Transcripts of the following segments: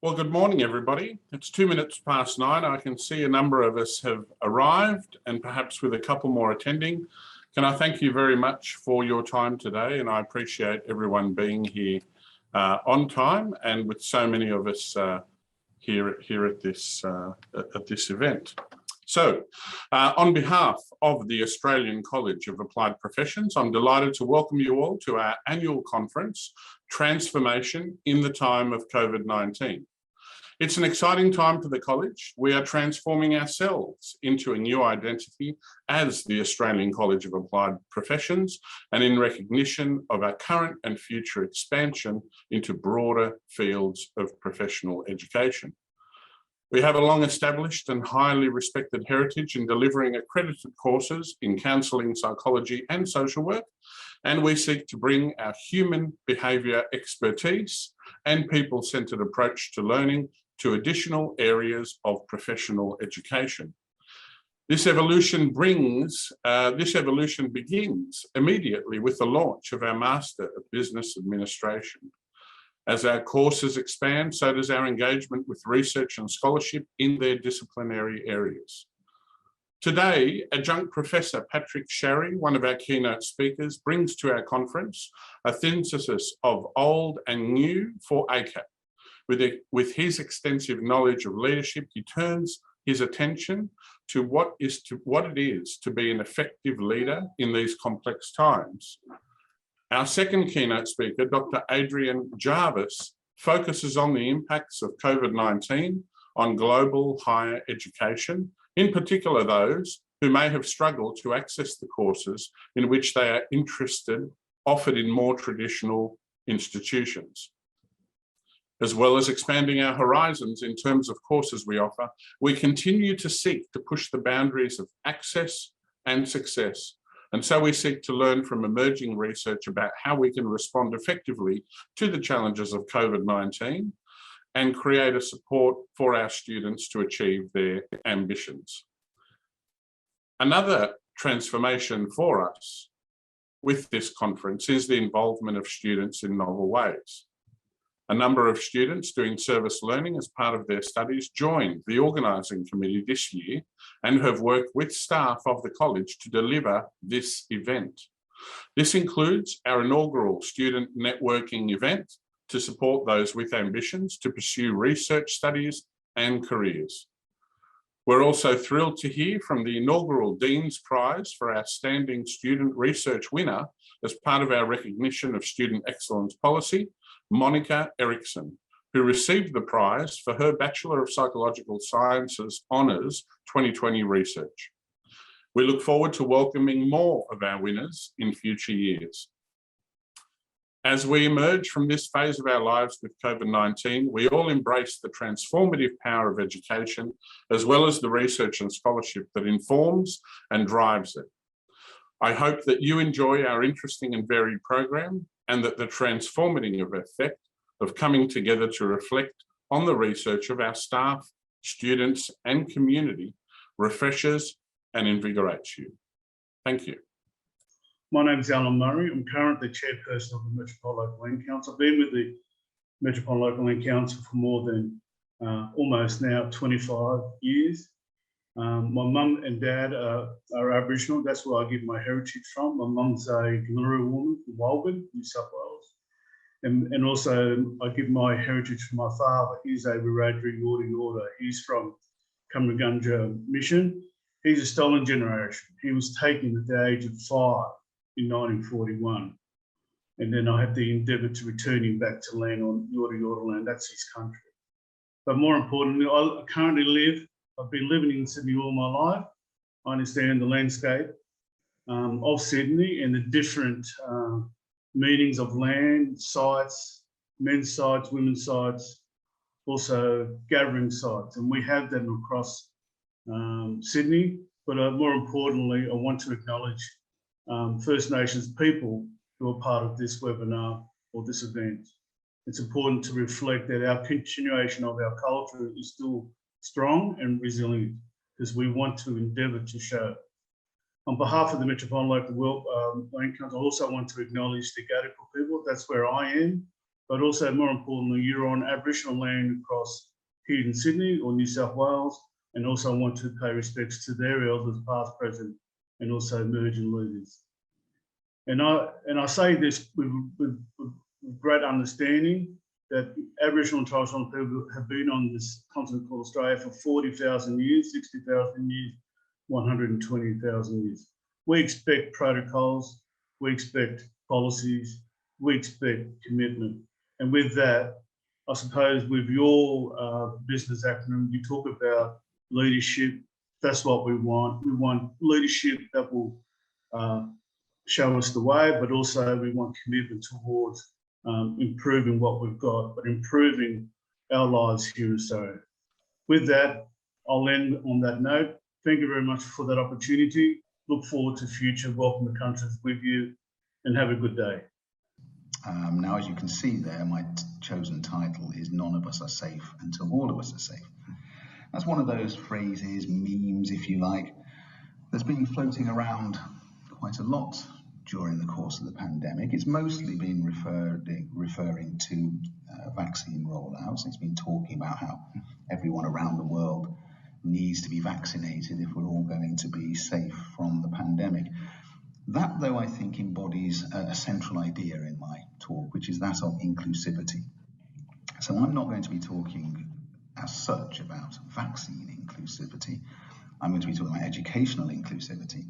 Well, good morning, everybody. It's 9:02. I can see a number of us have arrived and perhaps with a couple more attending. Can I thank you very much for your time today? And I appreciate everyone being here on time and with so many of us here at this event. So, on behalf of the Australian College of Applied Professions, I'm delighted to welcome you all to our annual conference, Transformation in the Time of COVID-19. It's an exciting time for the college. We are transforming ourselves into a new identity as the Australian College of Applied Professions, and in recognition of our current and future expansion into broader fields of professional education. We have a long-established and highly respected heritage in delivering accredited courses in counselling, psychology and social work, and we seek to bring our human behaviour expertise and people-centred approach to learning to additional areas of professional education. This evolution begins immediately with the launch of our Master of Business Administration. As our courses expand, so does our engagement with research and scholarship in their disciplinary areas. Today, Adjunct Professor Patrick Sherry, one of our keynote speakers, brings to our conference a synthesis of old and new for ACAP. With his extensive knowledge of leadership, he turns his attention to what it is to be an effective leader in these complex times. Our second keynote speaker, Dr. Adrian Jarvis, focuses on the impacts of COVID-19 on global higher education, in particular those who may have struggled to access the courses in which they are interested, offered in more traditional institutions. As well as expanding our horizons in terms of courses we offer, we continue to seek to push the boundaries of access and success. And so we seek to learn from emerging research about how we can respond effectively to the challenges of COVID-19 and create a support for our students to achieve their ambitions. Another transformation for us with this conference is the involvement of students in novel ways. A number of students doing service learning as part of their studies joined the organising committee this year and have worked with staff of the college to deliver this event. This includes our inaugural student networking event to support those with ambitions to pursue research studies and careers. We're also thrilled to hear from the inaugural Dean's Prize for Outstanding Student Research winner as part of our recognition of student excellence policy, Monica Erickson, who received the prize for her Bachelor of Psychological Sciences Honours 2020 research. We look forward to welcoming more of our winners in future years. As we emerge from this phase of our lives with COVID-19, we all embrace the transformative power of education, as well as the research and scholarship that informs and drives it. I hope that you enjoy our interesting and varied program, and that the transformative effect of coming together to reflect on the research of our staff, students and community refreshes and invigorates you. Thank you. My name is Allan Murray. I'm currently chairperson of the Metropolitan Land Council. I've been with the Metropolitan Land Council for more than almost now 25 years. My mum and dad are Aboriginal. That's where I get my heritage from. My mum's a Gallaroo woman from Wellbeing, New South Wales. And also I get my heritage from my father. He's a Wiradjuri Yorta Yorta. He's from Cummeragunja Mission. He's a stolen generation. He was taken at the age of 5 in 1941. And then I had the endeavour to return him back to land on Yorta Yorta land. That's his country. But more importantly, I currently I've been living in Sydney all my life. I understand the landscape of Sydney and the different meanings of land, sites, men's sites, women's sites, also gathering sites. And we have them across Sydney. But more importantly, I want to acknowledge First Nations people who are part of this webinar or this event. It's important to reflect that our continuation of our culture is still strong and resilient, because we want to endeavour to show. On behalf of the Metropolitan Local Land Council, I also want to acknowledge the Garrop people. That's where I am. but also more importantly, you're on Aboriginal land across here in Sydney or New South Wales, and also I want to pay respects to their elders, past, present, and also emerging leaders. And I say this with great understanding that Aboriginal and Torres Strait Islander people have been on this continent called Australia for 40,000 years, 60,000 years, 120,000 years. We expect protocols, we expect policies, we expect commitment. And with that, I suppose with your business acronym, you talk about leadership. That's what we want. We want leadership that will show us the way, but also we want commitment towards improving what we've got, but improving our lives here in Australia. With that, I'll end on that note. Thank you very much for that opportunity. Look forward to future Welcome to Countries with you, and have a good day. Now, as you can see there, my chosen title is None of Us Are Safe Until All of Us Are Safe. That's one of those phrases, memes, if you like, that's been floating around quite a lot during the course of the pandemic. It's mostly been referring to vaccine rollouts. It's been talking about how everyone around the world needs to be vaccinated if we're all going to be safe from the pandemic. That, though, I think embodies a central idea in my talk, which is that of inclusivity. So I'm not going to be talking as such about vaccine inclusivity. I'm going to be talking about educational inclusivity.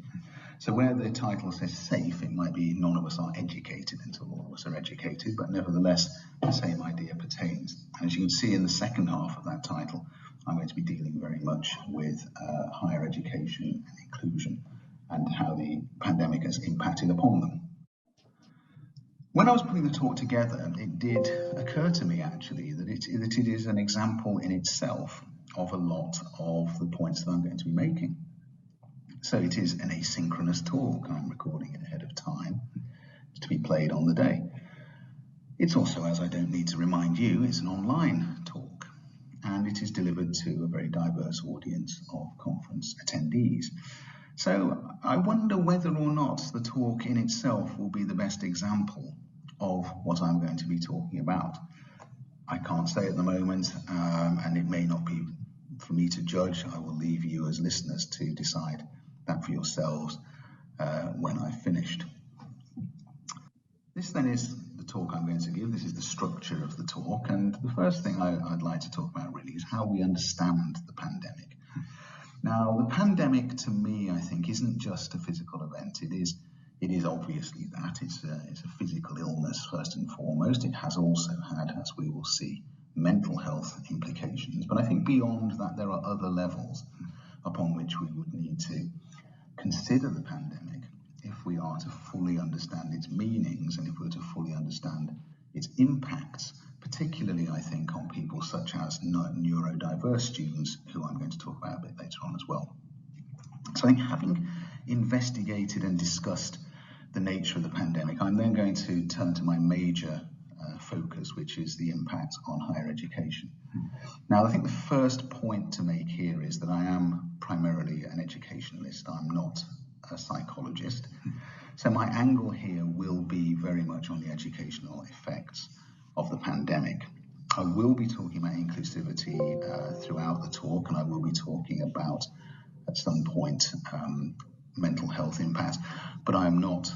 So where the title says safe, it might be none of us are educated until all of us are educated, but nevertheless, the same idea pertains. And as you can see in the second half of that title, I'm going to be dealing very much with higher education and inclusion and how the pandemic has impacted upon them. When I was putting the talk together, it did occur to me actually that it is an example in itself of a lot of the points that I'm going to be making. So it is an asynchronous talk. I'm recording it ahead of time to be played on the day. It's also, as I don't need to remind you, it's an online talk, and it is delivered to a very diverse audience of conference attendees. So I wonder whether or not the talk in itself will be the best example of what I'm going to be talking about. I can't say at the moment, and it may not be for me to judge. I will leave you as listeners to decide that for yourselves when I've finished. This then is the talk I'm going to give. This is the structure of the talk, and the first thing I'd like to talk about really is how we understand the pandemic. Now, the pandemic to me, I think, isn't just a physical event. It is obviously that. It's a physical illness first and foremost. It has also had, as we will see, mental health implications. But I think beyond that, there are other levels upon which we would need to consider the pandemic if we are to fully understand its meanings and if we're to fully understand its impacts, particularly, I think, on people such as neurodiverse students, who I'm going to talk about a bit later on as well. So I think having investigated and discussed the nature of the pandemic, I'm then going to turn to my major focus, which is the impact on higher education. Now, I think the first point to make here is that I am primarily an educationalist. I'm not a psychologist. So my angle here will be very much on the educational effects of the pandemic. I will be talking about inclusivity throughout the talk, and I will be talking about, at some point, mental health impact, but I am not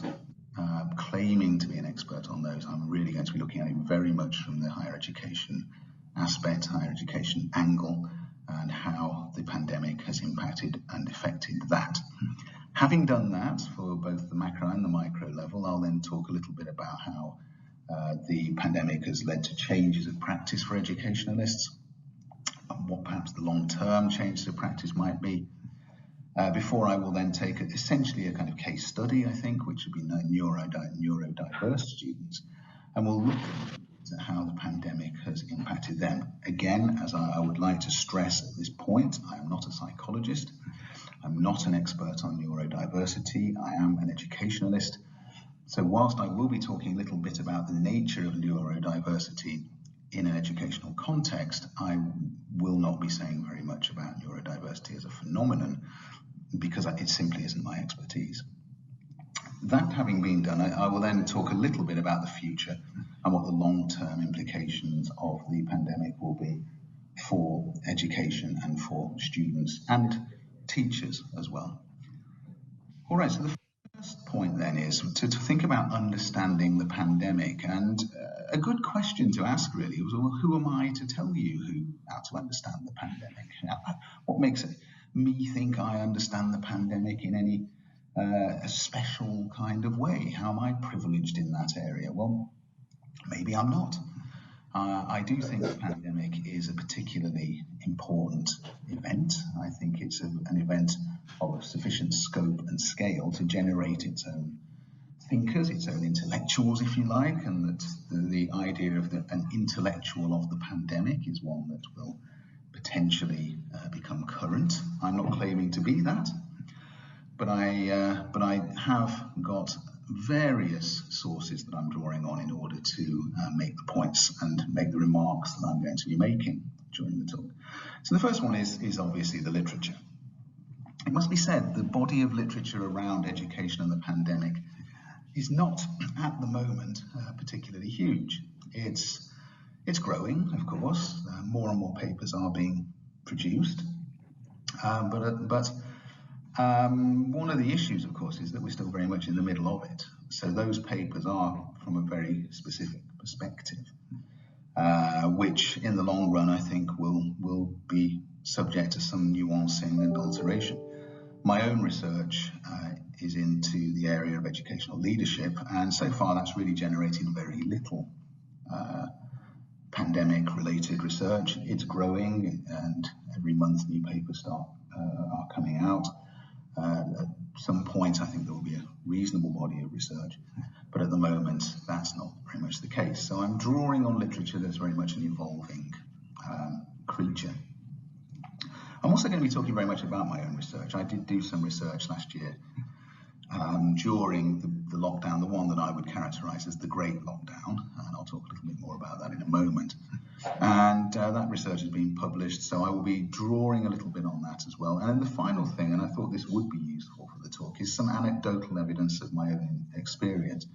claiming to be an expert on those. I'm really going to be looking at it very much from the higher education aspect, higher education angle, and how the pandemic has impacted and affected that. Having done that for both the macro and the micro level, I'll then talk a little bit about how the pandemic has led to changes of practice for educationalists, what perhaps the long-term changes of practice might be, before I will then take essentially a kind of case study, I think, which would be neurodiverse students, and we'll look at how the pandemic has impacted them. Again, as I would like to stress at this point, I am not a psychologist. I'm not an expert on neurodiversity. I am an educationalist. So whilst I will be talking a little bit about the nature of neurodiversity in an educational context, I will not be saying very much about neurodiversity as a phenomenon because it simply isn't my expertise. that having been done, I will then talk a little bit about the future and what the long-term implications of the pandemic will be for education and for students and teachers as well. All right, so the first point then is to think about understanding the pandemic, and a good question to ask really was, well, who am I to tell you how to understand the pandemic? What makes me think I understand the pandemic in any a special kind of way? How am I privileged in that area? Well, maybe I'm not. I do think the pandemic is a particularly important event. I think it's an event of sufficient scope and scale to generate its own thinkers, its own intellectuals, if you like, and that the idea of an intellectual of the pandemic is one that will potentially become current. I'm not claiming to be that, but I have got various sources that I'm drawing on in order to make the points and make the remarks that I'm going to be making during the talk. So the first one is obviously the literature. It must be said, the body of literature around education and the pandemic is not at the moment particularly huge. It's growing, of course. More and more papers are being produced, but one of the issues, of course, is that we're still very much in the middle of it. So those papers are from a very specific perspective, which in the long run, I think, will be subject to some nuancing and alteration. My own research is into the area of educational leadership, and so far that's really generated very little pandemic-related research. It's growing, and every month new papers are coming out. At some point, I think there will be a reasonable body of research, but at the moment, that's not very much the case. So I'm drawing on literature that's very much an evolving creature. I'm also going to be talking very much about my own research. I did do some research last year during the lockdown, the one that I would characterize as the Great Lockdown, and I'll talk a little bit more about that in a moment. And that research has been published, so I will be drawing a little bit on that as well. And then the final thing, and I thought this would be useful for the talk, is some anecdotal evidence of my own experience.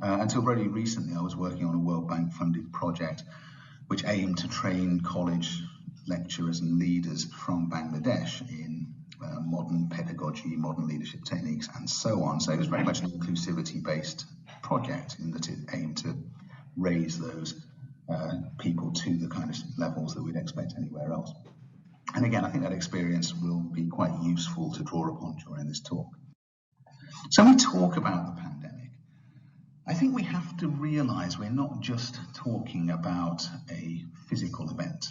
Until very recently, I was working on a World Bank funded project which aimed to train college lecturers and leaders from Bangladesh in modern pedagogy, modern leadership techniques, and so on. So it was very much an inclusivity based project in that it aimed to raise those people to the kind of levels that we'd expect anywhere else. And again, I think that experience will be quite useful to draw upon during this talk. So when we talk about the pandemic, I think we have to realize we're not just talking about a physical event.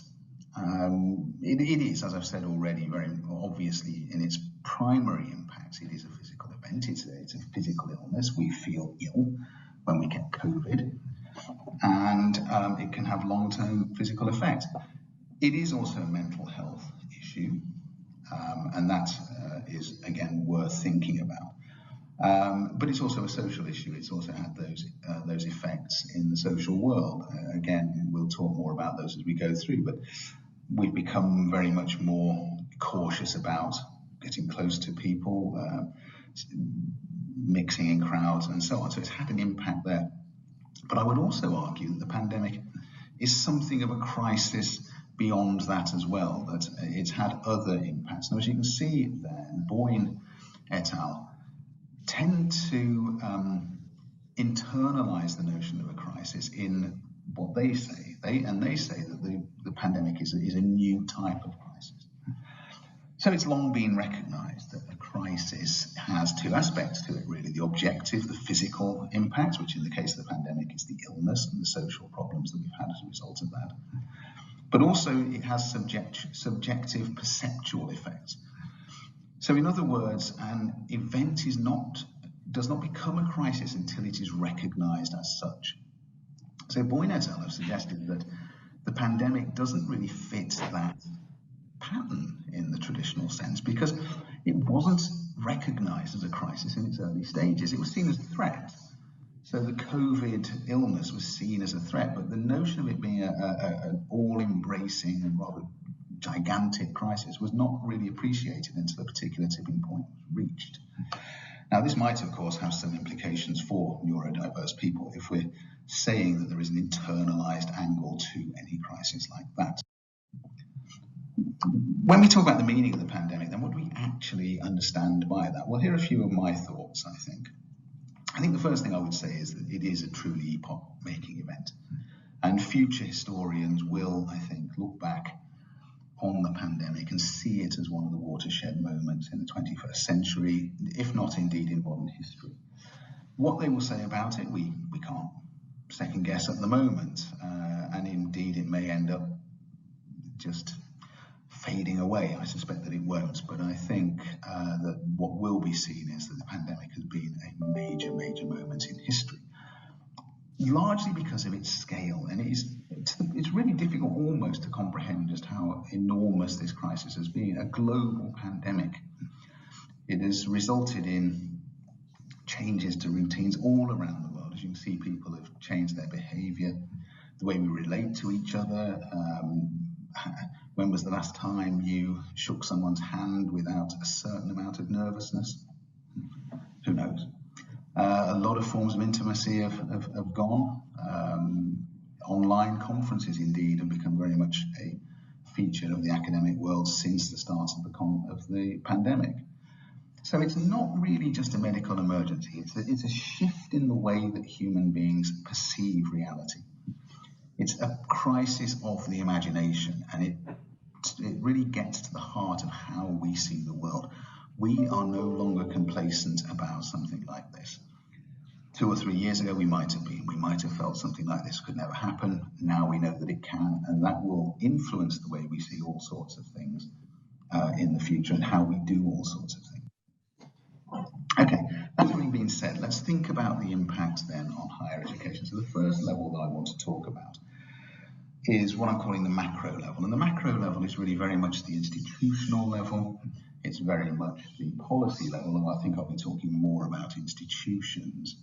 It is, as I've said already, very obviously in its primary impacts, it is a physical event. It's a physical illness. We feel ill when we get COVID, and it can have long-term physical effects. It is also a mental health issue, and that is, again, worth thinking about. But it's also a social issue. It's also had those effects in the social world. Again, we'll talk more about those as we go through, but we've become very much more cautious about getting close to people, mixing in crowds and so on. So it's had an impact there. But I would also argue that the pandemic is something of a crisis beyond that as well, that it's had other impacts. Now, as you can see there, Boyne et al. Tend to internalize the notion of a crisis in what they say. They say that the pandemic is a new type of crisis. So it's long been recognized that a crisis has two aspects to it, really. The objective, the physical impact, which in the case of the pandemic is the illness and the social problems that we've had as a result of that. But also it has subjective perceptual effects. So in other words, an event does not become a crisis until it is recognized as such. So Boyne et al. Have suggested that the pandemic doesn't really fit that pattern in the traditional sense because it wasn't recognized as a crisis in its early stages. It was seen as a threat. So the COVID illness was seen as a threat, but the notion of it being an all-embracing and rather gigantic crisis was not really appreciated until a particular tipping point was reached. Now, this might, of course, have some implications for neurodiverse people if we're saying that there is an internalized angle to any crisis like that. When we talk about the meaning of the pandemic, then what do we actually understand by that? Well, here are a few of my thoughts, I think. I think the first thing I would say is that it is a truly epoch-making event. And future historians will, I think, look back on the pandemic and see it as one of the watershed moments in the 21st century, if not indeed in modern history. What they will say about it, we can't second guess at the moment, and indeed it may end up just fading away. I suspect that it won't, but I think that what will be seen is that the pandemic has been a major moment in history, largely because of its scale, and it's really difficult almost to comprehend just how enormous this crisis has been. A global pandemic. It has resulted in changes to routines all around the world. As you can see, people have changed their behavior, the way we relate to each other. When was the last time you shook someone's hand without a certain amount of nervousness? Who knows? A lot of forms of intimacy have gone. Online conferences, indeed, have become very much a feature of the academic world since the start of the pandemic. So it's not really just a medical emergency. It's a shift in the way that human beings perceive reality. It's a crisis of the imagination, and it really gets to the heart of how we see the world. We are no longer complacent about something like this. 2 or 3 years ago, we might have been. We might have felt something like this could never happen. Now we know that it can, and that will influence the way we see all sorts of things in the future and how we do all sorts of things. Okay, that having been said, let's think about the impact then on higher education. So the first level that I want to talk about is what I'm calling the macro level. And the macro level is really very much the institutional level. It's very much the policy level, and I think I'll be talking more about institutions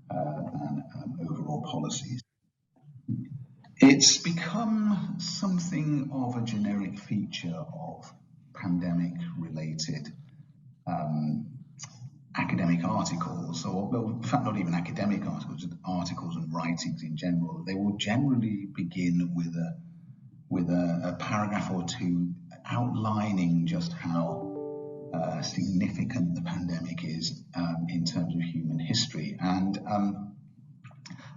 than overall policies. It's become something of a generic feature of pandemic-related academic articles, or well, in fact not even academic articles and writings in general. They will generally begin with a paragraph or two outlining just how significant the pandemic is in terms of human history. And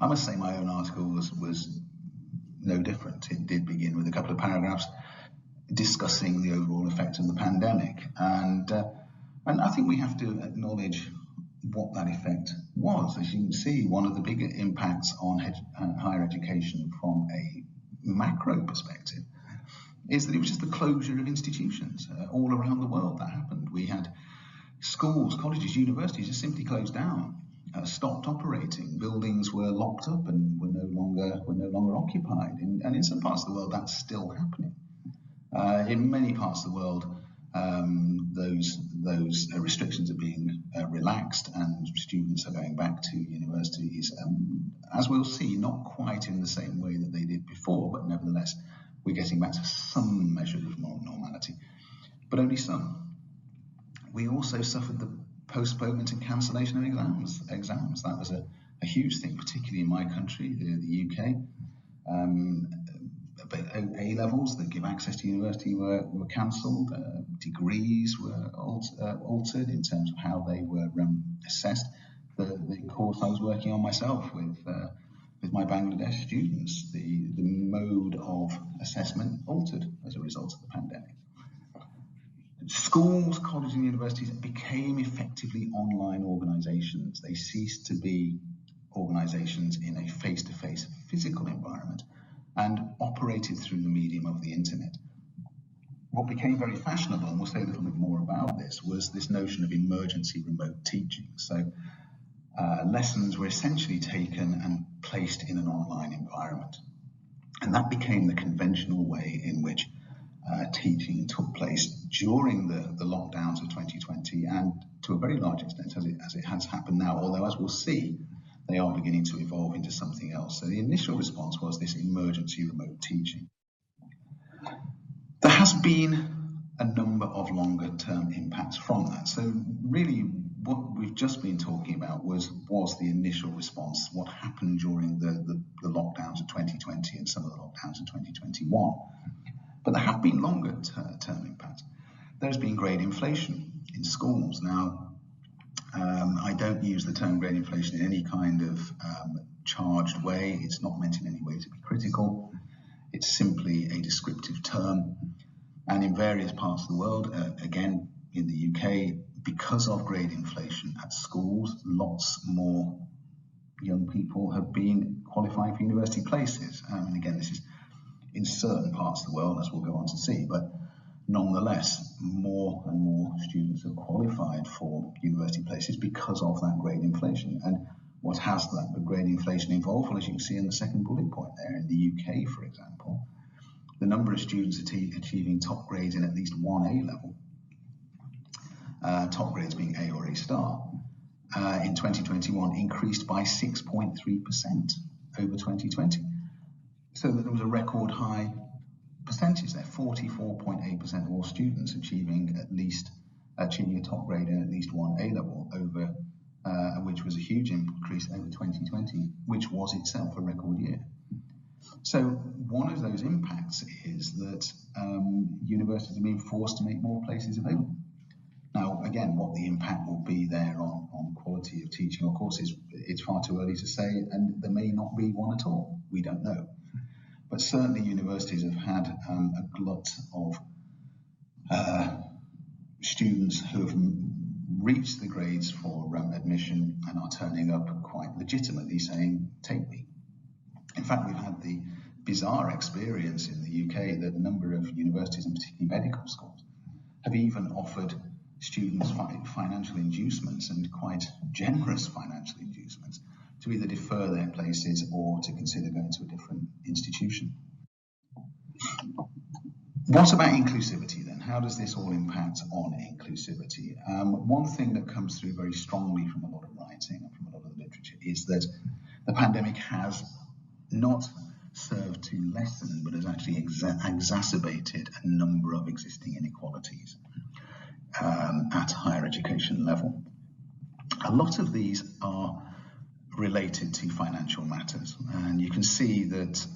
I must say my own article was no different. It did begin with a couple of paragraphs discussing the overall effect of the pandemic. And I think we have to acknowledge what that effect was. As you can see, one of the bigger impacts on higher education from a macro perspective is that it was just the closure of institutions all around the world that happened. We had schools, colleges, universities just simply closed down, stopped operating. Buildings were locked up and were no longer occupied. And in some parts of the world, that's still happening. In many parts of the world, those restrictions are being relaxed, and students are going back to universities, as we'll see, not quite in the same way that they did before, but nevertheless, we're getting back to some measure of normality, but only some. We also suffered the postponement and cancellation of exams. That was a huge thing, particularly in my country, the UK. A-levels that give access to university were cancelled. Degrees were altered in terms of how they were assessed. The course I was working on myself with my Bangladesh students, the mode of assessment altered as a result of the pandemic. Schools, colleges and universities became effectively online organisations. They ceased to be organisations in a face-to-face physical environment and operated through the medium of the internet. What became very fashionable, and we'll say a little bit more about this, was this notion of emergency remote teaching. So lessons were essentially taken and placed in an online environment. And that became the conventional way in which teaching took place during the lockdowns of 2020, and to a very large extent as it has happened now, although as we'll see, they are beginning to evolve into something else. So the initial response was this emergency remote teaching. There has been a number of longer term impacts from that. So really what we've just been talking about was the initial response, what happened during the lockdowns of 2020 and some of the lockdowns of 2021. But there have been longer term impacts. There's been grade inflation in schools. Now, I don't use the term grade inflation in any kind of charged way. It's not meant in any way to be critical. It's simply a descriptive term. And in various parts of the world, again, in the UK, because of grade inflation at schools, lots more young people have been qualifying for university places. And again, this is in certain parts of the world, as we'll go on to see, but nonetheless, more and more students are qualified for university places because of that grade inflation. And what has that grade inflation involved? Well, as you can see in the second bullet point there, in the UK, for example, the number of students achieving top grades in at least one A level, top grades being A or A star, in 2021 increased by 6.3% over 2020. So there was a record high percentage there, 44.8% of all students achieving a top grade in at least one A level, over which was a huge increase over 2020, which was itself a record year. So one of those impacts is that universities are being forced to make more places available. Now, again, what the impact will be there on quality of teaching, of course, it's far too early to say, and there may not be one at all. We don't know. But certainly universities have had a glut of students who have reached the grades for admission and are turning up quite legitimately saying, take me. In fact, we've had the bizarre experience in the UK that a number of universities, and particularly medical schools, have even offered students financial inducements, and quite generous financial inducements, to either defer their places or to consider going to a different institution. What about inclusivity then? How does this all impact on inclusivity? One thing that comes through very strongly from a lot of writing and from a lot of the literature is that the pandemic has not served to lessen, but has actually exacerbated a number of existing inequalities at higher education level. A lot of these are related to financial matters, and you can see that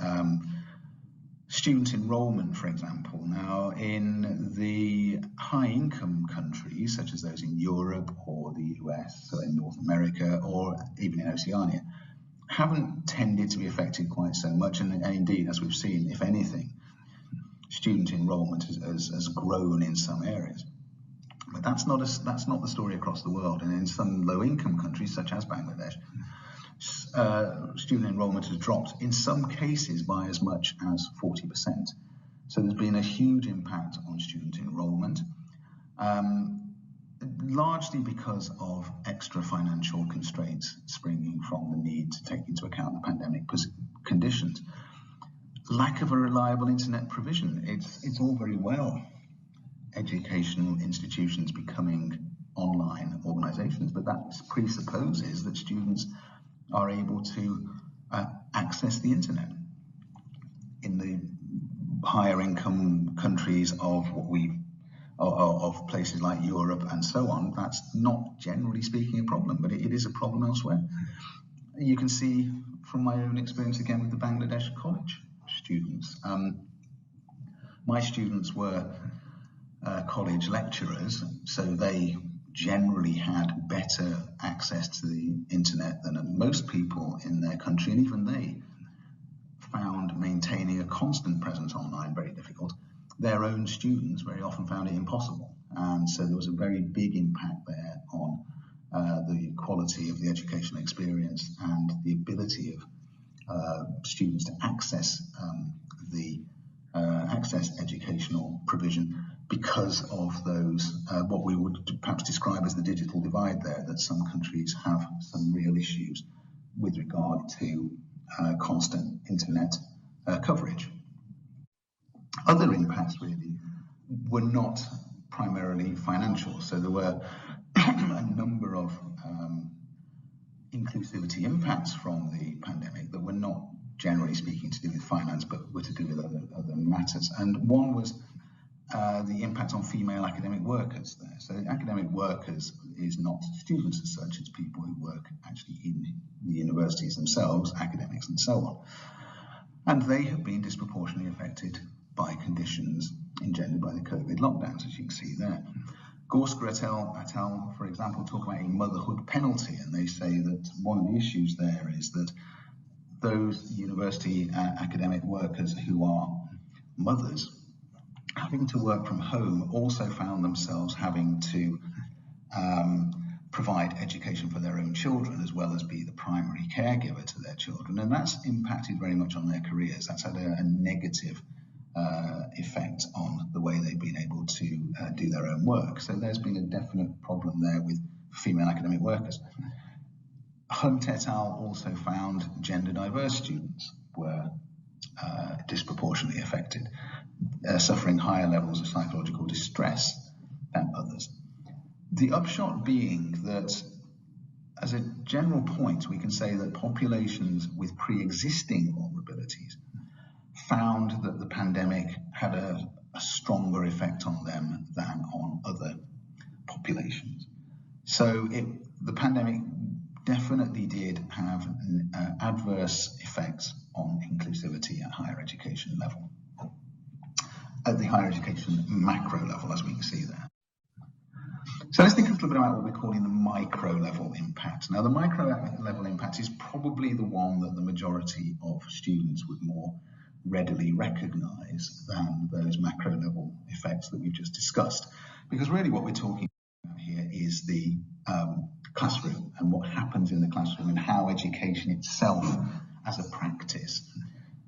student enrollment, for example, now in the high income countries such as those in Europe or the US, so in North America, or even in Oceania, haven't tended to be affected quite so much, and indeed, as we've seen, if anything, student enrollment has grown in some areas. But that's not the story across the world, and in some low-income countries such as Bangladesh, student enrollment has dropped in some cases by as much as 40%. So there's been a huge impact on student enrollment, largely because of extra financial constraints springing from the need to take into account the pandemic conditions. Lack of a reliable internet provision. It's all very well educational institutions becoming online organizations, but that presupposes that students are able to access the internet. In the higher income countries of of places like Europe and so on, that's not generally speaking a problem, but it is a problem elsewhere. You can see from my own experience again with the Bangladesh college students. My students were college lecturers, so they generally had better access to the internet than most people in their country, and even they found maintaining a constant presence online very difficult. Their own students very often found it impossible, and so there was a very big impact there on the quality of the educational experience and the ability of students to access educational provision, because of those what we would perhaps describe as the digital divide there, that some countries have some real issues with regard to constant internet coverage. Other impacts really were not primarily financial, so there were a number of inclusivity impacts from the pandemic that were not generally speaking to do with finance, but were to do with other matters. And one was the impact on female academic workers there. So academic workers is not students as such, it's people who work actually in the universities themselves, academics and so on. And they have been disproportionately affected by conditions engendered by the COVID lockdowns, as you can see there. Gorska et al., for example, talk about a motherhood penalty, and they say that one of the issues there is that those university academic workers who are mothers having to work from home also found themselves having to provide education for their own children as well as be the primary caregiver to their children, and that's impacted very much on their careers. That's had a negative effect on the way they've been able to do their own work. So there's been a definite problem there with female academic workers. Hunt et al. Also found gender diverse students were disproportionately affected, suffering higher levels of psychological distress than others. The upshot being that, as a general point, we can say that populations with pre-existing vulnerabilities found that the pandemic had a stronger effect on them than on other populations. So the pandemic definitely did have adverse effects on inclusivity at higher education level, at the higher education macro level, as we can see there. So let's think a little bit about what we're calling the micro level impact. Now, the micro level impact is probably the one that the majority of students would more readily recognize than those macro level effects that we've just discussed. Because really what we're talking about here is the classroom and what happens in the classroom and how education itself as a practice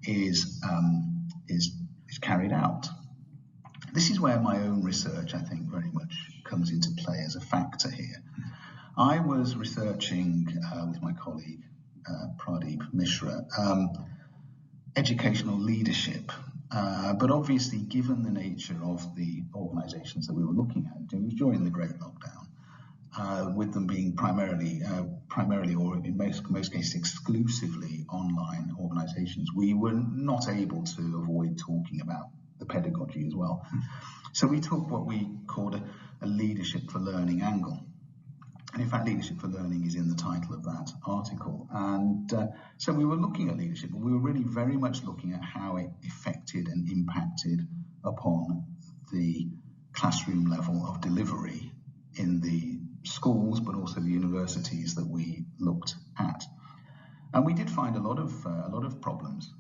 is carried out. This is where my own research, I think, very much comes into play as a factor here. I was researching with my colleague Pradeep Mishra educational leadership, but obviously given the nature of the organisations that we were looking at, it was during the Great Lockdown, with them being primarily or in most cases exclusively online organisations, we were not able to avoid talking about the pedagogy as well. So we took what we called a leadership for learning angle. And in fact, leadership for learning is in the title of that article. And so we were looking at leadership, but we were really very much looking at how it affected and impacted upon the classroom level of delivery in the schools, but also the universities that we looked at. And we did find a lot of problems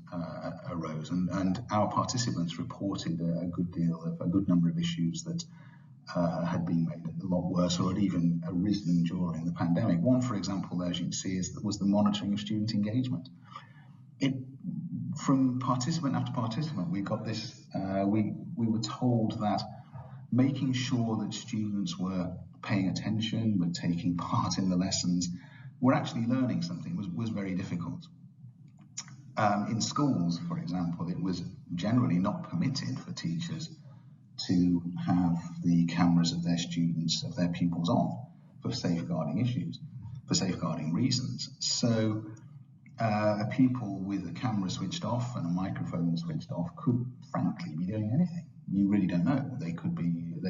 arose, and our participants reported a good number of issues that had been made a lot worse or had even arisen during the pandemic. One, for example, as you can see, was the monitoring of student engagement. From participant after participant, we got this. We were told that making sure that students were paying attention, were taking part in the lessons, were actually learning something was very difficult. In schools, for example, it was generally not permitted for teachers to have the cameras of their students, of their pupils on for safeguarding issues, for safeguarding reasons. So a pupil with a camera switched off and a microphone switched off could frankly be doing anything. You really don't know. They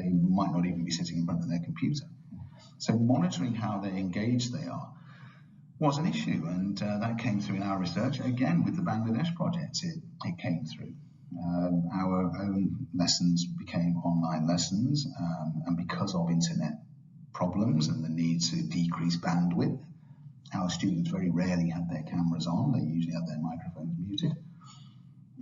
might not even be sitting in front of their computer. So monitoring how engaged they are was an issue, and that came through in our research. Again, with the Bangladesh project, it came through. Our own lessons became online lessons, and because of internet problems and the need to decrease bandwidth, our students very rarely had their cameras on. They usually had their microphones muted.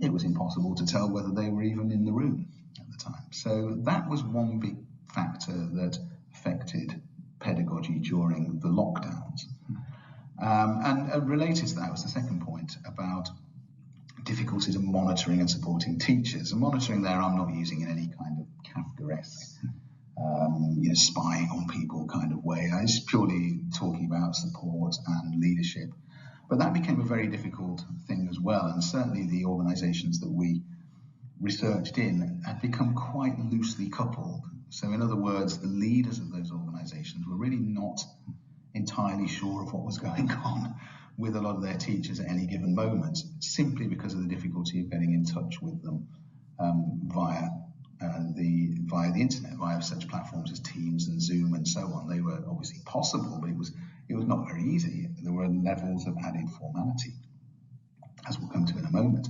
It was impossible to tell whether they were even in the room at the time. So that was one big factor that affected pedagogy during the lockdowns. And related to that was the second point about difficulties in monitoring and supporting teachers. And monitoring there, I'm not using in any kind of Kafkaesque, spying on people kind of way. I was purely talking about support and leadership. But that became a very difficult thing as well. And certainly the organisations that we researched in had become quite loosely coupled. So in other words, the leaders of those organisations were really not entirely sure of what was going on with a lot of their teachers at any given moment, simply because of the difficulty of getting in touch with them via via the internet, via such platforms as Teams and Zoom and so on. They were obviously possible, but it was not very easy. There were levels of added formality, as we'll come to in a moment.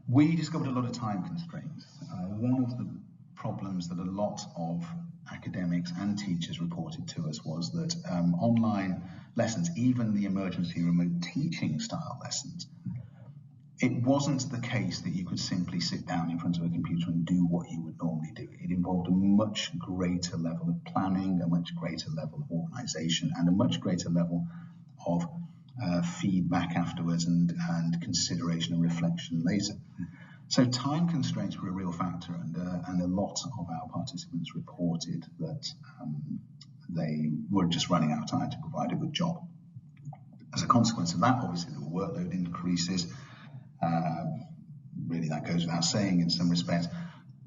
We discovered a lot of time constraints. One of the problems that a lot of academics and teachers reported to us was that online lessons, even the emergency remote teaching style lessons, it wasn't the case that you could simply sit down in front of a computer and do what you would normally do. It involved a much greater level of planning, a much greater level of organisation, and a much greater level of feedback afterwards and consideration and reflection later. So time constraints were a real factor, and a lot of our participants reported that they were just running out of time to provide a good job. As a consequence of that, obviously the workload increases. Really, that goes without saying in some respects.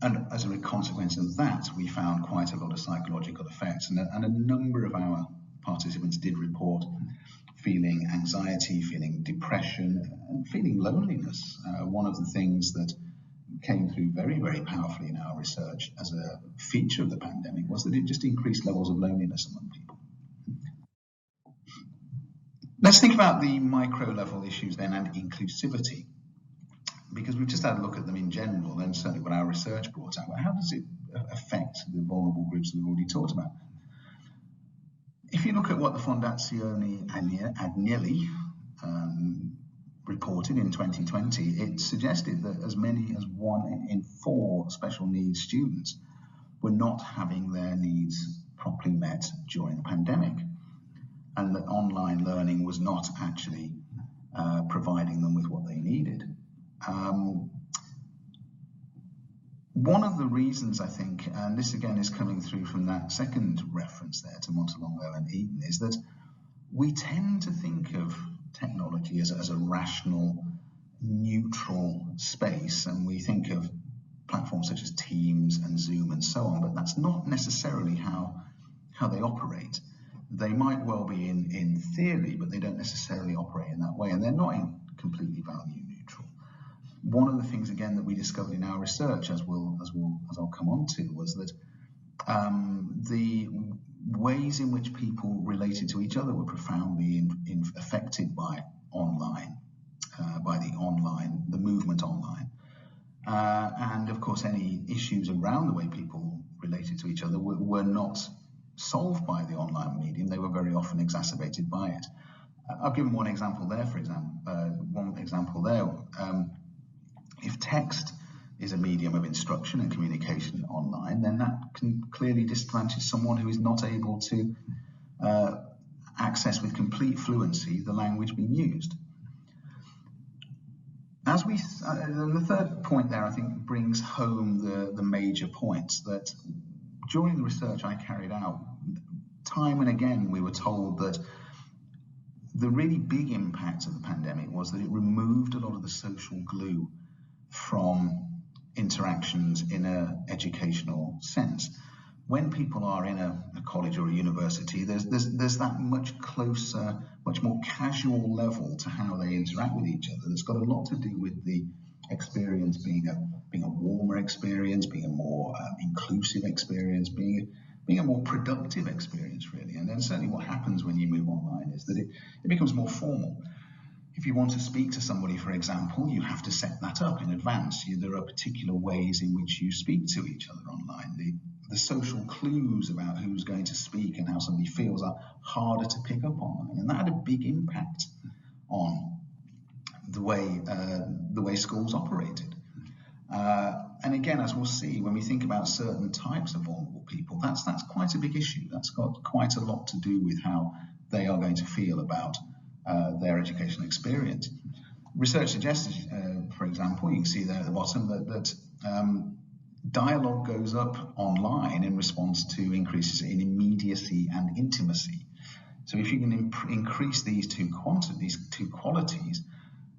And as a consequence of that, we found quite a lot of psychological effects. And a number of our participants did report feeling anxiety, feeling depression, and feeling loneliness. One of the things that came through very, very powerfully in our research as a feature of the pandemic was that it just increased levels of loneliness among people. Let's think about the micro level issues then and inclusivity, because we've just had a look at them in general and certainly what our research brought out. How does it affect the vulnerable groups that we've already talked about? If you look at what the Fondazione Agnelli reported in 2020, it suggested that as many as 1 in 4 special needs students were not having their needs properly met during the pandemic, and that online learning was not actually providing them with what they needed. One of the reasons, I think, and this again is coming through from that second reference there to Montalongo and Eaton, is that we tend to think of technology as a rational, neutral space, and we think of platforms such as Teams and Zoom and so on, but that's not necessarily how they operate. They might well be in theory, but they don't necessarily operate in that way, and they're not completely value neutral. One of the things, again, that we discovered in our research, as I'll come on to, was that the ways in which people related to each other were profoundly affected by online, the movement online. And of course, any issues around the way people related to each other were not solved by the online medium. They were very often exacerbated by it. I've given one example there, if text is a medium of instruction and communication online, then that can clearly disadvantage someone who is not able to access with complete fluency the language being used. The third point there, I think, brings home the major points that during the research I carried out, time and again we were told that the really big impact of the pandemic was that it removed a lot of the social glue from interactions in an educational sense. When people are in a college or a university, there's that much closer, much more casual level to how they interact with each other. That's got a lot to do with the experience being a warmer experience, being a more inclusive experience, being a more productive experience, really. And then certainly what happens when you move online is that it becomes more formal. If you want to speak to somebody, for example, you have to set that up in advance. There are particular ways in which you speak to each other online. The social clues about who's going to speak and how somebody feels are harder to pick up online. And that had a big impact on the way schools operated. And again, as we'll see, when we think about certain types of vulnerable people, that's quite a big issue. That's got quite a lot to do with how they are going to feel about their educational experience. Research suggests, for example, you can see there at the bottom that dialogue goes up online in response to increases in immediacy and intimacy. So if you can increase these two qualities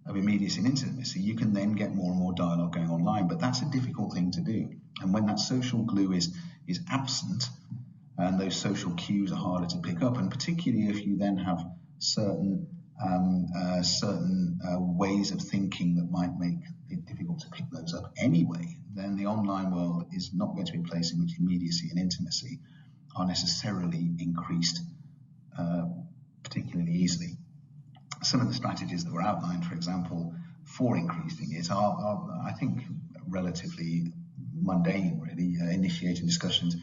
of immediacy and intimacy, you can then get more and more dialogue going online. But that's a difficult thing to do. And when that social glue is absent and those social cues are harder to pick up, and particularly if you then have certain certain ways of thinking that might make it difficult to pick those up anyway, then the online world is not going to be a place in which immediacy and intimacy are necessarily increased particularly easily. Some of the strategies that were outlined, for example, for increasing it are I think, relatively mundane, really. Initiating discussions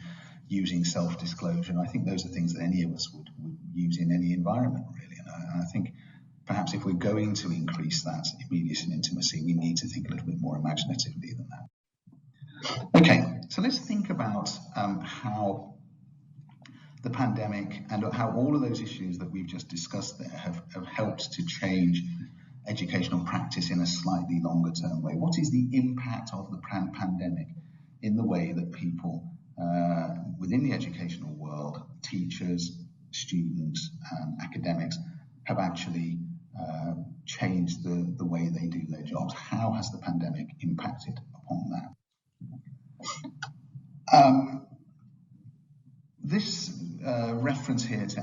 using self-disclosure. And I think those are things that any of us would use in any environment, really. And I think perhaps if we're going to increase that immediacy and intimacy, we need to think a little bit more imaginatively than that. Okay, so let's think about how the pandemic and how all of those issues that we've just discussed there have helped to change educational practice in a slightly longer term way. What is the impact of the pandemic in the way that people within the educational world, teachers, students, academics, have actually changed the way they do their jobs? How has the pandemic impacted upon that? This reference here to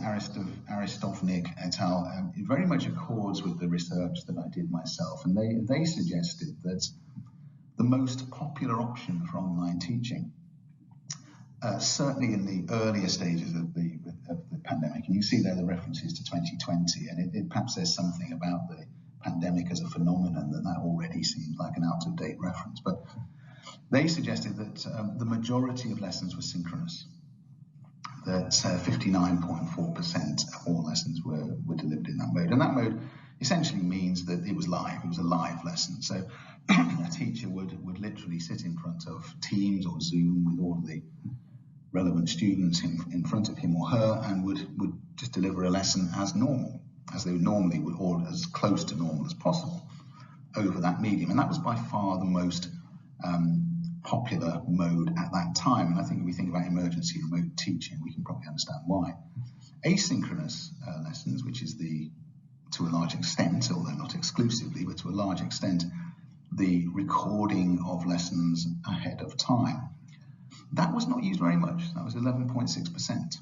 Aristotelic et al. Very much accords with the research that I did myself, and they suggested that the most popular option for online teaching, certainly in the earlier stages of the pandemic, and you see there the references to 2020, and perhaps there's something about the pandemic as a phenomenon that already seems like an out-of-date reference, but they suggested that the majority of lessons were synchronous, that 59.4% of all lessons were delivered in that mode. And that mode essentially means that it was live, it was a live lesson. So a teacher would literally sit in front of Teams or Zoom with all the relevant students in front of him or her, and would just deliver a lesson as normal, as they normally would, or as close to normal as possible over that medium. And that was by far the most popular mode at that time. And I think if we think about emergency remote teaching, we can probably understand why. Asynchronous lessons, which is to a large extent, although not exclusively, but to a large extent, the recording of lessons ahead of time. That was not used very much. That was 11.6%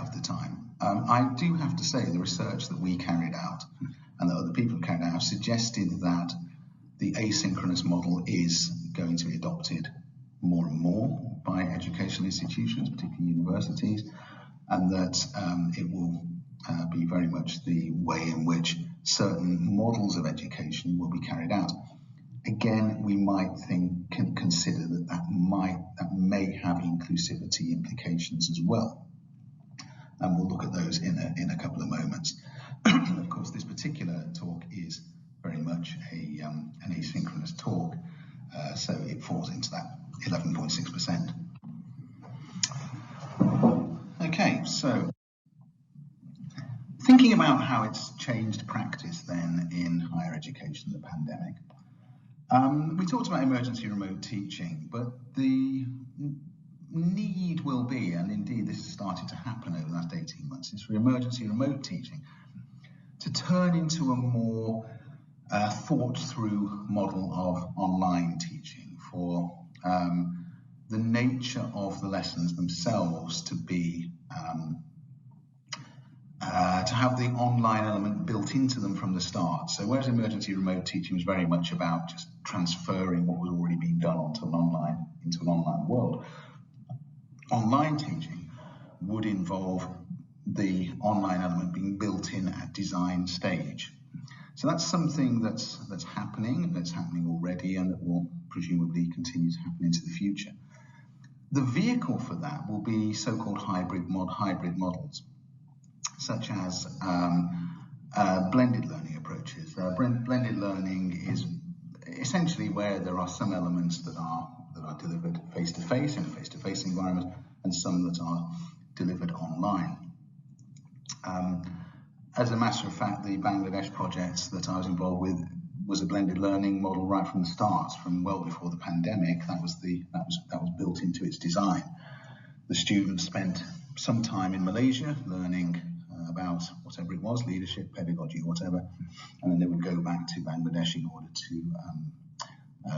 of the time. I do have to say the research that we carried out and that other people carried out have suggested that the asynchronous model is going to be adopted more and more by educational institutions, particularly universities, and that it will be very much the way in which certain models of education will be carried out. Again, we might consider that may have inclusivity implications as well, and we'll look at those in a couple of moments. Of course, this particular talk is very much an asynchronous talk, so it falls into that 11.6%. Okay, so thinking about how it's changed practice then in higher education, the pandemic. We talked about emergency remote teaching, but the need will be, and indeed this has started to happen over the last 18 months, is for emergency remote teaching to turn into a more thought through model of online teaching, for the nature of the lessons themselves to be to have the online element built into them from the start. So whereas emergency remote teaching was very much about just transferring what was already being done into an online world, online teaching would involve the online element being built in at design stage. So that's something that's happening already, and that will presumably continue to happen into the future. The vehicle for that will be so-called hybrid models, such as blended learning approaches. Blended learning is essentially where there are some elements that are delivered face-to-face in a face-to-face environment, and some that are delivered online. As a matter of fact, the Bangladesh project that I was involved with was a blended learning model right from the start, from well before the pandemic. That was built into its design. The students spent some time in Malaysia learning about whatever it was, leadership, pedagogy, whatever, and then they would go back to Bangladesh in order to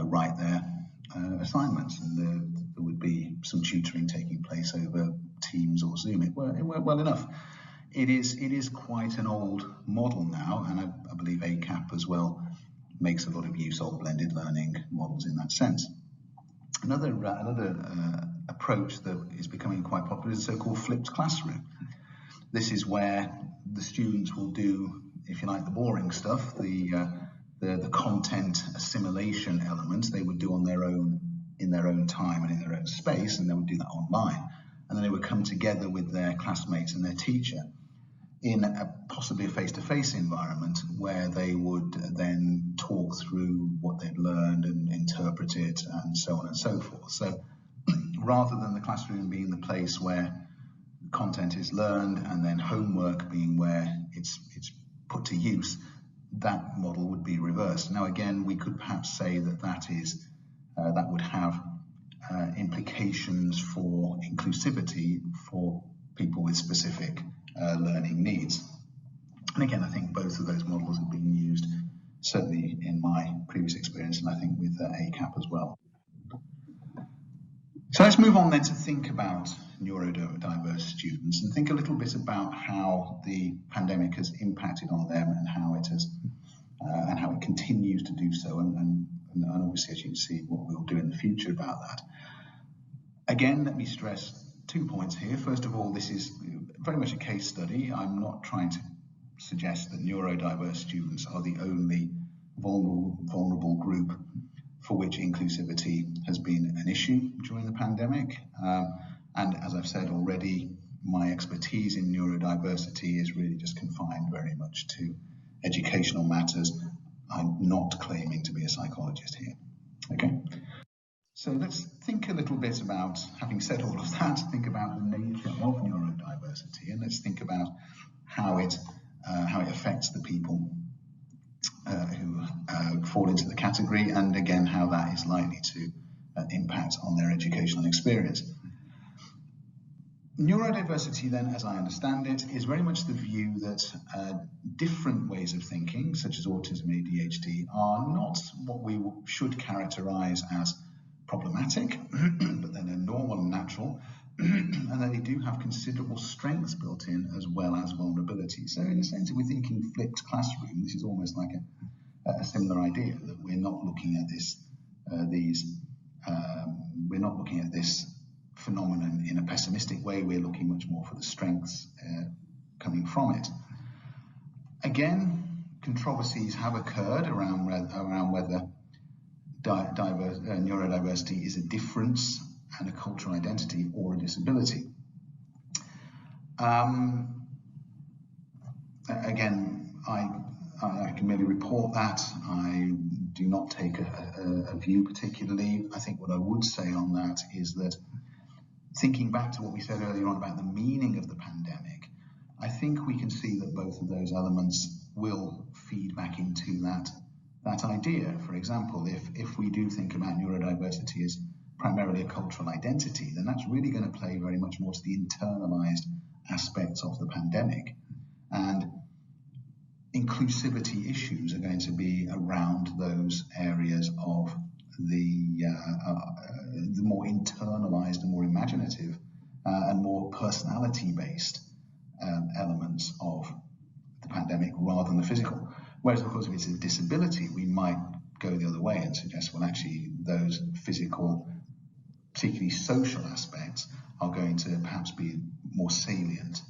write their assignments, and there would be some tutoring taking place over Teams or Zoom. It worked well enough. it is quite an old model now, and I believe ACAP as well makes a lot of use of blended learning models in that sense. Another approach that is becoming quite popular is the so-called flipped classroom. This is where the students will do, if you like, the boring stuff, the content assimilation elements they would do on their own, in their own time and in their own space, and they would do that online. And then they would come together with their classmates and their teacher in possibly a face-to-face environment where they would then talk through what they'd learned and interpret it and so on and so forth. So rather than the classroom being the place where content is learned and then homework being where it's put to use, that model would be reversed. Now again, we could perhaps say that that would have implications for inclusivity for people with specific learning needs. And again, I think both of those models have been used, certainly in my previous experience, and I think with ACAP as well. So let's move on then to think about neurodiverse students and think a little bit about how the pandemic has impacted on them and how it has and how it continues to do so, and obviously, as you can see, what we'll do in the future about that. Again, let me stress 2 points here. First of all, this is very much a case study. I'm not trying to suggest that neurodiverse students are the only vulnerable group for which inclusivity has been an issue during the pandemic. And as I've said already, my expertise in neurodiversity is really just confined very much to educational matters. I'm not claiming to be a psychologist here. Okay. So let's think a little bit about, having said all of that, think about the nature of neurodiversity, and let's think about how it affects the people who fall into the category, and again how that is likely to impact on their educational experience. Neurodiversity then, as I understand it, is very much the view that different ways of thinking, such as autism, ADHD, are not what we should characterize as problematic, but then they're normal and natural, and that they do have considerable strengths built in as well as vulnerability. So in a sense, if we're thinking flipped classroom, this is almost like a similar idea, that we're not looking at we're not looking at this phenomenon in a pessimistic way. We're looking much more for the strengths coming from it. Again, controversies have occurred around whether neurodiversity is a difference and a cultural identity or a disability. Again, I can merely report that. I do not take a view particularly. I think what I would say on that is that, thinking back to what we said earlier on about the meaning of the pandemic, I think we can see that both of those elements will feed back into that idea. For example, if we do think about neurodiversity as primarily a cultural identity, then that's really going to play very much more to the internalized aspects of the pandemic. And inclusivity issues are going to be around those areas of the more internalized and more imaginative and more personality-based elements of the pandemic rather than the physical. Whereas, of course, if it's a disability, we might go the other way and suggest, well, actually, those physical, particularly social aspects, are going to perhaps be more salient.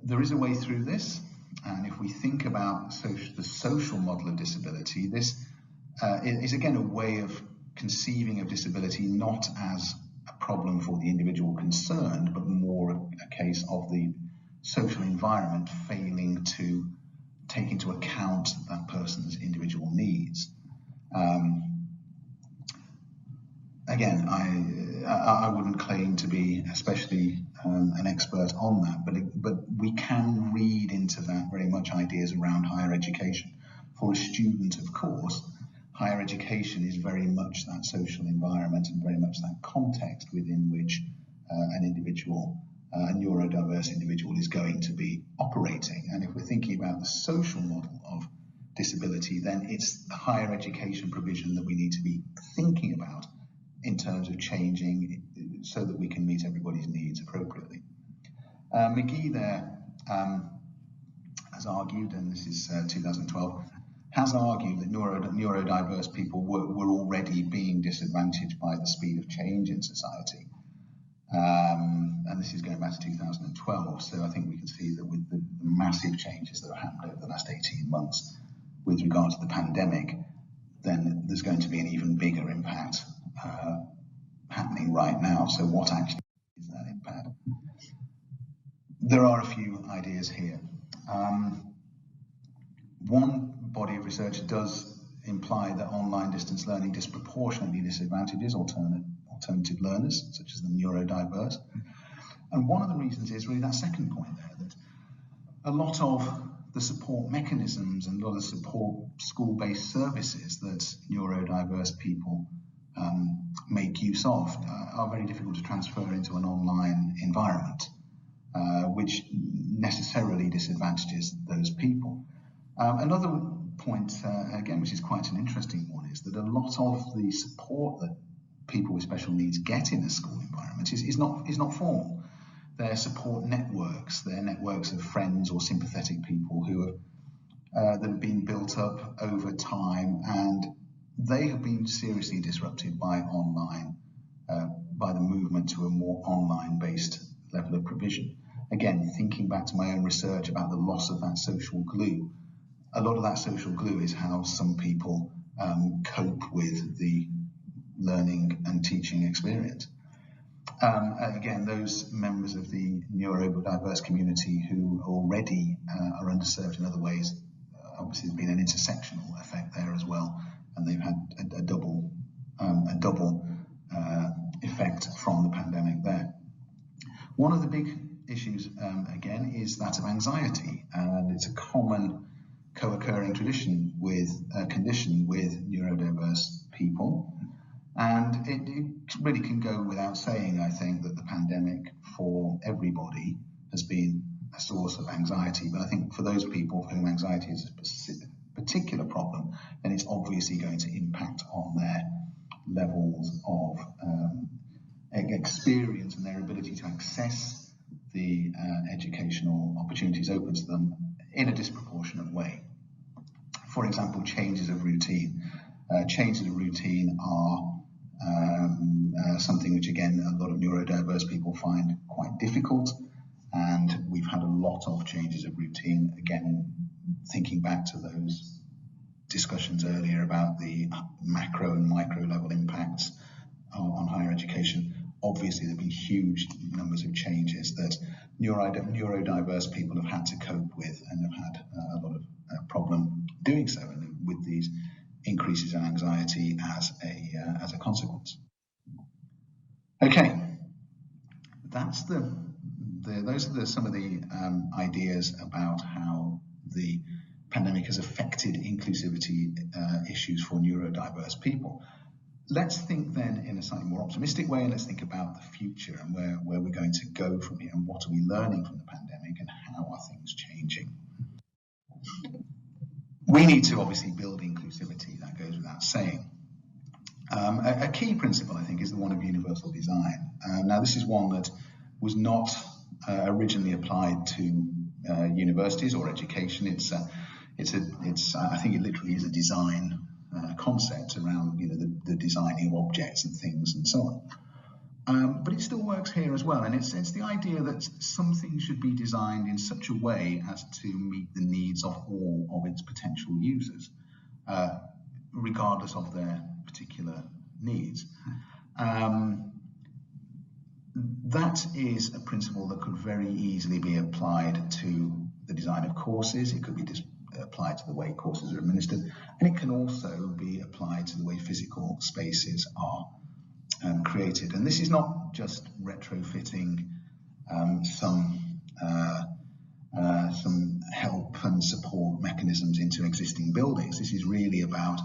There is a way through this, and if we think about the social model of disability, this is again a way of conceiving of disability not as a problem for the individual concerned, but more a case of the social environment failing to take into account that person's individual needs. Again, I wouldn't claim to be especially an expert on that, but we can read into that very much ideas around higher education. For a student, of course, higher education is very much that social environment and very much that context within which an individual, a neurodiverse individual, is going to be operating. And if we're thinking about the social model of disability, then it's the higher education provision that we need to be thinking about in terms of changing so that we can meet everybody's needs appropriately. McGee there has argued, and this is 2012, has argued that neurodiverse people were already being disadvantaged by the speed of change in society. And this is going back to 2012, so I think we can see that with the massive changes that have happened over the last 18 months with regard to the pandemic, then there's going to be an even bigger impact happening right now. So what actually is that impact? There are a few ideas here. One body of research does imply that online distance learning disproportionately disadvantages alternative learners, such as the neurodiverse. And one of the reasons is really that second point there, that a lot of the support mechanisms and a lot of the support school-based services that neurodiverse people make use of are very difficult to transfer into an online environment, which necessarily disadvantages those people. Another point, again, which is quite an interesting one, is that a lot of the support that people with special needs get in a school environment is not formal. They're support networks. They're networks of friends or sympathetic people who have that have been built up over time, and they have been seriously disrupted by by the movement to a more online-based level of provision. Again, thinking back to my own research about the loss of that social glue, a lot of that social glue is how some people cope with the learning and teaching experience. Again, those members of the neurodiverse community who already are underserved in other ways, obviously there's been an intersectional effect there as well, and they've had a double effect from the pandemic there. One of the big issues, again, is that of anxiety, and it's a common co-occurring condition with neurodiverse people. And it really can go without saying, I think, that the pandemic for everybody has been a source of anxiety. But I think for those people for whom anxiety is a particular problem, then it's obviously going to impact on their levels of experience and their ability to access the educational opportunities open to them in a disproportionate way. For example, changes of routine. Changes of routine are something which, again, a lot of neurodiverse people find quite difficult, and we've had a lot of changes of routine. Again, thinking back to those discussions earlier about the macro and micro level impacts on higher education, obviously there have been huge numbers of changes that neurodiverse people have had to cope with and have had a lot of problem doing so, and with these increases in anxiety as a consequence. Okay, that's those are some of the ideas about how the pandemic has affected inclusivity issues for neurodiverse people. Let's think then in a slightly more optimistic way, and let's think about the future and where we're going to go from here, and what are we learning from the pandemic, and how are things changing. We need to obviously build inclusivity, that goes without saying. A key principle, I think, is the one of universal design. Now, this is one that was not originally applied to universities or education. I think it literally is a design concept around the designing of objects and things and so on. But it still works here as well, and it's the idea that something should be designed in such a way as to meet the needs of all of its potential users, regardless of their particular needs. That is a principle that could very easily be applied to the design of courses. It could be applied to the way courses are administered, and it can also be applied to the way physical spaces are created. And this is not just retrofitting some help and support mechanisms into existing buildings. This is really about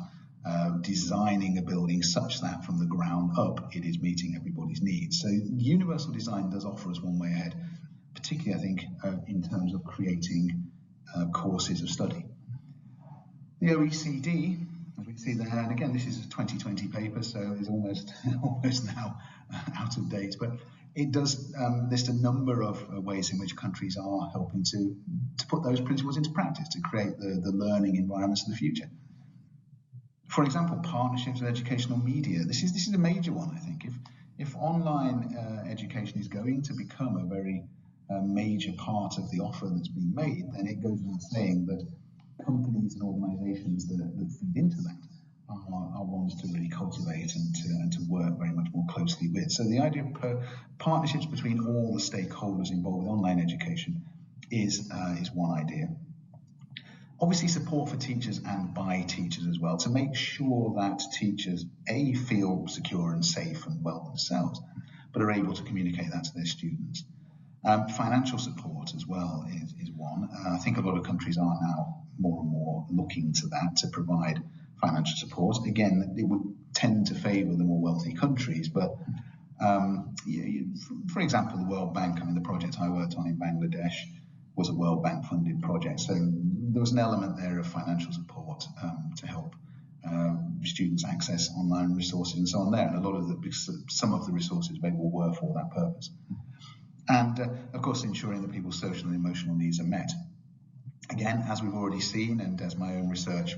designing a building such that from the ground up it is meeting everybody's needs. So universal design does offer us one way ahead, particularly I think in terms of creating courses of study. The OECD, as we see there, and again this is a 2020 paper, so it's almost now out of date, but It does list a number of ways in which countries are helping to put those principles into practice, to create the learning environments of the future. For example, partnerships with educational media. This is a major one, I think. If online education is going to become a very major part of the offer that's being made, then it goes without saying that companies and organisations that feed into that are ones to really cultivate and to work very much more closely with. So the idea of partnerships between all the stakeholders involved with online education is one idea. Obviously, support for teachers and by teachers as well, to make sure that teachers, A, feel secure and safe and well themselves, but are able to communicate that to their students. Financial support as well is one. I think a lot of countries are now more and more looking to that, to provide financial support. Again, it would tend to favour the more wealthy countries, but for example, the World Bank, I mean, the project I worked on in Bangladesh was a World Bank funded project, so there was an element there of financial support to help students access online resources and so on there, and some of the resources available were for that purpose. And of course, ensuring that people's social and emotional needs are met. Again, as we've already seen, and as my own research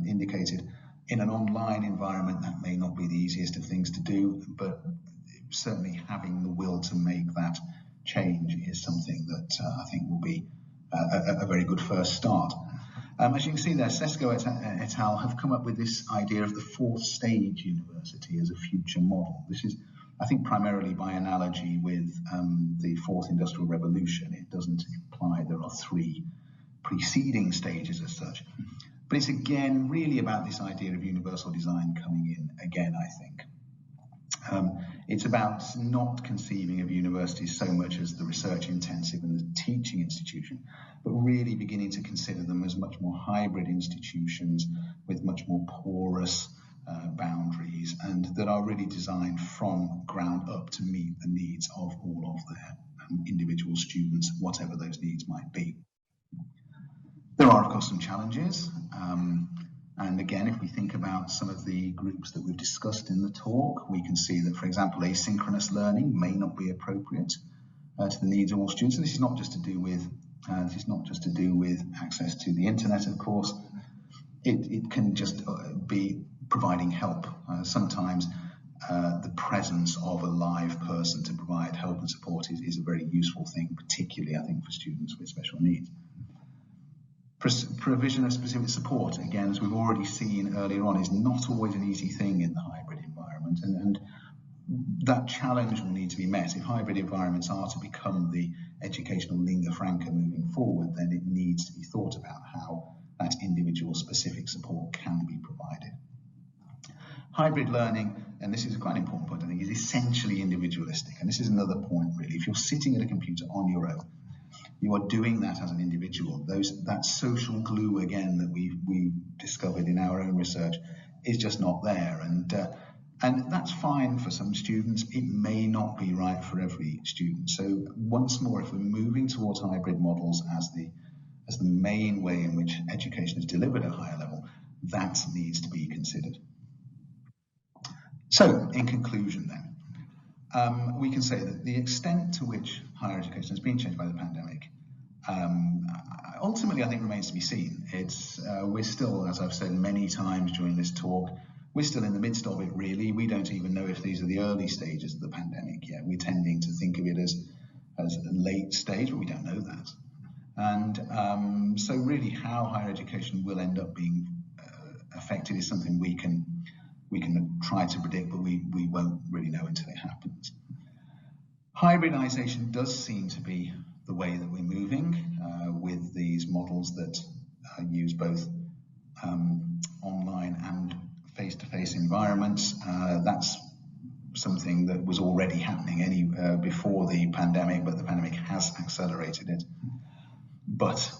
indicated, in an online environment that may not be the easiest of things to do, but certainly having the will to make that change is something that I think will be a very good first start. As you can see there, Sesko et al. Have come up with this idea of the fourth stage university as a future model. This is, I think, primarily by analogy with the fourth industrial revolution. It doesn't imply there are three preceding stages as such. But it's again really about this idea of universal design coming in again, I think. It's about not conceiving of universities so much as the research intensive and the teaching institution, but really beginning to consider them as much more hybrid institutions with much more porous boundaries, and that are really designed from ground up to meet the needs of all of their individual students, whatever those needs might be. There are, of course, some challenges. And again, if we think about some of the groups that we've discussed in the talk, we can see that, for example, asynchronous learning may not be appropriate to the needs of all students. And this is not just to do with access to the internet, of course. It can just be providing help. Sometimes the presence of a live person to provide help and support is a very useful thing, particularly, I think, for students with special needs. Provision of specific support, again, as we've already seen earlier on, is not always an easy thing in the hybrid environment, and that challenge will need to be met. If hybrid environments are to become the educational lingua franca moving forward, then it needs to be thought about how that individual specific support can be provided. Hybrid learning, and this is quite an important point, I think, is essentially individualistic, and this is another point really. If you're sitting at a computer on your own, you are doing that as an individual. That social glue, again, that we discovered in our own research is just not there. And that's fine for some students. It may not be right for every student. So once more, if we're moving towards hybrid models as the main way in which education is delivered at a higher level, that needs to be considered. So in conclusion then, we can say that the extent to which higher education has been changed by the pandemic ultimately, I think, remains to be seen. We're still, as I've said many times during this talk, we're still in the midst of it, really. We don't even know if these are the early stages of the pandemic yet. We're tending to think of it as a late stage, but we don't know that. And so really how higher education will end up being affected is something we can try to predict, but we won't really know until it happens. Hybridization does seem to be the way that we're moving with these models that use both online and face-to-face environments. That's something that was already happening before the pandemic, but the pandemic has accelerated it. But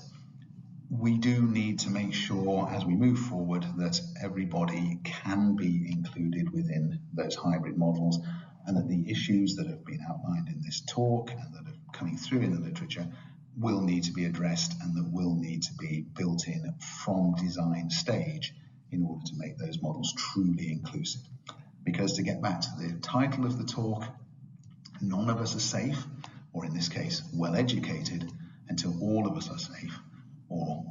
we do need to make sure as we move forward that everybody can be included within those hybrid models, and that the issues that have been outlined in this talk and that are coming through in the literature will need to be addressed, and that will need to be built in from design stage in order to make those models truly inclusive. Because to get back to the title of the talk, None of us are safe, or in this case, well educated, until all of us are safe, or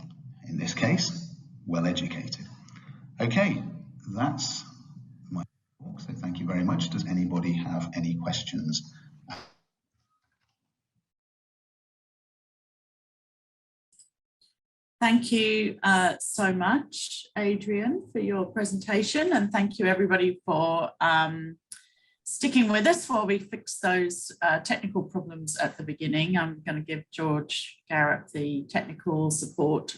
in this case, well educated. Okay, that's my talk, so thank you very much. Does anybody have any questions? Thank you so much, Adrian, for your presentation, and thank you everybody for sticking with us while we fix those technical problems at the beginning. I'm going to give George Garrop the Technical Support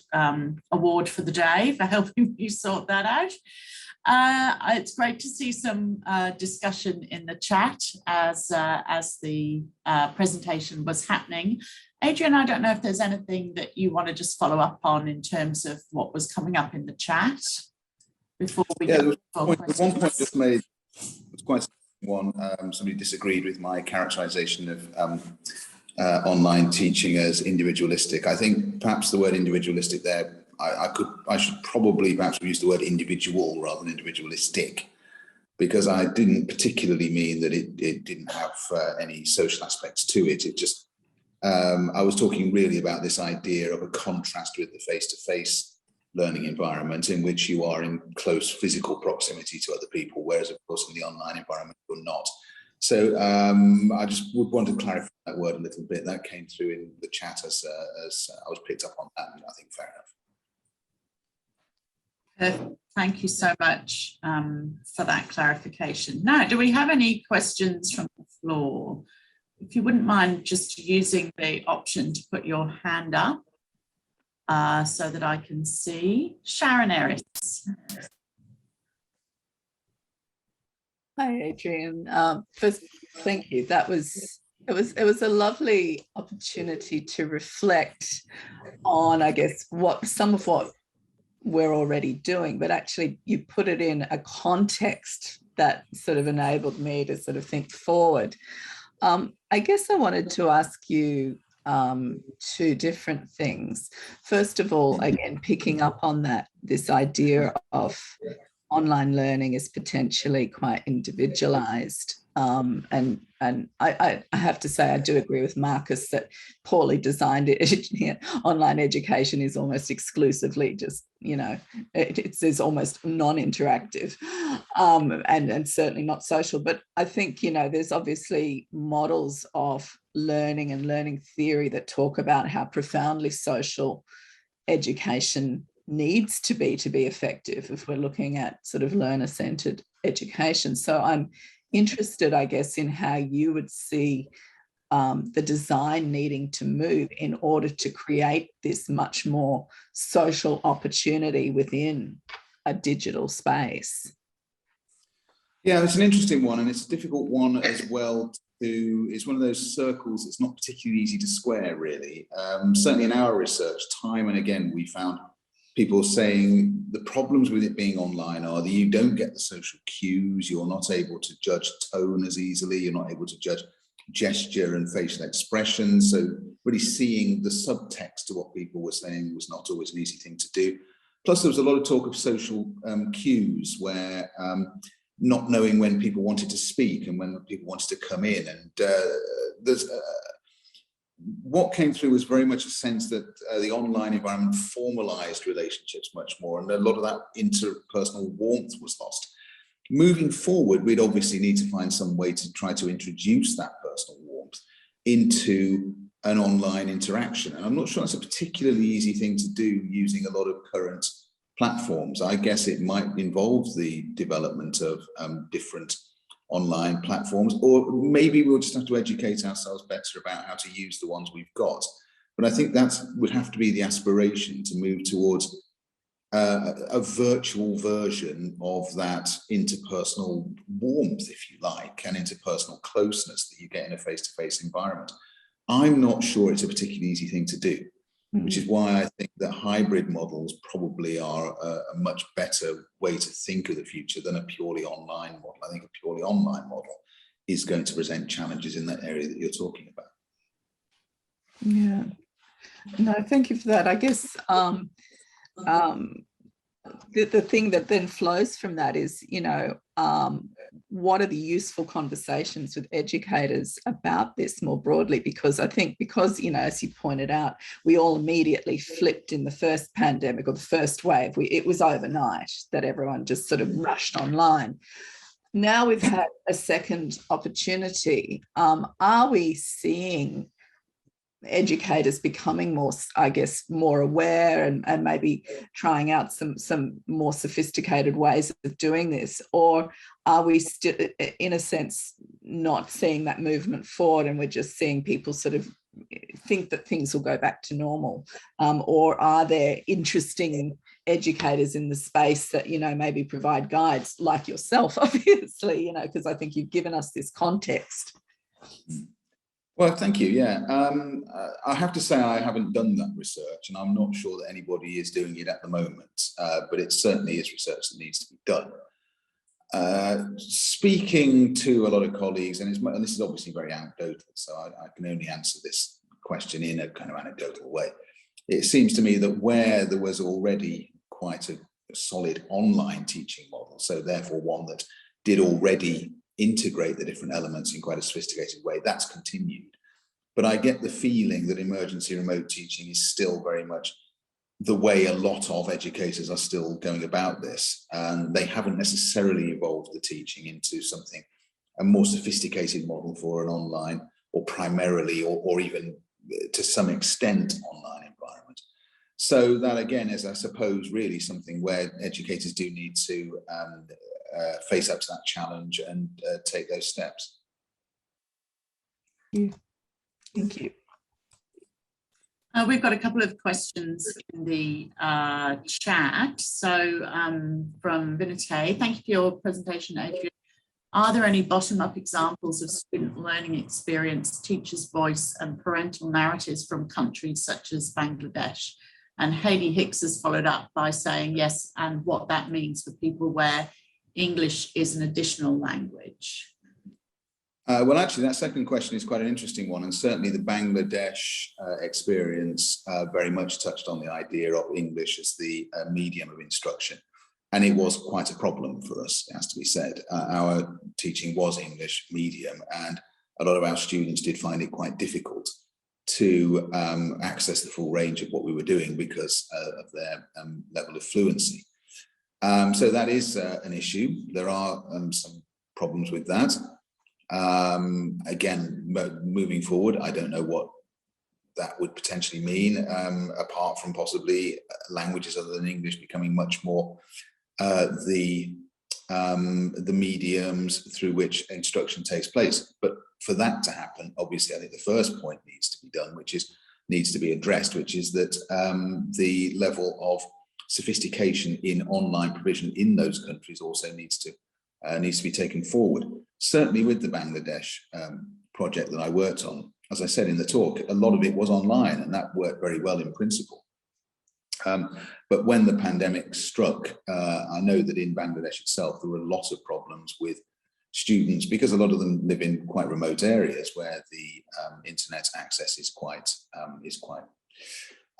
Award for the day for helping me sort that out. It's great to see some discussion in the chat as the presentation was happening. Adrian, I don't know if there's anything that you want to just follow up on in terms of what was coming up in the chat before we get to one point just made was quite one. Somebody disagreed with my characterization of online teaching as individualistic. I think perhaps the word individualistic there, I should probably perhaps use the word individual rather than individualistic, because I didn't particularly mean that it didn't have any social aspects to it. It just I was talking really about this idea of a contrast with the face-to-face learning environment in which you are in close physical proximity to other people, whereas of course in the online environment you're not. So I just would want to clarify that word a little bit. That came through in the chat as I was picked up on that, and I think fair enough. Perfect. Thank you so much for that clarification. Now, do we have any questions from the floor? If you wouldn't mind just using the option to put your hand up so that I can see. Sharon, Aris. Hi, Adrian. First, thank you. It was a lovely opportunity to reflect on, I guess, some of what we're already doing, but actually you put it in a context that sort of enabled me to sort of think forward. I guess I wanted to ask you two different things. First of all, again, picking up on this idea of online learning is potentially quite individualized. And I have to say, I do agree with Marcus that poorly designed online education is almost exclusively just, it's almost non-interactive and certainly not social. But I think, there's obviously models of learning and learning theory that talk about how profoundly social education needs to be effective if we're looking at sort of learner-centered education. So I'm interested, I guess, in how you would see the design needing to move in order to create this much more social opportunity within a digital space. Yeah, it's an interesting one, and it's a difficult one as well. It's one of those circles that's not particularly easy to square, really. Certainly in our research, time and again, we found people saying the problems with it being online are that you don't get the social cues, you're not able to judge tone as easily, you're not able to judge gesture and facial expression. So really seeing the subtext to what people were saying was not always an easy thing to do. Plus there was a lot of talk of social cues where not knowing when people wanted to speak and when people wanted to come in. And what came through was very much a sense that the online environment formalized relationships much more, and a lot of that interpersonal warmth was lost. Moving forward, we'd obviously need to find some way to try to introduce that personal warmth into an online interaction. And I'm not sure that's a particularly easy thing to do using a lot of current platforms. I guess it might involve the development of different online platforms, or maybe we'll just have to educate ourselves better about how to use the ones we've got. But I think that would have to be the aspiration, to move towards a virtual version of that interpersonal warmth, if you like, and interpersonal closeness that you get in a face-to-face environment. I'm not sure it's a particularly easy thing to do, which is why I think that hybrid models probably are a much better way to think of the future than a purely online model. I think a purely online model is going to present challenges in that area that you're talking about. Yeah, no, thank you for that. I guess the thing that then flows from that is, what are the useful conversations with educators about this more broadly? Because I think you know, as you pointed out, we all immediately flipped in the first pandemic or the first wave. It was overnight that everyone just sort of rushed online. Now we've had a second opportunity. Are we seeing educators becoming more, I guess, more aware and maybe trying out some more sophisticated ways of doing this? Or are we still, in a sense, not seeing that movement forward, and we're just seeing people sort of think that things will go back to normal? Or are there interesting educators in the space that, you know, maybe provide guides like yourself, obviously, you know, because I think you've given us this context. Well, thank you. Yeah, I have to say I haven't done that research, and I'm not sure that anybody is doing it at the moment, but it certainly is research that needs to be done. Speaking to a lot of colleagues, and this is obviously very anecdotal, so I can only answer this question in a kind of anecdotal way. It seems to me that where there was already quite a solid online teaching model, so therefore one that did already integrate the different elements in quite a sophisticated way, that's continued. But I get the feeling that emergency remote teaching is still very much the way a lot of educators are still going about this, and they haven't necessarily evolved the teaching into something, a more sophisticated model for an online, or primarily, or even to some extent, online environment. So that again is, I suppose, really something where educators do need to face up to that challenge and take those steps. Thank you. We've got a couple of questions in the chat. So from Vinite, thank you for your presentation, Adrian. Are there any bottom-up examples of student learning experience, teacher's voice and parental narratives from countries such as Bangladesh? And Hayley Hicks has followed up by saying yes, and what that means for people where English is an additional language. Well, actually, that second question is quite an interesting one, and certainly the Bangladesh experience very much touched on the idea of English as the medium of instruction, and it was quite a problem for us, it has to be said. Our teaching was English medium, and a lot of our students did find it quite difficult to access the full range of what we were doing because of their level of fluency. So that is an issue. There are some problems with that. Again, moving forward, I don't know what that would potentially mean, apart from possibly languages other than English becoming much more the mediums through which instruction takes place. But for that to happen, obviously, I think the first point needs to be done, needs to be addressed, which is that the level of sophistication in online provision in those countries also needs to be taken forward. Certainly with the Bangladesh project that I worked on, as I said in the talk, a lot of it was online, and that worked very well in principle. But when the pandemic struck, I know that in Bangladesh itself, there were a lot of problems with students, because a lot of them live in quite remote areas where the internet access is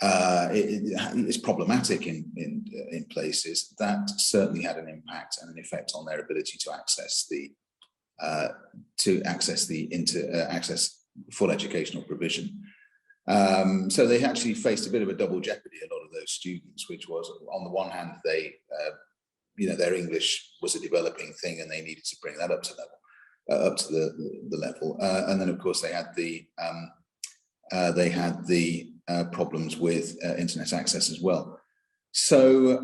it's problematic in places. That certainly had an impact and an effect on their ability to access full educational provision. So they actually faced a bit of a double jeopardy, a lot of those students, which was, on the one hand, they their English was a developing thing and they needed to bring that up to the level, and then of course they had the problems with internet access as well. So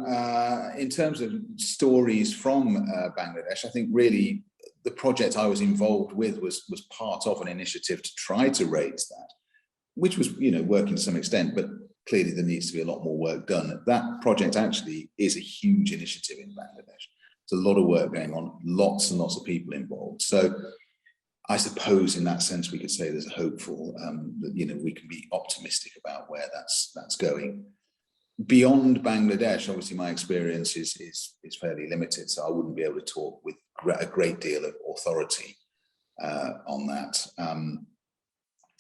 in terms of stories from Bangladesh, I think really the project I was involved with was part of an initiative to try to raise that, which was working to some extent, but clearly there needs to be a lot more work done. That project actually is a huge initiative in Bangladesh. There's a lot of work going on, lots and lots of people involved. So I suppose in that sense we could say there's a hopeful that we can be optimistic about where that's going. Beyond Bangladesh, obviously my experience is fairly limited, so I wouldn't be able to talk with a great deal of authority on that.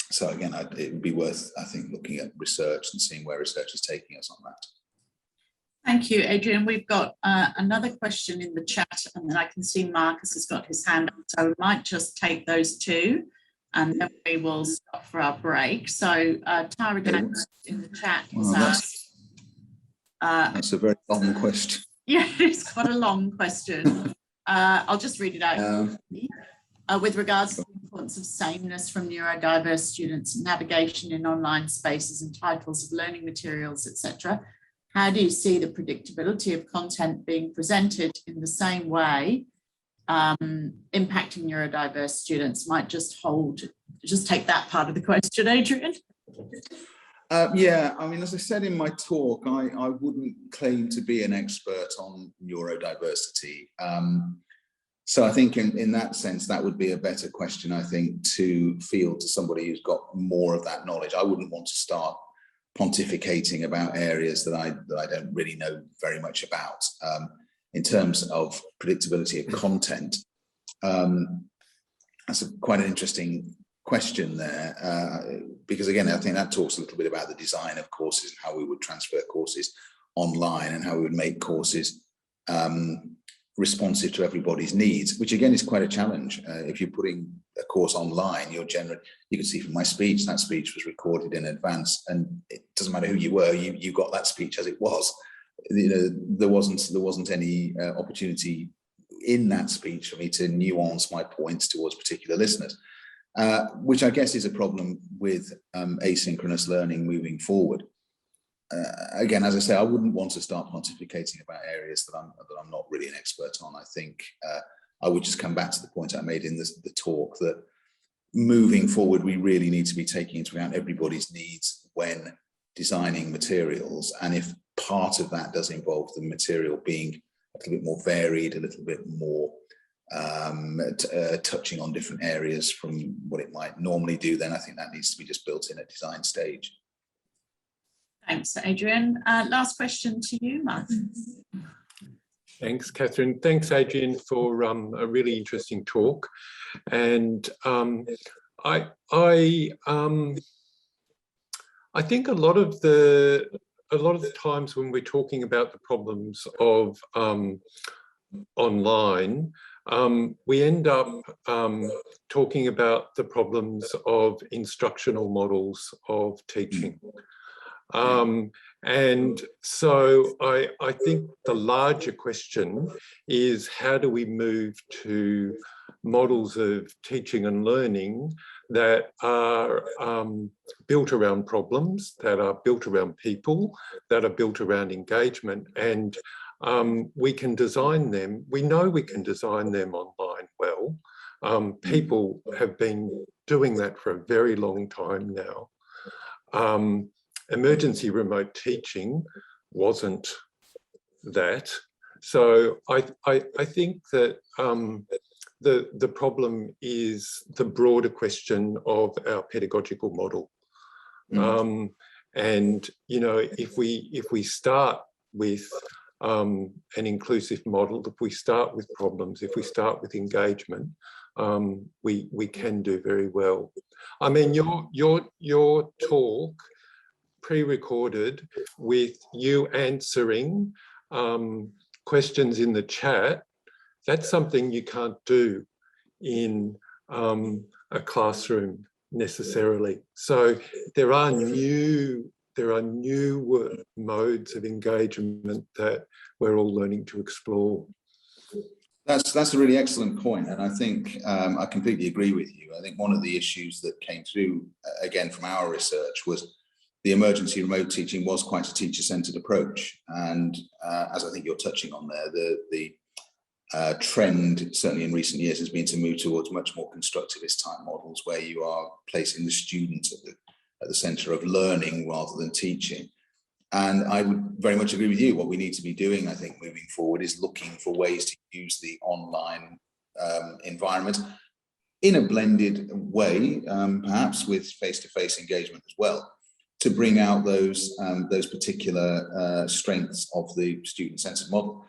So again, it would be worth, I think, looking at research and seeing where research is taking us on that. Thank you, Adrian. We've got another question in the chat, and then I can see Marcus has got his hand up. So we might just take those two, and then we will stop for our break. So Tara Daniels in the chat has asked. That's a very long question. Yeah, it's quite a long question. I'll just read it out. With regards to the importance of sameness from neurodiverse students, navigation in online spaces and titles of learning materials, etc., how do you see the predictability of content being presented in the same way impacting neurodiverse students? Might just take that part of the question, Adrian. Yeah, I mean, as I said in my talk, I wouldn't claim to be an expert on neurodiversity. So I think in that sense, that would be a better question, I think, to field to somebody who's got more of that knowledge. I wouldn't want to start pontificating about areas that I don't really know very much about. In terms of predictability of content, that's quite an interesting question there, because again, I think that talks a little bit about the design of courses and how we would transfer courses online and how we would make courses responsive to everybody's needs, which again is quite a challenge. If you're putting a course online, you can see from my speech, that speech was recorded in advance, and it doesn't matter who you were, you got that speech as it was. You know, there wasn't any opportunity in that speech for me to nuance my points towards particular listeners, which I guess is a problem with asynchronous learning moving forward. Again, as I say, I wouldn't want to start pontificating about areas that I'm not really an expert on. I think I would just come back to the point I made in the talk, that moving forward, we really need to be taking into account everybody's needs when designing materials. And if part of that does involve the material being a little bit more varied, a little bit more touching on different areas from what it might normally do, then I think that needs to be just built in at design stage. Thanks, Adrian. Last question to you, Mark. Thanks, Kathryn. Thanks, Adrian, for a really interesting talk. And I think a lot of the times when we're talking about the problems of online, we end up talking about the problems of instructional models of teaching. And so I think the larger question is, how do we move to models of teaching and learning that are built around problems, that are built around people, that are built around engagement, and we can design them. We know we can design them online well. People have been doing that for a very long time now. Emergency remote teaching wasn't that. So I think that the problem is the broader question of our pedagogical model. And you know, if we start with an inclusive model, if we start with problems, if we start with engagement, we can do very well. I mean, your talk pre-recorded with you answering questions in the chat, that's something you can't do in a classroom necessarily. So there are new modes of engagement that we're all learning to explore. That's a really excellent point, and I think I completely agree with you. I think one of the issues that came through again from our research was the emergency remote teaching was quite a teacher-centered approach, and as I think you're touching on there, the trend certainly in recent years has been to move towards much more constructivist type models, where you are placing the student at the center of learning rather than teaching. And I would very much agree with you. What we need to be doing, I think, moving forward is looking for ways to use the online environment in a blended way, perhaps with face-to-face engagement as well, to bring out those particular strengths of the student-centered model.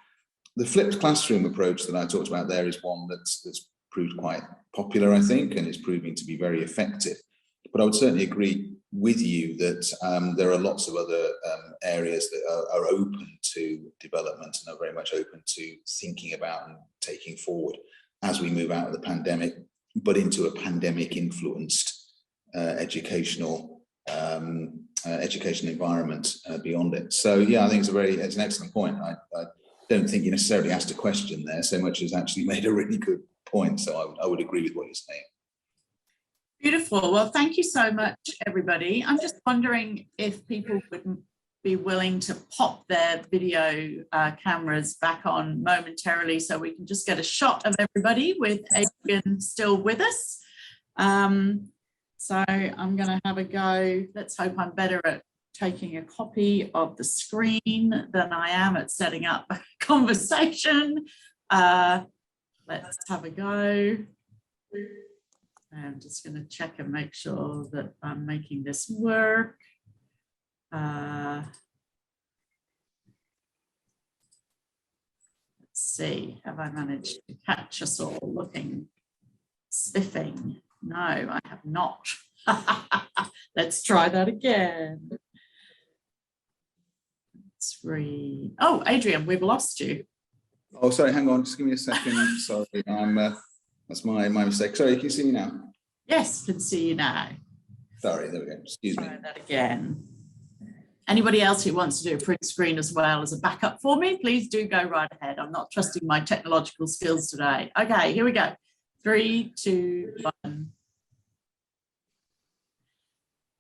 The flipped classroom approach that I talked about there is one that's proved quite popular, I think, and is proving to be very effective. But I would certainly agree with you that there are lots of other areas that are open to development and are very much open to thinking about and taking forward as we move out of the pandemic, but into a pandemic-influenced educational environment beyond it. So yeah, I think it's an excellent point. I don't think you necessarily asked a question there so much as actually made a really good point. So I would agree with what you're saying. Beautiful. Well, thank you so much, everybody. I'm just wondering if people would be willing to pop their video cameras back on momentarily so we can just get a shot of everybody with Adrian still with us. So I'm going to have a go. Let's hope I'm better at taking a copy of the screen than I am at setting up a conversation. Let's have a go. I'm just going to check and make sure that I'm making this work. Let's see, have I managed to catch us all looking spiffing? No, I have not. Let's try that again. Let's read. Oh, Adrian, we've lost you. Oh, sorry, hang on, just give me a second. Sorry, that's my mistake. Sorry, can you see me now? Yes, can see you now. Sorry, there we go. Excuse me. Try that again. Anybody else who wants to do a print screen as well as a backup for me, please do go right ahead. I'm not trusting my technological skills today. Okay, here we go. 3, 2, 1.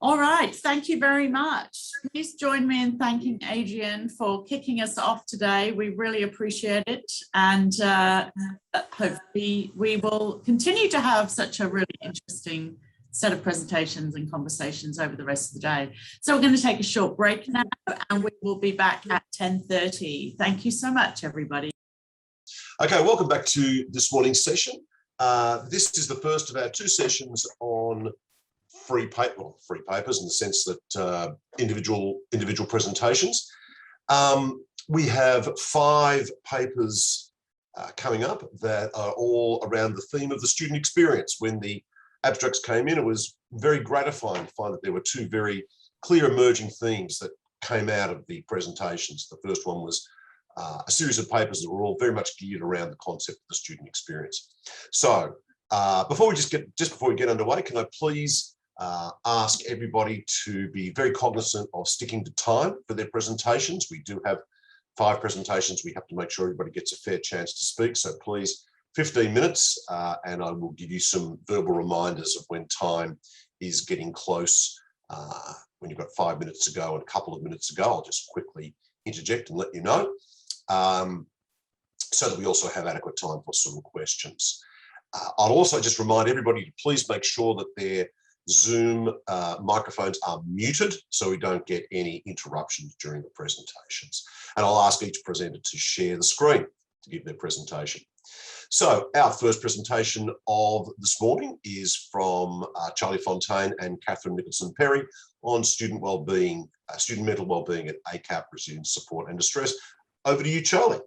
All right, thank you very much. Please join me in thanking Adrian for kicking us off today. We really appreciate it. And hopefully we will continue to have such a really interesting set of presentations and conversations over the rest of the day. So we're going to take a short break now and we will be back at 10:30. Thank you so much, everybody. Okay, welcome back to this morning's session. This is the first of our 2 sessions on free papers in the sense that individual presentations. We have 5 papers coming up that are all around the theme of the student experience. When the abstracts came in, it was very gratifying to find that there were 2 very clear emerging themes that came out of the presentations. The first one was a series of papers that were all very much geared around the concept of the student experience. So before we get underway, can I please ask everybody to be very cognizant of sticking to time for their presentations. We do have 5 presentations. We have to make sure everybody gets a fair chance to speak. So please, 15 minutes, and I will give you some verbal reminders of when time is getting close. When you've got 5 minutes to go and a couple of minutes to go, I'll just quickly interject and let you know, so that we also have adequate time for some questions. I'll also just remind everybody to please make sure that their Zoom microphones are muted so we don't get any interruptions during the presentations. And I'll ask each presenter to share the screen to give their presentation. So our first presentation of this morning is from Charlie Fontaine and Kathryn Nicholson Perry on student wellbeing, student mental wellbeing at ACAP, resilience, support and distress. Over to you, Charlie.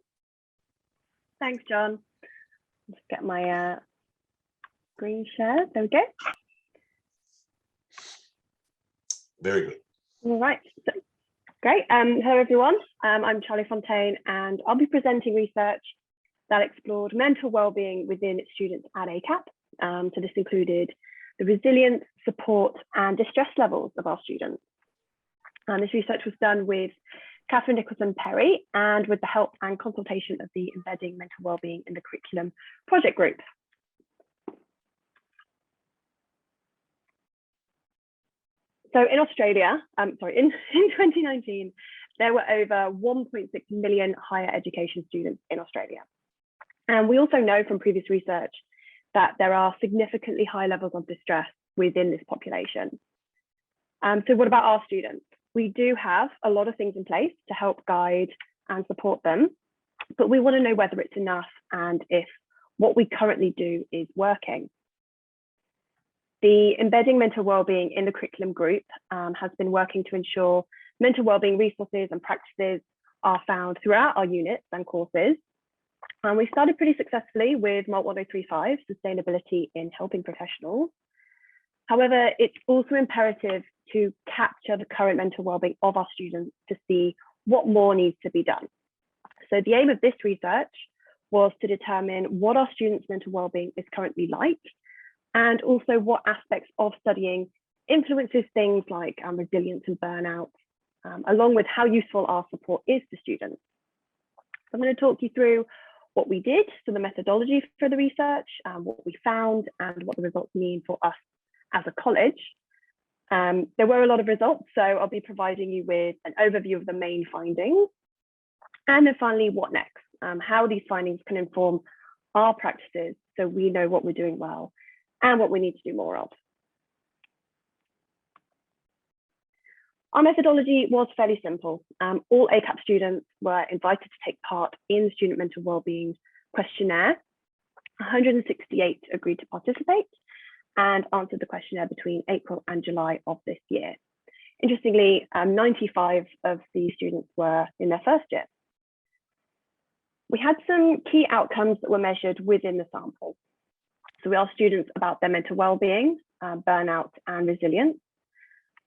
Thanks, John. Let's get my screen shared. There we go. Very good. All right. So, great. Hello, everyone. I'm Charlie Fontaine, and I'll be presenting research that explored mental wellbeing within students at ACAP. So this included the resilience, support, and distress levels of our students. This research was done with Kathryn Nicholson Perry and with the help and consultation of the Embedding Mental Wellbeing in the Curriculum project group. So in Australia, in 2019, there were over 1.6 million higher education students in Australia. And we also know from previous research that there are significantly high levels of distress within this population. So what about our students? We do have a lot of things in place to help guide and support them, but we want to know whether it's enough and if what we currently do is working. The Embedding Mental Wellbeing in the Curriculum group has been working to ensure mental wellbeing resources and practices are found throughout our units and courses. And we started pretty successfully with Mod 1035, Sustainability in Helping Professionals. However, it's also imperative to capture the current mental wellbeing of our students to see what more needs to be done. So the aim of this research was to determine what our students' mental wellbeing is currently like, and also what aspects of studying influences things like resilience and burnout, along with how useful our support is to students. So I'm going to talk you through what we did, so the methodology for the research, what we found, and what the results mean for us as a college. There were a lot of results, so I'll be providing you with an overview of the main findings. And then finally, what next? How these findings can inform our practices so we know what we're doing well and what we need to do more of. Our methodology was fairly simple. All ACAP students were invited to take part in the Student Mental Wellbeing Questionnaire. 168 agreed to participate and answered the questionnaire between April and July of this year. Interestingly, 95 of the students were in their first year. We had some key outcomes that were measured within the sample. So we asked students about their mental wellbeing, burnout, and resilience.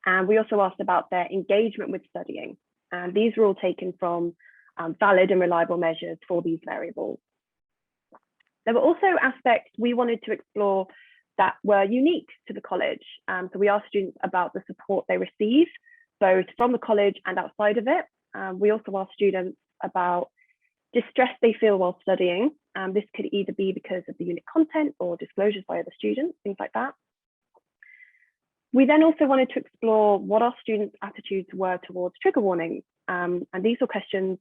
And we also asked about their engagement with studying. And these were all taken from valid and reliable measures for these variables. There were also aspects we wanted to explore that were unique to the college. So we asked students about the support they receive, both from the college and outside of it. We also asked students about distress they feel while studying. This could either be because of the unit content or disclosures by other students, things like that. We then also wanted to explore what our students' attitudes were towards trigger warnings. And these were questions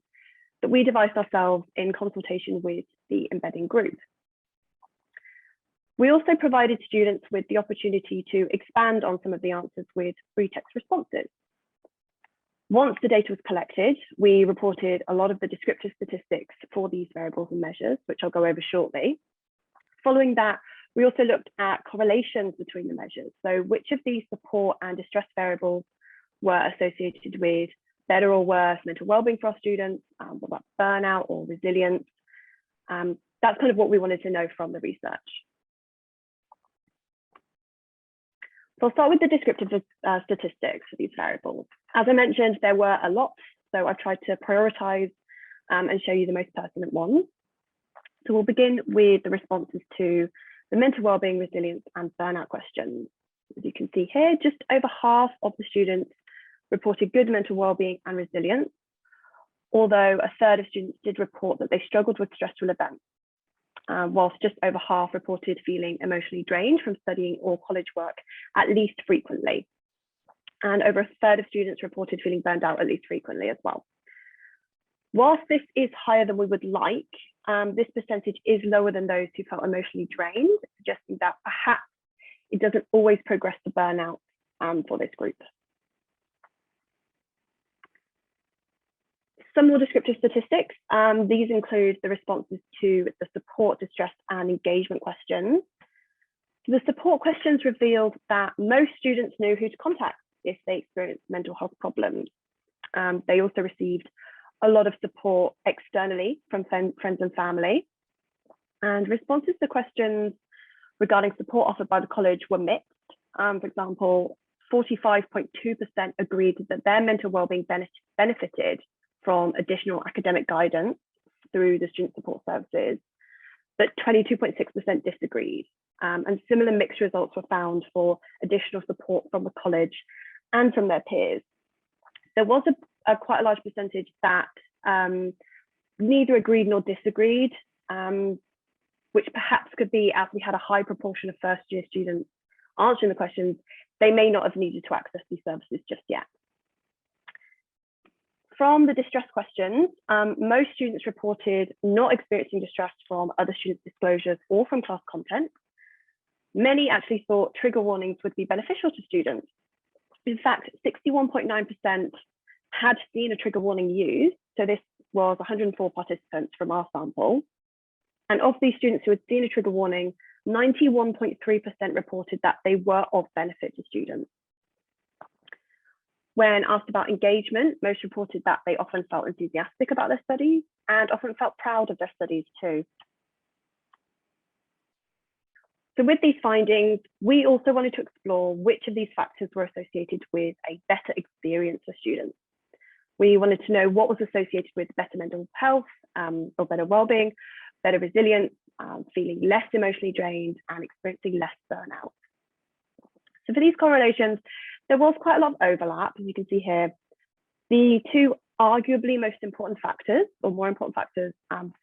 that we devised ourselves in consultation with the embedding group. We also provided students with the opportunity to expand on some of the answers with free text responses. Once the data was collected, we reported a lot of the descriptive statistics for these variables and measures, which I'll go over shortly. Following that, we also looked at correlations between the measures. So which of these support and distress variables were associated with better or worse mental wellbeing for our students, what about burnout or resilience? That's kind of what we wanted to know from the research. So I'll start with the descriptive statistics for these variables. As I mentioned, there were a lot, so I've tried to prioritize and show you the most pertinent ones. So we'll begin with the responses to the mental wellbeing, resilience, and burnout questions. As you can see here, just over half of the students reported good mental wellbeing and resilience, although a third of students did report that they struggled with stressful events, whilst just over half reported feeling emotionally drained from studying or college work at least frequently. And over a third of students reported feeling burned out at least frequently as well. Whilst this is higher than we would like, this percentage is lower than those who felt emotionally drained, suggesting that perhaps it doesn't always progress to burnout for this group. Some more descriptive statistics. These include the responses to the support, distress, and engagement questions. The support questions revealed that most students knew who to contact if they experienced mental health problems. They also received a lot of support externally from friends and family. And responses to questions regarding support offered by the college were mixed. For example, 45.2% agreed that their mental wellbeing benefited from additional academic guidance through the student support services, but 22.6% disagreed. And similar mixed results were found for additional support from the college and from their peers. There was quite a large percentage that neither agreed nor disagreed, which perhaps could be as we had a high proportion of first year students answering the questions, they may not have needed to access these services just yet. From the distress questions, most students reported not experiencing distress from other students' disclosures or from class content. Many actually thought trigger warnings would be beneficial to students. In fact, 61.9% had seen a trigger warning used. So this was 104 participants from our sample. And of these students who had seen a trigger warning, 91.3% reported that they were of benefit to students. When asked about engagement, most reported that they often felt enthusiastic about their studies and often felt proud of their studies too. So with these findings, we also wanted to explore which of these factors were associated with a better experience for students. We wanted to know what was associated with better mental health or better wellbeing, better resilience, feeling less emotionally drained, and experiencing less burnout. So for these correlations, there was quite a lot of overlap, as you can see here. The two arguably most important factors, or more important factors,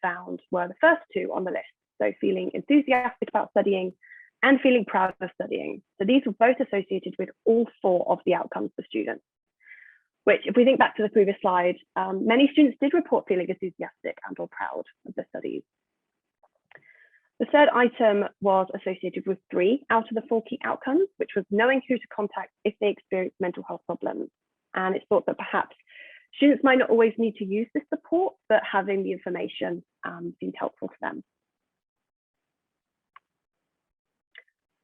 found were the first two on the list. So feeling enthusiastic about studying and feeling proud of studying. So these were both associated with all four of the outcomes for students, which, if we think back to the previous slide, many students did report feeling enthusiastic and or proud of their studies. The third item was associated with 3 out of the 4 key outcomes, which was knowing who to contact if they experience mental health problems. And it's thought that perhaps students might not always need to use this support, but having the information seemed helpful to them.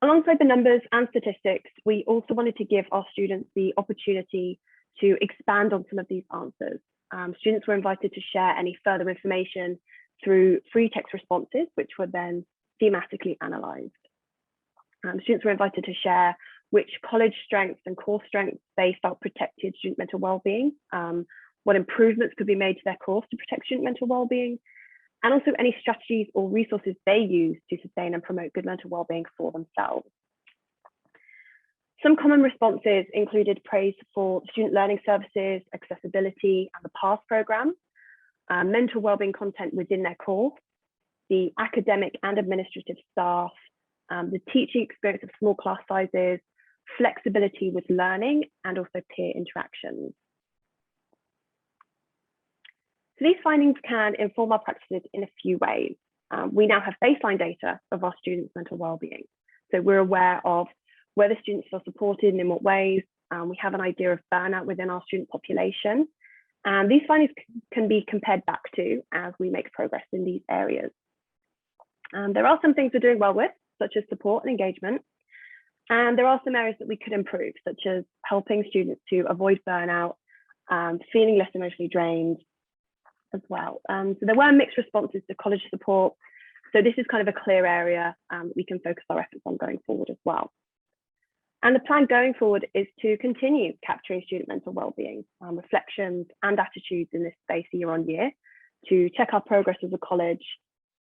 Alongside the numbers and statistics, we also wanted to give our students the opportunity to expand on some of these answers. Students were invited to share any further information through free text responses, which were then thematically analysed. Students were invited to share which college strengths and course strengths they felt protected student mental wellbeing, what improvements could be made to their course to protect student mental wellbeing, and also any strategies or resources they use to sustain and promote good mental wellbeing for themselves. Some common responses included praise for student learning services, accessibility, and the PASS programme, mental wellbeing content within their course, the academic and administrative staff, the teaching experience of small class sizes, flexibility with learning, and also peer interactions. So these findings can inform our practices in a few ways. We now have baseline data of our students' mental wellbeing. So we're aware of whether students feel supported and in what ways. We have an idea of burnout within our student population. And these findings can be compared back to as we make progress in these areas. There are some things we're doing well with, such as support and engagement. And there are some areas that we could improve, such as helping students to avoid burnout, feeling less emotionally drained as well. So there were mixed responses to college support. So this is kind of a clear area we can focus our efforts on going forward as well. And the plan going forward is to continue capturing student mental wellbeing, reflections and attitudes in this space year on year, to check our progress as a college,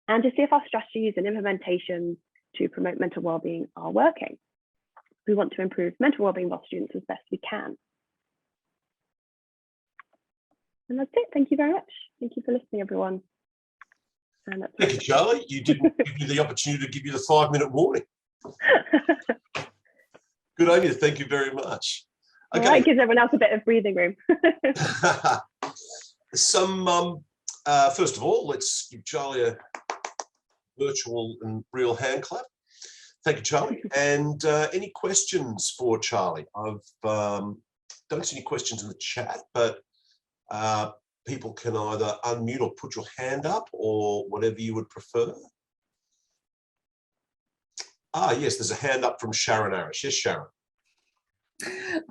and to see if our strategies and implementations to promote mental wellbeing are working. We want to improve mental wellbeing of our students as best we can. And that's it. Thank you very much. Thank you for listening, everyone. And Thank you, Charlie. You didn't give me the opportunity to give you the 5-minute warning. Good on you. Thank you very much. Okay. All right, gives everyone else a bit of breathing room. First of all, let's give Charlie a virtual and real hand clap. Thank you, Charlie. And any questions for Charlie? I've don't see any questions in the chat, but people can either unmute or put your hand up or whatever you would prefer. Yes, there's a hand up from Sharon Aris. Yes, Sharon.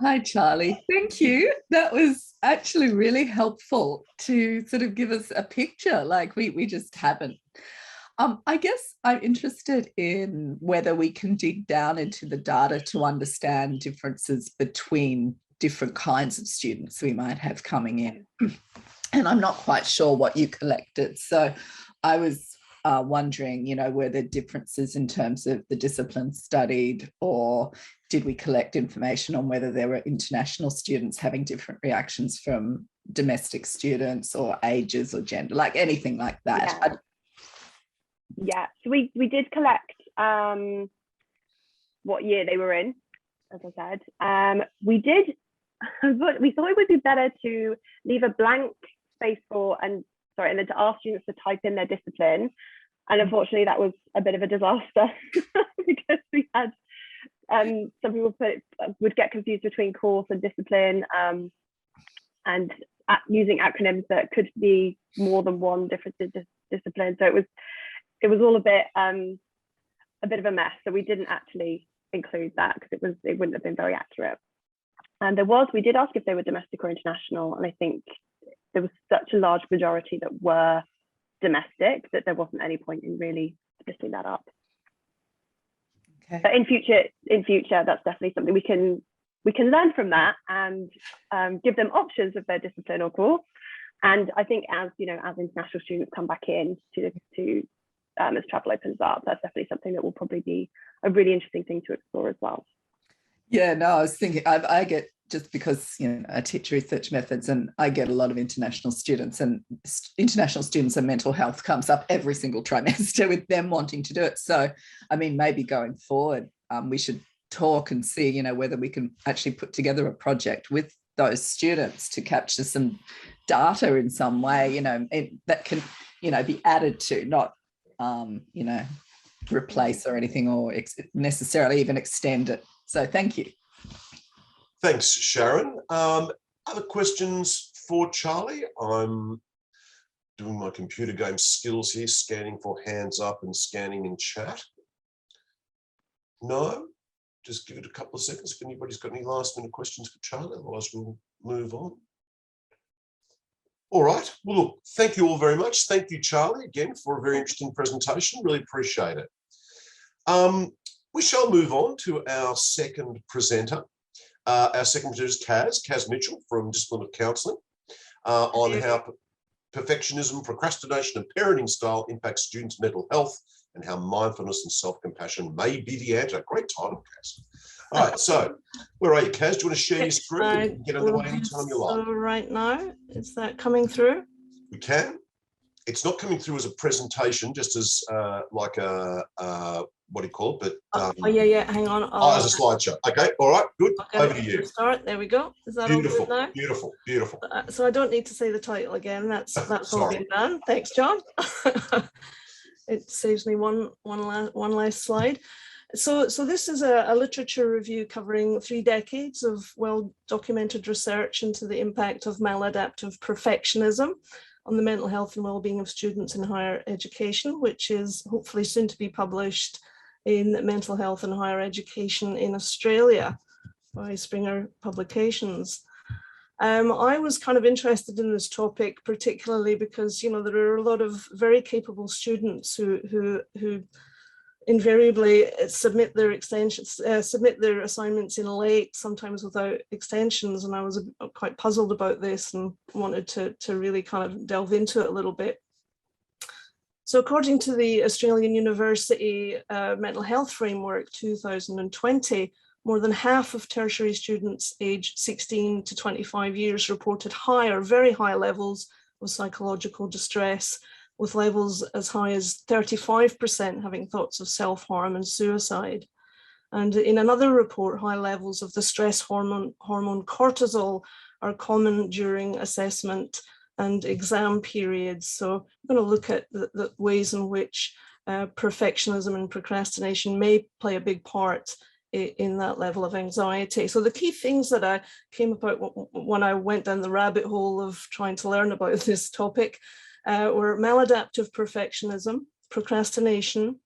Hi, Charlie. Thank you. That was actually really helpful to sort of give us a picture, like we just haven't. I guess I'm interested in whether we can dig down into the data to understand differences between different kinds of students we might have coming in. And I'm not quite sure what you collected. So I was wondering, were there differences in terms of the disciplines studied, or did we collect information on whether there were international students having different reactions from domestic students, or ages or gender, like anything like that? Yeah, so we did collect what year they were in, as I said. We thought it would be better to leave a blank space and then to ask students to type in their discipline. And unfortunately, that was a bit of a disaster because we had some people would get confused between course and discipline, and using acronyms that could be more than one different discipline. So it was all a bit of a mess. So we didn't actually include that because it wouldn't have been very accurate. And we did ask if they were domestic or international, and I think there was such a large majority that were domestic that there wasn't any point in really splitting that up. But in future, that's definitely something we can learn from that and give them options of their discipline or course. And I think as international students come back in to as travel opens up, that's definitely something that will probably be a really interesting thing to explore as well. Yeah, no, I was thinking, I get, just because I teach research methods and I get a lot of international students, and international students and mental health comes up every single trimester with them wanting to do it. So, I mean, maybe going forward, we should talk and see, whether we can actually put together a project with those students to capture some data in some way, that can, be added to, not, replace or anything, or necessarily even extend it. So thank you. Thanks, Sharon. Other questions for Charlie? I'm doing my computer game skills here, scanning for hands up and scanning in chat. No? Just give it a couple of seconds if anybody's got any last minute questions for Charlie, otherwise we'll move on. All right, well, look, thank you all very much. Thank you, Charlie, again, for a very interesting presentation. Really appreciate it. We shall move on to our second presenter. Our second presenter is Kaz Mitchell from Disciplinary Counselling, on how perfectionism, procrastination and parenting style impact students' mental health, and how mindfulness and self-compassion may be the antidote. Great title, Kaz. All right, so where are you, Kaz? Do you want to share your screen and get underway anytime you like? Right now, is that coming through? We can. It's not coming through as a presentation, just as like a, what do you call it? But oh yeah, hang on. as a slideshow. Okay, all right, good. Over to you. Start. There we go. Is that beautiful, all good now? Beautiful, beautiful. So I don't need to say the title again. That's all been done. Thanks, John. It saves me one last slide. So this is a literature review covering 3 decades of well-documented research into the impact of maladaptive perfectionism on the mental health and well-being of students in higher education, which is hopefully soon to be published in Mental Health and Higher Education in Australia by Springer Publications. I was kind of interested in this topic, particularly because, there are a lot of very capable students who invariably submit their assignments in late, sometimes without extensions, and I was quite puzzled about this and wanted to really kind of delve into it a little bit. So according to the Australian University Mental Health Framework 2020, more than half of tertiary students aged 16 to 25 years reported very high levels of psychological distress, with levels as high as 35% having thoughts of self-harm and suicide. And in another report, high levels of the stress hormone cortisol are common during assessment and exam periods. So I'm going to look at the ways in which perfectionism and procrastination may play a big part in that level of anxiety. So the key things that I came about when I went down the rabbit hole of trying to learn about this topic were maladaptive perfectionism, procrastination,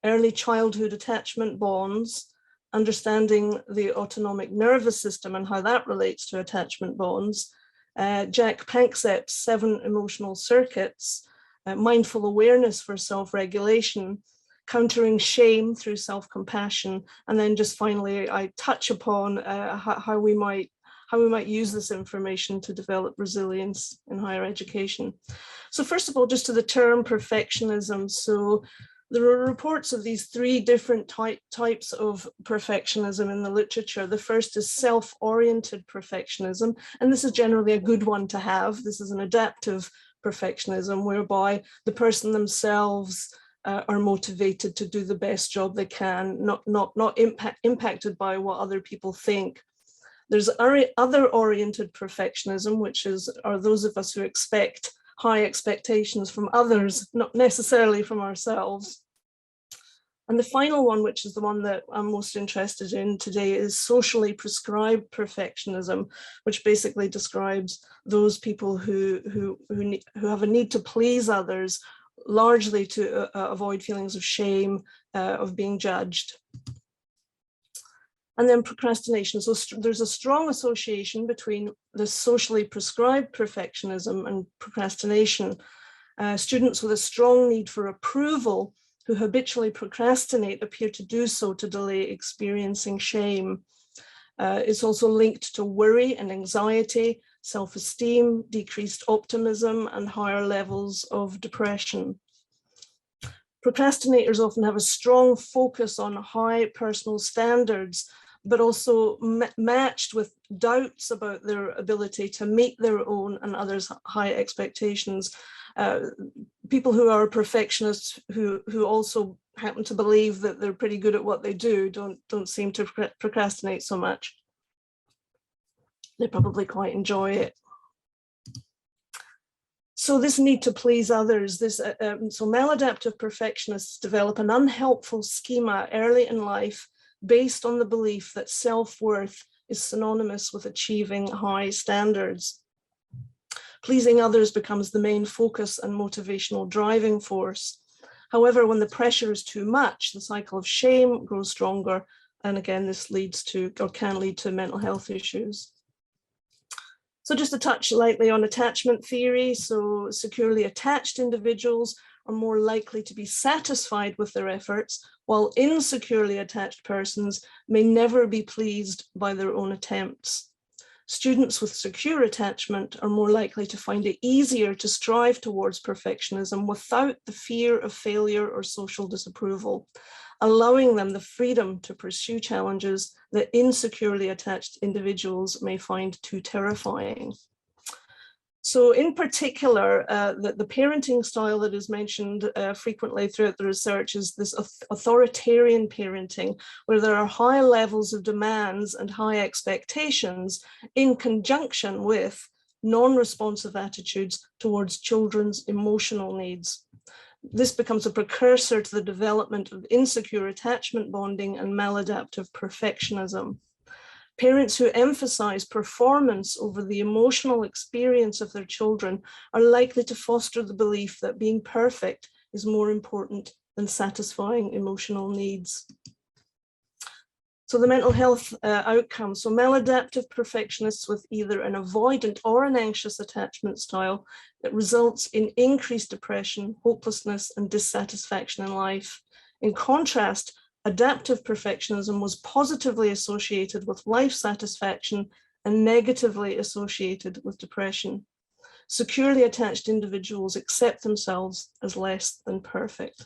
early childhood attachment bonds, understanding the autonomic nervous system and how that relates to attachment bonds, Jack Panksepp's 7 emotional circuits, mindful awareness for self-regulation, countering shame through self-compassion, and then just finally I touch upon how we might use this information to develop resilience in higher education. So first of all, just to the term perfectionism. So there are reports of these 3 different types of perfectionism in the literature. The first is self-oriented perfectionism, and this is generally a good one to have. This is an adaptive perfectionism whereby the person themselves are motivated to do the best job they can, not impacted by what other people think. There's other-oriented perfectionism, which are those of us who expect high expectations from others, not necessarily from ourselves. And the final one, which is the one that I'm most interested in today, is socially prescribed perfectionism, which basically describes those people who have a need to please others, largely to avoid feelings of shame, of being judged. And then procrastination. So there's a strong association between the socially prescribed perfectionism and procrastination. Students with a strong need for approval who habitually procrastinate appear to do so to delay experiencing shame. It's also linked to worry and anxiety, self-esteem, decreased optimism, and higher levels of depression. Procrastinators often have a strong focus on high personal standards, but also matched with doubts about their ability to meet their own and others' high expectations. People who are perfectionists, who also happen to believe that they're pretty good at what they do, don't seem to procrastinate so much. They probably quite enjoy it. So this need to please others, so maladaptive perfectionists develop an unhelpful schema early in life based on the belief that self-worth is synonymous with achieving high standards. Pleasing others becomes the main focus and motivational driving force. However, when the pressure is too much, the cycle of shame grows stronger. And again, this leads to, or can lead to, mental health issues. So just to touch lightly on attachment theory. So securely attached individuals are more likely to be satisfied with their efforts, while insecurely attached persons may never be pleased by their own attempts. Students with secure attachment are more likely to find it easier to strive towards perfectionism without the fear of failure or social disapproval, allowing them the freedom to pursue challenges that insecurely attached individuals may find too terrifying. So in particular, the parenting style that is mentioned frequently throughout the research is this authoritarian parenting, where there are high levels of demands and high expectations in conjunction with non-responsive attitudes towards children's emotional needs. This becomes a precursor to the development of insecure attachment bonding and maladaptive perfectionism. Parents who emphasize performance over the emotional experience of their children are likely to foster the belief that being perfect is more important than satisfying emotional needs. So the mental health outcomes. So maladaptive perfectionists with either an avoidant or an anxious attachment style that results in increased depression, hopelessness, and dissatisfaction in life. In contrast, adaptive perfectionism was positively associated with life satisfaction and negatively associated with depression. Securely attached individuals accept themselves as less than perfect.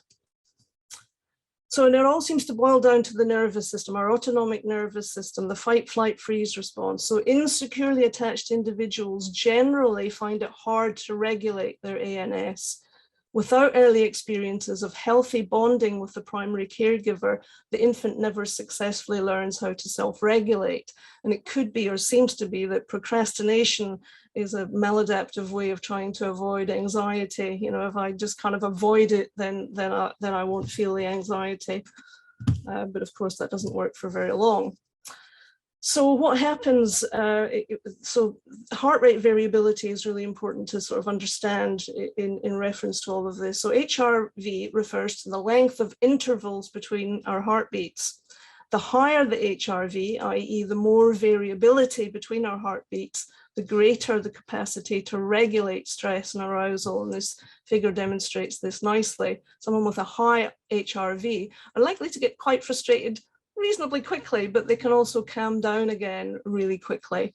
So it all seems to boil down to the nervous system, our autonomic nervous system, the fight, flight, freeze response. So insecurely attached individuals generally find it hard to regulate their ANS. Without early experiences of healthy bonding with the primary caregiver, the infant never successfully learns how to self-regulate. And it could be, or seems to be, that procrastination is a maladaptive way of trying to avoid anxiety. You know, if I just kind of avoid it, then I won't feel the anxiety. But of course, that doesn't work for very long. So what happens, so heart rate variability is really important to sort of understand in reference to all of this. So HRV refers to the length of intervals between our heartbeats. The higher the HRV, i.e. the more variability between our heartbeats, the greater the capacity to regulate stress and arousal. And this figure demonstrates this nicely. Someone with a high HRV are likely to get quite frustrated reasonably quickly, but they can also calm down again really quickly.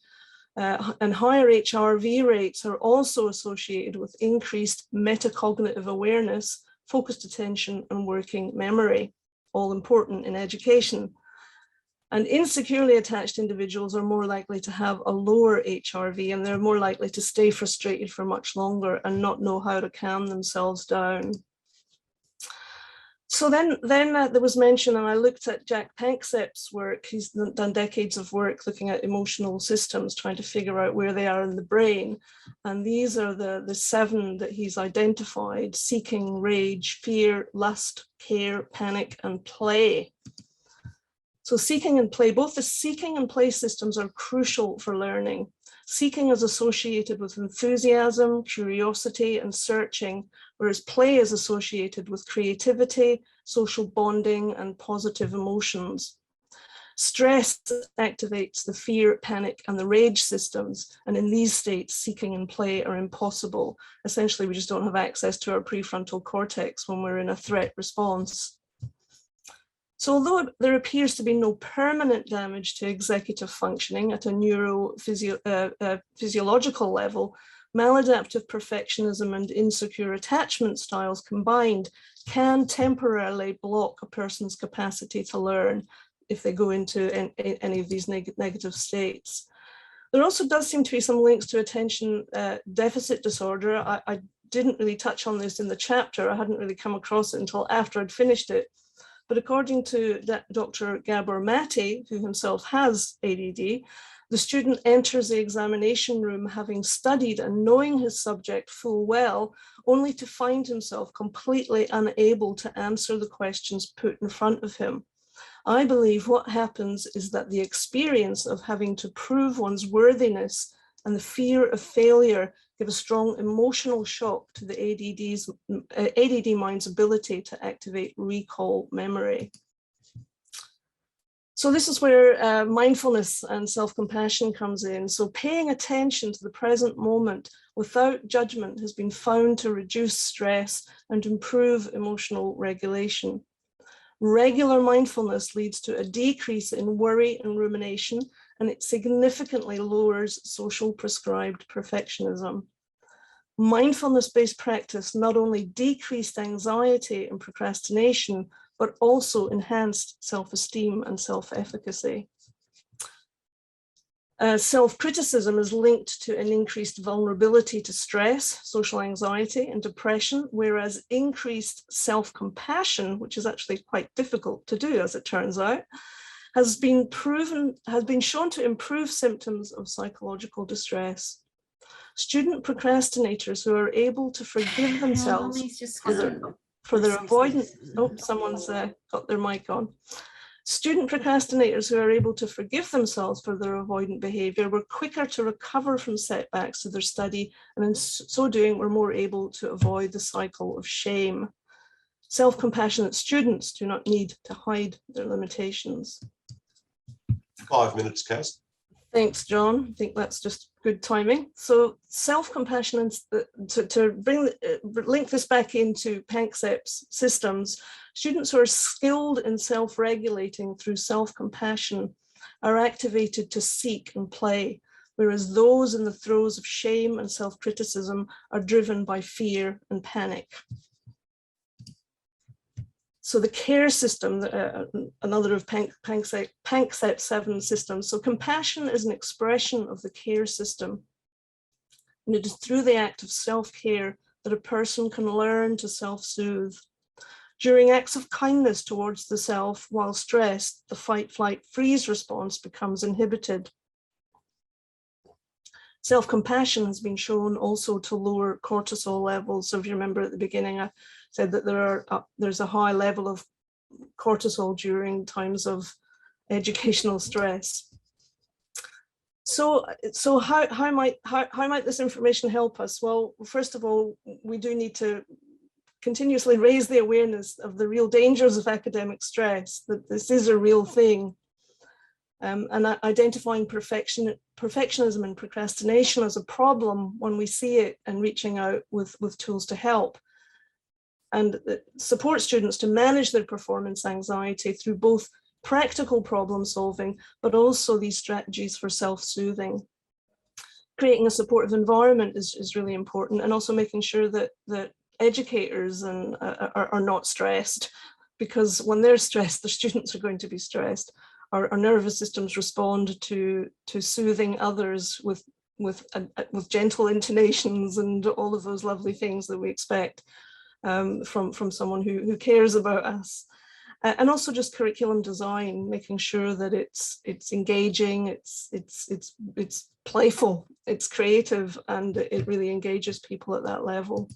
And higher HRV rates are also associated with increased metacognitive awareness, focused attention, and working memory, all important in education. And insecurely attached individuals are more likely to have a lower HRV, and they're more likely to stay frustrated for much longer and not know how to calm themselves down. So then there was mention, and I looked at Jack Panksepp's work. He's done decades of work looking at emotional systems, trying to figure out where they are in the brain. And these are the 7 that he's identified: seeking, rage, fear, lust, care, panic, and play. So seeking and play, both the seeking and play systems are crucial for learning. Seeking is associated with enthusiasm, curiosity, and searching, whereas play is associated with creativity, social bonding, and positive emotions. Stress activates the fear, panic, and the rage systems. And in these states, seeking and play are impossible. Essentially, we just don't have access to our prefrontal cortex when we're in a threat response. So although there appears to be no permanent damage to executive functioning at a neurophysiological level, maladaptive perfectionism and insecure attachment styles combined can temporarily block a person's capacity to learn if they go into any of these negative states. There also does seem to be some links to attention deficit disorder. I didn't really touch on this in the chapter. I hadn't really come across it until after I'd finished it. But according to Dr. Gabor Mate, who himself has ADD, the student enters the examination room having studied and knowing his subject full well, only to find himself completely unable to answer the questions put in front of him. I believe what happens is that the experience of having to prove one's worthiness and the fear of failure give a strong emotional shock to the ADD mind's ability to activate recall memory. So this is where mindfulness and self-compassion comes in. So paying attention to the present moment without judgment has been found to reduce stress and improve emotional regulation. Regular mindfulness leads to a decrease in worry and rumination, and it significantly lowers social prescribed perfectionism. Mindfulness-based practice not only decreased anxiety and procrastination, but also enhanced self-esteem and self-efficacy. Self-criticism is linked to an increased vulnerability to stress, social anxiety, and depression, whereas increased self-compassion, which is actually quite difficult to do, as it turns out, has been shown to improve symptoms of psychological distress. Student procrastinators who are able to forgive themselves for their avoidance. Oh, someone's got their mic on. Student procrastinators who are able to forgive themselves for their avoidant behavior were quicker to recover from setbacks to their study, and in so doing were more able to avoid the cycle of shame. Self-compassionate students do not need to hide their limitations. 5 minutes, Kaz. Thanks, John. I think that's just good timing. So self-compassion, and to link this back into Panksepp's systems, students who are skilled in self-regulating through self-compassion are activated to seek and play, whereas those in the throes of shame and self-criticism are driven by fear and panic. So the care system, another of Panksepp's 7 systems. So compassion is an expression of the care system. And it is through the act of self-care that a person can learn to self-soothe. During acts of kindness towards the self while stressed, the fight, flight, freeze response becomes inhibited. Self-compassion has been shown also to lower cortisol levels. So if you remember at the beginning, I said that there's a high level of cortisol during times of educational stress. So how might this information help us? Well, first of all, we do need to continuously raise the awareness of the real dangers of academic stress, that this is a real thing. And identifying perfectionism and procrastination as a problem when we see it, and reaching out with tools to help. And support students to manage their performance anxiety through both practical problem solving, but also these strategies for self-soothing. Creating a supportive environment is really important, and also making sure that educators are not stressed, because when they're stressed, the students are going to be stressed. Our nervous systems respond to soothing others with gentle intonations and all of those lovely things that we expect from someone who cares about us. And also just curriculum design, making sure that it's engaging, it's playful, it's creative, and it really engages people at that level.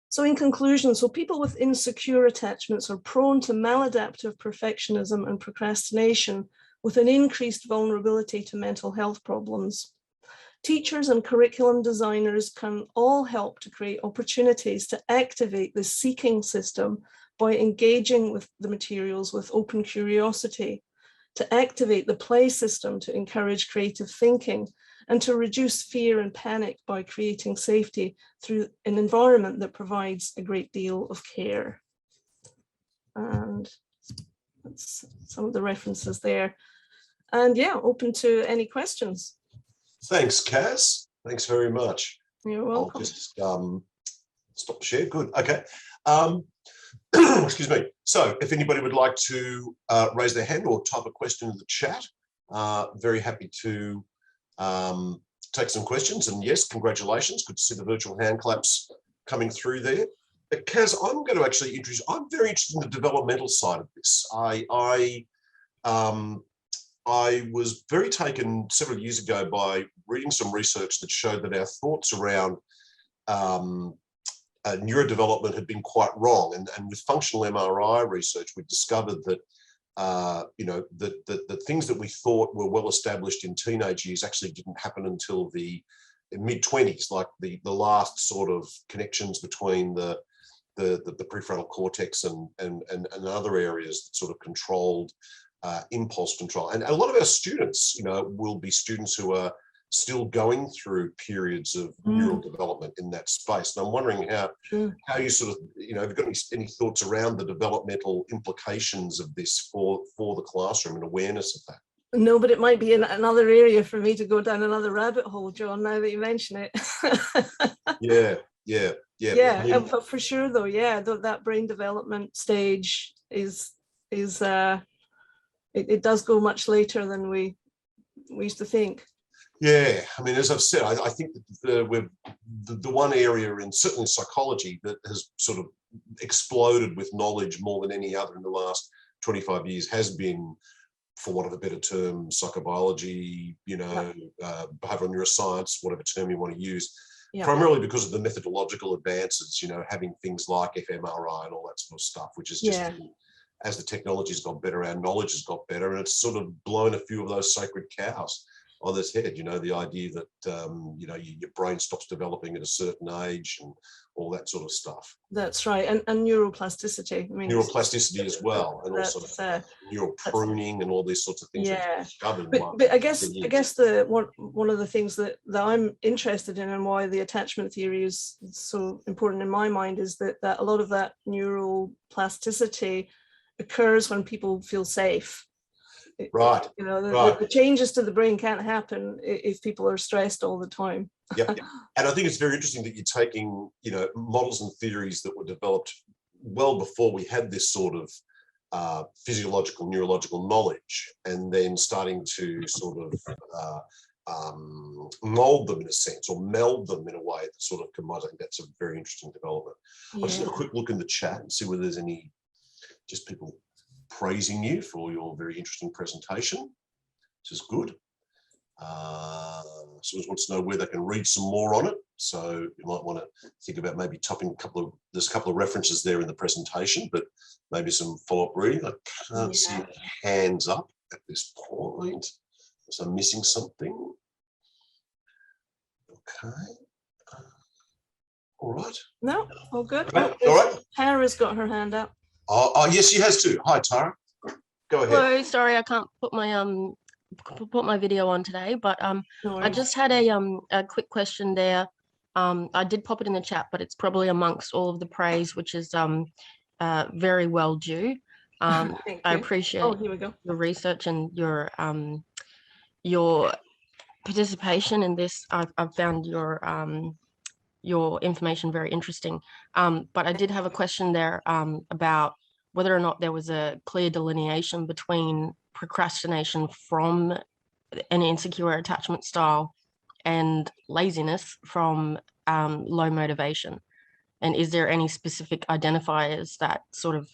So in conclusion, so people with insecure attachments are prone to maladaptive perfectionism and procrastination, with an increased vulnerability to mental health problems. Teachers and curriculum designers can all help to create opportunities to activate the seeking system by engaging with the materials with open curiosity, to activate the play system to encourage creative thinking, and to reduce fear and panic by creating safety through an environment that provides a great deal of care. And that's some of the references there. And yeah, open to any questions. Thanks, Kaz. Thanks very much. You're welcome. I'll just stop the share. Good. Okay. Excuse me. So if anybody would like to raise their hand or type a question in the chat, very happy to take some questions. And yes, congratulations. Good to see the virtual hand claps coming through there. But Kaz, I'm going to actually introduce, I'm very interested in the developmental side of this. I was very taken several years ago by reading some research that showed that our thoughts around neurodevelopment had been quite wrong. And with functional MRI research, we discovered that, that things that we thought were well established in teenage years actually didn't happen until the mid-20s, like the last sort of connections between the prefrontal cortex and other areas that sort of controlled impulse control. And a lot of our students, will be students who are still going through periods of neural development in that space. And I'm wondering how you sort of, have you got any thoughts around the developmental implications of this for the classroom and awareness of that? No, but it might be another area for me to go down another rabbit hole, John, now that you mention it. Yeah, but for sure though, that brain development stage is it does go much later than we used to think. Yeah, I mean, as I've said, I think that the one area in certainly psychology that has sort of exploded with knowledge more than any other in the last 25 years has been, for want of a better term, psychobiology, behavioral neuroscience, whatever term you want to use, primarily because of the methodological advances, having things like fMRI and all that sort of stuff, which is just, as the technology's got better, our knowledge has got better, and it's sort of blown a few of those sacred cows on its head, the idea that, your brain stops developing at a certain age and all that sort of stuff. That's right. And neuroplasticity. I mean, neuroplasticity as well, and also neural pruning and all these sorts of things. Yeah. But I guess one of the things that I'm interested in and why the attachment theory is so important in my mind is that a lot of that neural plasticity occurs when people feel safe. Right. The changes to the brain can't happen if people are stressed all the time. Yep. And I think it's very interesting that you're taking, models and theories that were developed well before we had this sort of physiological, neurological knowledge, and then starting to sort of mold them in a sense, or meld them in a way that sort of combines. I think that's a very interesting development. I'll just have a quick look in the chat and see whether there's any just people praising you for your very interesting presentation, which is good. Someone wants to know where they can read some more on it. So you might want to think about maybe topping there's a couple of references there in the presentation, but maybe some follow-up reading. I can't see any hands up at this point. So I'm missing something. Okay. All right. No, all good. All right. Tara's got her hand up. Oh, yes, she has too. Hi, Tara. Go ahead. Hello, sorry, I can't put my video on today, but I just had a quick question there. I did pop it in the chat, but it's probably amongst all of the praise, which is very well due. I appreciate your research and your participation in this. I've found your information very interesting. But I did have a question there about whether or not there was a clear delineation between procrastination from an insecure attachment style and laziness from low motivation. And is there any specific identifiers that sort of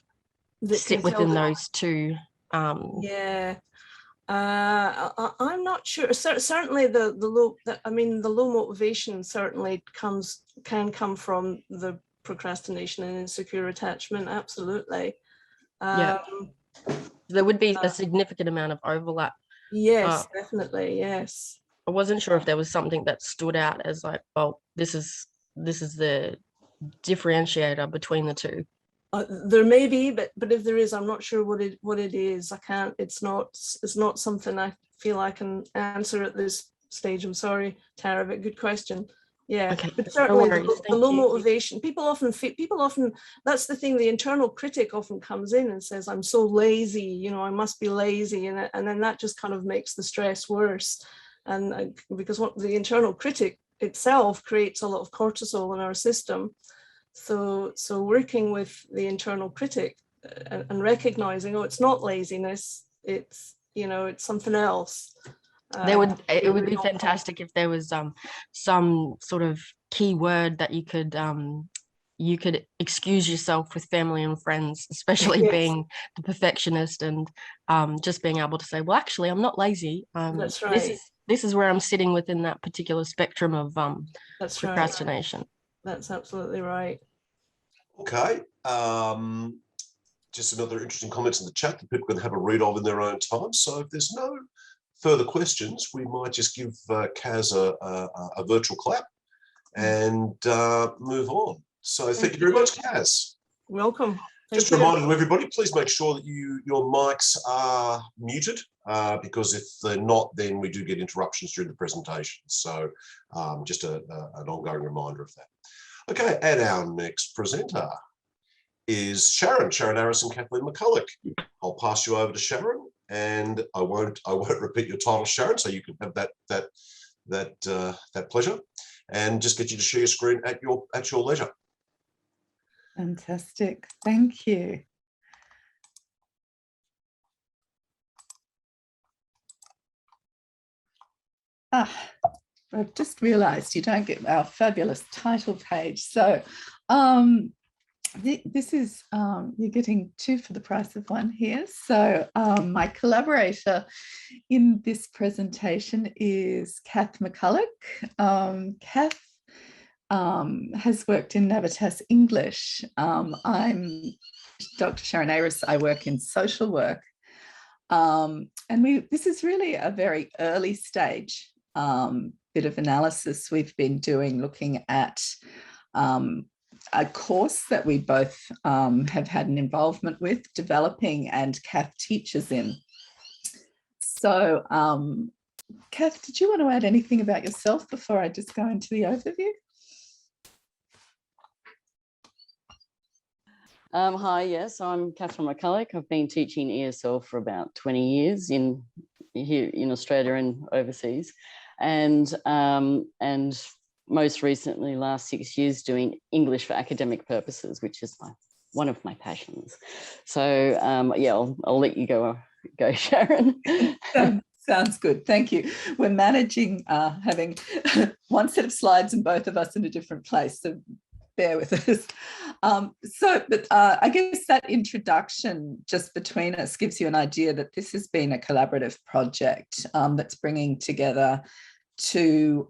sit within those two? I'm not sure. Certainly the low motivation certainly can come from the procrastination and insecure attachment. Absolutely. There would be a significant amount of overlap. Yes, definitely. Yes. I wasn't sure if there was something that stood out as like, well, this is the differentiator between the two. There may be, but if there is, I'm not sure what it is. I can't. It's not something I feel I can answer at this stage. I'm sorry, Tara, but good question. Yeah, Okay, but certainly no worries, the low thank you. motivation. People often. That's the thing. The internal critic often comes in and says, "I'm so lazy. You know, I must be lazy," and then that just kind of makes the stress worse. And because what the internal critic itself creates a lot of cortisol in our system. So working with the internal critic and recognizing, oh, it's not laziness. It's it's something else. It would be fantastic if there was some sort of key word that you could excuse yourself with family and friends, especially Yes. being the perfectionist, and just being able to say, well, actually, I'm not lazy. That's right. This is where I'm sitting within that particular spectrum of That's procrastination. Right. That's absolutely right. Okay. Just another interesting comments in the chat that people can have a read of in their own time. So if there's no further questions, we might just give Kaz a virtual clap and move on. So thank you very much, Kaz. Welcome. Just a reminder to everybody, please make sure that your mics are muted, because if they're not, then we do get interruptions during the presentation. So just an ongoing reminder of that. Okay, and our next presenter is Sharon Aris and Kathryn McCulloch. I'll pass you over to Sharon, and I won't repeat your title, Sharon, so you can have that pleasure, and just get you to share your screen at your leisure. Fantastic, thank you. I've just realised you don't get our fabulous title page. So this is, you're getting two for the price of one here. So my collaborator in this presentation is Kaz McCulloch. Kaz has worked in Navitas English. I'm Dr. Sharon Aris. I work in social work. And this is really a very early stage bit of analysis we've been doing, looking at a course that we both have had an involvement with developing and Kath teaches in. So Kath, did you want to add anything about yourself before I just go into the overview? Hi, yes, I'm Kathryn McCulloch. I've been teaching ESL for about 20 years here in Australia and overseas, and most recently, last 6 years, doing English for academic purposes, which is one of my passions. So yeah, I'll let you go, Sharon. Sounds good. Thank you. We're managing having one set of slides and both of us in a different place. So bear with us. But I guess that introduction just between us gives you an idea that this has been a collaborative project that's bringing together two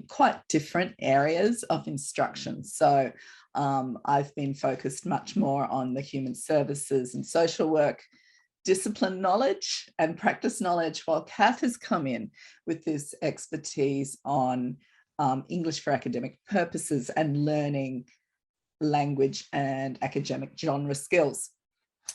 quite different areas of instruction. So I've been focused much more on the human services and social work discipline knowledge and practice knowledge, while Kath has come in with this expertise on English for academic purposes and learning language and academic genre skills.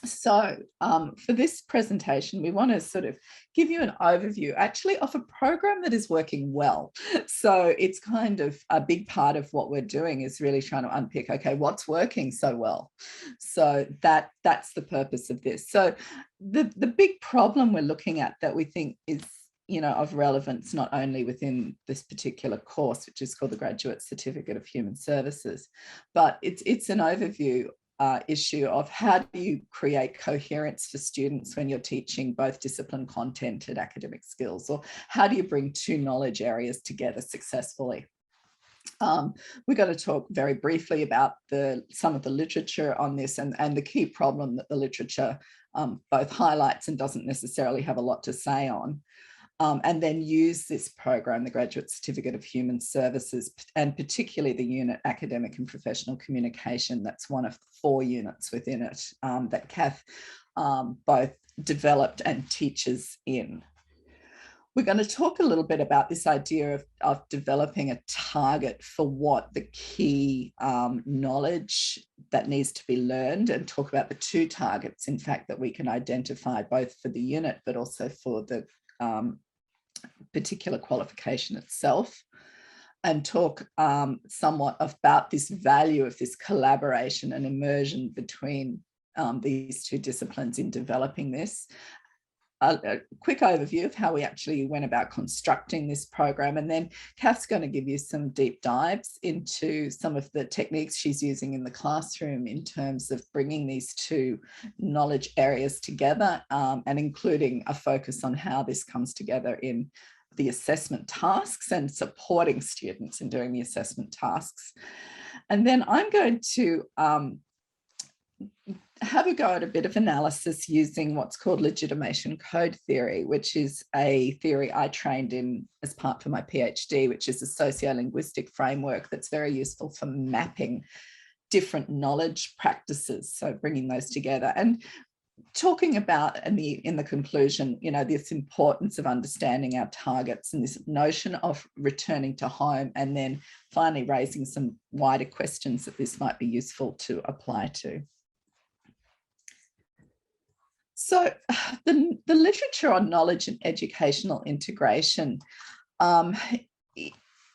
So for this presentation, we want to sort of give you an overview actually of a program that is working well. So it's kind of a big part of what we're doing is really trying to unpick, okay, what's working so well? So that's the purpose of this. So the big problem we're looking at that we think is of relevance, not only within this particular course, which is called the Graduate Certificate of Human Services, but it's an overview issue of how do you create coherence for students when you're teaching both discipline content and academic skills, or how do you bring two knowledge areas together successfully? We're going to talk very briefly about some of the literature on this and the key problem that the literature both highlights and doesn't necessarily have a lot to say on. And then use this program, the Graduate Certificate of Human Services, and particularly the unit Academic and Professional Communication. That's one of 4 units within it that Kath both developed and teaches in. We're going to talk a little bit about this idea of developing a target for what the key knowledge that needs to be learned, and talk about the 2 targets, in fact, that we can identify both for the unit but also for the particular qualification itself, and talk somewhat about this value of this collaboration and immersion between these 2 disciplines in developing this. A quick overview of how we actually went about constructing this program, and then Kath's going to give you some deep dives into some of the techniques she's using in the classroom in terms of bringing these 2 knowledge areas together, and including a focus on how this comes together in the assessment tasks and supporting students in doing the assessment tasks. And then I'm going to have a go at a bit of analysis using what's called legitimation code theory, which is a theory I trained in as part of my PhD, which is a sociolinguistic framework that's very useful for mapping different knowledge practices. So bringing those together and talking about in the conclusion, you know, this importance of understanding our targets and this notion of returning to home, and then finally raising some wider questions that this might be useful to apply to. So the literature on knowledge and educational integration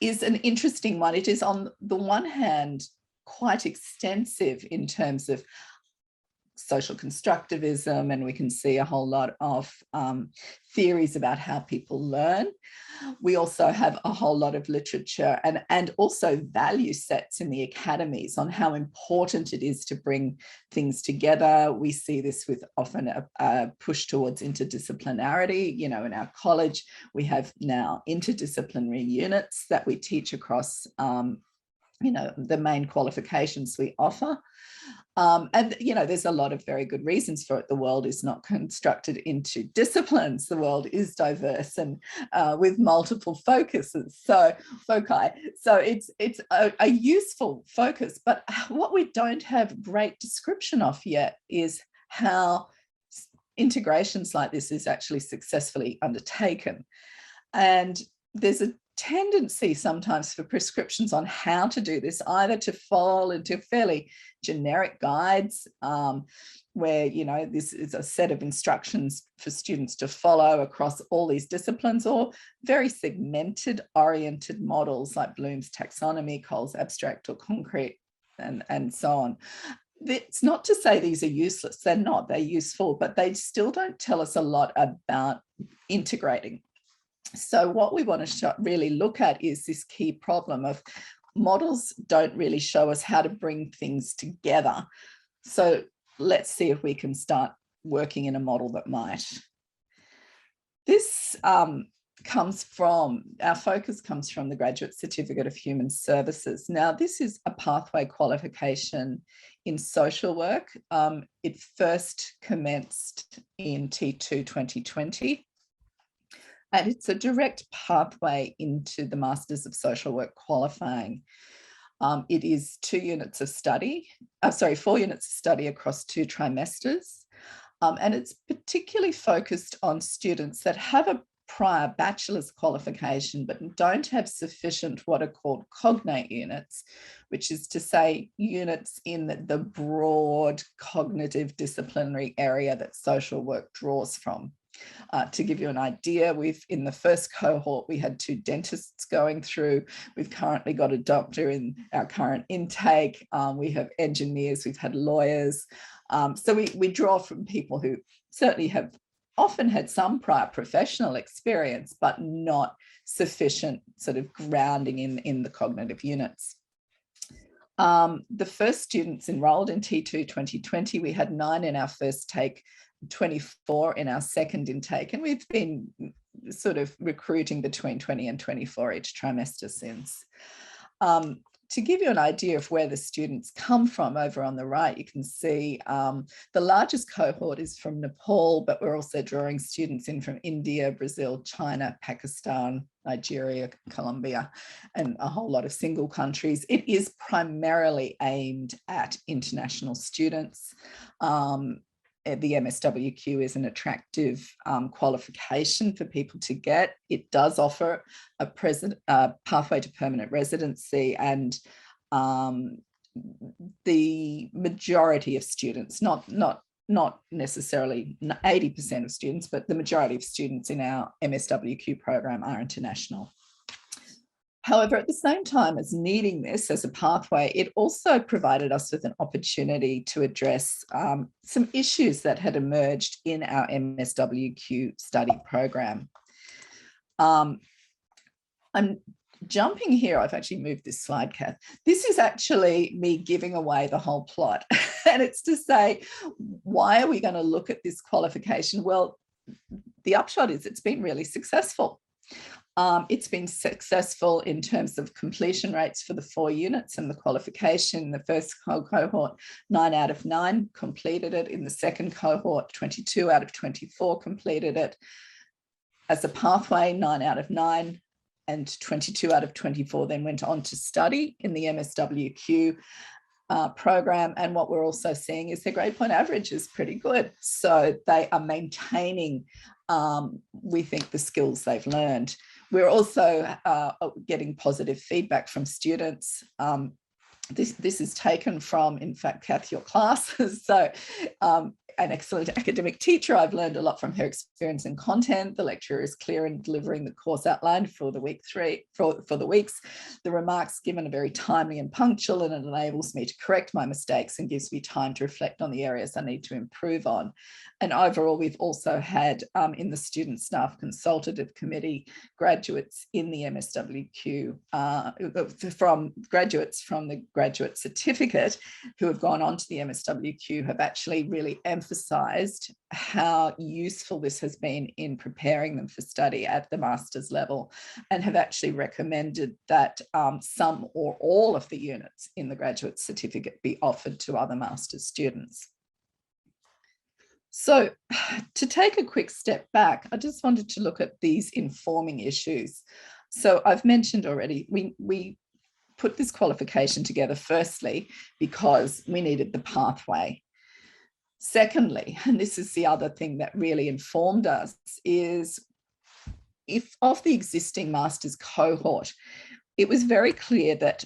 is an interesting one. It is, on the one hand, quite extensive in terms of social constructivism, and we can see a whole lot of theories about how people learn. We also have a whole lot of literature and also value sets in the academies on how important it is to bring things together. We see this with often a push towards interdisciplinarity. You know, in our college, we have now interdisciplinary units that we teach across you know, the main qualifications we offer. And, you know, there's a lot of very good reasons for it. The world is not constructed into disciplines. The world is diverse and with multiple focuses, foci. So it's a useful focus. But what we don't have great description of yet is how integrations like this is actually successfully undertaken. And there's a tendency sometimes for prescriptions on how to do this, either to fall into fairly generic guides where, you know, this is a set of instructions for students to follow across all these disciplines, or very segmented oriented models like Bloom's taxonomy, Cole's abstract or concrete, and so on. It's not to say these are useless. They're not. They're useful, but they still don't tell us a lot about integrating. So what we want to really look at is this key problem of models don't really show us how to bring things together. So let's see if we can start working in a model that might. This comes from, our focus comes from the Graduate Certificate of Human Services. Now, this is a pathway qualification in social work. It first commenced in T2 2020. And it's a direct pathway into the Masters of Social Work qualifying. It is 4 units of study across 2 trimesters. And it's particularly focused on students that have a prior bachelor's qualification, but don't have sufficient what are called cognate units, which is to say units in the broad cognitive disciplinary area that social work draws from. To give you an idea, in the first cohort, we had 2 dentists going through. We've currently got a doctor in our current intake. We have engineers, we've had lawyers. So we draw from people who certainly have often had some prior professional experience, but not sufficient sort of grounding in the cognitive units. The first students enrolled in T2 2020, we had 9 in our first take, 24 in our second intake, and we've been sort of recruiting between 20 and 24 each trimester since. To give you an idea of where the students come from, over on the right, you can see the largest cohort is from Nepal, but we're also drawing students in from India, Brazil, China, Pakistan, Nigeria, Colombia, and a whole lot of single countries. It is primarily aimed at international students. the MSWQ is an attractive qualification for people to get. It does offer a pathway to permanent residency, and the majority of students, not necessarily 80% of students, but the majority of students in our MSWQ program are international. However, at the same time as needing this as a pathway, it also provided us with an opportunity to address some issues that had emerged in our MSWQ study program. I'm jumping here. I've actually moved this slide, Kath. This is actually me giving away the whole plot. And it's to say, why are we going to look at this qualification? Well, the upshot is it's been really successful. It's been successful in terms of completion rates for the 4 units and the qualification. The first cohort, 9 out of 9 completed it. In the second cohort, 22 out of 24 completed it. As a pathway, 9 out of 9 and 22 out of 24 then went on to study in the MSWQ program. And what we're also seeing is their grade point average is pretty good. So they are maintaining, we think, the skills they've learned. We're also getting positive feedback from students. This is taken from, in fact, Kath, your class. So an excellent academic teacher. I've learned a lot from her experience and content. The lecturer is clear in delivering the course outlined for the weeks. The remarks given are very timely and punctual, and it enables me to correct my mistakes and gives me time to reflect on the areas I need to improve on. And overall, we've also had in the Student Staff Consultative Committee graduates in the MSWQ, from graduates from the graduate certificate who have gone on to the MSWQ have actually really emphasised how useful this has been in preparing them for study at the master's level, and have actually recommended that some or all of the units in the graduate certificate be offered to other master's students. So to take a quick step back, I just wanted to look at these informing issues. So I've mentioned already, we put this qualification together firstly because we needed the pathway. Secondly, and this is the other thing that really informed us, is if of the existing master's cohort, it was very clear that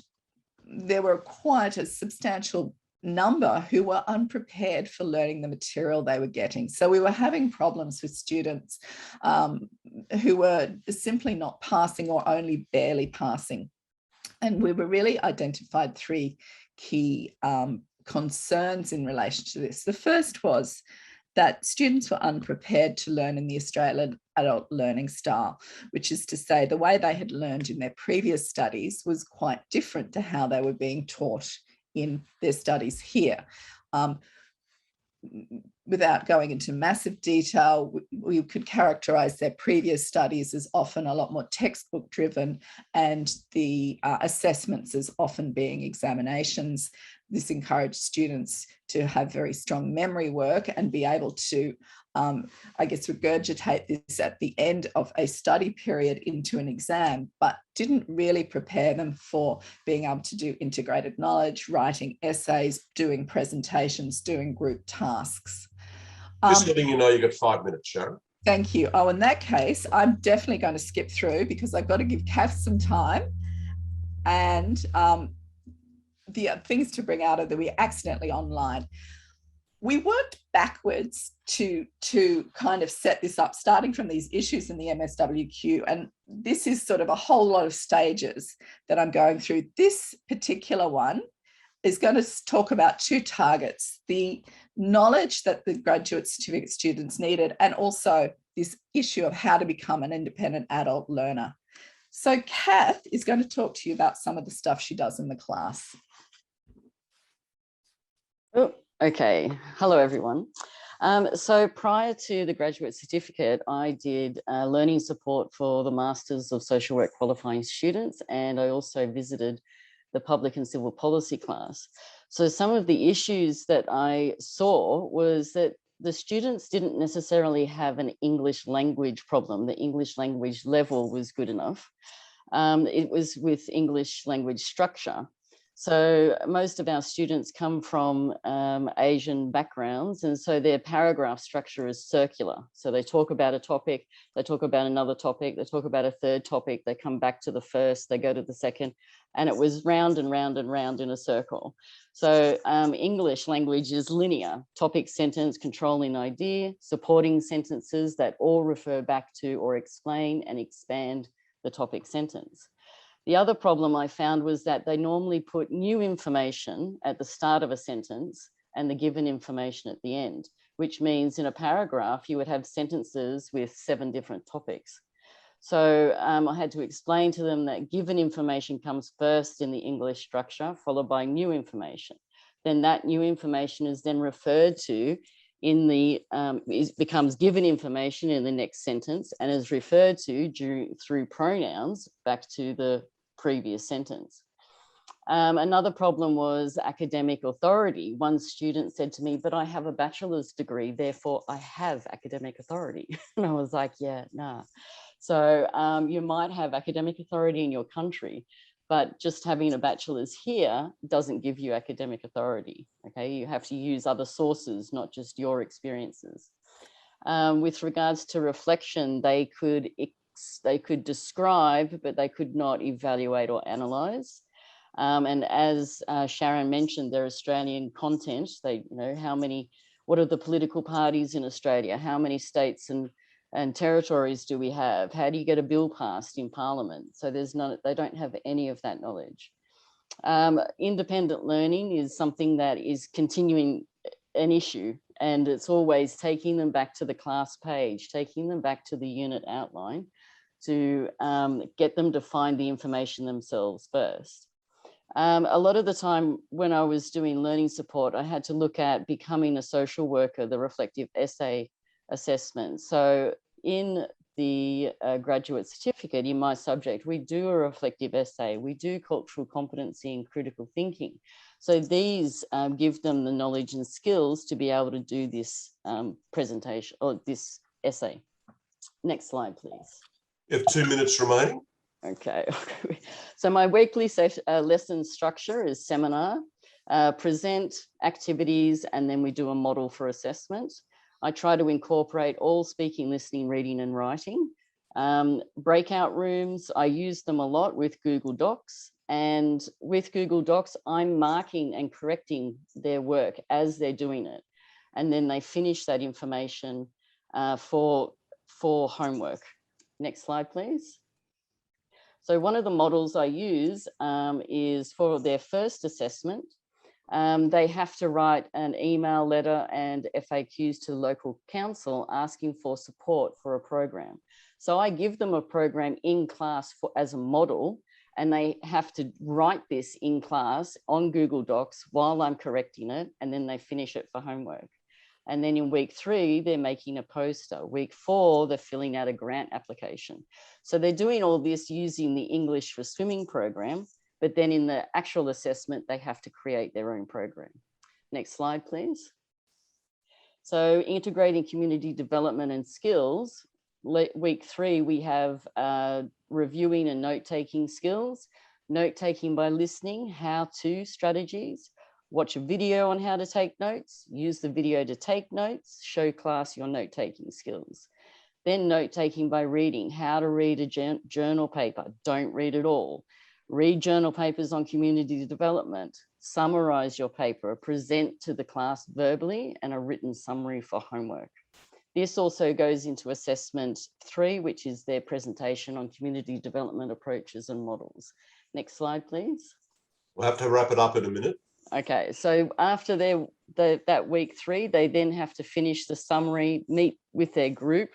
there were quite a substantial number who were unprepared for learning the material they were getting. So we were having problems with students who were simply not passing or only barely passing. And we were really identified 3 key concerns in relation to this. The first was that students were unprepared to learn in the Australian adult learning style, which is to say the way they had learned in their previous studies was quite different to how they were being taught in their studies here. Without going into massive detail, we could characterise their previous studies as often a lot more textbook driven, and the assessments as often being examinations. This encouraged students to have very strong memory work and be able to, I guess, regurgitate this at the end of a study period into an exam, but didn't really prepare them for being able to do integrated knowledge, writing essays, doing presentations, doing group tasks. Just letting you know you got 5 minutes, Sharon. Thank you. Oh, in that case, I'm definitely going to skip through because I've got to give Kath some time. And the things to bring out are that we're accidentally online. We worked backwards to kind of set this up, starting from these issues in the MSWQ. And this is sort of a whole lot of stages that I'm going through. This particular one is going to talk about 2 targets: the knowledge that the graduate certificate students needed, and also this issue of how to become an independent adult learner. So Kath is going to talk to you about some of the stuff she does in the class. Oh, okay. Hello, everyone. So prior to the graduate certificate, I did learning support for the Masters of Social Work qualifying students, and I also visited the public and civil policy class. So some of the issues that I saw was that the students didn't necessarily have an English language problem. The English language level was good enough. It was with English language structure. So most of our students come from Asian backgrounds, and so their paragraph structure is circular. So they talk about a topic, they talk about another topic, they talk about a third topic, they come back to the first, they go to the second, and it was round and round and round in a circle. So English language is linear: topic, sentence, controlling idea, supporting sentences that all refer back to or explain and expand the topic sentence. The other problem I found was that they normally put new information at the start of a sentence and the given information at the end, which means in a paragraph, you would have sentences with 7 different topics. So I had to explain to them that given information comes first in the English structure, followed by new information. Then that new information is then referred to in the, becomes given information in the next sentence and is referred to through pronouns back to the previous sentence. Another problem was academic authority. One student said to me, "But I have a bachelor's degree, therefore I have academic authority." And I was like, yeah, nah. So you might have academic authority in your country, but just having a bachelor's here doesn't give you academic authority, okay? You have to use other sources, not just your experiences. With regards to reflection, they could describe, but they could not evaluate or analyze. And as Sharon mentioned, their Australian content, they, you know, what are the political parties in Australia? How many states and territories do we have? How do you get a bill passed in Parliament? So they don't have any of that knowledge. Independent learning is something that is continuing an issue, and it's always taking them back to the class page, taking them back to the unit outline to get them to find the information themselves first. A lot of the time when I was doing learning support, I had to look at becoming a social worker, the reflective essay assessment. So in the graduate certificate, in my subject, we do a reflective essay, we do cultural competency and critical thinking. So these give them the knowledge and skills to be able to do this presentation or this essay. Next slide, please. You have 2 minutes remaining. Okay. So my weekly lesson structure is seminar, present, activities, and then we do a model for assessment. I try to incorporate all speaking, listening, reading, and writing. Breakout rooms, I use them a lot with Google Docs. And with Google Docs, I'm marking and correcting their work as they're doing it. And then they finish that information for homework. Next slide, please. So one of the models I use is for their first assessment. They have to write an email letter and FAQs to local council asking for support for a program. So I give them a program in class as a model, and they have to write this in class on Google Docs while I'm correcting it, and then they finish it for homework. And then in week 3, they're making a poster. Week 4, they're filling out a grant application. So they're doing all this using the English for Swimming program, but then in the actual assessment, they have to create their own program. Next slide, please. So integrating community development and skills. Week 3, we have reviewing and note-taking skills, note-taking by listening, how-to strategies, watch a video on how to take notes, use the video to take notes, show class your note-taking skills. Then note-taking by reading, how to read a journal paper, don't read it all. Read journal papers on community development, summarize your paper, present to the class verbally, and a written summary for homework. This also goes into assessment 3, which is their presentation on community development approaches and models. Next slide, please. We'll have to wrap it up in a minute. Okay, so after that week 3, they then have to finish the summary, meet with their group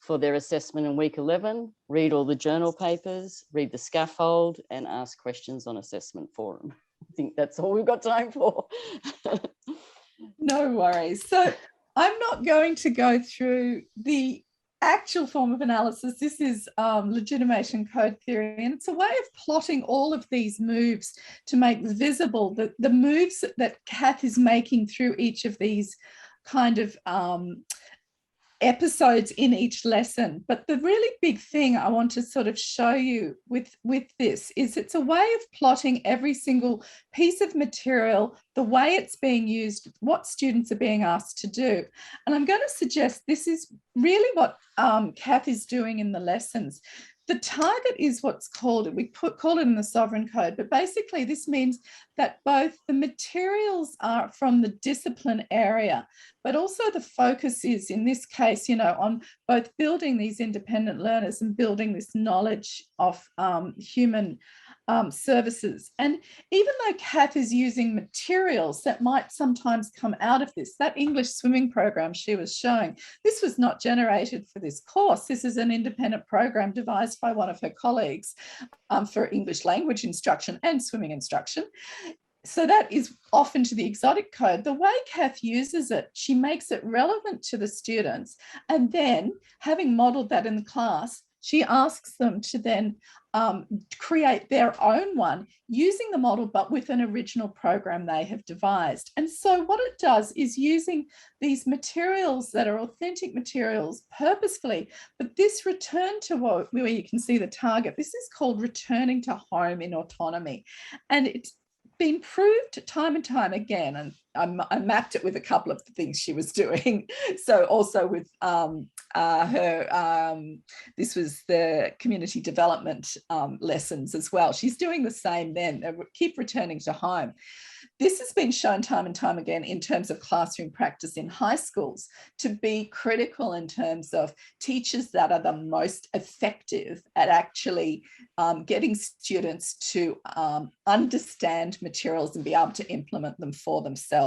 for their assessment in week 11, read all the journal papers, read the scaffold, and ask questions on assessment forum. I think that's all we've got time for. No worries. So I'm not going to go through the actual form of analysis. This is legitimation code theory, and it's a way of plotting all of these moves to make visible the moves that Kath is making through each of these kind of episodes in each lesson. But the really big thing I want to sort of show you with this is it's a way of plotting every single piece of material, the way it's being used, what students are being asked to do. And I'm going to suggest this is really what Kath is doing in the lessons. The target is what's called, we call it in the sovereign code, but basically this means that both the materials are from the discipline area, but also the focus is, in this case, you know, on both building these independent learners and building this knowledge of human services. And even though Kath is using materials that might sometimes come out of this, that English swimming program she was showing, this was not generated for this course. This is an independent program devised by one of her colleagues for English language instruction and swimming instruction. So that is often to the exotic code. The way Kath uses it, she makes it relevant to the students. And then, having modeled that in the class, she asks them to then create their own one using the model, but with an original program they have devised. And so what it does is using these materials that are authentic materials purposefully, but this return to where you can see the target, this is called returning to home in autonomy. And it's been proved time and time again, and I mapped it with a couple of the things she was doing. So also with this was the community development lessons as well. She's doing the same then, keep returning to home. This has been shown time and time again in terms of classroom practice in high schools to be critical in terms of teachers that are the most effective at actually getting students to understand materials and be able to implement them for themselves.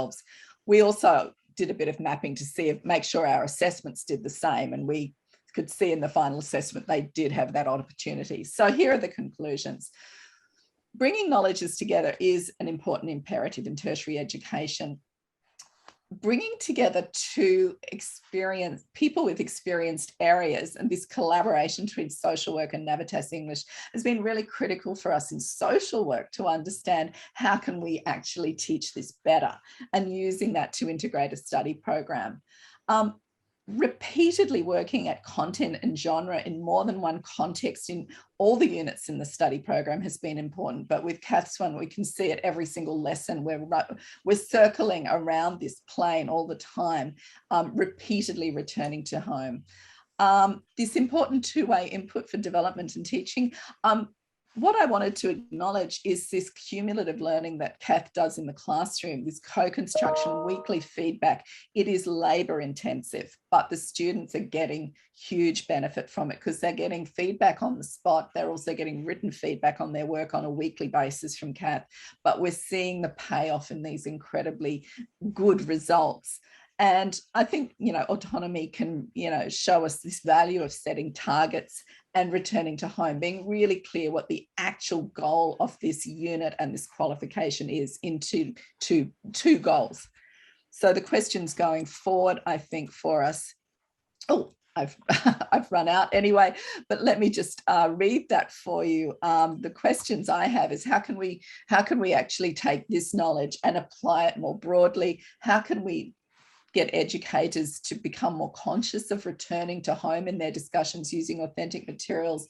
We also did a bit of mapping to see make sure our assessments did the same, and we could see in the final assessment they did have that opportunity. So here are the conclusions. Bringing knowledges together is an important imperative in tertiary education. Bringing together people with experienced areas, and this collaboration between social work and Navitas English has been really critical for us in social work to understand how can we actually teach this better, and using that to integrate a study program. Repeatedly working at content and genre in more than one context in all the units in the study program has been important, but with Kath's one, we can see at every single lesson we're circling around this plane all the time, repeatedly returning to home. This important two-way input for development and teaching. What I wanted to acknowledge is this cumulative learning that Kath does in the classroom, this co-construction, weekly feedback. It is labor intensive, but the students are getting huge benefit from it because they're getting feedback on the spot. They're also getting written feedback on their work on a weekly basis from Kath, but we're seeing the payoff in these incredibly good results. And I think, you know, autonomy can, you know, show us this value of setting targets and returning to home, being really clear what the actual goal of this unit and this qualification is into two goals. So the questions going forward, I think for us, I've run out anyway, but let me just read that for you. The questions I have is how can we actually take this knowledge and apply it more broadly? How can we get educators to become more conscious of returning to home in their discussions using authentic materials,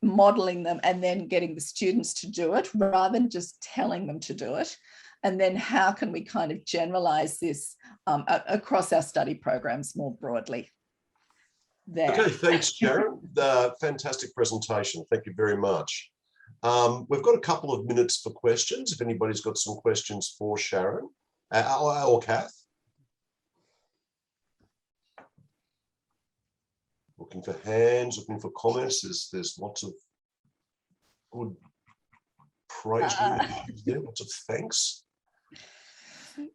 modeling them, and then getting the students to do it rather than just telling them to do it? And then how can we kind of generalize this across our study programs more broadly? There. Okay, thanks, Sharon. Fantastic presentation. Thank you very much. We've got a couple of minutes for questions. If anybody's got some questions for Sharon or Kath. Looking for hands, looking for comments. There's lots of good praise there, lots of thanks.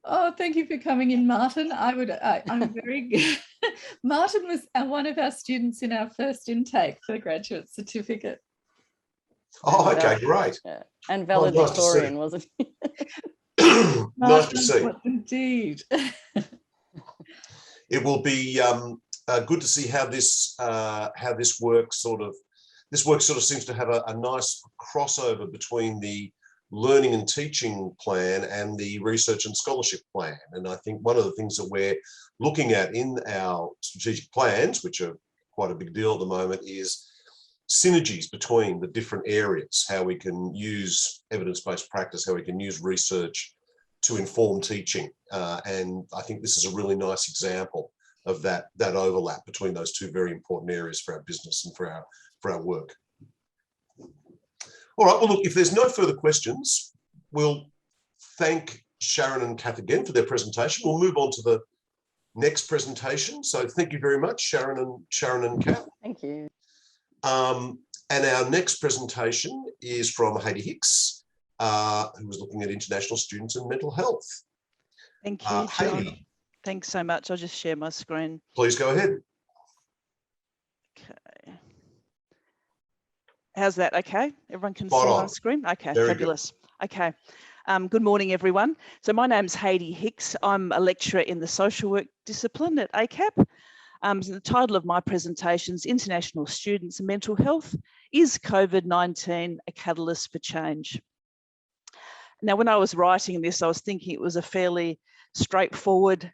Oh, thank you for coming in, Martin. I'm very Martin was one of our students in our first intake for the graduate certificate. Oh, okay, great. Yeah. And valedictorian, wasn't he? Nice to see. Indeed. It will be good to see how this work sort of seems to have a nice crossover between the learning and teaching plan and the research and scholarship plan. And I think one of the things that we're looking at in our strategic plans, which are quite a big deal at the moment, is synergies between the different areas, how we can use evidence-based practice, how we can use research to inform teaching. And I think this is a really nice example of that overlap between those two very important areas for our business and for our work. All right, well, look, if there's no further questions, we'll thank Sharon and Kath again for their presentation. We'll move on to the next presentation. So thank you very much, Sharon and Kath. Thank you. And our next presentation is from Heidi Hicks, who was looking at international students and mental health. Thank you, John. Heidi. Thanks so much. I'll just share my screen. Please go ahead. Okay. How's that? Okay. Everyone can Spot see on. my screen? Okay, Very fabulous. Okay. Good morning, everyone. So my name's Heidi Hicks. I'm a lecturer in the social work discipline at ACAP. So the title of my presentation is International Students and Mental Health. Is COVID-19 a catalyst for change? Now, when I was writing this, I was thinking it was a fairly straightforward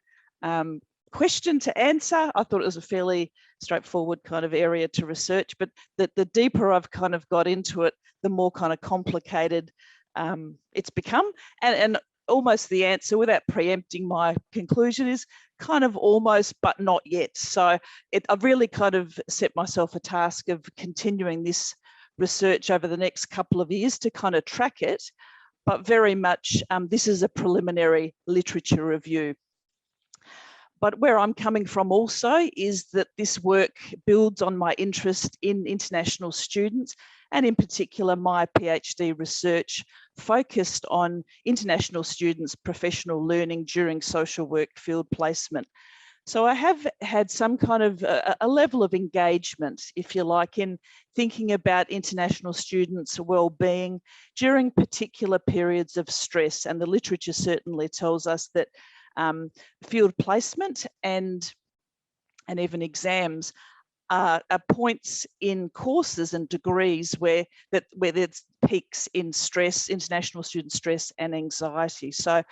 question to answer. I thought it was a fairly straightforward kind of area to research, but the deeper I've kind of got into it, the more kind of complicated it's become. And almost the answer, without preempting my conclusion, is kind of almost, but not yet. So I've really kind of set myself a task of continuing this research over the next couple of years to kind of track it. But very much, this is a preliminary literature review. But where I'm coming from also is that this work builds on my interest in international students, and in particular my PhD research focused on international students' professional learning during social work field placement. So I have had some kind of a level of engagement, if you like, in thinking about international students' well-being during particular periods of stress. And the literature certainly tells us that field placement and even exams are points in courses and degrees where there's peaks in stress, international student stress and anxiety. So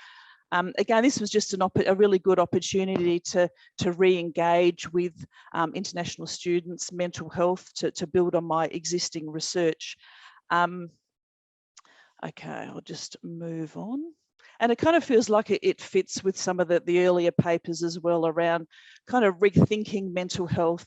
again, this was just a really good opportunity to re-engage with international students' mental health, to build on my existing research. Okay, I'll just move on. And it kind of feels like it fits with some of the earlier papers as well, around kind of rethinking mental health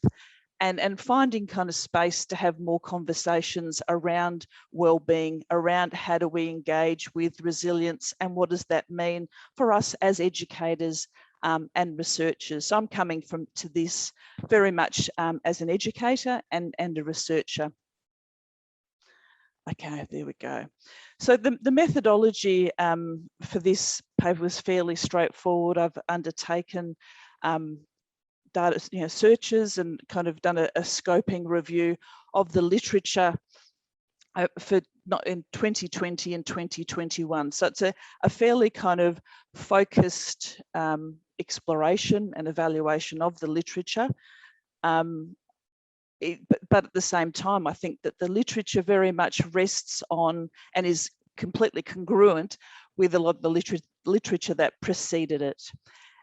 and finding kind of space to have more conversations around well-being, around how do we engage with resilience and what does that mean for us as educators and researchers. So I'm coming to this very much as an educator and a researcher. Okay, there we go. So the methodology for this paper was fairly straightforward. I've undertaken data searches and kind of done a scoping review of the literature for not in 2020 and 2021. So it's a fairly kind of focused exploration and evaluation of the literature. But at the same time, I think that the literature very much rests on and is completely congruent with a lot of the literature that preceded it.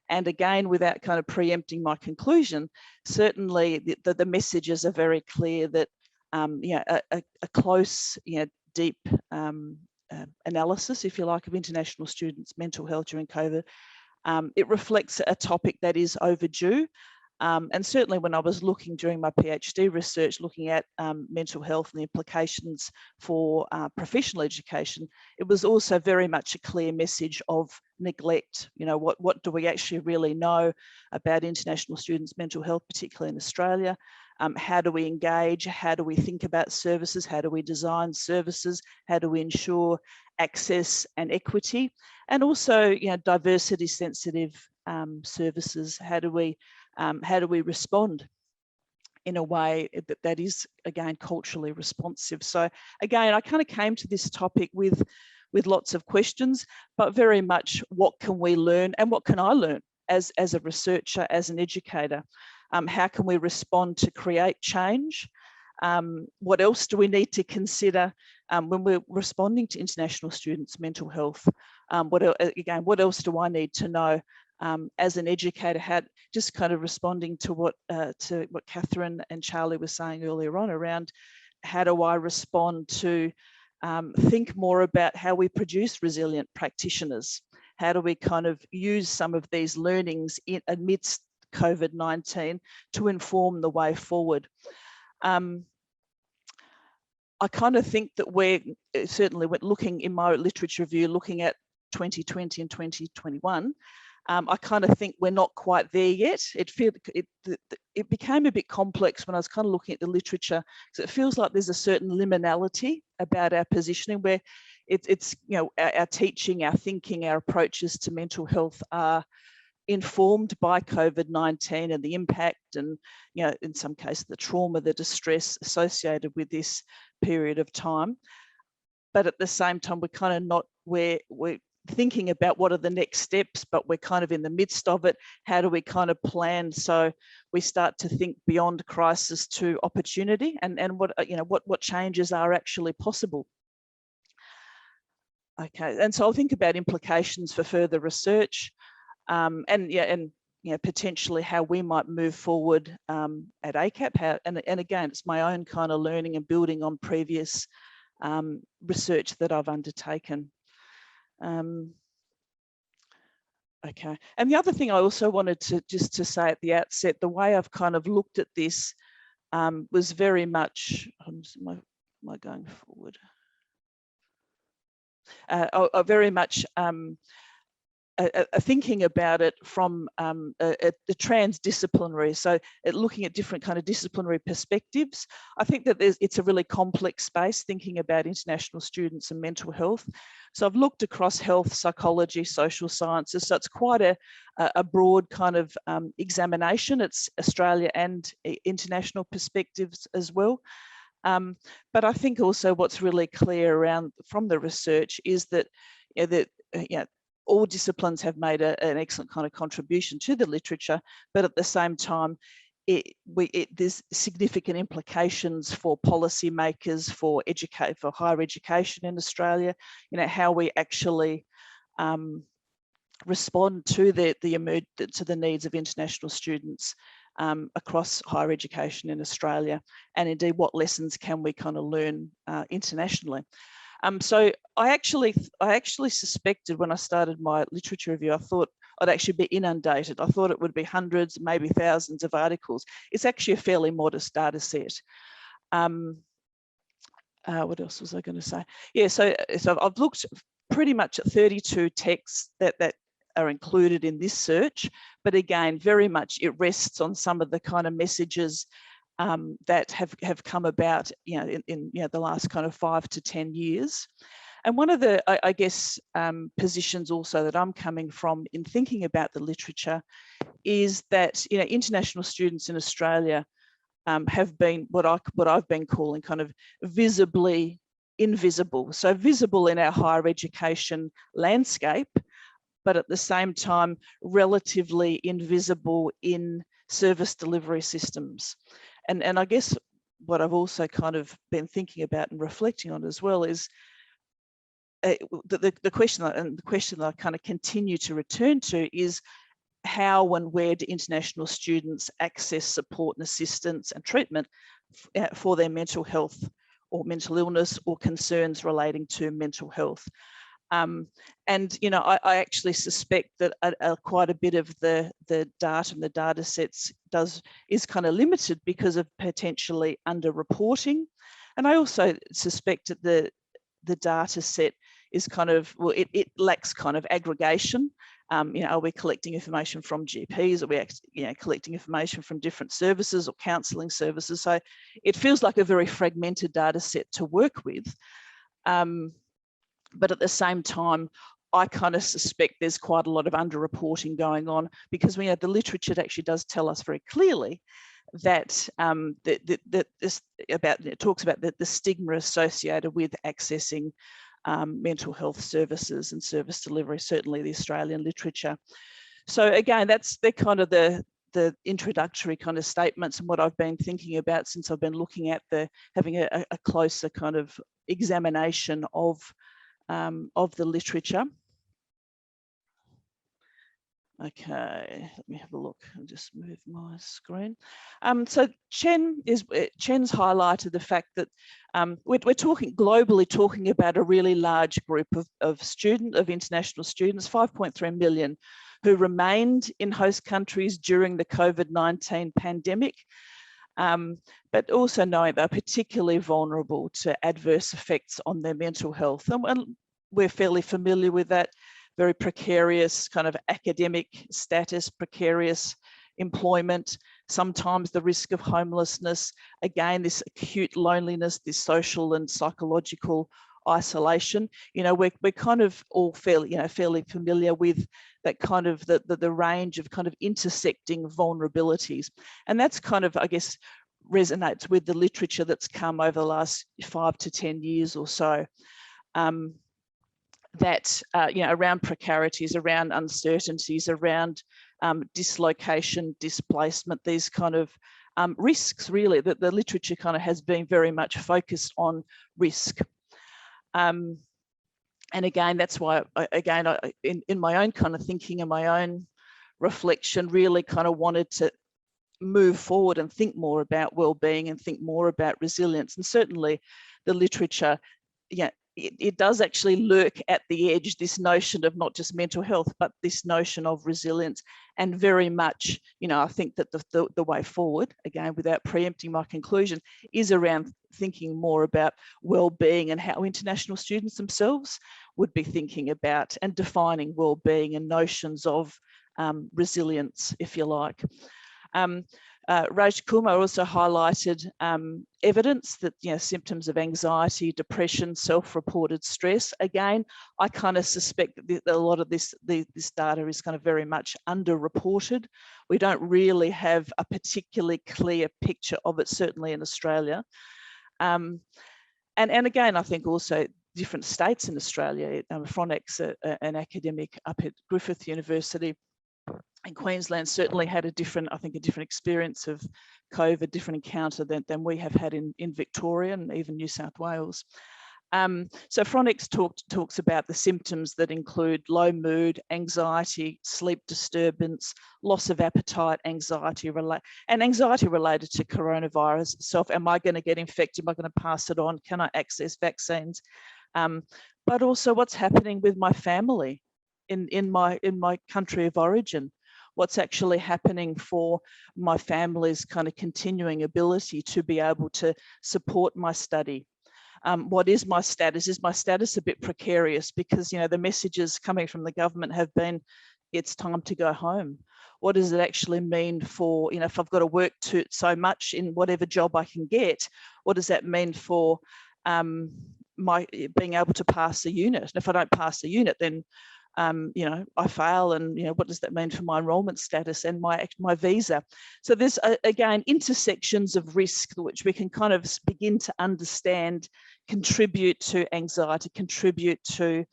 And again, without kind of preempting my conclusion, certainly the messages are very clear that a close, deep analysis, if you like, of international students' mental health during COVID, it reflects a topic that is overdue. And certainly when I was looking during my PhD research, looking at mental health and the implications for professional education, it was also very much a clear message of neglect. What do we actually really know about international students' mental health, particularly in Australia? How do we engage? How do we think about services? How do we design services? How do we ensure access and equity? And also, diversity sensitive services. How do we respond in a way that is, again, culturally responsive? So again, I kind of came to this topic with lots of questions, but very much what can we learn and what can I learn as a researcher, as an educator? How can we respond to create change? What else do we need to consider when we're responding to international students' mental health? What else do I need to know as an educator? Just kind of responding to what Kathryn and Charlie were saying earlier on around how do I respond to think more about how we produce resilient practitioners? How do we kind of use some of these learnings amidst COVID-19 to inform the way forward? I kind of think that we're certainly looking in my literature review, looking at 2020 and 2021. I kind of think we're not quite there yet. It became a bit complex when I was kind of looking at the literature, because it feels like there's a certain liminality about our positioning where it's you know, our teaching, our thinking, our approaches to mental health are informed by COVID-19 and the impact and, you know, in some cases the trauma, the distress associated with this period of time. But at the same time, we're kind of not where we're thinking about what are the next steps, but we're kind of in the midst of it. How do we kind of plan so we start to think beyond crisis to opportunity and what, you know, what changes are actually possible? Okay, and so I'll think about implications for further research. And you know, potentially how we might move forward at ACAP. And again, it's my own kind of learning and building on previous research that I've undertaken. Okay, and the other thing I also wanted to say at the outset, the way I've kind of looked at this was very much, am I going forward? Very much thinking about it from the transdisciplinary, so looking at different kind of disciplinary perspectives. I think that it's a really complex space thinking about international students and mental health. So I've looked across health, psychology, social sciences, so it's quite a broad kind of examination. It's Australia and international perspectives as well. But I think also what's really clear around from the research is that, all disciplines have made an excellent kind of contribution to the literature, but at the same time, there's significant implications for policymakers, for higher education in Australia. You know, how we actually respond to the needs of international students across higher education in Australia, and indeed what lessons can we kind of learn internationally. So I actually suspected when I started my literature review, I thought I'd actually be inundated. I thought it would be hundreds, maybe thousands of articles. It's actually a fairly modest data set. What else was I going to say? Yeah, so I've looked pretty much at 32 texts that are included in this search, but again, very much it rests on some of the kind of messages that have come about, in the last kind of 5 to 10 years. And one of the, I guess, positions also that I'm coming from in thinking about the literature is that, international students in Australia have been what I've been calling kind of visibly invisible. So visible in our higher education landscape, but at the same time, relatively invisible in service delivery systems. And I guess what I've also kind of been thinking about and reflecting on as well is the question that I kind of continue to return to is how and where do international students access support and assistance and treatment for their mental health or mental illness or concerns relating to mental health. And, I actually suspect that quite a bit of the data and the data sets is kind of limited because of potentially underreporting. And I also suspect that the data set is kind of, well, it lacks kind of aggregation. Are we collecting information from GPs? Are we collecting information from different services or counselling services? So it feels like a very fragmented data set to work with. But at the same time, I kind of suspect there's quite a lot of underreporting going on because we know the literature actually does tell us very clearly that it talks about the stigma associated with accessing mental health services and service delivery, certainly the Australian literature. So again, they're kind of the the introductory kind of statements and what I've been thinking about since I've been looking at having a closer kind of examination of the literature. Okay, let me have a look. I'll just move my screen. So Chen's highlighted the fact that we're globally talking about a really large group of international students, 5.3 million, who remained in host countries during the COVID-19 pandemic, but also knowing they're particularly vulnerable to adverse effects on their mental health. And we're fairly familiar with that. Very precarious kind of academic status, precarious employment, sometimes the risk of homelessness, again, this acute loneliness, this social and psychological isolation. You know, we're kind of all fairly familiar with that kind of the range of kind of intersecting vulnerabilities. And that's kind of, I guess, resonates with the literature that's come over the last 5 to 10 years or so. That around precarities, around uncertainties, around dislocation, displacement, these kind of risks, really, that the literature kind of has been very much focused on risk. And again, that's why, in my own kind of thinking and my own reflection, really kind of wanted to move forward and think more about well-being and think more about resilience. And certainly the literature, it does actually lurk at the edge, this notion of not just mental health, but this notion of resilience. And very much, I think that the way forward, again, without preempting my conclusion, is around thinking more about well-being and how international students themselves would be thinking about and defining well-being and notions of resilience, if you like. Raj Kumar also highlighted evidence that symptoms of anxiety, depression, self-reported stress. Again, I kind of suspect that a lot of this data is kind of very much underreported. We don't really have a particularly clear picture of it, certainly in Australia. And again, I think also different states in Australia. Frontex, an academic up at Griffith University in Queensland, certainly had a different experience of COVID, different encounter than we have had in Victoria and even New South Wales. So Frontex talks about the symptoms that include low mood, anxiety, sleep disturbance, loss of appetite, anxiety related to coronavirus itself. Am I going to get infected? Am I going to pass it on? Can I access vaccines? But also what's happening with my family in my country of origin. What's actually happening for my family's kind of continuing ability to be able to support my study. What is my status? Is my status a bit precarious? Because, the messages coming from the government have been, it's time to go home. What does it actually mean for, if I've got to work so much in whatever job I can get, what does that mean for my being able to pass the unit? And if I don't pass the unit, then I fail, and what does that mean for my enrolment status and my visa? So there's again intersections of risk which we can kind of begin to understand, contribute to anxiety, contribute to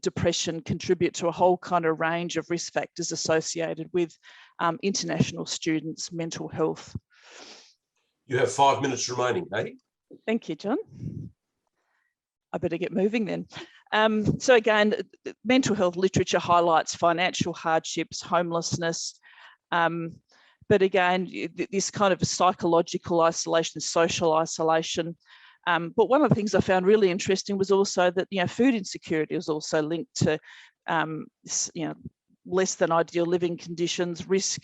depression, contribute to a whole kind of range of risk factors associated with international students' mental health. You have 5 minutes remaining, Katie. Thank you, John. I better get moving then. So again, mental health literature highlights financial hardships, homelessness, but again, this kind of psychological isolation, social isolation. But one of the things I found really interesting was also that food insecurity is also linked to less than ideal living conditions, risk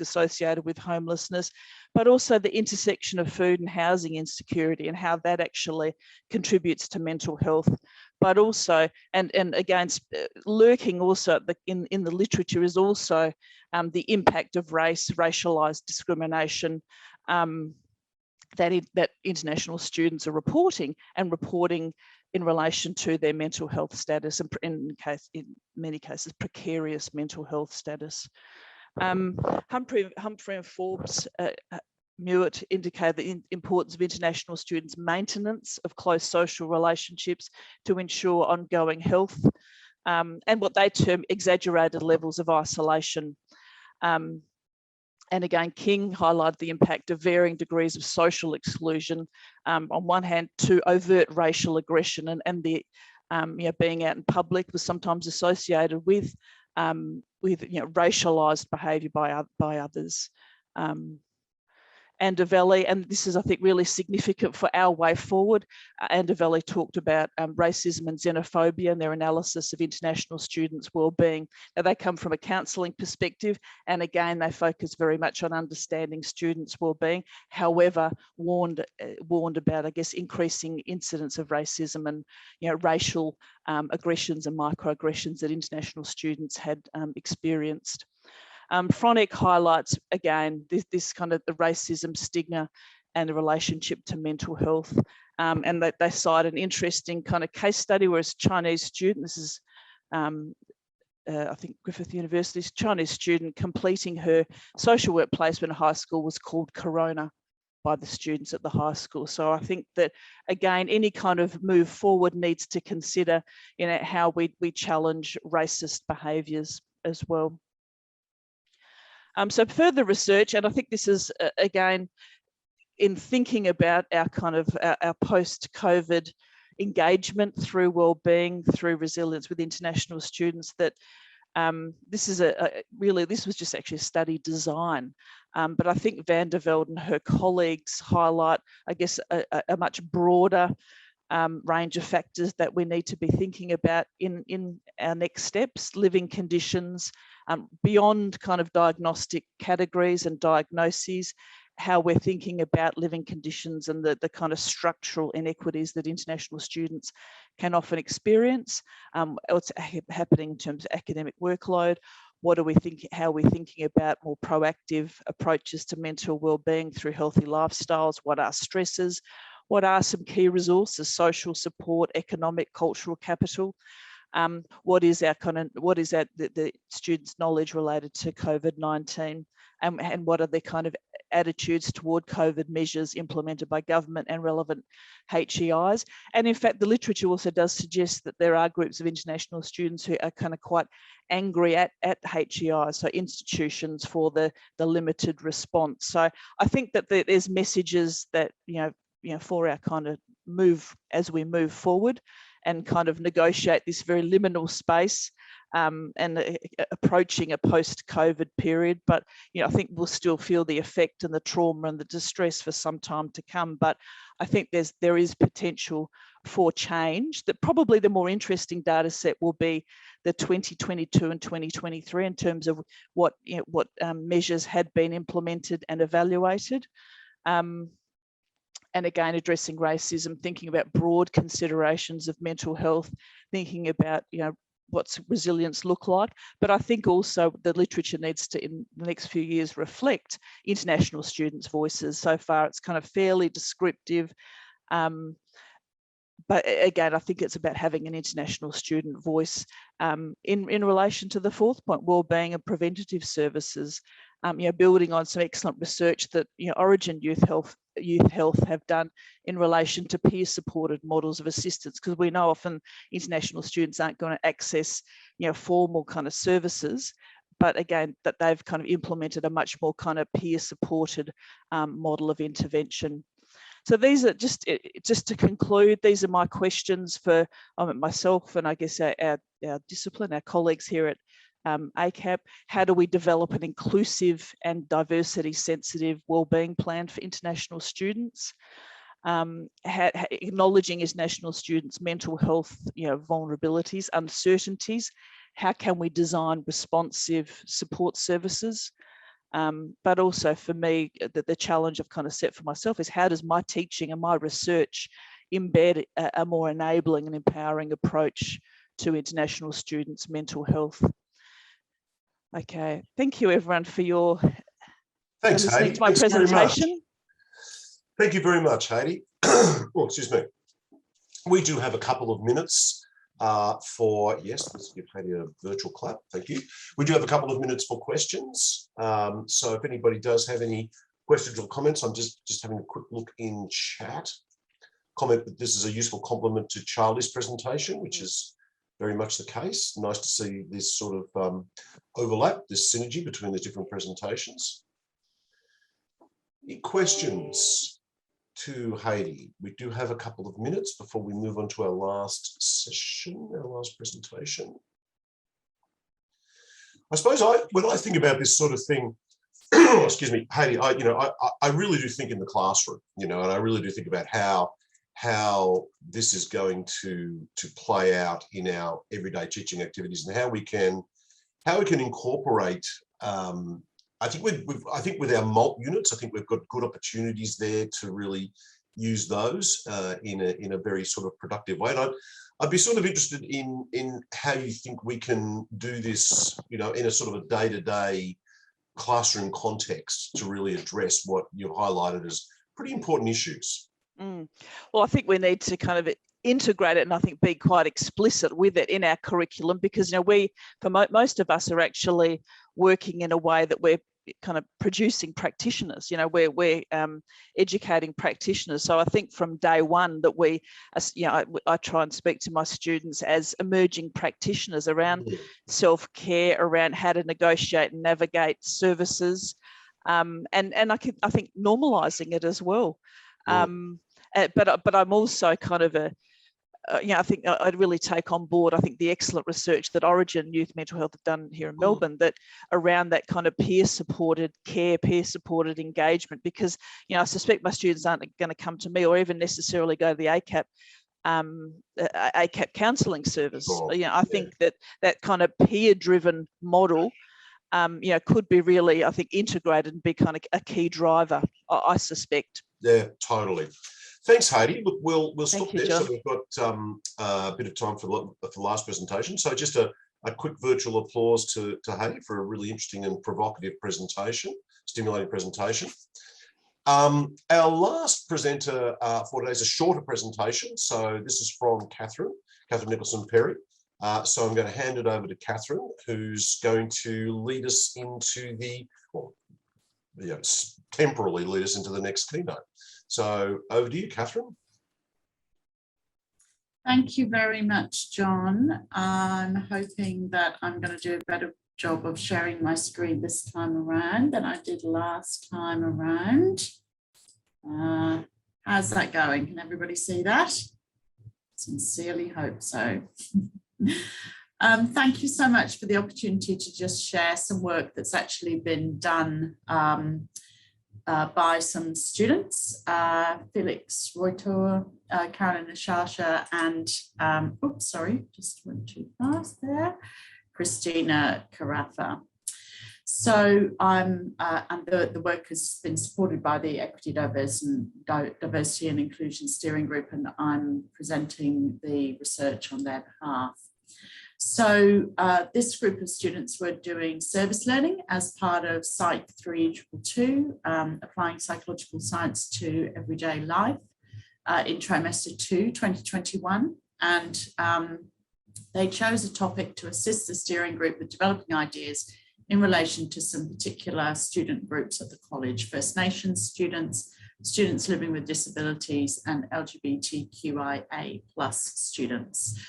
associated with homelessness, but also the intersection of food and housing insecurity and how that actually contributes to mental health. But also, and again, lurking also in the literature is also the impact of race, racialized discrimination that international students are reporting in relation to their mental health status, and in many cases, precarious mental health status. Humphrey and Forbes Mewett indicate the importance of international students' maintenance of close social relationships to ensure ongoing health. and what they term exaggerated levels of isolation. And again, King highlighted the impact of varying degrees of social exclusion, on one hand, to overt racial aggression, and the being out in public was sometimes associated with racialized behaviour by others. Andovelli, and this is, I think, really significant for our way forward. Andovelli talked about racism and xenophobia in their analysis of international students' wellbeing. Now, they come from a counselling perspective, and again, they focus very much on understanding students' wellbeing. However, warned about, I guess, increasing incidents of racism and racial aggressions and microaggressions that international students had experienced. Fronek highlights, again, this kind of the racism stigma and the relationship to mental health. And they cite an interesting kind of case study where a Chinese student, this is, I think, Griffith University's Chinese student completing her social work placement in high school was called Corona by the students at the high school. So I think that, again, any kind of move forward needs to consider, how we challenge racist behaviours as well. So further research, and I think this is, again, in thinking about our kind of our post-COVID engagement through wellbeing, through resilience with international students, that this is this was just actually a study design. But I think Van der Velde and her colleagues highlight, I guess, a much broader range of factors that we need to be thinking about in our next steps, living conditions, beyond kind of diagnostic categories and diagnoses, how we're thinking about living conditions and the kind of structural inequities that international students can often experience, what's happening in terms of academic workload, how are we thinking about more proactive approaches to mental wellbeing through healthy lifestyles, what are stresses, what are some key resources, social support, economic, cultural capital, what is the students' knowledge related to COVID-19, and what are the kind of attitudes toward COVID measures implemented by government and relevant HEIs. And in fact, the literature also does suggest that there are groups of international students who are kind of quite angry at HEIs, so institutions, for the limited response. So I think that there's messages that, for our kind of move as we move forward and kind of negotiate this very liminal space, and approaching a post-COVID period. But I think we'll still feel the effect and the trauma and the distress for some time to come. But I think there is potential for change. That probably the more interesting data set will be the 2022 and 2023 in terms of what measures had been implemented and evaluated. And again, addressing racism, thinking about broad considerations of mental health, thinking about, what's resilience look like. But I think also the literature needs to, in the next few years, reflect international students' voices. So far, it's kind of fairly descriptive. But again, I think it's about having an international student voice in relation to the fourth point, wellbeing and preventative services. Building on some excellent research that Origin Youth Health have done in relation to peer-supported models of assistance, because we know often international students aren't going to access formal kind of services, but again that they've kind of implemented a much more kind of peer-supported model of intervention. So these are just to conclude, these are my questions for myself and I guess our discipline, our colleagues here at ACAP. How do we develop an inclusive and diversity sensitive wellbeing plan for international students? Acknowledging international students' mental health vulnerabilities, uncertainties. How can we design responsive support services? But also for me, the challenge I've kind of set for myself is how does my teaching and my research embed a more enabling and empowering approach to international students' mental health? Okay, thank you everyone for your listening to my presentation. Thank you very much, Heidi. Oh, excuse me. We do have a couple of minutes for, yes, let's give Heidi a virtual clap, thank you. We do have a couple of minutes for questions. So if anybody does have any questions or comments, I'm just having a quick look in chat. Comment that this is a useful complement to Charlie's presentation, which is very much the case. Nice to see this sort of overlap, this synergy between the different presentations. Any questions to Heidi? We do have a couple of minutes before we move on to our last session, our last presentation. I suppose when I think about this sort of thing, excuse me, Heidi, I really do think in the classroom, and I really do think about how this is going to play out in our everyday teaching activities and how we can incorporate. I think with our MALT units, I think we've got good opportunities there to really use those in a very sort of productive way. And I'd be sort of interested in how you think we can do this, in a sort of a day-to-day classroom context to really address what you've highlighted as pretty important issues. Well, I think we need to kind of integrate it and I think be quite explicit with it in our curriculum, because most of us are actually working in a way that we're kind of producing practitioners, we're educating practitioners. So I think from day one that I try and speak to my students as emerging practitioners around self-care, around how to negotiate and navigate services, and I think normalizing it as well. But I'm also kind of I think I'd really take on board, I think, the excellent research that Origin Youth Mental Health have done here in Melbourne, that around that kind of peer-supported care, peer-supported engagement, because, I suspect my students aren't going to come to me or even necessarily go to the ACAP counselling service. I think that kind of peer-driven model, could be really, I think, integrated and be kind of a key driver, I suspect. Yeah, totally. Thanks, Heidi. Look, we'll stop there. John. So we've got a bit of time for the last presentation. So just a quick virtual applause to Heidi for a really interesting and provocative presentation, stimulating presentation. Our last presenter for today is a shorter presentation. So this is from Kathryn Nicholson Perry. So I'm going to hand it over to Kathryn, who's going to lead us into temporarily lead us into the next keynote. So over to you, Kathryn. Thank you very much, John. I'm hoping that I'm going to do a better job of sharing my screen this time around than I did last time around. How's that going? Can everybody see that? Sincerely hope so. Thank you so much for the opportunity to just share some work that's actually been done by some students, Felix Reuter, Carolyn Ashasha, and, oops, sorry, just went too fast there, Christina Carafa. So and the work has been supported by the Equity, Diversity and Inclusion Steering Group, and I'm presenting the research on their behalf. So this group of students were doing service learning as part of Psych 322, applying psychological science to everyday life in trimester 2, 2021. And they chose a topic to assist the steering group with developing ideas in relation to some particular student groups at the college: First Nations students, students living with disabilities, and LGBTQIA+ students.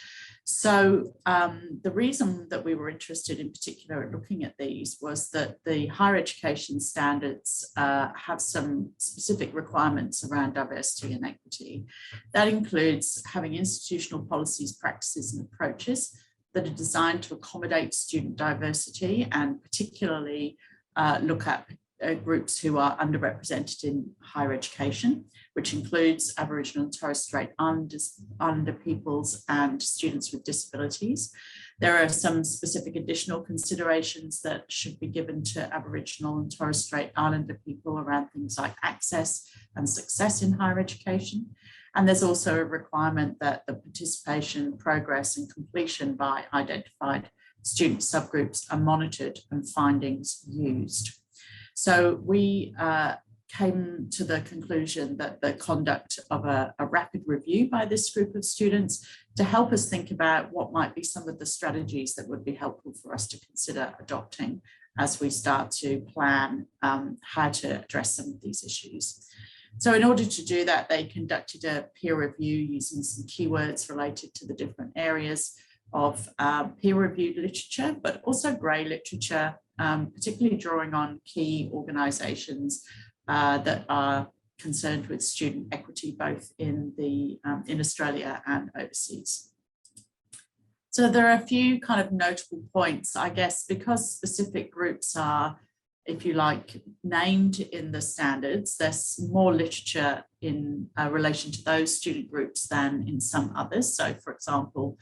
So the reason that we were interested in particular in looking at these was that the higher education standards have some specific requirements around diversity and equity. That includes having institutional policies, practices, and approaches that are designed to accommodate student diversity and particularly look at groups who are underrepresented in higher education, which includes Aboriginal and Torres Strait Islander peoples and students with disabilities. There are some specific additional considerations that should be given to Aboriginal and Torres Strait Islander people around things like access and success in higher education. And there's also a requirement that the participation, progress, and completion by identified student subgroups are monitored and findings used. So we came to the conclusion that the conduct of a rapid review by this group of students to help us think about what might be some of the strategies that would be helpful for us to consider adopting as we start to plan how to address some of these issues. So in order to do that, they conducted a peer review using some keywords related to the different areas of peer-reviewed literature, but also grey literature, particularly drawing on key organisations that are concerned with student equity, both in Australia and overseas. So there are a few kind of notable points, I guess, because specific groups are, if you like, named in the standards. There's more literature in relation to those student groups than in some others. So, for example,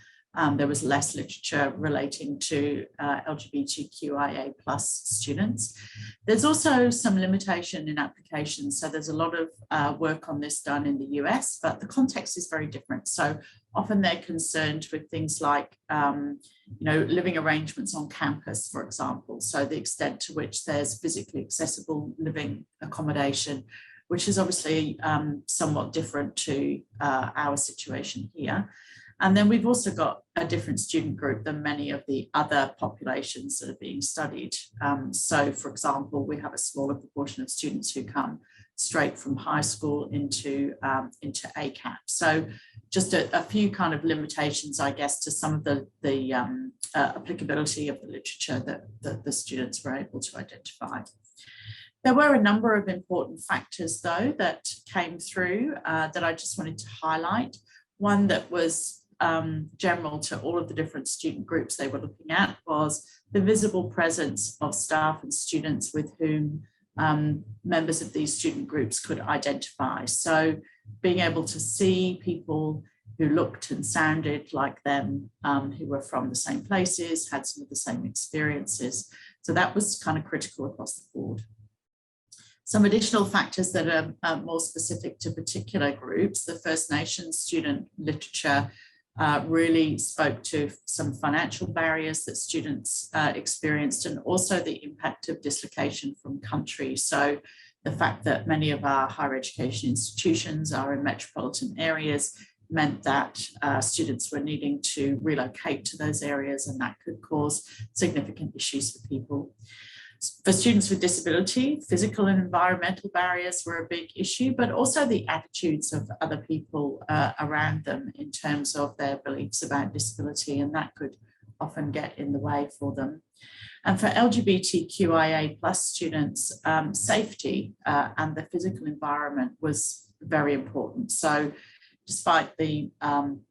there was less literature relating to LGBTQIA+ students. There's also some limitation in applications. So there's a lot of work on this done in the US, but the context is very different. So often they're concerned with things like, living arrangements on campus, for example. So the extent to which there's physically accessible living accommodation, which is obviously somewhat different to our situation here. And then we've also got a different student group than many of the other populations that are being studied. So, for example, we have a smaller proportion of students who come straight from high school into ACAP. So just a few kind of limitations, I guess, to some of the applicability of the literature that the students were able to identify. There were a number of important factors, though, that came through that I just wanted to highlight. One that was general to all of the different student groups they were looking at was the visible presence of staff and students with whom members of these student groups could identify. So being able to see people who looked and sounded like them, who were from the same places, had some of the same experiences. So that was kind of critical across the board. Some additional factors that are more specific to particular groups, the First Nations student literature really spoke to some financial barriers that students experienced, and also the impact of dislocation from country. So the fact that many of our higher education institutions are in metropolitan areas meant that students were needing to relocate to those areas, and that could cause significant issues for people. For students with disability, physical and environmental barriers were a big issue, but also the attitudes of other people around them in terms of their beliefs about disability, and that could often get in the way for them. And for LGBTQIA+ students, safety and the physical environment was very important. So despite the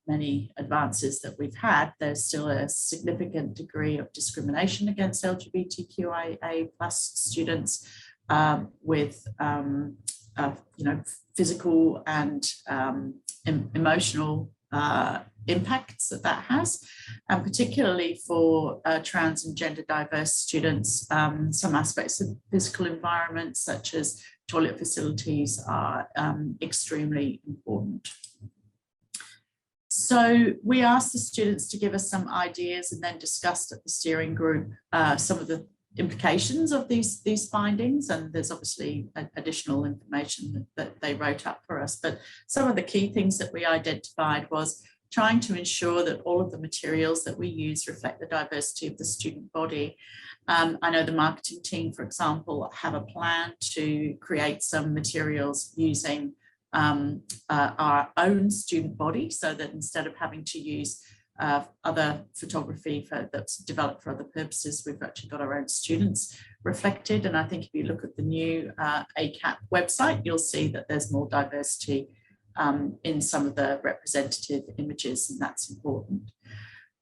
many advances that we've had, there's still a significant degree of discrimination against LGBTQIA+ students with physical and emotional impacts that has, and particularly for trans and gender diverse students, some aspects of the physical environment, such as toilet facilities, are extremely important. So we asked the students to give us some ideas and then discussed at the steering group some of the implications of these findings, and there's obviously additional information that they wrote up for us. But some of the key things that we identified was trying to ensure that all of the materials that we use reflect the diversity of the student body. I know the marketing team, for example, have a plan to create some materials using our own student body, so that instead of having to use other photography that's developed for other purposes, we've actually got our own students reflected. And I think if you look at the new ACAP website, you'll see that there's more diversity in some of the representative images, and that's important.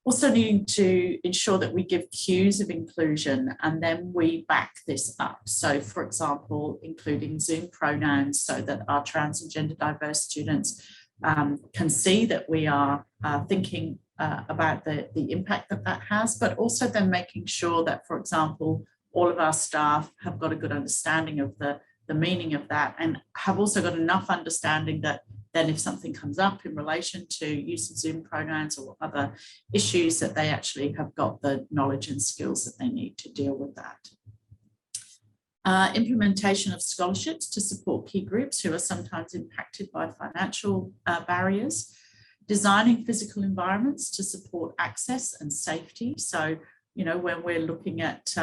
Also needing to ensure that we give cues of inclusion and then we back this up. So for example, including Zoom pronouns so that our trans and gender diverse students can see that we are thinking about the impact that has, but also then making sure that, for example, all of our staff have got a good understanding of the meaning of that, and have also got enough understanding that then if something comes up in relation to use of Zoom pronouns or other issues, that they actually have got the knowledge and skills that they need to deal with that. Implementation of scholarships to support key groups who are sometimes impacted by financial barriers. Designing physical environments to support access and safety. So, when we're looking at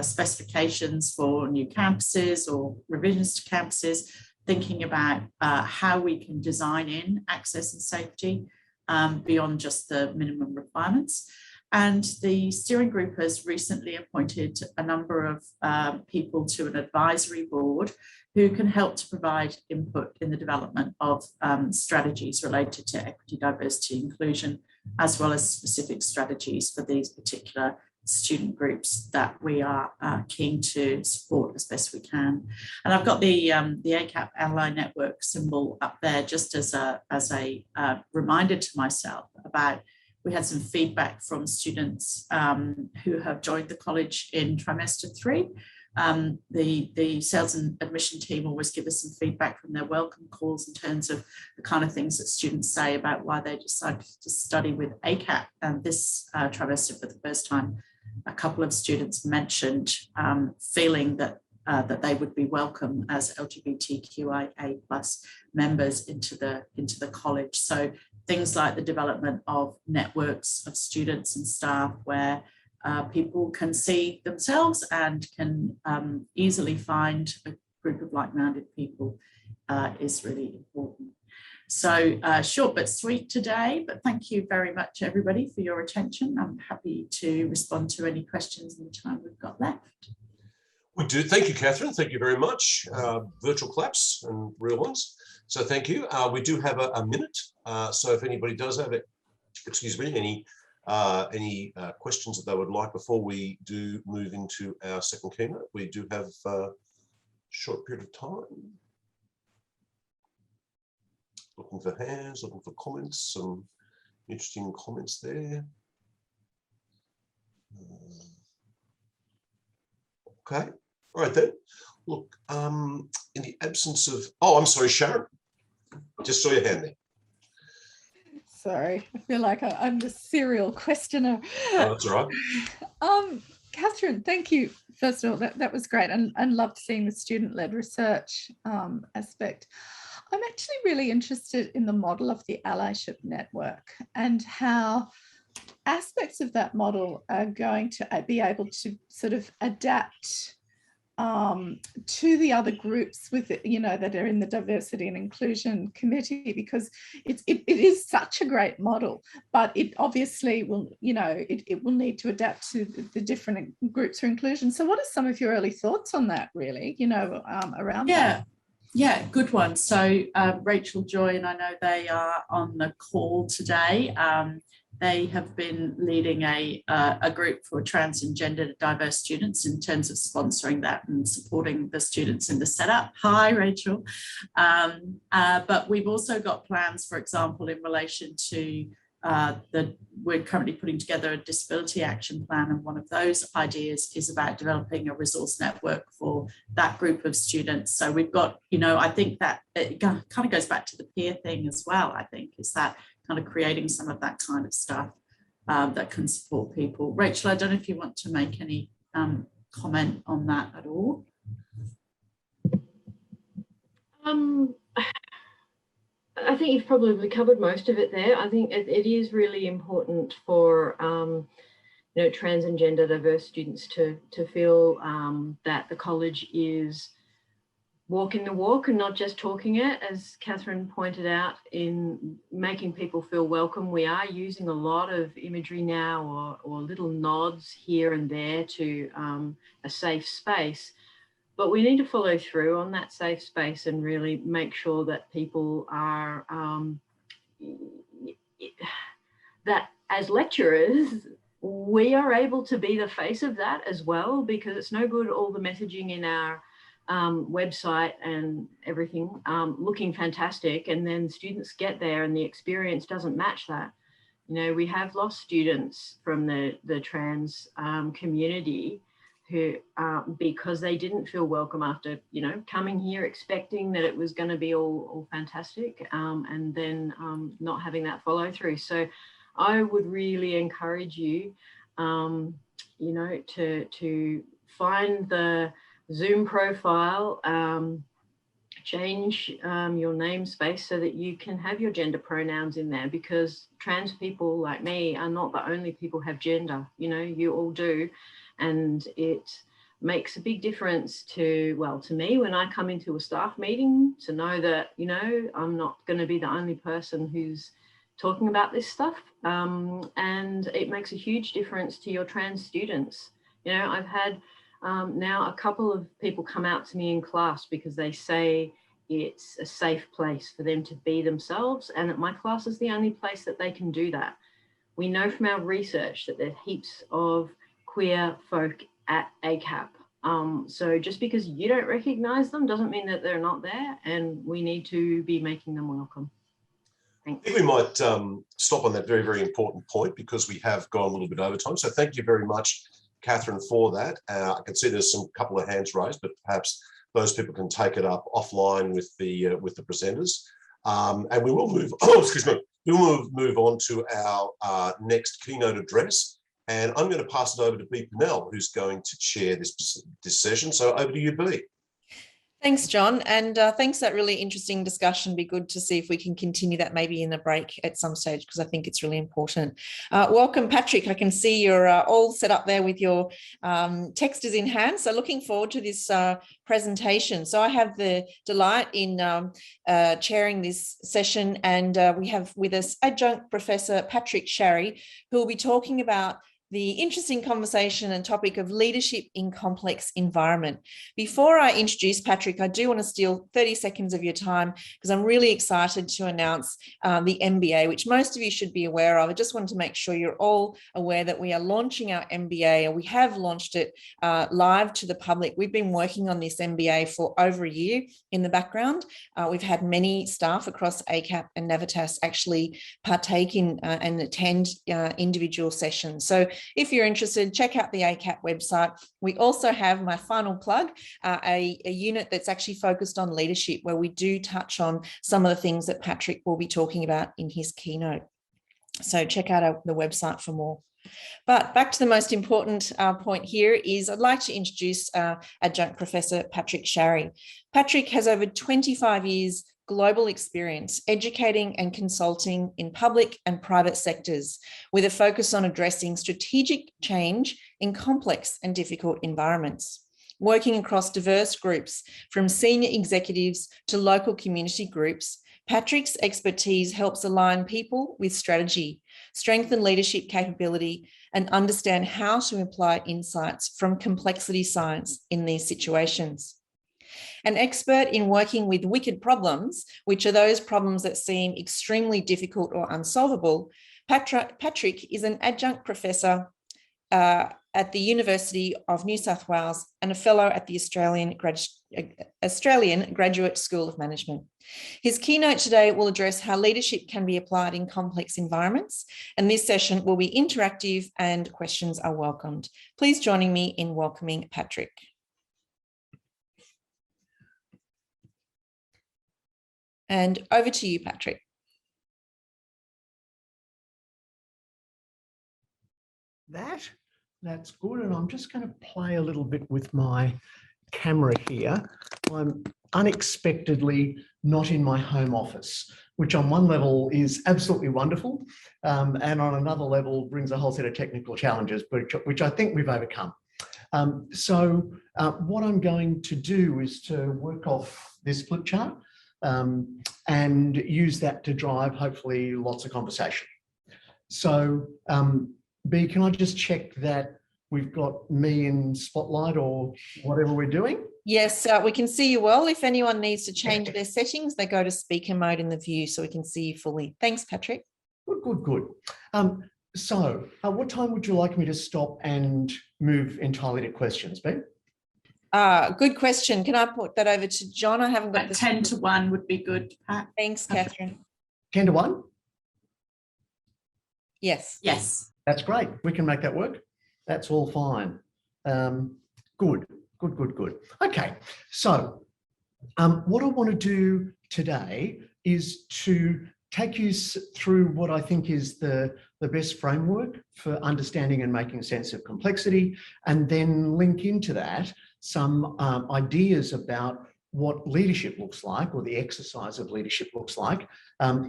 specifications for new campuses or revisions to campuses, thinking about how we can design in access and safety, beyond just the minimum requirements. And the steering group has recently appointed a number of people to an advisory board who can help to provide input in the development of strategies related to equity, diversity, inclusion, as well as specific strategies for these particular student groups that we are keen to support as best we can. And I've got the ACAP Ally Network symbol up there just as a reminder to myself about. We had some feedback from students who have joined the college in trimester 3. The sales and admission team always give us some feedback from their welcome calls in terms of the kind of things that students say about why they decided to study with ACAP. And this trimester, for the first time, a couple of students mentioned feeling that that they would be welcome as LGBTQIA+ members into the college. So things like the development of networks of students and staff where people can see themselves and can easily find a group of like-minded people is really important. So short but sweet today, but thank you very much everybody for your attention. I'm happy to respond to any questions in the time we've got left. We do. Thank you, Kathryn. Thank you very much. Virtual claps and real ones. So thank you. We do have a minute. So if anybody does have it, excuse me, any questions that they would like before we do move into our second keynote, we do have a short period of time. Looking for hands, looking for comments, some interesting comments there. Okay, all right then. Look, in the absence of, oh, I'm sorry, Sharon. Just saw your hand there. Sorry, I feel like I'm the serial questioner. Oh, that's all right. Kathryn, thank you. First of all, that was great, and loved seeing the student-led research aspect. I'm actually really interested in the model of the allyship network and how aspects of that model are going to be able to sort of adapt to the other groups with it, that are in the diversity and inclusion committee, because it is such a great model, but it obviously will, it will need to adapt to the different groups for inclusion. So what are some of your early thoughts on that, really, around that? Yeah, good one. So Rachel, Joy, and I know they are on the call today. They have been leading a group for trans and gender diverse students in terms of sponsoring that and supporting the students in the setup. Hi, Rachel. But we've also got plans, for example, in relation to we're currently putting together a disability action plan, and one of those ideas is about developing a resource network for that group of students. So we've got, I think that it kind of goes back to the peer thing as well. I think is that kind of creating some of that kind of stuff that can support people. Rachel, I don't know if you want to make any comment on that at all. I think you've probably covered most of it there. I think it is really important for trans and gender diverse students to feel that the college is walking the walk and not just talking it, as Kathryn pointed out, in making people feel welcome. We are using a lot of imagery now or little nods here and there to a safe space. But we need to follow through on that safe space and really make sure that people are, that as lecturers, we are able to be the face of that as well, because it's no good all the messaging in our website and everything looking fantastic, and then students get there and the experience doesn't match that. We have lost students from the trans community who, because they didn't feel welcome after, coming here expecting that it was going to be all fantastic, and then not having that follow through. So I would really encourage you, to find the Zoom profile, change your namespace so that you can have your gender pronouns in there, because trans people like me are not the only people who have gender, you all do. And it makes a big difference to me when I come into a staff meeting, to know that, I'm not going to be the only person who's talking about this stuff, and it makes a huge difference to your trans students. You know, I've had now a couple of people come out to me in class because they say it's a safe place for them to be themselves, and that my class is the only place that they can do that. We know from our research that there's heaps of queer folk at ACAP. So just because you don't recognize them doesn't mean that they're not there, and we need to be making them welcome. Thanks. I think we might stop on that very, very important point because we have gone a little bit over time. So thank you very much, Kathryn, for that. I can see there's some couple of hands raised, but perhaps those people can take it up offline with the presenters. And we will move. Oh, excuse me. We will move on to our next keynote address, and I'm going to pass it over to B. Pennell, who's going to chair this session. So over to you, B. Thanks, John, and thanks for that really interesting discussion. Be good to see if we can continue that maybe in a break at some stage, because I think it's really important. Welcome, Patrick. I can see you're all set up there with your texters in hand. So looking forward to this presentation. So I have the delight in chairing this session, and we have with us Adjunct Professor Patrick Sharry, who will be talking about the interesting conversation and topic of leadership in complex environment. Before I introduce Patrick, I do want to steal 30 seconds of your time because I'm really excited to announce the MBA, which most of you should be aware of. I just wanted to make sure you're all aware that we are launching our MBA, or we have launched it live to the public. We've been working on this MBA for over a year in the background. We've had many staff across ACAP and Navitas actually partake in and attend individual sessions. So if you're interested, check out the ACAP website. We also have, my final plug, a unit that's actually focused on leadership, where we do touch on some of the things that Patrick will be talking about in his keynote. So check out the website for more. But back to the most important point here is I'd like to introduce Adjunct Professor Patrick Sharry. Patrick has over 25 years global experience educating and consulting in public and private sectors, with a focus on addressing strategic change in complex and difficult environments. Working across diverse groups, from senior executives to local community groups, Patrick's expertise helps align people with strategy, strengthen leadership capability, and understand how to apply insights from complexity science in these situations. An expert in working with wicked problems, which are those problems that seem extremely difficult or unsolvable, Patrick is an adjunct professor at the University of New South Wales and a fellow at the Australian Graduate School of Management. His keynote today will address how leadership can be applied in complex environments, and this session will be interactive and questions are welcomed. Please join me in welcoming Patrick. And over to you, Patrick. That's good. And I'm just going to play a little bit with my camera here. I'm unexpectedly not in my home office, which on one level is absolutely wonderful, and on another level brings a whole set of technical challenges, which I think we've overcome. So what I'm going to do is to work off this flip chart and use that to drive hopefully lots of conversation. So B, can I just check that we've got me in spotlight or whatever we're doing? Yes, we can see you well. If anyone needs to change their settings, they go to speaker mode in the view so we can see you fully. Thanks, Patrick. Good. So what time would you like me to stop and move entirely to questions, B? Good question. Can I put that over to John? I haven't got the 10 to 1 would be good. Thanks, Kathryn. 10 to 1? Yes. Yes. That's great. We can make that work. That's all fine. Good. Okay. So what I want to do today is to take you through what I think is the best framework for understanding and making sense of complexity, and then link into that some ideas about what leadership looks like, or the exercise of leadership looks like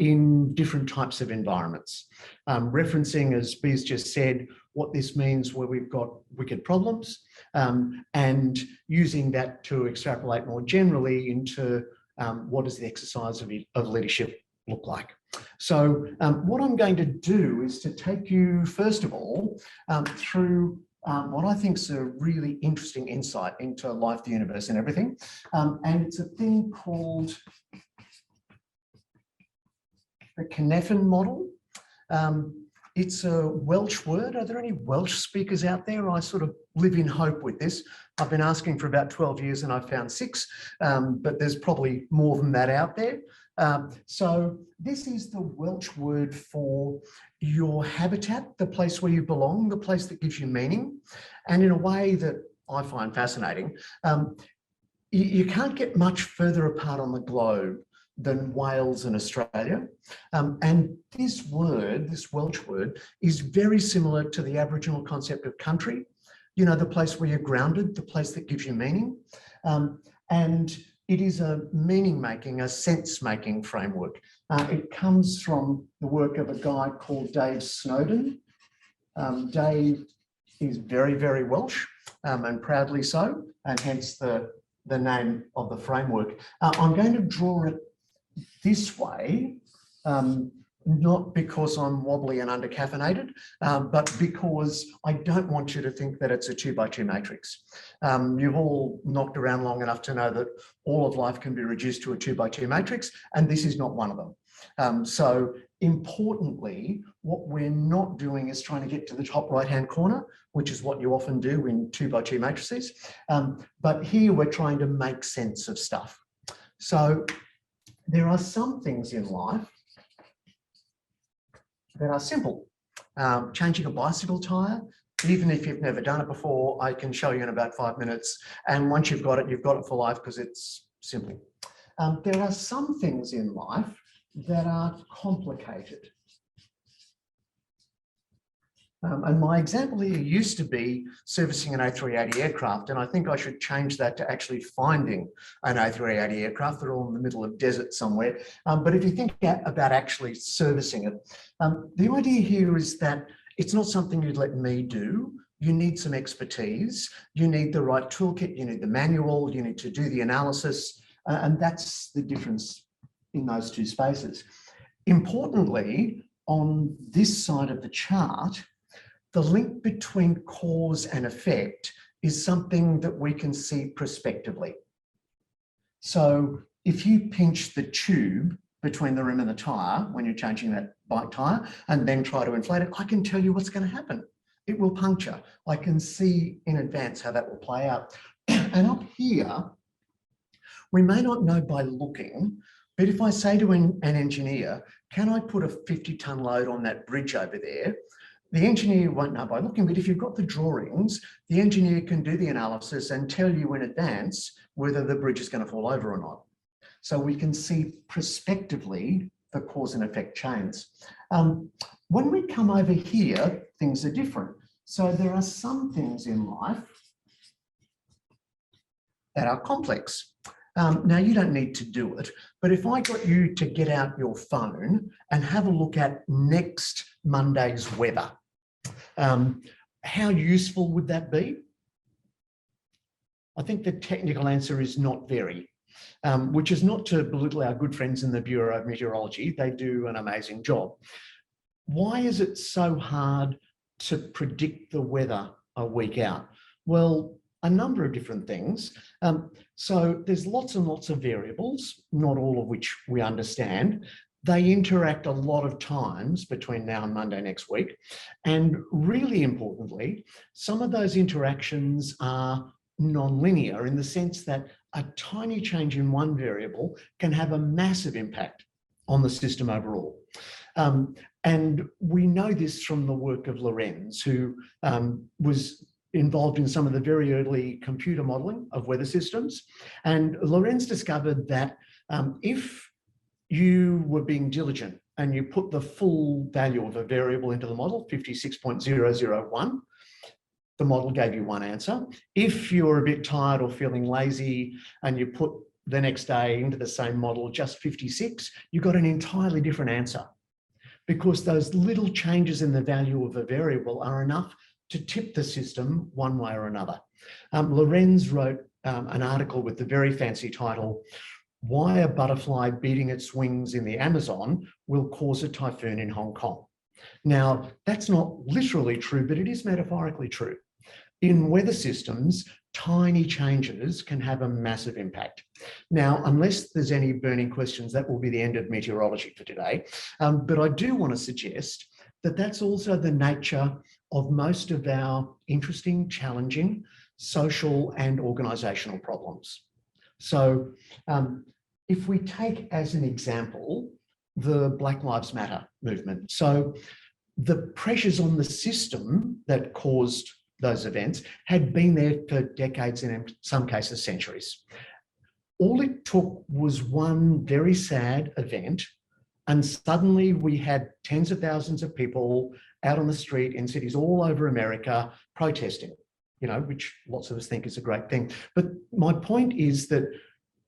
in different types of environments. Referencing, as B's just said, what this means where we've got wicked problems, and using that to extrapolate more generally into what does the exercise of leadership look like? So what I'm going to do is to take you, first of all, through what I think is a really interesting insight into life, the universe and everything. And it's a thing called the Cynefin model. It's a Welsh word. Are there any Welsh speakers out there? I sort of live in hope with this. I've been asking for about 12 years and I've found 6, but there's probably more than that out there. So this is the Welsh word for your habitat, the place where you belong, the place that gives you meaning. And in a way that I find fascinating, you can't get much further apart on the globe than Wales and Australia. And this word, this Welsh word, is very similar to the Aboriginal concept of country, you know, the place where you're grounded, the place that gives you meaning. And it is a meaning-making, a sense-making framework. It comes from the work of a guy called Dave Snowden. Dave is very, very Welsh, and proudly so, and hence the name of the framework. I'm going to draw it this way, not because I'm wobbly and undercaffeinated, but because I don't want you to think that it's a 2x2 matrix. You've all knocked around long enough to know that all of life can be reduced to a 2x2 matrix, and this is not one of them. So importantly, what we're not doing is trying to get to the top right-hand corner, which is what you often do in 2x2 matrices. But here we're trying to make sense of stuff. So there are some things in life that are simple. Changing a bicycle tyre, even if you've never done it before, I can show you in about 5 minutes. And once you've got it for life because it's simple. There are some things in life that are complicated. And my example here used to be servicing an A380 aircraft, and I think I should change that to actually finding an A380 aircraft. They're all in the middle of desert somewhere. But if you think about actually servicing it, the idea here is that it's not something you'd let me do. You need some expertise. You need the right toolkit. You need the manual. You need to do the analysis. And that's the difference in those two spaces. Importantly, on this side of the chart, the link between cause and effect is something that we can see prospectively. So if you pinch the tube between the rim and the tyre when you're changing that bike tyre and then try to inflate it, I can tell you what's going to happen. It will puncture. I can see in advance how that will play out. And up here, we may not know by looking, but if I say to an engineer, can I put a 50-ton load on that bridge over there? The engineer won't know by looking, but if you've got the drawings, the engineer can do the analysis and tell you in advance whether the bridge is going to fall over or not. So we can see prospectively the cause and effect chains. When we come over here, things are different. So there are some things in life that are complex. Now, you don't need to do it, but if I got you to get out your phone and have a look at next Monday's weather, how useful would that be? I think the technical answer is not very, which is not to belittle our good friends in the Bureau of Meteorology. They do an amazing job. Why is it so hard to predict the weather a week out? Well, a number of different things. So there's lots and lots of variables, not all of which we understand. They interact a lot of times between now and Monday next week. And really importantly, some of those interactions are non-linear in the sense that a tiny change in one variable can have a massive impact on the system overall. And we know this from the work of Lorenz, who was involved in some of the very early computer modelling of weather systems. And Lorenz discovered that if you were being diligent and you put the full value of a variable into the model, 56.001, the model gave you one answer. If you're a bit tired or feeling lazy and you put the next day into the same model, just 56, you got an entirely different answer, because those little changes in the value of a variable are enough to tip the system one way or another. Lorenz wrote an article with the very fancy title, why a butterfly beating its wings in the Amazon will cause a typhoon in Hong Kong. Now, that's not literally true, but it is metaphorically true. In weather systems, tiny changes can have a massive impact. Now, unless there's any burning questions, that will be the end of meteorology for today. But I do want to suggest that that's also the nature of most of our interesting, challenging social and organisational problems. So if we take as an example the Black Lives Matter movement. So the pressures on the system that caused those events had been there for decades and in some cases centuries. All it took was one very sad event and suddenly we had tens of thousands of people out on the street in cities all over America protesting, you know, which lots of us think is a great thing. But my point is that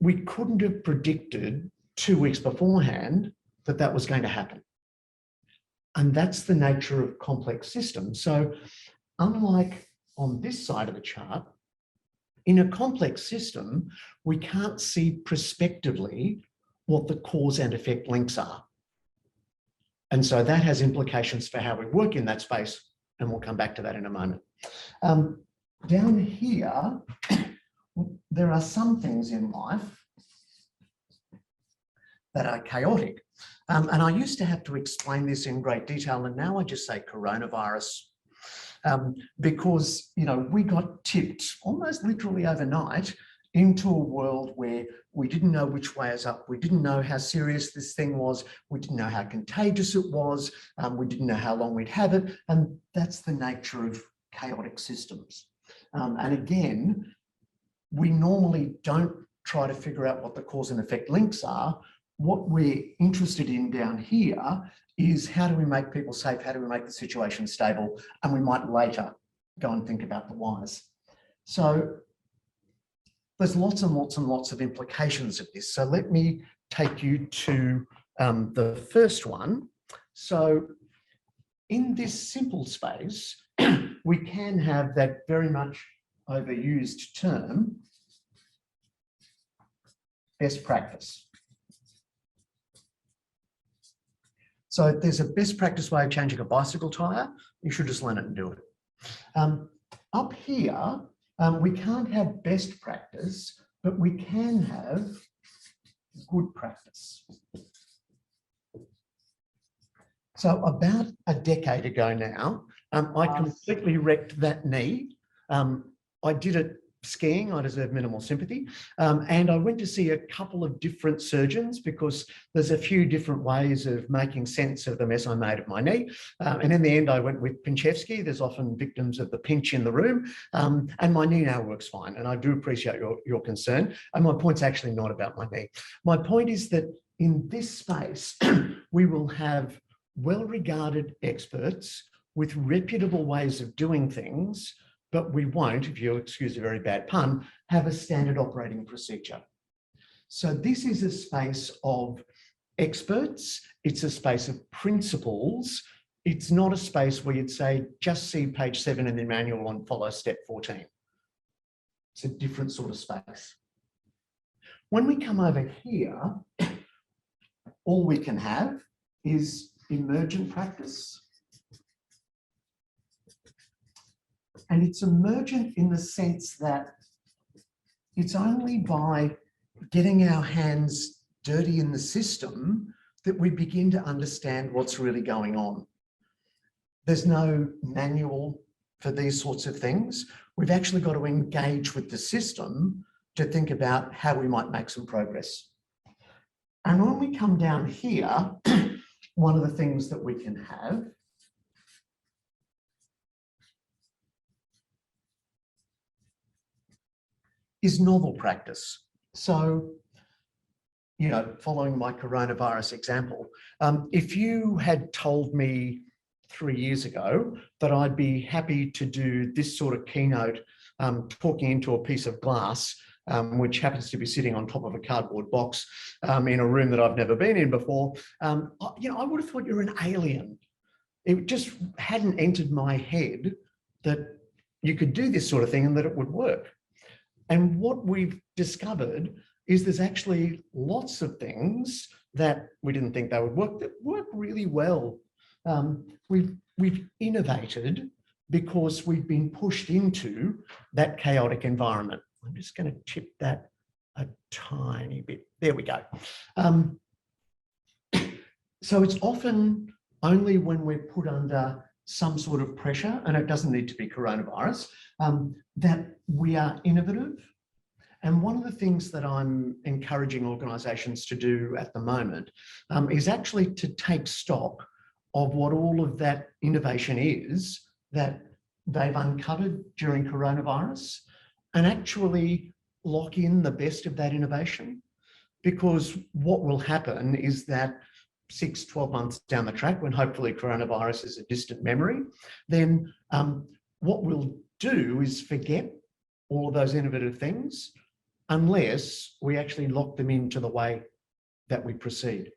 we couldn't have predicted 2 weeks beforehand that that was going to happen. And that's the nature of complex systems. So unlike on this side of the chart, in a complex system, we can't see prospectively what the cause and effect links are. And so that has implications for how we work in that space, and we'll come back to that in a moment. Down here, there are some things in life that are chaotic. And I used to have to explain this in great detail, and now I just say coronavirus. Because, you know, we got tipped almost literally overnight into a world where we didn't know which way is up. We didn't know how serious this thing was. We didn't know how contagious it was. We didn't know how long we'd have it. And that's the nature of chaotic systems. And again, we normally don't try to figure out what the cause and effect links are. What we're interested in down here is how do we make people safe? How do we make the situation stable? And we might later go and think about the whys. So there's lots and lots and lots of implications of this. So let me take you to the first one. So in this simple space, we can have that very much overused term, best practice. So if there's a best practice way of changing a bicycle tyre, you should just learn it and do it. Up here, we can't have best practice, but we can have good practice. So about a decade ago now, I completely wrecked that knee. I did it skiing, I deserve minimal sympathy. And I went to see a couple of different surgeons because there's a few different ways of making sense of the mess I made of my knee. And in the end, I went with Pinchevsky. There's often victims of the pinch in the room. And my knee now works fine. And I do appreciate your concern. And my point's actually not about my knee. My point is that in this space, we will have well-regarded experts with reputable ways of doing things, but we won't, if you'll excuse a very bad pun, have a standard operating procedure. So this is a space of experts. It's a space of principles. It's not a space where you'd say, just see page 7 in the manual and follow step 14. It's a different sort of space. When we come over here, all we can have is emergent practice. And it's emergent in the sense that it's only by getting our hands dirty in the system that we begin to understand what's really going on. There's no manual for these sorts of things. We've actually got to engage with the system to think about how we might make some progress. And when we come down here, one of the things that we can have is novel practice. So, you know, following my coronavirus example, if you had told me 3 years ago that I'd be happy to do this sort of keynote, talking into a piece of glass, which happens to be sitting on top of a cardboard box in a room that I've never been in before, you know, I would have thought you're an alien. It just hadn't entered my head that you could do this sort of thing and that it would work. And what we've discovered is there's actually lots of things that we didn't think they would work that work really well. We've innovated because we've been pushed into that chaotic environment. I'm just going to tip that a tiny bit. There we go. So it's often only when we're put under some sort of pressure, and it doesn't need to be coronavirus, that we are innovative. And one of the things that I'm encouraging organisations to do at the moment is actually to take stock of what all of that innovation is that they've uncovered during coronavirus and actually lock in the best of that innovation. Because what will happen is that 6, 12 months down the track, when hopefully coronavirus is a distant memory, then what we'll do is forget all of those innovative things unless we actually lock them into the way that we proceed.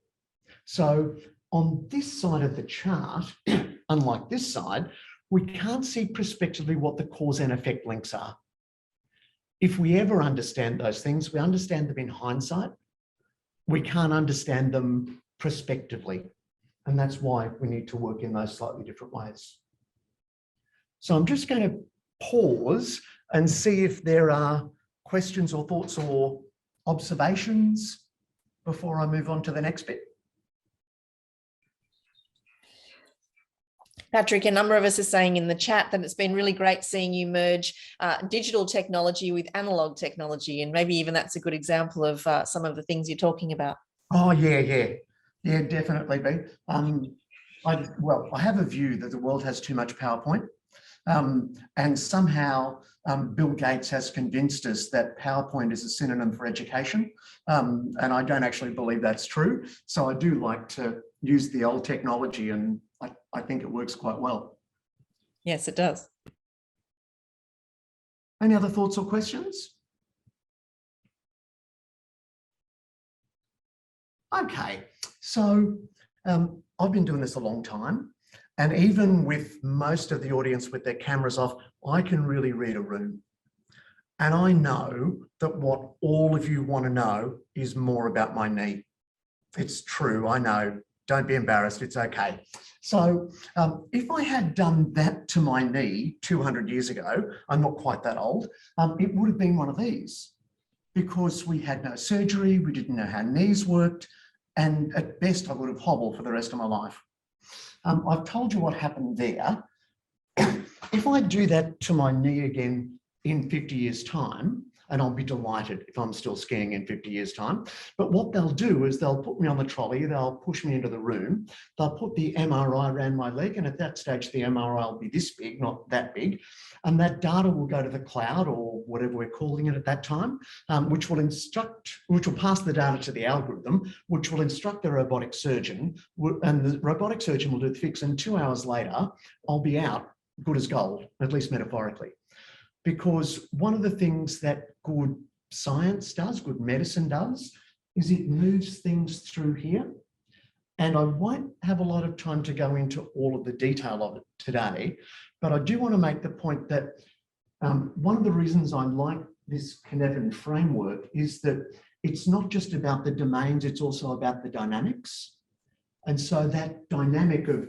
So on this side of the chart, unlike this side, we can't see prospectively what the cause and effect links are. If we ever understand those things, we understand them in hindsight. We can't understand them prospectively. And that's why we need to work in those slightly different ways. So I'm just going to pause and see if there are questions or thoughts or observations before I move on to the next bit. Patrick, a number of us are saying in the chat that it's been really great seeing you merge digital technology with analog technology, and maybe even that's a good example of some of the things you're talking about. Oh, yeah, definitely, B. I have a view that the world has too much PowerPoint, and somehow Bill Gates has convinced us that PowerPoint is a synonym for education, and I don't actually believe that's true. So I do like to use the old technology, and I think it works quite well. Yes, it does. Any other thoughts or questions? Okay, so I've been doing this a long time, and even with most of the audience with their cameras off, I can really read a room. And I know that what all of you want to know is more about my knee. It's true, I know. Don't be embarrassed, it's okay. So if I had done that to my knee 200 years ago, I'm not quite that old, it would have been one of these, because we had no surgery, we didn't know how knees worked, and at best I would have hobbled for the rest of my life. I've told you what happened there. If I do that to my knee again in 50 years' time, and I'll be delighted if I'm still skiing in 50 years' time, but what they'll do is they'll put me on the trolley, they'll push me into the room, they'll put the MRI around my leg, and at that stage the MRI will be this big, not that big, and that data will go to the cloud, or whatever we're calling it at that time, which will pass the data to the algorithm, which will instruct the robotic surgeon, and the robotic surgeon will do the fix, and 2 hours later I'll be out good as gold, at least metaphorically. Because one of the things that good science does, good medicine does, is it moves things through here. And I won't have a lot of time to go into all of the detail of it today, but I do want to make the point that one of the reasons I like this Cynefin framework is that it's not just about the domains, it's also about the dynamics. And so that dynamic of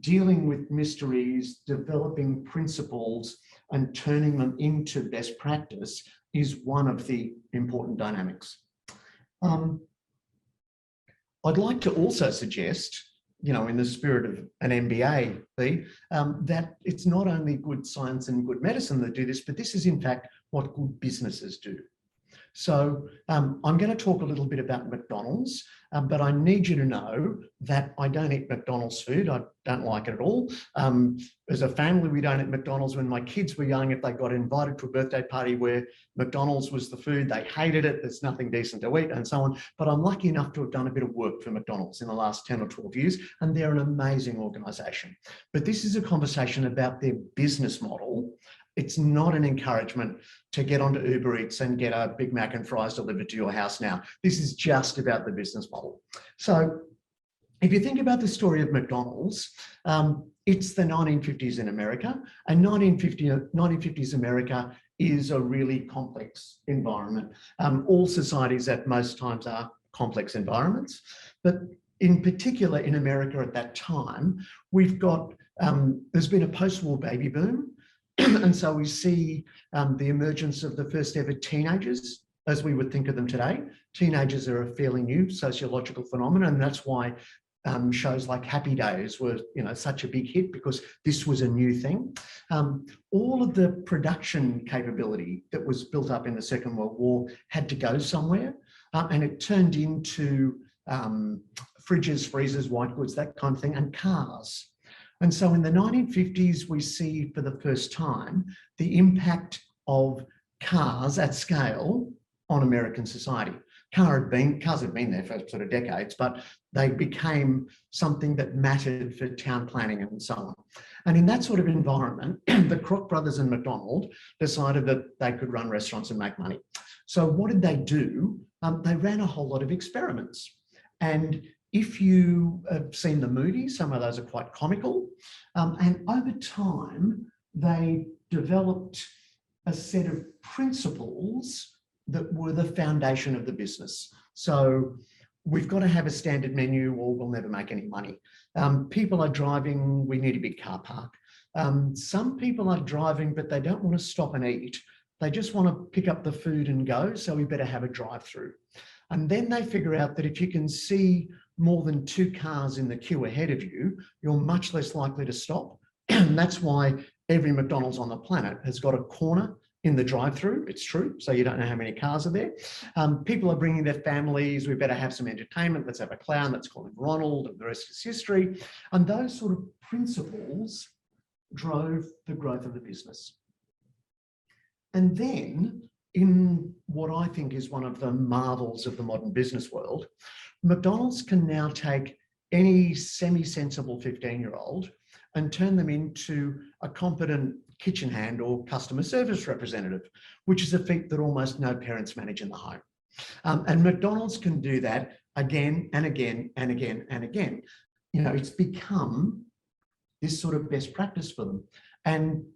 dealing with mysteries, developing principles, and turning them into best practice is one of the important dynamics. I'd like to also suggest, in the spirit of an MBA, that it's not only good science and good medicine that do this, but this is in fact what good businesses do. So I'm going to talk a little bit about McDonald's, but I need you to know that I don't eat McDonald's food. I don't like it at all. As a family, we don't eat McDonald's. When my kids were young, if they got invited to a birthday party where McDonald's was the food, they hated it. There's nothing decent to eat and so on. But I'm lucky enough to have done a bit of work for McDonald's in the last 10 or 12 years, and they're an amazing organisation. But this is a conversation about their business model. It's not an encouragement to get onto Uber Eats and get a Big Mac and fries delivered to your house now. This is just about the business model. So if you think about the story of McDonald's, it's the 1950s in America, and 1950s America is a really complex environment. All societies at most times are complex environments, but in particular in America at that time, we've got, there's been a post-war baby boom. And so we see the emergence of the first ever teenagers as we would think of them today. Teenagers are a fairly new sociological phenomenon, and that's why shows like Happy Days were, such a big hit, because this was a new thing. All of the production capability that was built up in the Second World War had to go somewhere, and it turned into fridges, freezers, white goods, that kind of thing, and cars. And so in the 1950s, we see for the first time the impact of cars at scale on American society. Cars had been there for sort of decades, but they became something that mattered for town planning and so on. And in that sort of environment, the Kroc brothers and McDonald decided that they could run restaurants and make money. So what did they do? They ran a whole lot of experiments. And if you have seen the movies, some of those are quite comical. And over time, they developed a set of principles that were the foundation of the business. So we've got to have a standard menu or we'll never make any money. People are driving, we need a big car park. Some people are driving, but they don't want to stop and eat. They just want to pick up the food and go, so we better have a drive-through. And then they figure out that if you can see more than 2 cars in the queue ahead of you, you're much less likely to stop. And that's why every McDonald's on the planet has got a corner in the drive-through. It's true, so you don't know how many cars are there. People are bringing their families, we better have some entertainment, let's have a clown, let's call him Ronald, and the rest is history. And those sort of principles drove the growth of the business. And then, in what I think is one of the marvels of the modern business world, McDonald's can now take any semi-sensible 15-year-old and turn them into a competent kitchen hand or customer service representative, which is a feat that almost no parents manage in the home. And McDonald's can do that again and again and again and again. It's become this sort of best practice for them. And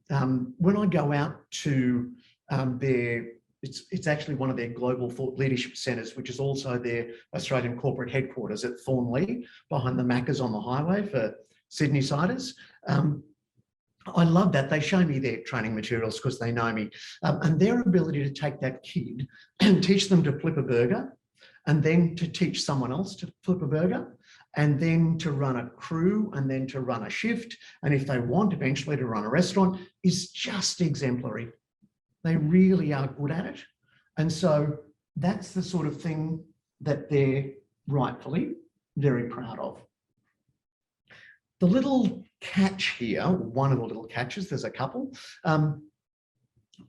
when I go out to it's actually one of their global thought leadership centres, which is also their Australian corporate headquarters at Thornlea, behind the Maccas on the highway for Sydney siders. I love that. They show me their training materials because they know me. And their ability to take that kid and teach them to flip a burger, and then to teach someone else to flip a burger, and then to run a crew, and then to run a shift, and if they want eventually to run a restaurant, is just exemplary. They really are good at it. And so that's the sort of thing that they're rightfully very proud of. The little catch here, one of the little catches, there's a couple,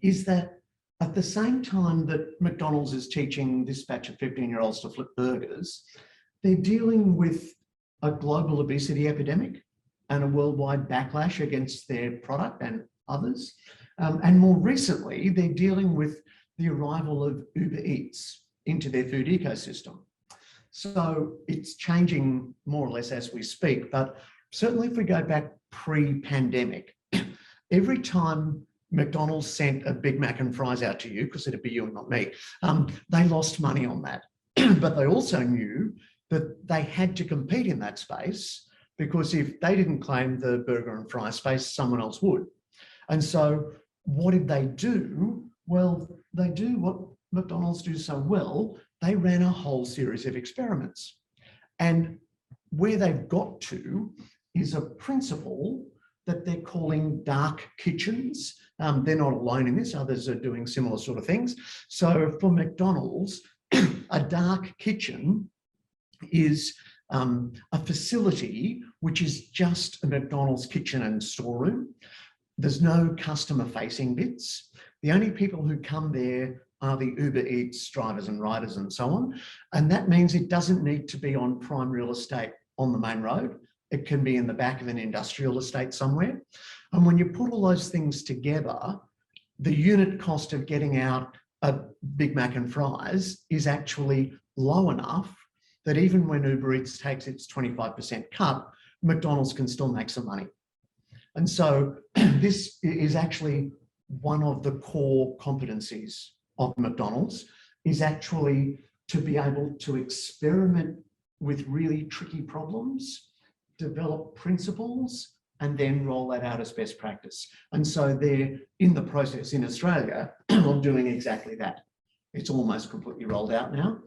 is that at the same time that McDonald's is teaching this batch of 15-year-olds to flip burgers, they're dealing with a global obesity epidemic and a worldwide backlash against their product and others. And more recently, they're dealing with the arrival of Uber Eats into their food ecosystem. So it's changing more or less as we speak, but certainly if we go back pre-pandemic, every time McDonald's sent a Big Mac and fries out to you, because it'd be you and not me, they lost money on that. But they also knew that they had to compete in that space, because if they didn't claim the burger and fry space, someone else would. And so what did they do? Well, they do what McDonald's do so well. They ran a whole series of experiments. And where they've got to is a principle that they're calling dark kitchens. They're not alone in this, others are doing similar sort of things. So for McDonald's, a dark kitchen is a facility which is just a McDonald's kitchen and storeroom. There's no customer facing bits. The only people who come there are the Uber Eats drivers and riders and so on. And that means it doesn't need to be on prime real estate on the main road. It can be in the back of an industrial estate somewhere. And when you put all those things together, the unit cost of getting out a Big Mac and fries is actually low enough that even when Uber Eats takes its 25% cut, McDonald's can still make some money. And so this is actually one of the core competencies of McDonald's is actually to be able to experiment with really tricky problems, develop principles, and then roll that out as best practice. And so they're in the process in Australia of doing exactly that. It's almost completely rolled out now.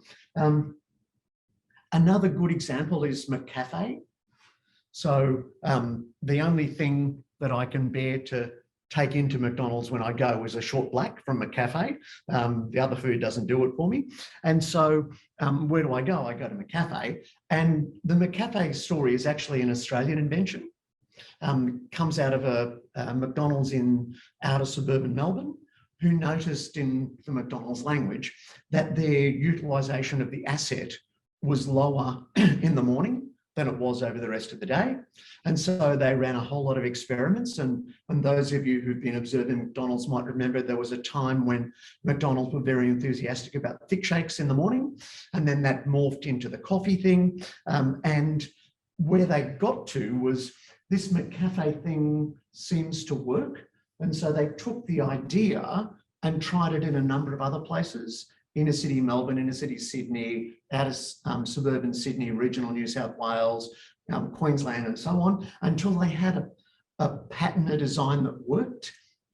Another good example is McCafe. So the only thing that I can bear to take into McDonald's when I go is a short black from McCafe. The other food doesn't do it for me. And so where do I go? I go to McCafe. And the McCafe story is actually an Australian invention. Comes out of a McDonald's in outer suburban Melbourne, who noticed in the McDonald's language that their utilisation of the asset was lower in the morning than it was over the rest of the day. And so they ran a whole lot of experiments. And those of you who've been observing McDonald's might remember there was a time when McDonald's were very enthusiastic about thick shakes in the morning. And then that morphed into the coffee thing. And where they got to was this McCafe thing seems to work. And so they took the idea and tried it in a number of other places. Inner city Melbourne, inner city Sydney, outer suburban Sydney, regional New South Wales, Queensland and so on, until they had a pattern, a design that worked,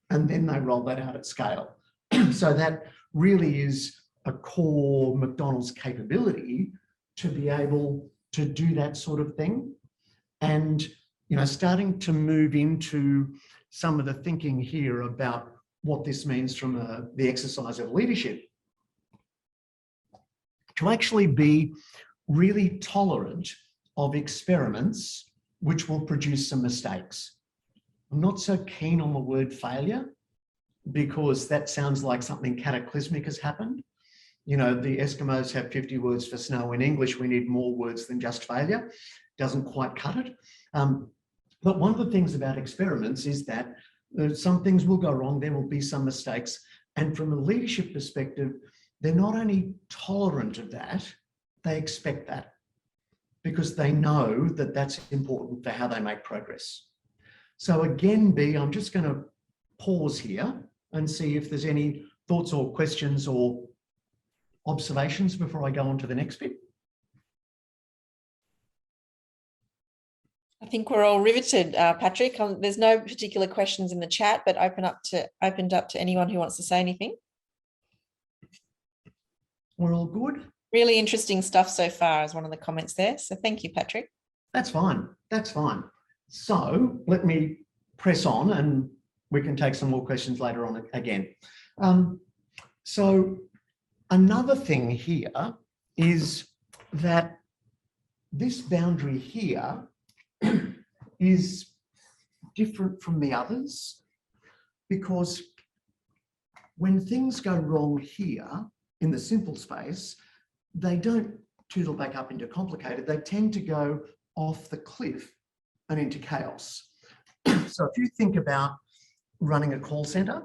and then they rolled that out at scale. So that really is a core McDonald's capability to be able to do that sort of thing. And, you know, starting to move into some of the thinking here about what this means from the exercise of leadership, to actually be really tolerant of experiments which will produce some mistakes. I'm not so keen on the word failure because that sounds like something cataclysmic has happened. You know, the Eskimos have 50 words for snow. In English, we need more words than just failure. Doesn't quite cut it. But one of the things about experiments is that some things will go wrong, there will be some mistakes. And from a leadership perspective, they're not only tolerant of that, they expect that because they know that that's important for how they make progress. So again, B, I'm just going to pause here and see if there's any thoughts or questions or observations before I go on to the next bit. I think we're all riveted, Patrick. There's no particular questions in the chat, but opened up to anyone who wants to say anything. We're all good. Really interesting stuff so far is one of the comments there. So thank you, Patrick. That's fine. That's fine. So let me press on and we can take some more questions later on again. So another thing here is that this boundary here is different from the others because when things go wrong here in the simple space, they don't toodle back up into complicated. They tend to go off the cliff and into chaos. So if you think about running a call center,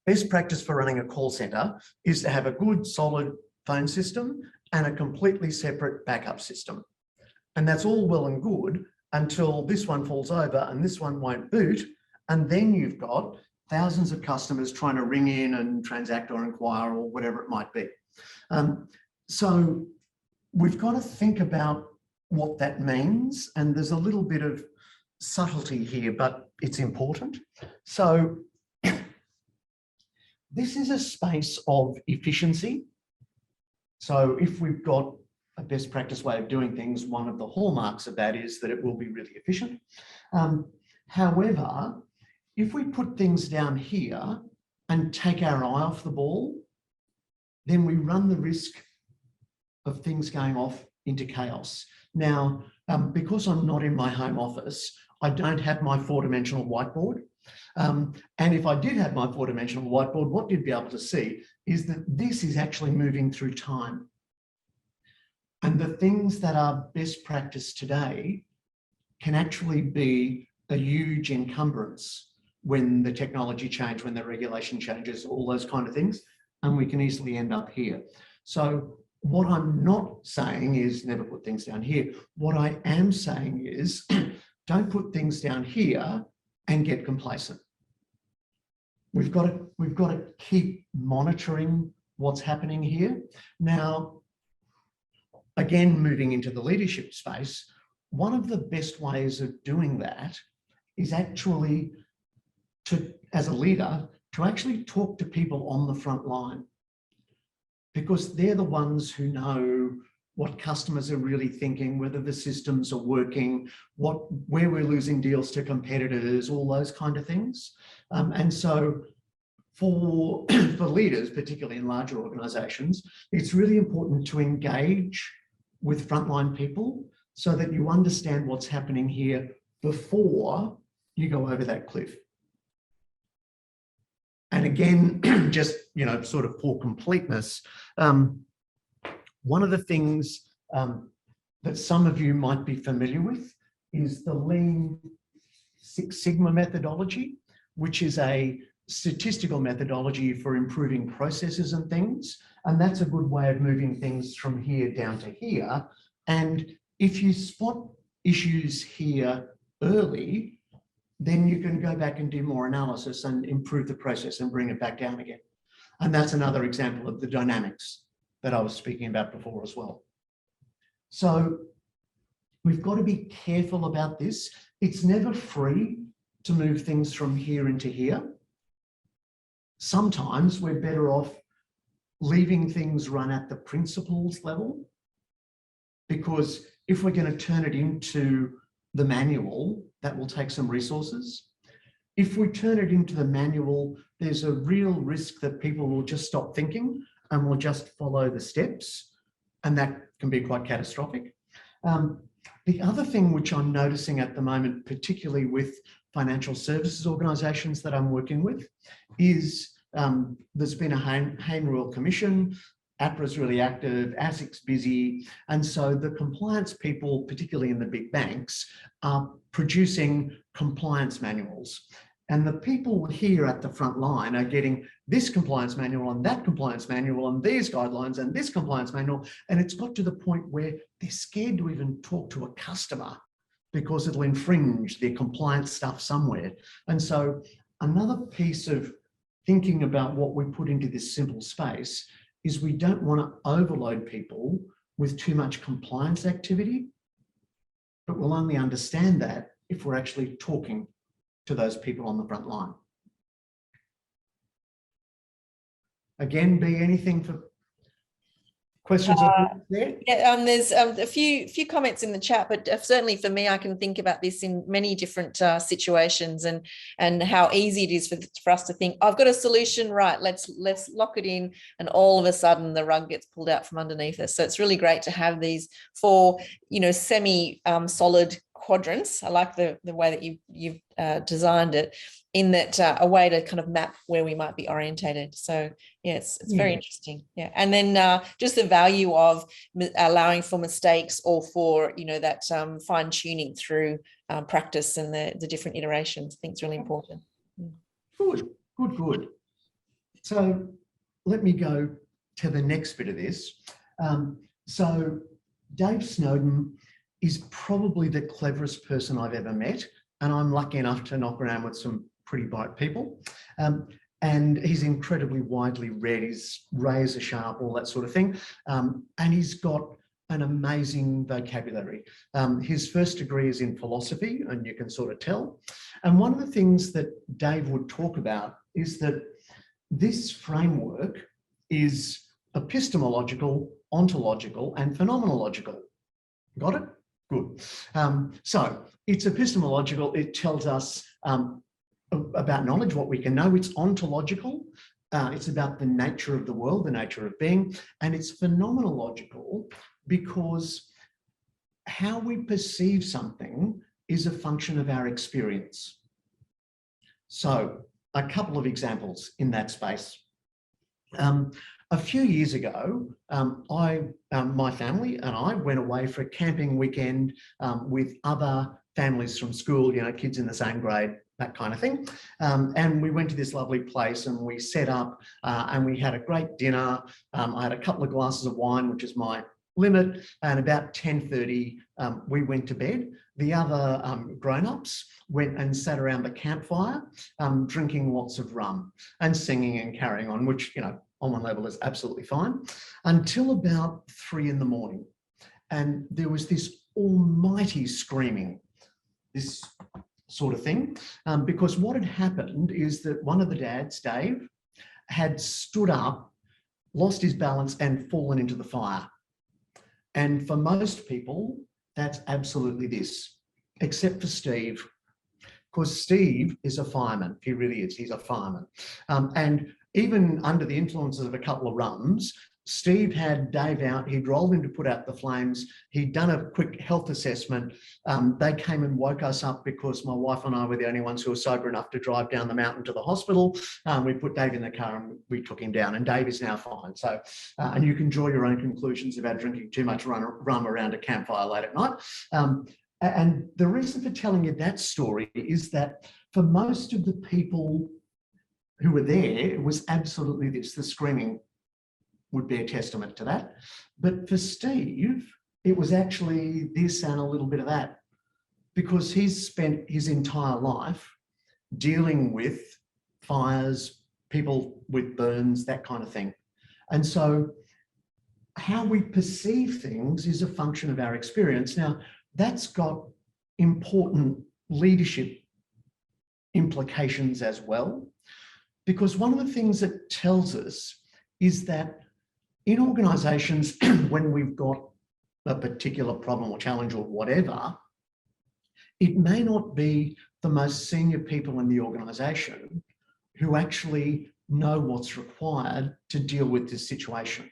best practice for running a call center is to have a good solid phone system and a completely separate backup system. And that's all well and good until this one falls over and this one won't boot. And then you've got thousands of customers trying to ring in and transact or inquire or whatever it might be. So we've got to think about what that means. And there's a little bit of subtlety here, but it's important. So this is a space of efficiency. So if we've got a best practice way of doing things, one of the hallmarks of that is that it will be really efficient. However, if we put things down here and take our eye off the ball, then we run the risk of things going off into chaos. Now, because I'm not in my home office, I don't have my four-dimensional whiteboard. And if I did have my four-dimensional whiteboard, what you'd be able to see is that this is actually moving through time. And the things that are best practice today can actually be a huge encumbrance when the technology changes, when the regulation changes, all those kind of things, and we can easily end up here. So what I'm not saying is never put things down here. What I am saying is don't put things down here and get complacent. we've got to keep monitoring what's happening here. Now, again, moving into the leadership space, one of the best ways of doing that is actually to, as a leader, to actually talk to people on the front line, because they're the ones who know what customers are really thinking, whether the systems are working, where we're losing deals to competitors, all those kind of things. And so for leaders, particularly in larger organizations, it's really important to engage with frontline people so that you understand what's happening here before you go over that cliff. And again, just, sort of for completeness, one of the things that some of you might be familiar with is the Lean Six Sigma methodology, which is a statistical methodology for improving processes and things. And that's a good way of moving things from here down to here. And if you spot issues here early, then you can go back and do more analysis and improve the process and bring it back down again. And that's another example of the dynamics that I was speaking about before as well. So we've got to be careful about this. It's never free to move things from here into here. Sometimes we're better off leaving things run at the principles level, because if we're going to turn it into the manual, that will take some resources. If we turn it into the manual, there's a real risk that people will just stop thinking and will just follow the steps, and that can be quite catastrophic. The other thing which I'm noticing at the moment, particularly with financial services organisations that I'm working with, is there's been a Hayne Royal Commission, APRA's really active, ASIC's busy, and so the compliance people, particularly in the big banks, are producing compliance manuals. And the people here at the front line are getting this compliance manual and that compliance manual and these guidelines and this compliance manual. And it's got to the point where they're scared to even talk to a customer because it'll infringe their compliance stuff somewhere. And so another piece of thinking about what we put into this simple space is we don't want to overload people with too much compliance activity, but we'll only understand that if we're actually talking to those people on the front line. Again, B, anything for questions there? Yeah, there's a few comments in the chat, but certainly for me, I can think about this in many different situations, and how easy it is for us to think, I've got a solution, right, let's lock it in, and all of a sudden the rug gets pulled out from underneath us. So it's really great to have these four, semi-solid quadrants. I like the way that you've designed it, in that a way to kind of map where we might be orientated. So yeah, it's very interesting. Yeah, and then just the value of allowing for mistakes, or for that fine tuning through practice and the different iterations. I think it's really important. Good. So let me go to the next bit of this. So Dave Snowden is probably the cleverest person I've ever met, and I'm lucky enough to knock around with some pretty bright people. And he's incredibly widely read, he's razor sharp, all that sort of thing. And he's got an amazing vocabulary. His first degree is in philosophy, and you can sort of tell. And one of the things that Dave would talk about is that this framework is epistemological, ontological, and phenomenological. Got it? Good. So it's epistemological. It tells us about knowledge, what we can know. It's ontological. It's about the nature of the world, the nature of being. And it's phenomenological because how we perceive something is a function of our experience. So a couple of examples in that space. A few years ago, my family and I went away for a camping weekend with other families from school, kids in the same grade, that kind of thing. And we went to this lovely place and we set up and we had a great dinner. I had a couple of glasses of wine, which is my limit, and about 10:30 we went to bed. The other grown-ups went and sat around the campfire, drinking lots of rum and singing and carrying on, which, you know, on one level is absolutely fine, until about 3 in the morning. And there was this almighty screaming, this sort of thing, because what had happened is that one of the dads, Dave, had stood up, lost his balance and fallen into the fire. And for most people, that's absolutely this, except for Steve, because Steve is a fireman. He really is. He's a fireman. And even under the influences of a couple of rums, Steve had Dave out. He'd rolled in to put out the flames. He'd done a quick health assessment. They came and woke us up because my wife and I were the only ones who were sober enough to drive down the mountain to the hospital. We put Dave in the car and we took him down, and Dave is now fine. So, and you can draw your own conclusions about drinking too much rum around a campfire late at night. And the reason for telling you that story is that for most of the people who were there, it was absolutely this, the screaming would be a testament to that. But for Steve, it was actually this and a little bit of that, because he's spent his entire life dealing with fires, people with burns, that kind of thing. And so how we perceive things is a function of our experience. Now, that's got important leadership implications as well, because one of the things it tells us is that in organisations, when we've got a particular problem or challenge or whatever, it may not be the most senior people in the organisation who actually know what's required to deal with this situation.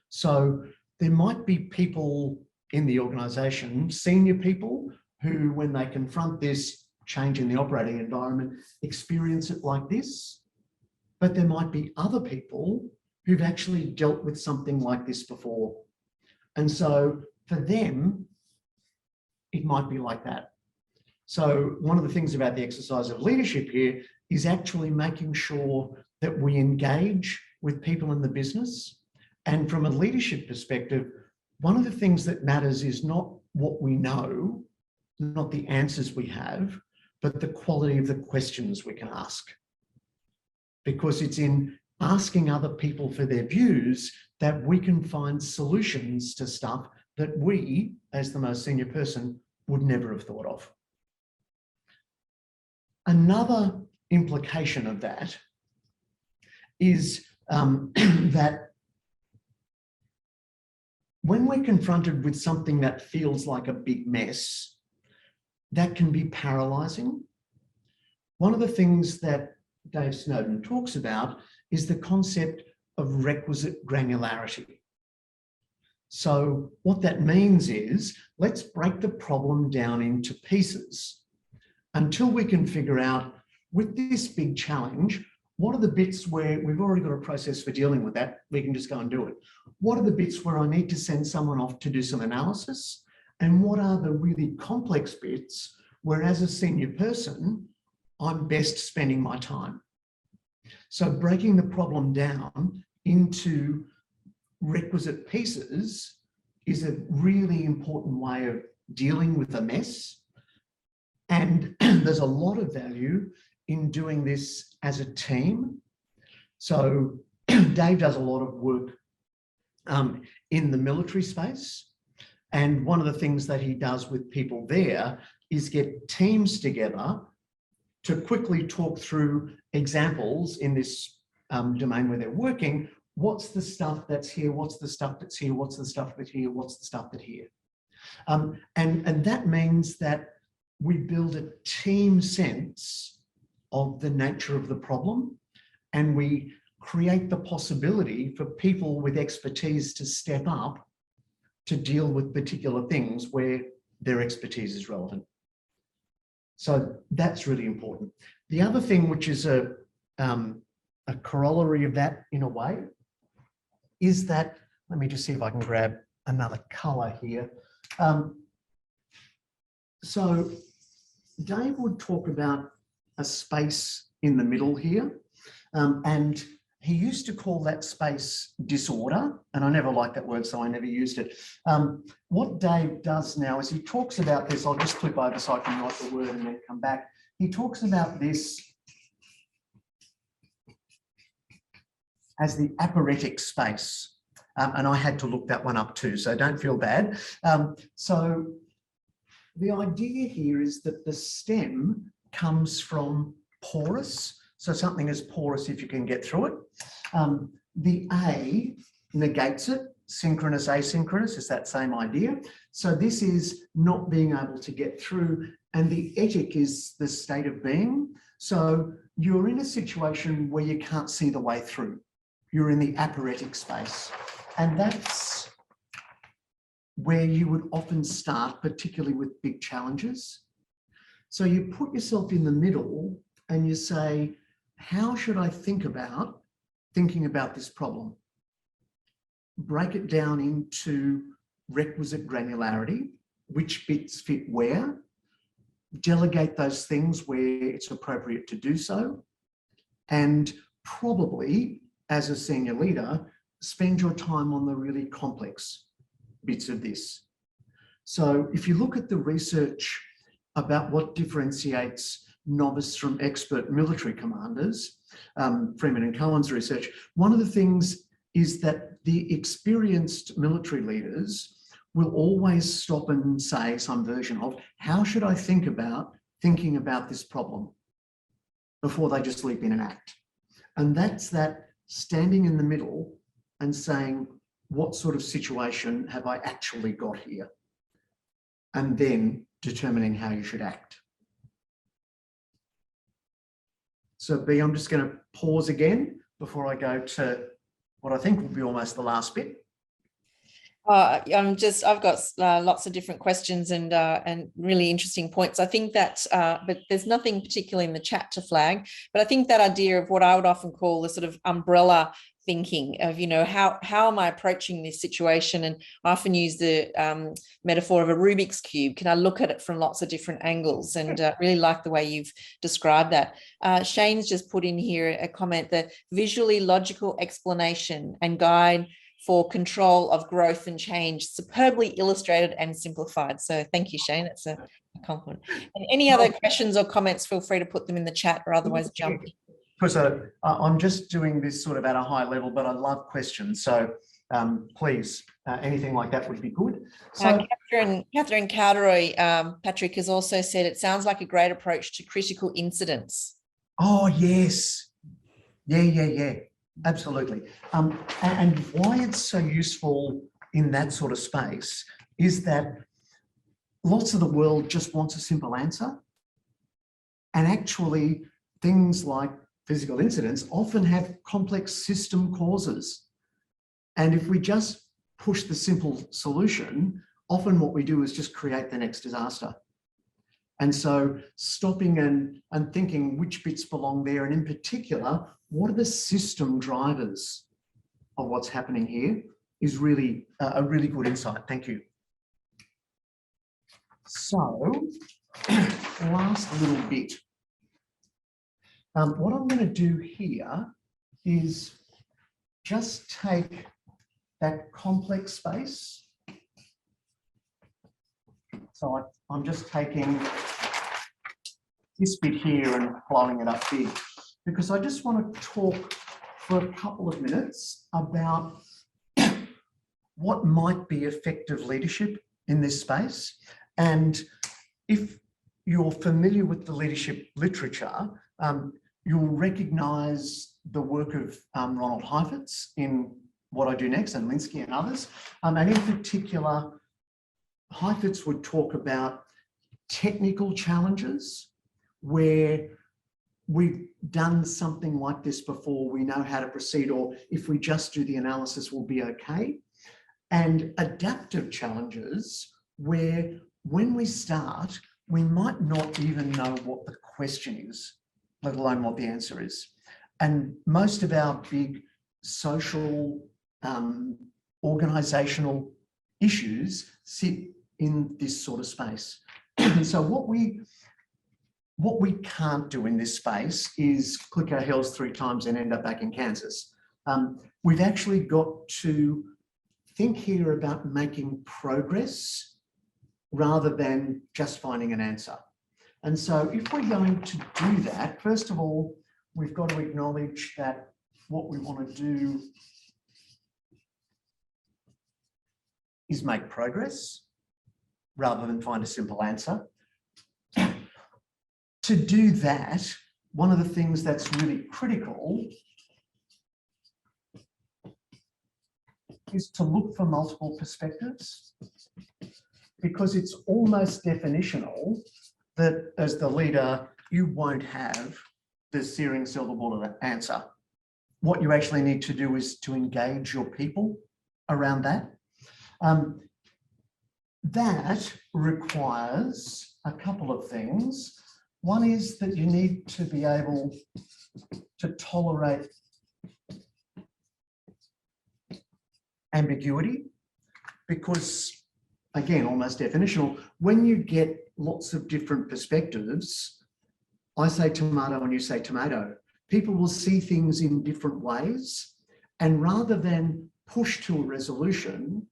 So there might be people in the organisation, senior people, who, when they confront this change in the operating environment, experience it like this. But there might be other people who've actually dealt with something like this before. And so for them, it might be like that. So one of the things about the exercise of leadership here is actually making sure that we engage with people in the business. And from a leadership perspective, one of the things that matters is not what we know, not the answers we have, but the quality of the questions we can ask. Because it's in asking other people for their views that we can find solutions to stuff that we, as the most senior person, would never have thought of. Another implication of that is that when we're confronted with something that feels like a big mess, that can be paralysing. One of the things that Dave Snowden talks about is the concept of requisite granularity. So what that means is, let's break the problem down into pieces until we can figure out, with this big challenge, what are the bits where we've already got a process for dealing with that, we can just go and do it. What are the bits where I need to send someone off to do some analysis? And what are the really complex bits where, as a senior person, I'm best spending my time? So breaking the problem down into requisite pieces is a really important way of dealing with a mess. And there's a lot of value in doing this as a team. So Dave does a lot of work in the military space. And one of the things that he does with people there is get teams together to quickly talk through examples in this domain where they're working. What's the stuff that's here? What's the stuff that's here? What's the stuff that's here? What's the stuff that's here? And that means that we build a team sense of the nature of the problem, and we create the possibility for people with expertise to step up to deal with particular things where their expertise is relevant. So that's really important. The other thing, which is a corollary of that in a way, is that, let me just see if I can grab another colour here. So Dave would talk about a space in the middle here, and he used to call that space disorder, and I never liked that word, so I never used it. What Dave does now is he talks about this. I'll just flip over so I can write the word and then come back. He talks about this as the aporetic space. And I had to look that one up too, so don't feel bad. So the idea here is that the stem comes from porous. So something is porous if you can get through it. The A negates it. Synchronous, asynchronous is that same idea. So this is not being able to get through, and the etic is the state of being. So you're in a situation where you can't see the way through. You're in the aporetic space. And that's where you would often start, particularly with big challenges. So you put yourself in the middle and you say, how should I think about thinking about this problem? Break it down into requisite granularity, which bits fit where, delegate those things where it's appropriate to do so, and probably, as a senior leader, spend your time on the really complex bits of this. So if you look at the research about what differentiates novice from expert military commanders, Freeman and Cohen's research, one of the things is that the experienced military leaders will always stop and say some version of, how should I think about thinking about this problem, before they just leap in and act. And that's that standing in the middle and saying, what sort of situation have I actually got here? And then determining how you should act. So B, I'm just going to pause again before I go to what I think will be almost the last bit. I've got lots of different questions and really interesting points. I think that, but there's nothing particularly in the chat to flag, but I think that idea of what I would often call the sort of umbrella thinking of, you know, how am I approaching this situation? And I often use the metaphor of a Rubik's Cube. Can I look at it from lots of different angles? And really like the way you've described that. Shane's just put in here a comment, the visually logical explanation and guide for control of growth and change, superbly illustrated and simplified. So thank you, Shane. It's a compliment. And any other questions or comments, feel free to put them in the chat or otherwise jump. Because I'm just doing this sort of at a high level, but I love questions. So please, anything like that would be good. So Kathryn Cowderoy, Patrick has also said, it sounds like a great approach to critical incidents. Oh, yes. Yeah. Absolutely. And why it's so useful in that sort of space is that lots of the world just wants a simple answer. And actually, things like physical incidents often have complex system causes. And if we just push the simple solution, often what we do is just create the next disaster. And so stopping and thinking which bits belong there, and in particular, what are the system drivers of what's happening here, is really a really good insight. Thank you. So, last little bit. What I'm going to do here is just take that complex space. So I'm just taking this bit here and blowing it up big, because I just want to talk for a couple of minutes about what might be effective leadership in this space. And if you're familiar with the leadership literature, you'll recognise the work of Ronald Heifetz in What I Do Next, and Linsky and others. And in particular, Heifetz would talk about technical challenges where we've done something like this before, we know how to proceed, or if we just do the analysis, we'll be okay. And adaptive challenges where when we start, we might not even know what the question is, let alone what the answer is. And most of our big social, organisational issues sit in this sort of space. So what we what we can't do in this space is click our heels 3 times and end up back in Kansas. We've actually got to think here about making progress rather than just finding an answer. And so if we're going to do that, first of all, we've got to acknowledge that what we want to do is make progress rather than find a simple answer. To do that, one of the things that's really critical is to look for multiple perspectives, because it's almost definitional that as the leader, you won't have the searing silver bullet answer. What you actually need to do is to engage your people around that. That requires a couple of things. One is that you need to be able to tolerate ambiguity, because, again, almost definitional, when you get lots of different perspectives, I say tomato and you say tomato, people will see things in different ways, and rather than push to a resolution,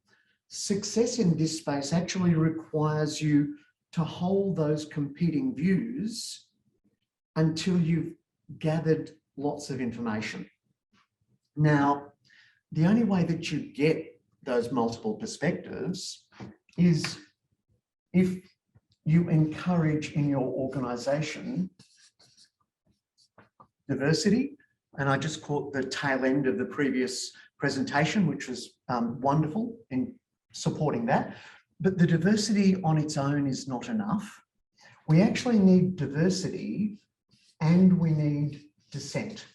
success in this space actually requires you to hold those competing views until you've gathered lots of information. Now, the only way that you get those multiple perspectives is if you encourage in your organisation diversity. And I just caught the tail end of the previous presentation, which was wonderful in supporting that. But the diversity on its own is not enough. We actually need diversity and we need dissent.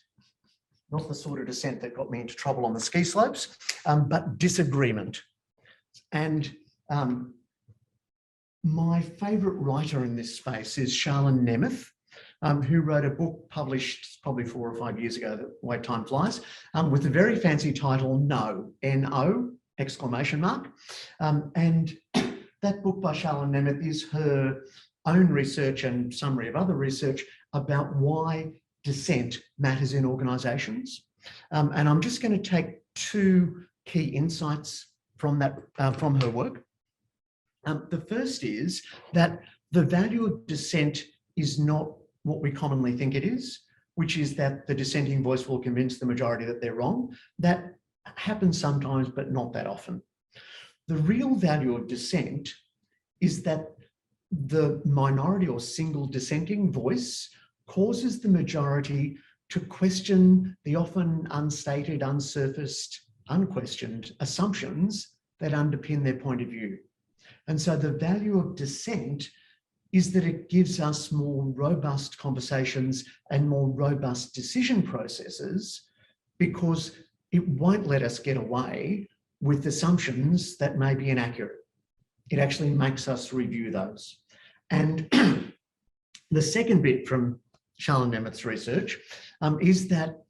Not the sort of dissent that got me into trouble on the ski slopes, but disagreement. And my favourite writer in this space is Sharon, who wrote a book published probably 4 or 5 years ago, the way time flies, with a very fancy title, No, N-O, exclamation mark. And that book by Sharon is her own research and summary of other research about why dissent matters in organisations. And I'm just going to take 2 key insights from that, from her work. The first is that the value of dissent is not what we commonly think it is, which is that the dissenting voice will convince the majority that they're wrong. That happens sometimes, but not that often. The real value of dissent is that the minority or single dissenting voice causes the majority to question the often unstated, unsurfaced, unquestioned assumptions that underpin their point of view. And so the value of dissent is that it gives us more robust conversations and more robust decision processes, because it won't let us get away with assumptions that may be inaccurate. It actually makes us review those. And the second bit from Sharon Nemeth's research is that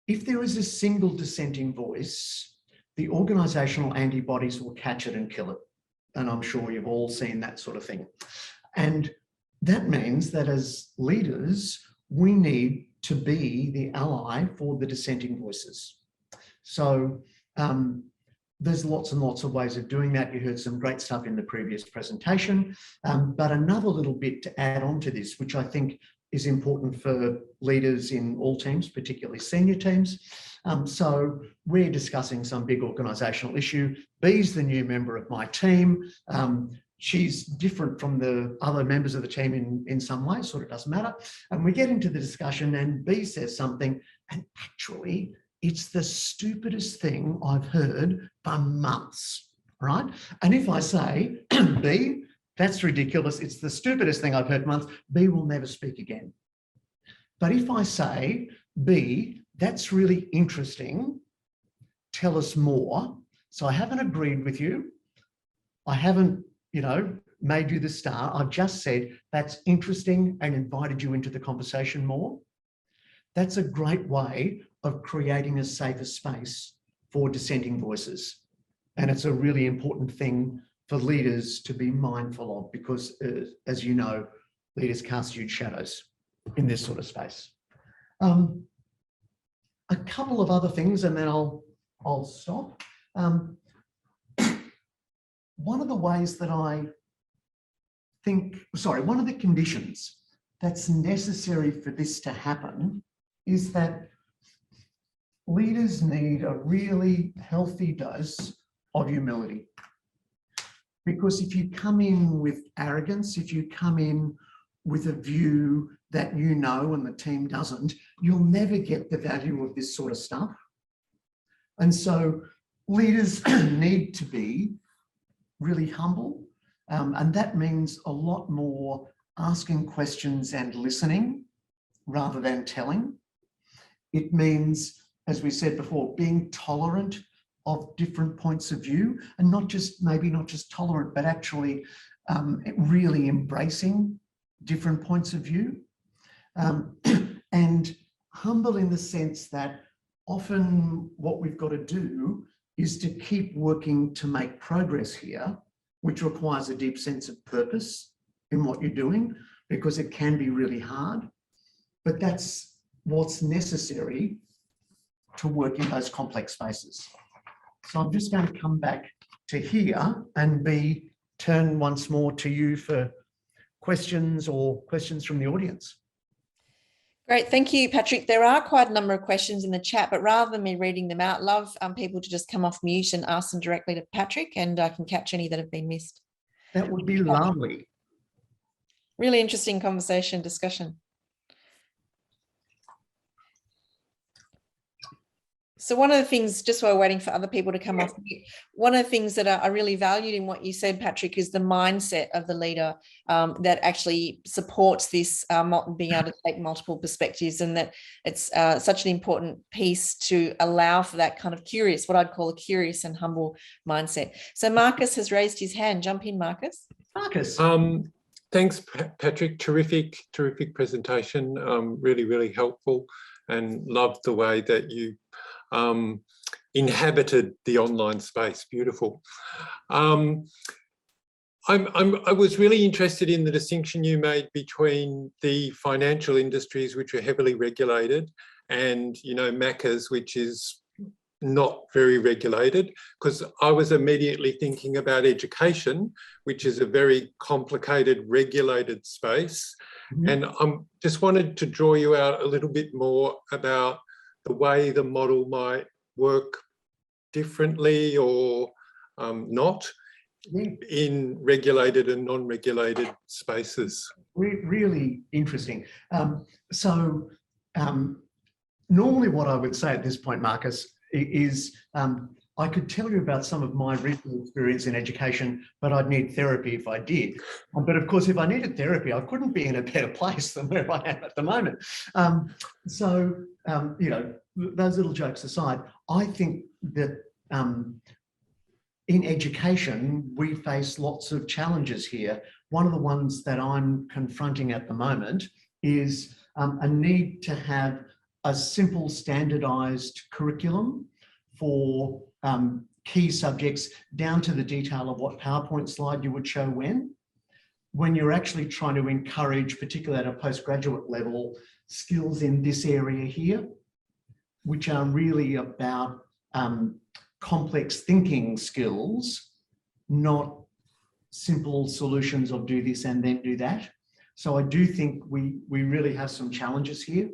if there is a single dissenting voice, the organisational antibodies will catch it and kill it. And I'm sure you've all seen that sort of thing. And that means that as leaders, we need to be the ally for the dissenting voices. So there's lots and lots of ways of doing that. You heard some great stuff in the previous presentation, but another little bit to add on to this, which I think is important for leaders in all teams, particularly senior teams. So we're discussing some big organisational issue. Bee's the new member of my team. She's different from the other members of the team in some ways, sort of doesn't matter. And we get into the discussion and Bee says something, and actually it's the stupidest thing I've heard for months, right? And if I say, Bee, that's ridiculous, it's the stupidest thing I've heard for months, Bee will never speak again. But if I say, Bee, that's really interesting, tell us more. So I haven't agreed with you. I haven't, made you the star. I've just said that's interesting and invited you into the conversation more. That's a great way of creating a safer space for dissenting voices. And it's a really important thing for leaders to be mindful of, because as you know, leaders cast huge shadows in this sort of space. A couple of other things, and then I'll stop. One of the ways that I think, one of the conditions that's necessary for this to happen is that leaders need a really healthy dose of humility. Because if you come in with arrogance, if you come in with a view that you know and the team doesn't, you'll never get the value of this sort of stuff. And so leaders need to be really humble. And that means a lot more asking questions and listening rather than telling. It means, as we said before, being tolerant of different points of view, and maybe not just tolerant, but actually really embracing different points of view. And humble in the sense that often what we've got to do is to keep working to make progress here, which requires a deep sense of purpose in what you're doing, because it can be really hard, but that's what's necessary to work in those complex spaces. So I'm just going to come back to here and turn once more to you for questions or questions from the audience. Great, thank you, Patrick. There are quite a number of questions in the chat, but rather than me reading them out, love people to just come off mute and ask them directly to Patrick, and I can catch any that have been missed. That would be lovely. Really interesting conversation, discussion. So one of the things, just while we're waiting for other people to come off, one of the things that are really valued in what you said, Patrick, is the mindset of the leader that actually supports this being able to take multiple perspectives, and that it's such an important piece to allow for that kind of curious, what I'd call a curious and humble mindset. So Marcus has raised his hand. Jump in, Marcus. Marcus. Thanks, Patrick. Terrific presentation. Really, really helpful, and loved the way that you inhabited the online space. Beautiful. I was really interested in the distinction you made between the financial industries, which are heavily regulated, and Macca's, which is not very regulated, because I was immediately thinking about education, which is a very complicated, regulated space. Mm-hmm. And I just wanted to draw you out a little bit more about the way the model might work differently or not in regulated and non-regulated spaces. Really interesting. Normally what I would say at this point, Marcus, is I could tell you about some of my recent experience in education, but I'd need therapy if I did. But of course, if I needed therapy, I couldn't be in a better place than where I am at the moment. Those little jokes aside, I think that in education, we face lots of challenges here. One of the ones that I'm confronting at the moment is a need to have a simple standardized curriculum for key subjects down to the detail of what PowerPoint slide you would show when you're actually trying to encourage, particularly at a postgraduate level, skills in this area here, which are really about complex thinking skills, not simple solutions of do this and then do that. So I do think we really have some challenges here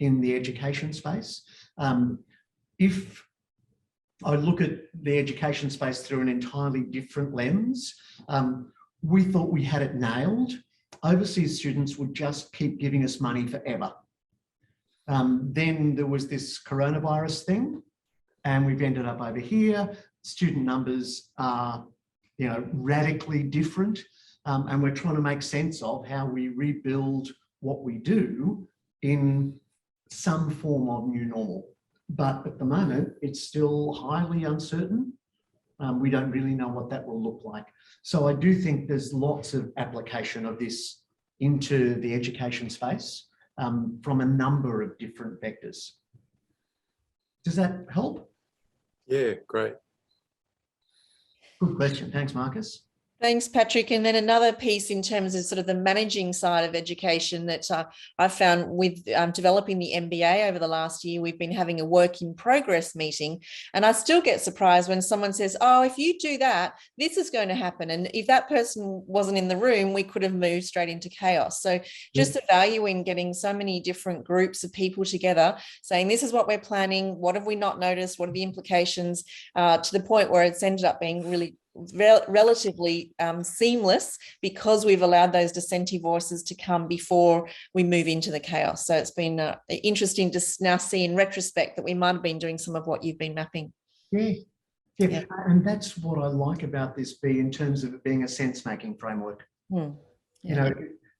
in the education space. If I look at the education space through an entirely different lens, we thought we had it nailed. Overseas students would just keep giving us money forever. Then there was this coronavirus thing, and we've ended up over here. Student numbers are, radically different, and we're trying to make sense of how we rebuild what we do in some form of new normal. But at the moment, it's still highly uncertain. We don't really know what that will look like. So I do think there's lots of application of this into the education space from a number of different vectors. Does that help? Yeah, great. Good question. Thanks, Marcus. Thanks, Patrick. And then another piece in terms of sort of the managing side of education that I've found with developing the MBA over the last year, we've been having a work in progress meeting. And I still get surprised when someone says, oh, if you do that, this is going to happen. And if that person wasn't in the room, we could have moved straight into chaos. So just the value in getting so many different groups of people together, saying this is what we're planning, what have we not noticed, what are the implications, to the point where it's ended up being really relatively seamless, because we've allowed those dissenting voices to come before we move into the chaos. So it's been interesting to now see in retrospect that we might have been doing some of what you've been mapping. Yeah. And that's what I like about this, B, in terms of it being a sense-making framework. You know,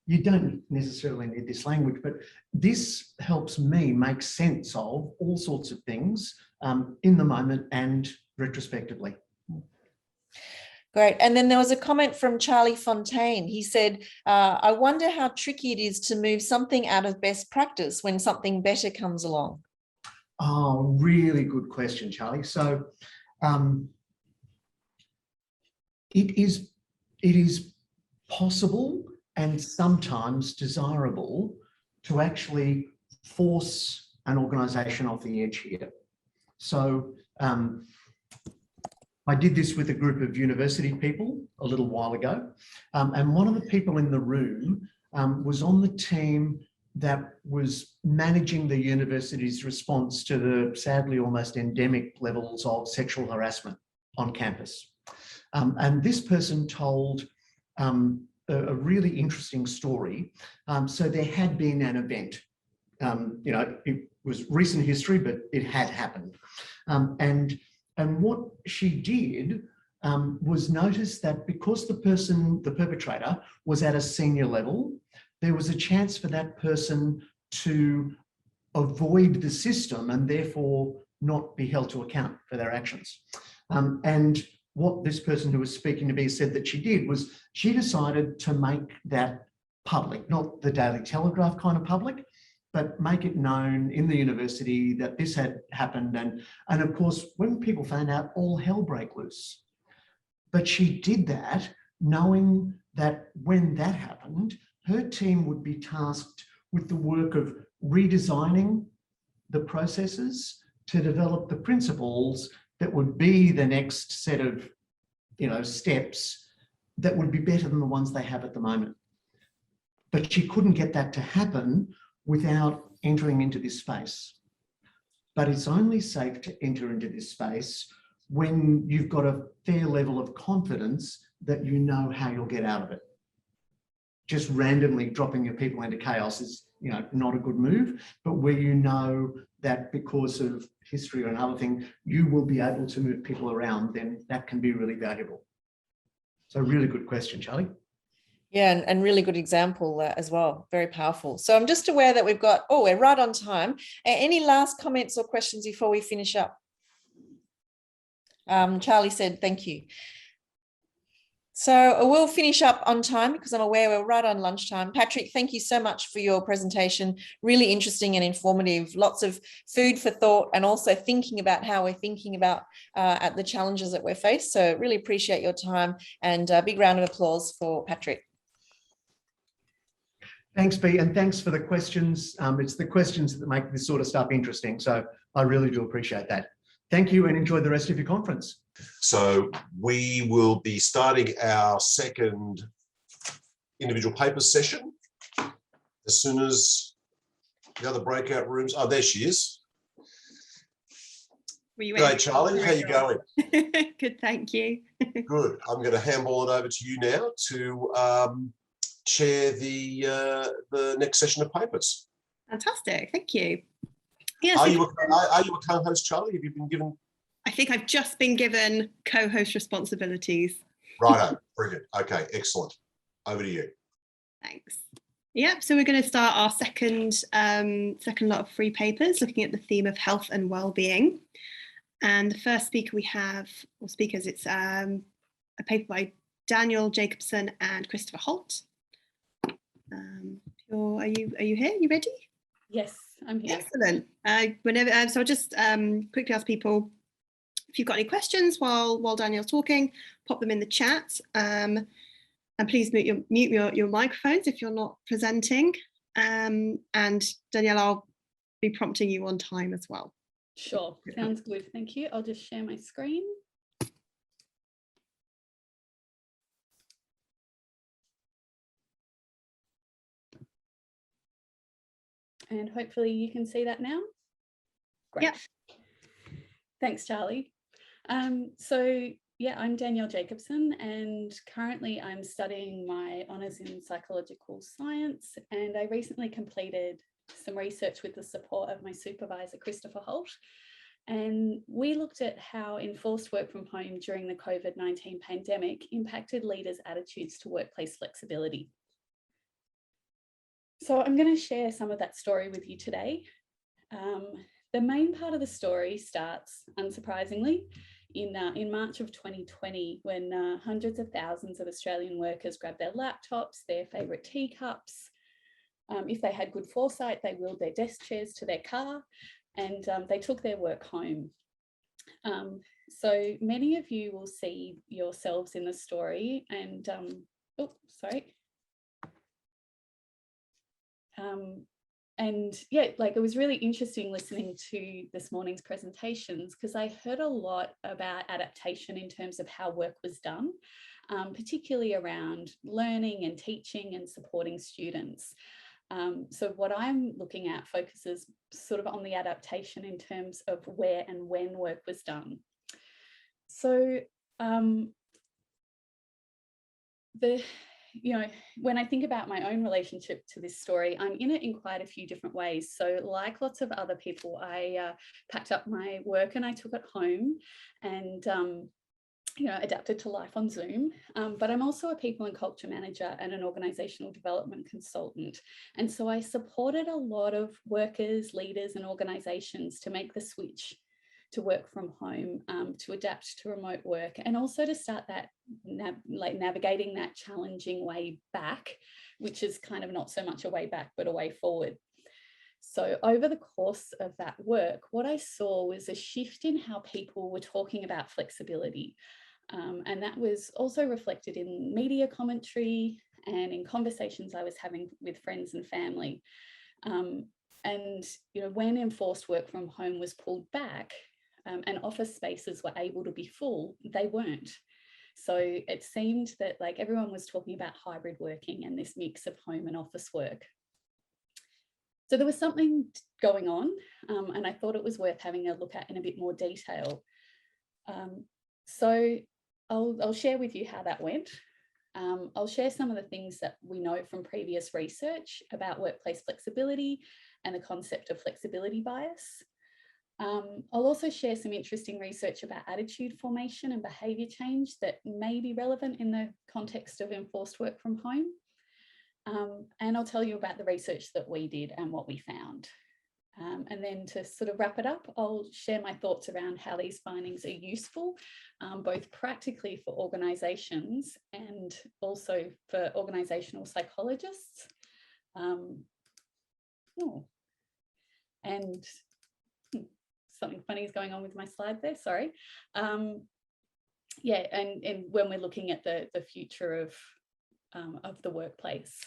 you don't necessarily need this language, but this helps me make sense of all sorts of things in the moment and retrospectively. Great. And then there was a comment from Charlie Fontaine. He said, I wonder how tricky it is to move something out of best practice when something better comes along. Oh, really good question, Charlie. So it is possible and sometimes desirable to actually force an organisation off the edge here. So I did this with a group of university people a little while ago, and one of the people in the room was on the team that was managing the university's response to the sadly almost endemic levels of sexual harassment on campus. And this person told a really interesting story. So there had been an event, you know, it was recent history, but it had happened. And what she did was notice that because the perpetrator was at a senior level, there was a chance for that person to avoid the system and therefore not be held to account for their actions. And what this person who was speaking to me said that she did was she decided to make that public, not the Daily Telegraph kind of public, but make it known in the university that this had happened. And of course, when people found out, all hell broke loose. But she did that knowing that when that happened, her team would be tasked with the work of redesigning the processes to develop the principles that would be the next set of, you know, steps that would be better than the ones they have at the moment. But she couldn't get that to happen without entering into this space. But it's only safe to enter into this space when you've got a fair level of confidence that you know how you'll get out of it. Just randomly dropping your people into chaos is, you know, not a good move, but where you know that because of history or another thing, you will be able to move people around, then that can be really valuable. So really good question, Charlie. Yeah, and really good example as well. Very powerful. So I'm just aware that we've got, we're right on time. Any last comments or questions before we finish up? Charlie said, thank you. So we'll finish up on time because I'm aware we're right on lunchtime. Patrick, thank you so much for your presentation. Really interesting and informative. Lots of food for thought and also thinking about how we're thinking about at the challenges that we're faced. So really appreciate your time, and a big round of applause for Patrick. Thanks, B, and thanks for the questions. It's the questions that make this sort of stuff interesting. So I really do appreciate that. Thank you and enjoy the rest of your conference. So we will be starting our second individual papers session as soon as the other breakout rooms. Oh, there she is. G'day, Charlie. How you going? Good, thank you. Good. I'm going to handball it over to you now to chair the next session of papers. Fantastic. Thank you. Yes, are you a co-host, Charlie? Have you been given? I think I've just been given co-host responsibilities. Righto, brilliant. Okay, excellent. Over to you. Thanks. Yep, so we're going to start our second lot of free papers looking at the theme of health and well-being. And the first speaker we have, or speakers, it's a paper by Daniel Jacobson and Christopher Holt. Are you here? You ready? Yes, I'm here. Excellent. So I'll just quickly ask people if you've got any questions while Danielle's talking, pop them in the chat. And please mute your microphones if you're not presenting. And Danielle, I'll be prompting you on time as well. Sure, sounds good. Thank you. I'll just share my screen. And hopefully you can see that now. Great. Yep. Thanks, Charlie. So yeah, I'm Danielle Jacobson, and currently I'm studying my honours in psychological science, and I recently completed some research with the support of my supervisor, Christopher Holt, and we looked at how enforced work from home during the COVID-19 pandemic impacted leaders' attitudes to workplace flexibility. So I'm going to share some of that story with you today. The main part of the story starts, unsurprisingly, in March of 2020, when hundreds of thousands of Australian workers grabbed their laptops, their favourite teacups. If they had good foresight, they wheeled their desk chairs to their car, and they took their work home. So many of you will see yourselves in the story, and and yeah, like it was really interesting listening to this morning's presentations, because I heard a lot about adaptation in terms of how work was done, particularly around learning and teaching and supporting students. So what I'm looking at focuses sort of on the adaptation in terms of where and when work was done. So when I think about my own relationship to this story, I'm in it in quite a few different ways. So like lots of other people, I packed up my work and I took it home and adapted to life on Zoom. But I'm also a people and culture manager and an organisational development consultant. And so I supported a lot of workers, leaders and organisations to make the switch to work from home, to adapt to remote work, and also to start that navigating that challenging way back, which is kind of not so much a way back, but a way forward. So over the course of that work, what I saw was a shift in how people were talking about flexibility. And that was also reflected in media commentary and in conversations I was having with friends and family. And when enforced work from home was pulled back, and office spaces were able to be full, they weren't. So it seemed that like everyone was talking about hybrid working and this mix of home and office work. So there was something going on, and I thought it was worth having a look at in a bit more detail. So I'll share with you how that went. I'll share some of the things that we know from previous research about workplace flexibility and the concept of flexibility bias. I'll also share some interesting research about attitude formation and behaviour change that may be relevant in the context of enforced work from home. And I'll tell you about the research that we did and what we found. And then to sort of wrap it up, I'll share my thoughts around how these findings are useful, both practically for organisations and also for organisational psychologists. Something funny is going on with my slide there, sorry. Yeah, and when we're looking at the future of the workplace.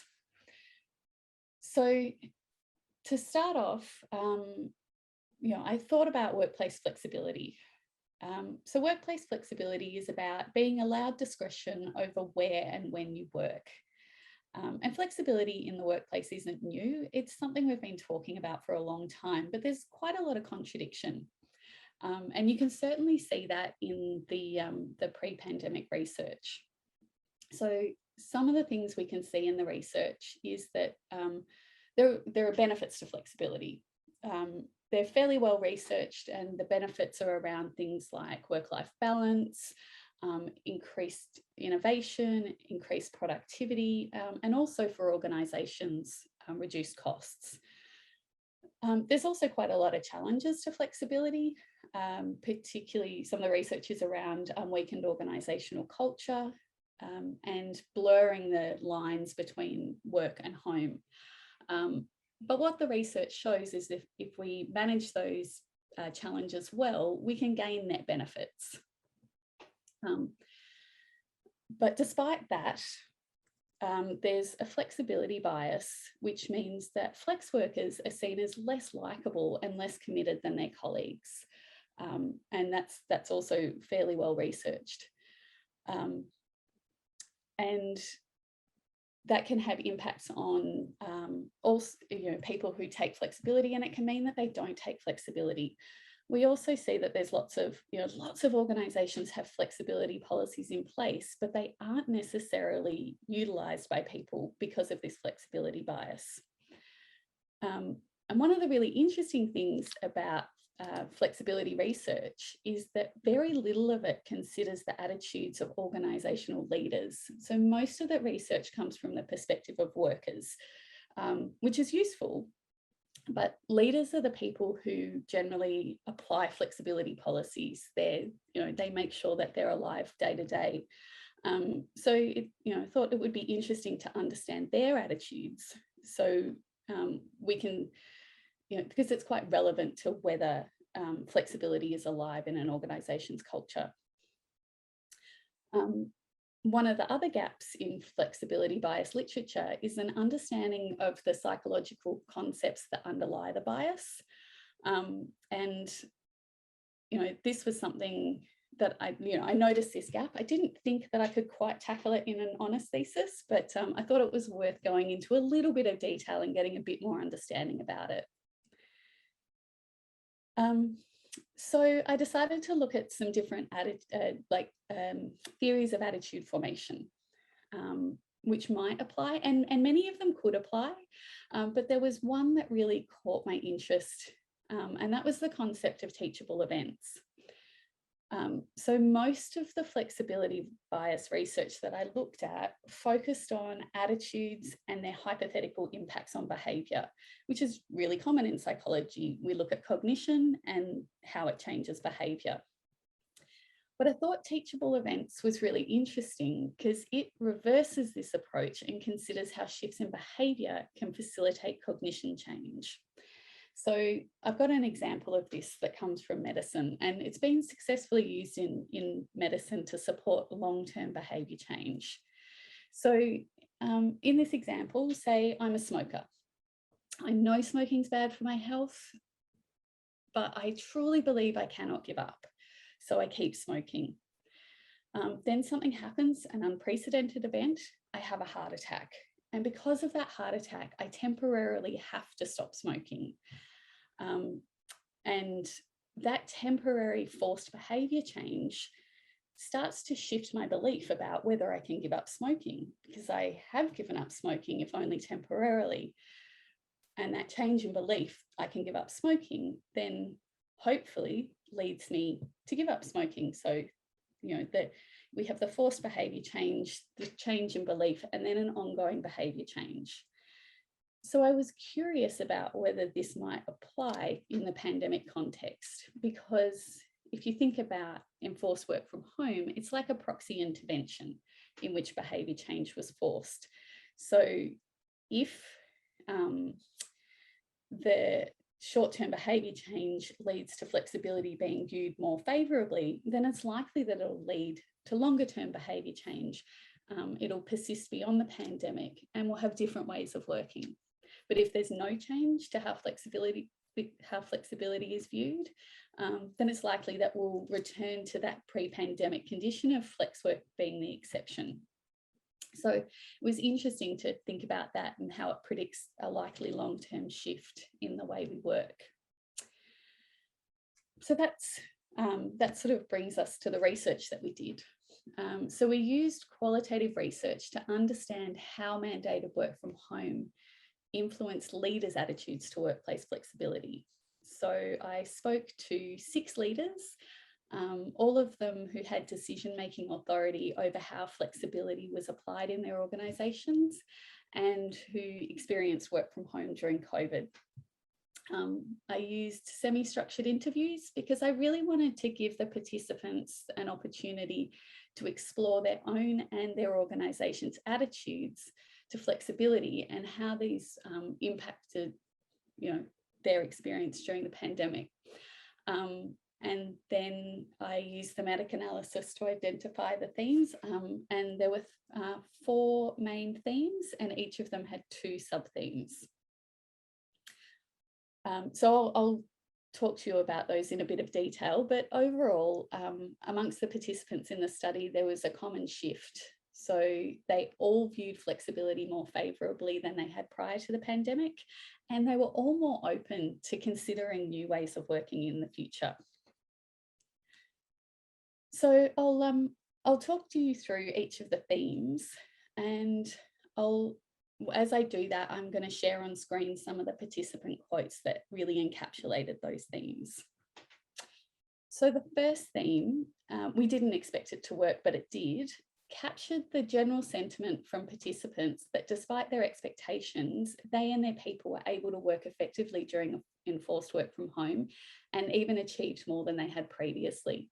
So to start off, I thought about workplace flexibility. So workplace flexibility is about being allowed discretion over where and when you work. And flexibility in the workplace isn't new. It's something we've been talking about for a long time, but there's quite a lot of contradiction. And you can certainly see that in the pre-pandemic research. So some of the things we can see in the research is that there are benefits to flexibility. They're fairly well researched, and the benefits are around things like work-life balance, increased innovation, increased productivity, and also for organisations, reduced costs. There's also quite a lot of challenges to flexibility, particularly some of the research is around weakened organisational culture and blurring the lines between work and home. But what the research shows is if we manage those challenge as well, we can gain net benefits. But despite that, there's a flexibility bias, which means that flex workers are seen as less likable and less committed than their colleagues. And that's also fairly well researched. And that can have impacts on also, people who take flexibility, and it can mean that they don't take flexibility. We also see that there's lots of organisations have flexibility policies in place, but they aren't necessarily utilised by people because of this flexibility bias. And one of the really interesting things about flexibility research is that very little of it considers the attitudes of organisational leaders. So most of the research comes from the perspective of workers, which is useful. But leaders are the people who generally apply flexibility policies. They make sure that they're alive day to day. So I thought it would be interesting to understand their attitudes. So we can, because it's quite relevant to whether flexibility is alive in an organisation's culture. One of the other gaps in flexibility bias literature is an understanding of the psychological concepts that underlie the bias. And this was something that I noticed this gap. I didn't think that I could quite tackle it in an honours thesis, but I thought it was worth going into a little bit of detail and getting a bit more understanding about it. So I decided to look at some different theories of attitude formation, which might apply, and many of them could apply, but there was one that really caught my interest, and that was the concept of teachable events. So most of the flexibility bias research that I looked at focused on attitudes and their hypothetical impacts on behaviour, which is really common in psychology. We look at cognition and how it changes behaviour. But I thought teachable events was really interesting because it reverses this approach and considers how shifts in behaviour can facilitate cognition change. So I've got an example of this that comes from medicine, and it's been successfully used in medicine to support long-term behaviour change. So in this example, say I'm a smoker. I know smoking's bad for my health, but I truly believe I cannot give up. So I keep smoking. Then something happens, an unprecedented event, I have a heart attack. And because of that heart attack, I temporarily have to stop smoking. And that temporary forced behaviour change starts to shift my belief about whether I can give up smoking, because I have given up smoking, if only temporarily. And that change in belief, I can give up smoking, then hopefully leads me to give up smoking. So, that we have the forced behaviour change, the change in belief, and then an ongoing behaviour change. So I was curious about whether this might apply in the pandemic context, because if you think about enforced work from home, it's like a proxy intervention in which behaviour change was forced. So if the short-term behaviour change leads to flexibility being viewed more favourably, then it's likely that it'll lead to longer-term behaviour change. It'll persist beyond the pandemic, and we'll have different ways of working. But if there's no change to how flexibility is viewed, then it's likely that we'll return to that pre-pandemic condition of flex work being the exception. So it was interesting to think about that and how it predicts a likely long-term shift in the way we work. So that sort of brings us to the research that we did. So we used qualitative research to understand how mandated work from home influenced leaders' attitudes to workplace flexibility. So I spoke to 6 leaders, all of them who had decision-making authority over how flexibility was applied in their organisations and who experienced work from home during COVID. I used semi-structured interviews because I really wanted to give the participants an opportunity to explore their own and their organisation's attitudes to flexibility and how these impacted, their experience during the pandemic. And then I used thematic analysis to identify the themes, and there were 4 main themes, and each of them had 2 sub-themes. So I'll talk to you about those in a bit of detail, but overall, amongst the participants in the study, there was a common shift. So they all viewed flexibility more favourably than they had prior to the pandemic, and they were all more open to considering new ways of working in the future. So I'll talk to you through each of the themes, and as I do that, I'm going to share on screen some of the participant quotes that really encapsulated those themes. So the first theme, we didn't expect it to work, but it did, captured the general sentiment from participants that despite their expectations, they and their people were able to work effectively during enforced work from home and even achieved more than they had previously.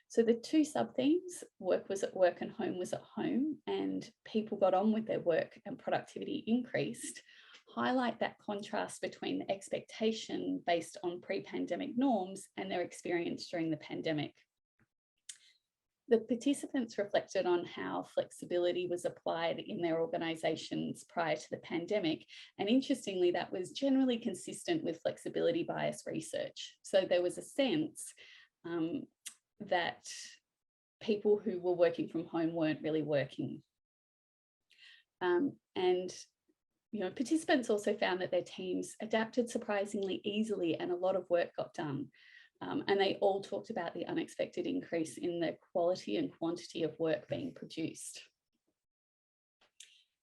So the 2 sub-themes, work was at work and home was at home, and people got on with their work and productivity increased, highlight that contrast between the expectation based on pre-pandemic norms and their experience during the pandemic. The participants reflected on how flexibility was applied in their organisations prior to the pandemic, and interestingly, that was generally consistent with flexibility bias research. So there was a sense that people who were working from home weren't really working. And participants also found that their teams adapted surprisingly easily and a lot of work got done. And they all talked about the unexpected increase in the quality and quantity of work being produced.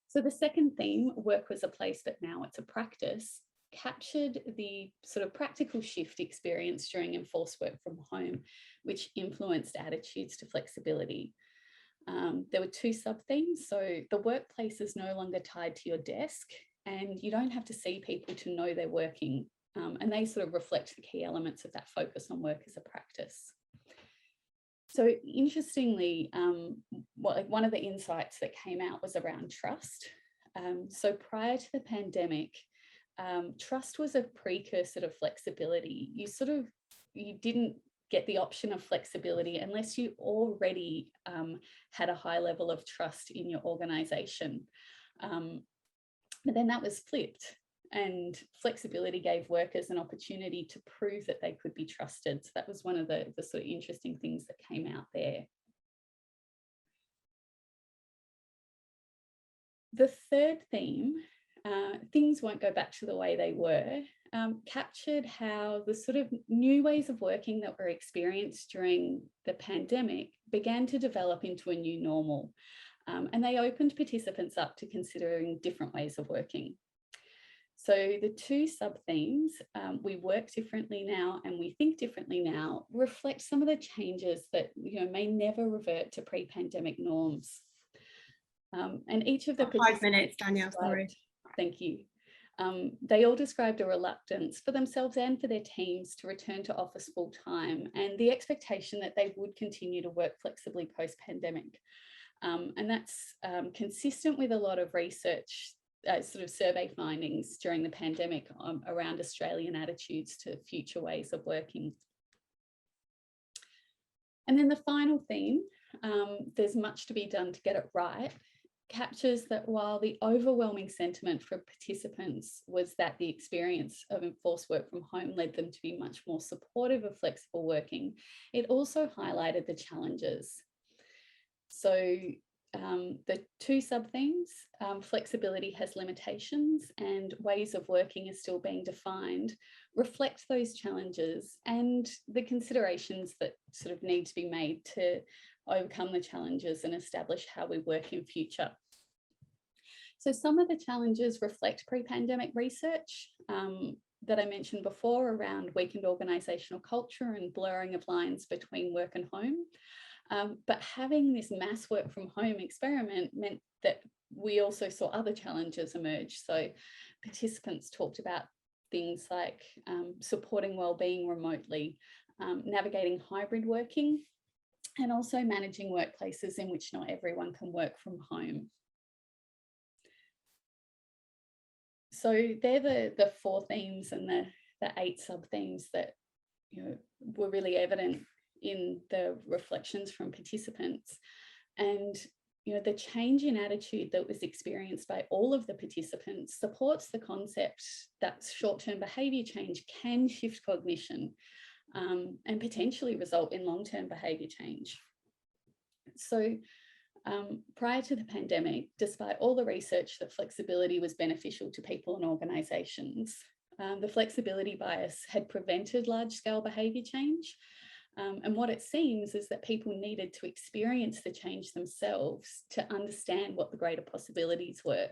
So the second theme, work was a place, but now it's a practice, captured the sort of practical shift experienced during enforced work from home, which influenced attitudes to flexibility. There were 2 sub-themes. So the workplace is no longer tied to your desk, and you don't have to see people to know they're working. And they sort of reflect the key elements of that focus on work as a practice. So interestingly, one of the insights that came out was around trust. So prior to the pandemic, trust was a precursor to flexibility. You didn't get the option of flexibility unless you already had a high level of trust in your organisation. But then that was flipped, and flexibility gave workers an opportunity to prove that they could be trusted. So that was one of the sort of interesting things that came out there. The third theme, things won't go back to the way they were, captured how the sort of new ways of working that were experienced during the pandemic began to develop into a new normal. And they opened participants up to considering different ways of working. So the 2 sub-themes, we work differently now and we think differently now, reflect some of the changes that may never revert to pre-pandemic norms. And each of the 5 minutes, Danielle, sorry. Thank you. They all described a reluctance for themselves and for their teams to return to office full time, and the expectation that they would continue to work flexibly post-pandemic. And that's consistent with a lot of research, sort of survey findings during the pandemic around Australian attitudes to future ways of working. And then the final theme, there's much to be done to get it right, captures that while the overwhelming sentiment for participants was that the experience of enforced work from home led them to be much more supportive of flexible working, it also highlighted the challenges. So the 2 sub-themes, flexibility has limitations and ways of working are still being defined, reflect those challenges and the considerations that sort of need to be made to overcome the challenges and establish how we work in future. So some of the challenges reflect pre-pandemic research that I mentioned before around weakened organisational culture and blurring of lines between work and home. But having this mass work from home experiment meant that we also saw other challenges emerge. So participants talked about things like supporting wellbeing remotely, navigating hybrid working, and also managing workplaces in which not everyone can work from home. So they're the 4 themes and the 8 sub-themes that were really evident in the reflections from participants. And the change in attitude that was experienced by all of the participants supports the concept that short-term behaviour change can shift cognition and potentially result in long-term behaviour change. So prior to the pandemic, despite all the research that flexibility was beneficial to people and organisations, the flexibility bias had prevented large-scale behaviour change. And what it seems is that people needed to experience the change themselves to understand what the greater possibilities were.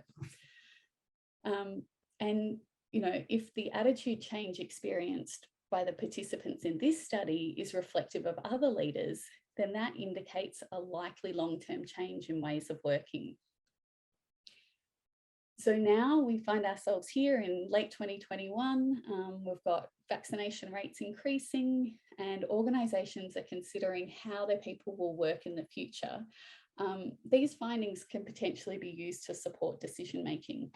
And if the attitude change experienced by the participants in this study is reflective of other leaders, then that indicates a likely long-term change in ways of working. So now we find ourselves here in late 2021, we've got vaccination rates increasing and organisations are considering how their people will work in the future. These findings can potentially be used to support decision-making.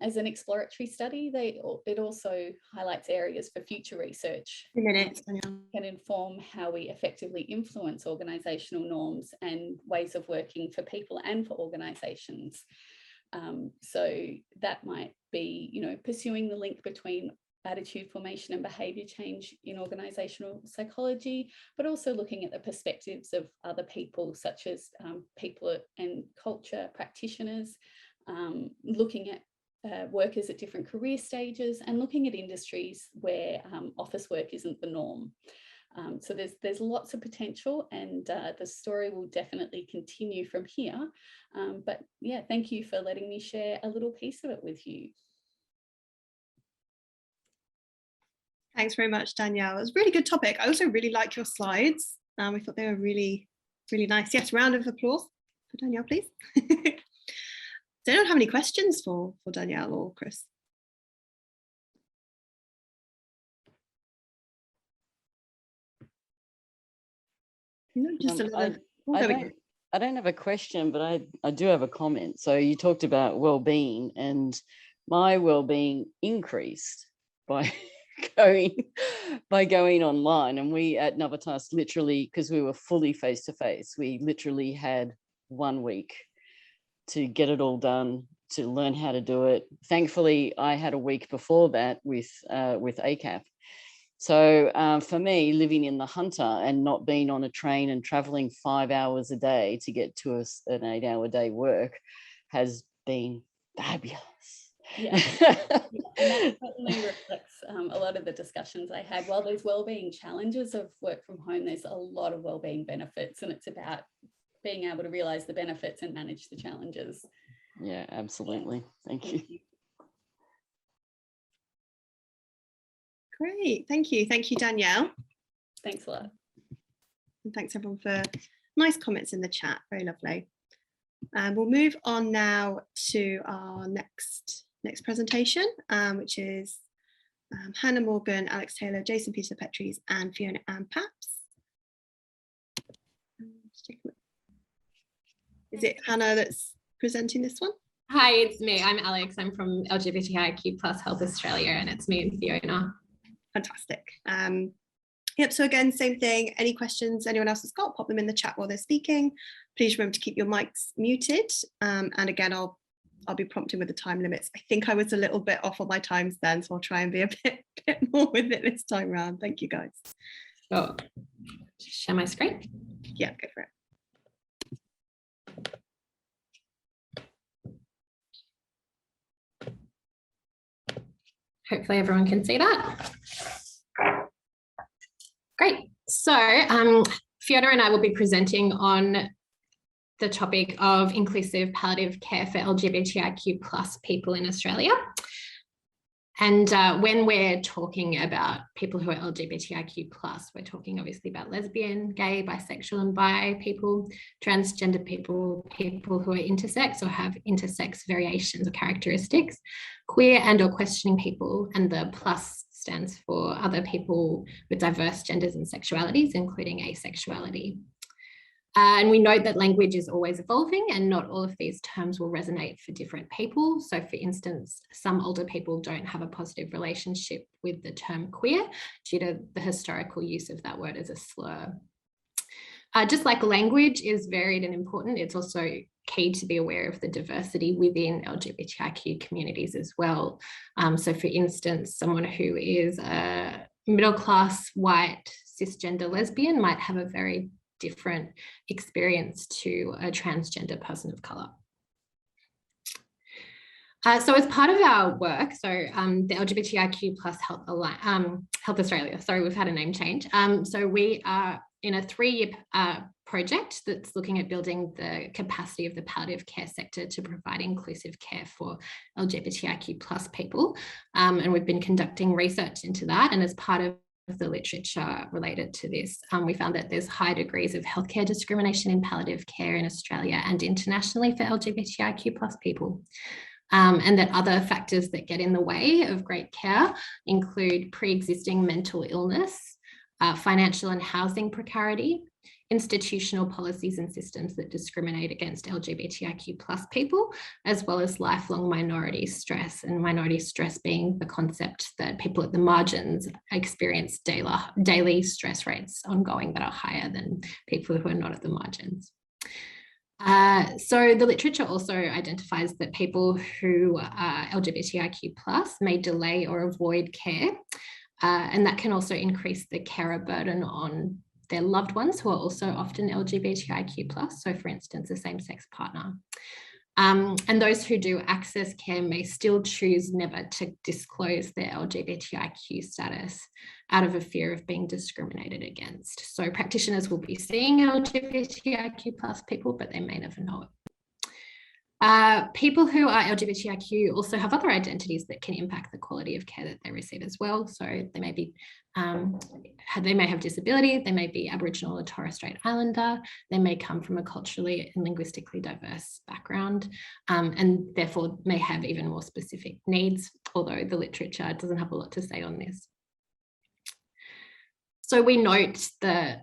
As an exploratory study, it also highlights areas for future research can inform how we effectively influence organisational norms and ways of working for people and for organisations. So that might be, pursuing the link between attitude formation and behaviour change in organisational psychology, but also looking at the perspectives of other people, such as people and culture practitioners, looking at workers at different career stages, and looking at industries where office work isn't the norm. So there's lots of potential, and the story will definitely continue from here. But yeah, thank you for letting me share a little piece of it with you. Thanks very much, Danielle. It was a really good topic. I also really liked your slides. We thought they were really, really nice. Yes, round of applause for Danielle, please. So I don't have any questions for Danielle or Chris. Just a little. I don't have a question, but I do have a comment. So you talked about well-being, and my well-being increased by going online. And we at Novitas literally, because we were fully face-to-face, we literally had 1 week to get it all done, to learn how to do it. Thankfully, I had a week before that with ACAP. So for me, living in the Hunter and not being on a train and traveling 5 hours a day to get to an 8-hour day work has been fabulous. Yeah, and that certainly reflects a lot of the discussions I had. While there's wellbeing challenges of work from home, there's a lot of wellbeing benefits, and it's about being able to realise the benefits and manage the challenges. Yeah, absolutely. Thank you. Great, thank you. Thank you, Danielle. Thanks a lot. And thanks everyone for nice comments in the chat, very lovely. We'll move on now to our next presentation, which is Hannah Morgan, Alex Taylor, Jason Peter Petries, and Fiona Ann Paps. Is it Hannah that's presenting this one? Hi, it's me. I'm Alex. I'm from LGBTIQ+ Health Australia, and it's me and Fiona. Fantastic. Yep, so again, same thing. Any questions anyone else has got, pop them in the chat while they're speaking. Please remember to keep your mics muted. And again, I'll be prompting with the time limits. I think I was a little bit off on my times then, so I'll try and be a bit more with it this time around. Thank you, guys. So, share my screen? Yeah, go for it. Hopefully everyone can see that. Great. So Fiona and I will be presenting on the topic of inclusive palliative care for LGBTIQ+ people in Australia. And when we're talking about people who are LGBTIQ+, we're talking obviously about lesbian, gay, bisexual and bi people, transgender people, people who are intersex or have intersex variations or characteristics, queer and or questioning people, and the plus stands for other people with diverse genders and sexualities, including asexuality. And we note that language is always evolving and not all of these terms will resonate for different people. So for instance, some older people don't have a positive relationship with the term queer due to the historical use of that word as a slur. Just like language is varied and important, it's also key to be aware of the diversity within LGBTIQ communities as well. So for instance, someone who is a middle-class, white, cisgender lesbian might have a very different experience to a transgender person of colour. So as part of our work, so the LGBTIQ plus Health Australia, sorry, we've had a name change. So we are in a 3-year project that's looking at building the capacity of the palliative care sector to provide inclusive care for LGBTIQ plus people. And we've been conducting research into that. And as part of the literature related to this, we found that there's high degrees of healthcare discrimination in palliative care in Australia and internationally for LGBTIQ plus people. And that other factors that get in the way of great care include pre-existing mental illness, financial and housing precarity, institutional policies and systems that discriminate against LGBTIQ plus people, as well as lifelong minority stress, and minority stress being the concept that people at the margins experience daily stress rates ongoing that are higher than people who are not at the margins. So the literature also identifies that people who are LGBTIQ plus may delay or avoid care, and that can also increase the carer burden on their loved ones who are also often LGBTIQ plus, so for instance, a same-sex partner. And those who do access care may still choose never to disclose their LGBTIQ status out of a fear of being discriminated against. So practitioners will be seeing LGBTIQ plus people, but they may never know it. People who are LGBTIQ also have other identities that can impact the quality of care that they receive as well. So they may be, they may have disability, they may be Aboriginal or Torres Strait Islander, they may come from a culturally and linguistically diverse background, and therefore may have even more specific needs, although the literature doesn't have a lot to say on this. So we note the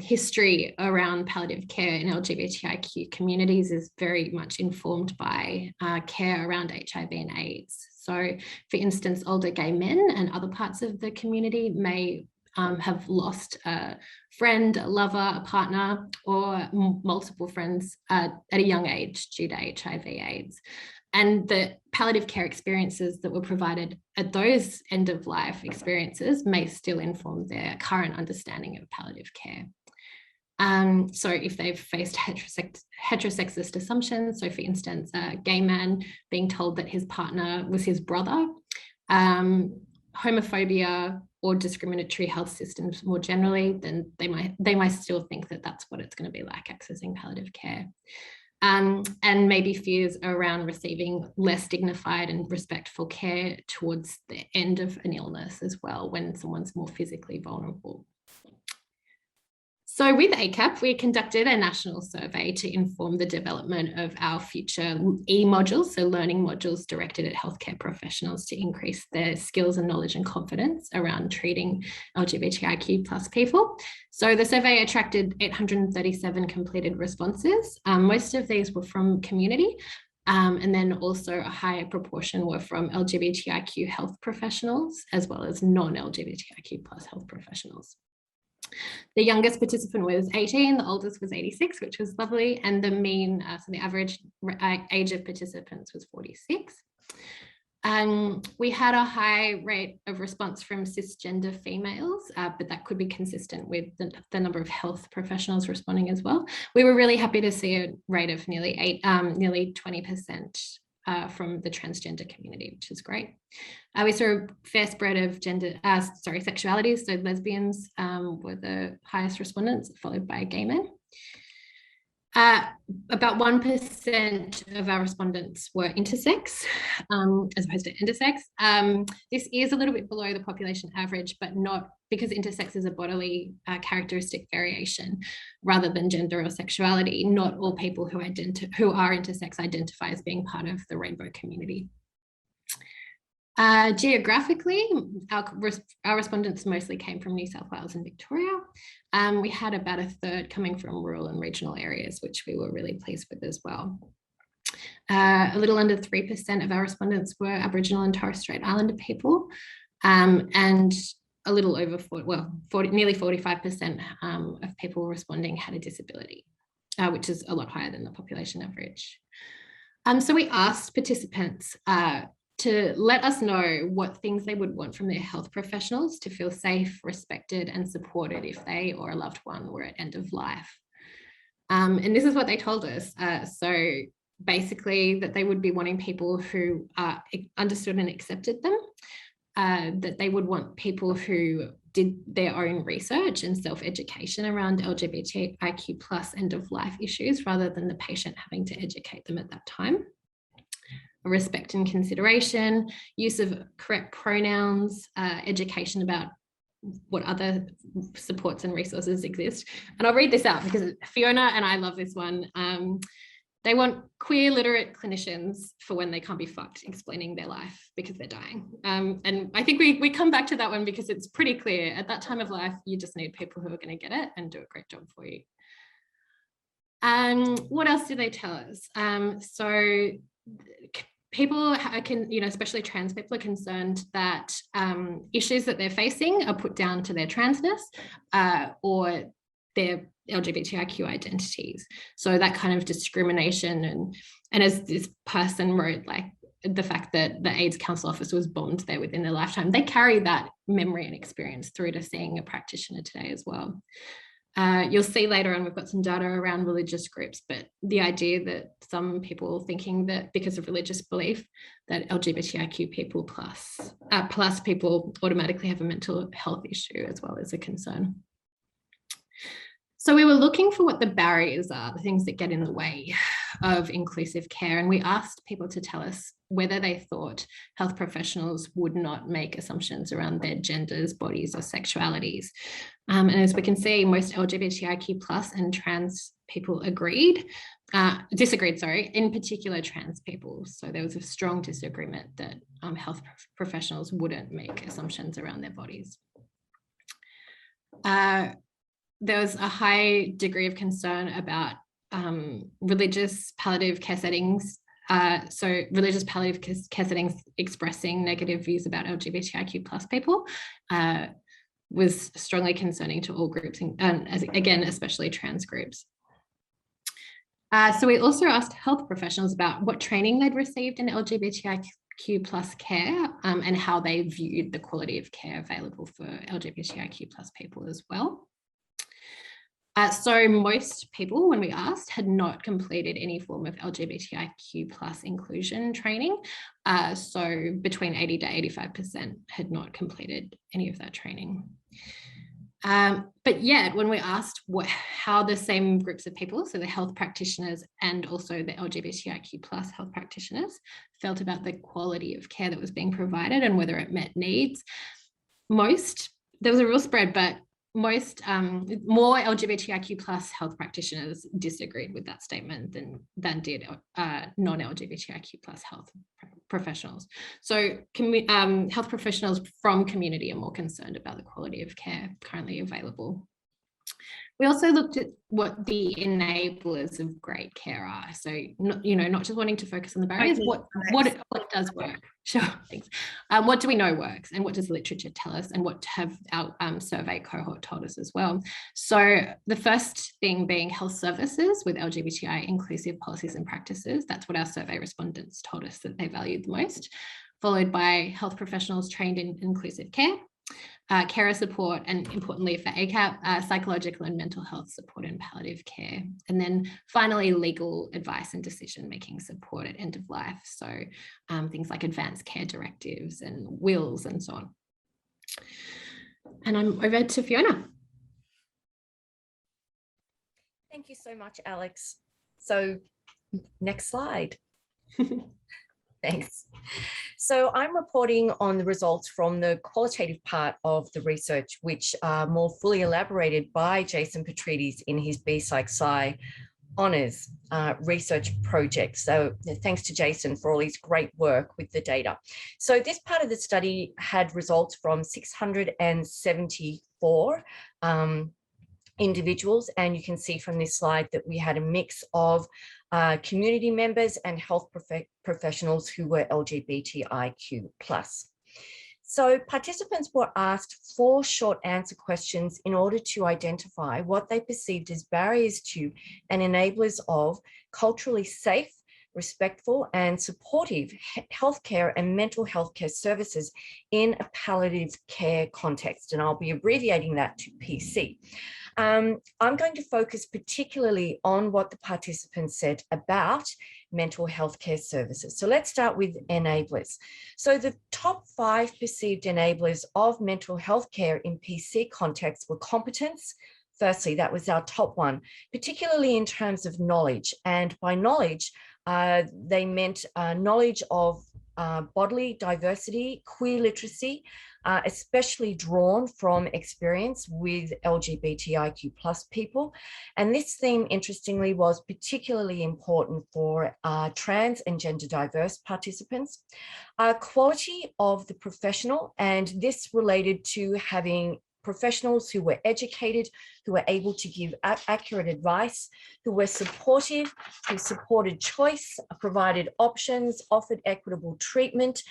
history around palliative care in LGBTIQ communities is very much informed by care around HIV and AIDS. So for instance, older gay men and other parts of the community may have lost a friend, a lover, a partner, or multiple friends at a young age due to HIV/AIDS. And the palliative care experiences that were provided at those end-of-life experiences may still inform their current understanding of palliative care. So if they've faced heterosexist assumptions, so for instance, a gay man being told that his partner was his brother, homophobia or discriminatory health systems more generally, then they might still think that that's what it's going to be like accessing palliative care. And maybe fears around receiving less dignified and respectful care towards the end of an illness as well, when someone's more physically vulnerable. So with ACAP, we conducted a national survey to inform the development of our future e-modules, so learning modules directed at healthcare professionals to increase their skills and knowledge and confidence around treating LGBTIQ plus people. So the survey attracted 837 completed responses. Most of these were from community, and then also a higher proportion were from LGBTIQ health professionals, as well as non-LGBTIQ plus health professionals. The youngest participant was 18, the oldest was 86, which was lovely, and the mean, so the average age of participants was 46. We had a high rate of response from cisgender females, but that could be consistent with the number of health professionals responding as well. We were really happy to see a rate of nearly 20% from the transgender community, which is great. We saw a fair spread of sexualities, so lesbians were the highest respondents, followed by gay men. About 1% of our respondents were intersex, as opposed to intersex. This is a little bit below the population average, but not because intersex is a bodily characteristic variation rather than gender or sexuality. Not all people who are intersex identify as being part of the rainbow community. Geographically, our respondents mostly came from New South Wales and Victoria. We had about a third coming from rural and regional areas, which we were really pleased with as well. A little under 3% of our respondents were Aboriginal and Torres Strait Islander people, and a little over nearly 45% of people responding had a disability, which is a lot higher than the population average. So we asked participants to let us know what things they would want from their health professionals to feel safe, respected, and supported if they or a loved one were at end of life. And this is what they told us. So basically that they would be wanting people who understood and accepted them, that they would want people who did their own research and self-education around LGBTIQ plus end-of-life issues rather than the patient having to educate them at that time. Respect and consideration, use of correct pronouns, education about what other supports and resources exist. And I'll read this out because Fiona and I love this one. They want queer literate clinicians for when they can't be fucked explaining their life because they're dying. And I think we come back to that one because it's pretty clear at that time of life, you just need people who are going to get it and do a great job for you. And what else do they tell us? So people especially trans people are concerned that issues that they're facing are put down to their transness or their LGBTIQ identities. So that kind of discrimination and as this person wrote, like the fact that the AIDS Council office was bombed there within their lifetime, they carry that memory and experience through to seeing a practitioner today as well. You'll see later on, we've got some data around religious groups, but the idea that some people thinking that because of religious belief that LGBTIQ people plus people automatically have a mental health issue as well as a concern. So we were looking for what the barriers are, the things that get in the way of inclusive care. And we asked people to tell us whether they thought health professionals would not make assumptions around their genders, bodies, or sexualities. And as we can see, most LGBTIQ plus and trans people disagreed, in particular trans people. So there was a strong disagreement that health professionals wouldn't make assumptions around their bodies. There was a high degree of concern about religious palliative care settings. So religious palliative care settings expressing negative views about LGBTIQ plus people was strongly concerning to all groups, and again, especially trans groups. So we also asked health professionals about what training they'd received in LGBTIQ plus care and how they viewed the quality of care available for LGBTIQ plus people as well. So most people, when we asked, had not completed any form of LGBTIQ plus inclusion training. So between 80 to 85% had not completed any of that training. But yet, when we asked how the same groups of people, so the health practitioners and also the LGBTIQ plus health practitioners, felt about the quality of care that was being provided and whether it met needs, there was a real spread, but more LGBTIQ plus health practitioners disagreed with that statement than did non-LGBTIQ plus health professionals. So health professionals from community are more concerned about the quality of care currently available. We also looked at what the enablers of great care are. So, not just wanting to focus on the barriers, what does work? Sure, thanks. What do we know works, and what does the literature tell us, and what have our survey cohort told us as well? So the first thing being health services with LGBTI inclusive policies and practices. That's what our survey respondents told us that they valued the most, followed by health professionals trained in inclusive care, carer support, and importantly for ACAP, psychological and mental health support and palliative care. And then finally, legal advice and decision-making support at end of life. So things like advanced care directives and wills and so on. And I'm over to Fiona. Thank you so much, Alex. So next slide. Thanks. So I'm reporting on the results from the qualitative part of the research, which are more fully elaborated by Jason Petrides in his BPsych Sci honours research project. So thanks to Jason for all his great work with the data. So this part of the study had results from 674 individuals, and you can see from this slide that we had a mix of community members and health professionals who were LGBTIQ+. So participants were asked 4 short answer questions in order to identify what they perceived as barriers to and enablers of culturally safe, respectful and supportive healthcare and mental health care services in a palliative care context. And I'll be abbreviating that to PC. I'm going to focus particularly on what the participants said about mental health care services. So let's start with enablers. So the top 5 perceived enablers of mental health care in PC context were competence. Firstly, that was our top one, particularly in terms of knowledge. And by knowledge, they meant knowledge of bodily diversity, queer literacy, especially drawn from experience with LGBTIQ+ people. And this theme, interestingly, was particularly important for trans and gender diverse participants. Quality of the professional, and this related to having professionals who were educated, who were able to give accurate advice, who were supportive, who supported choice, provided options, offered equitable treatment,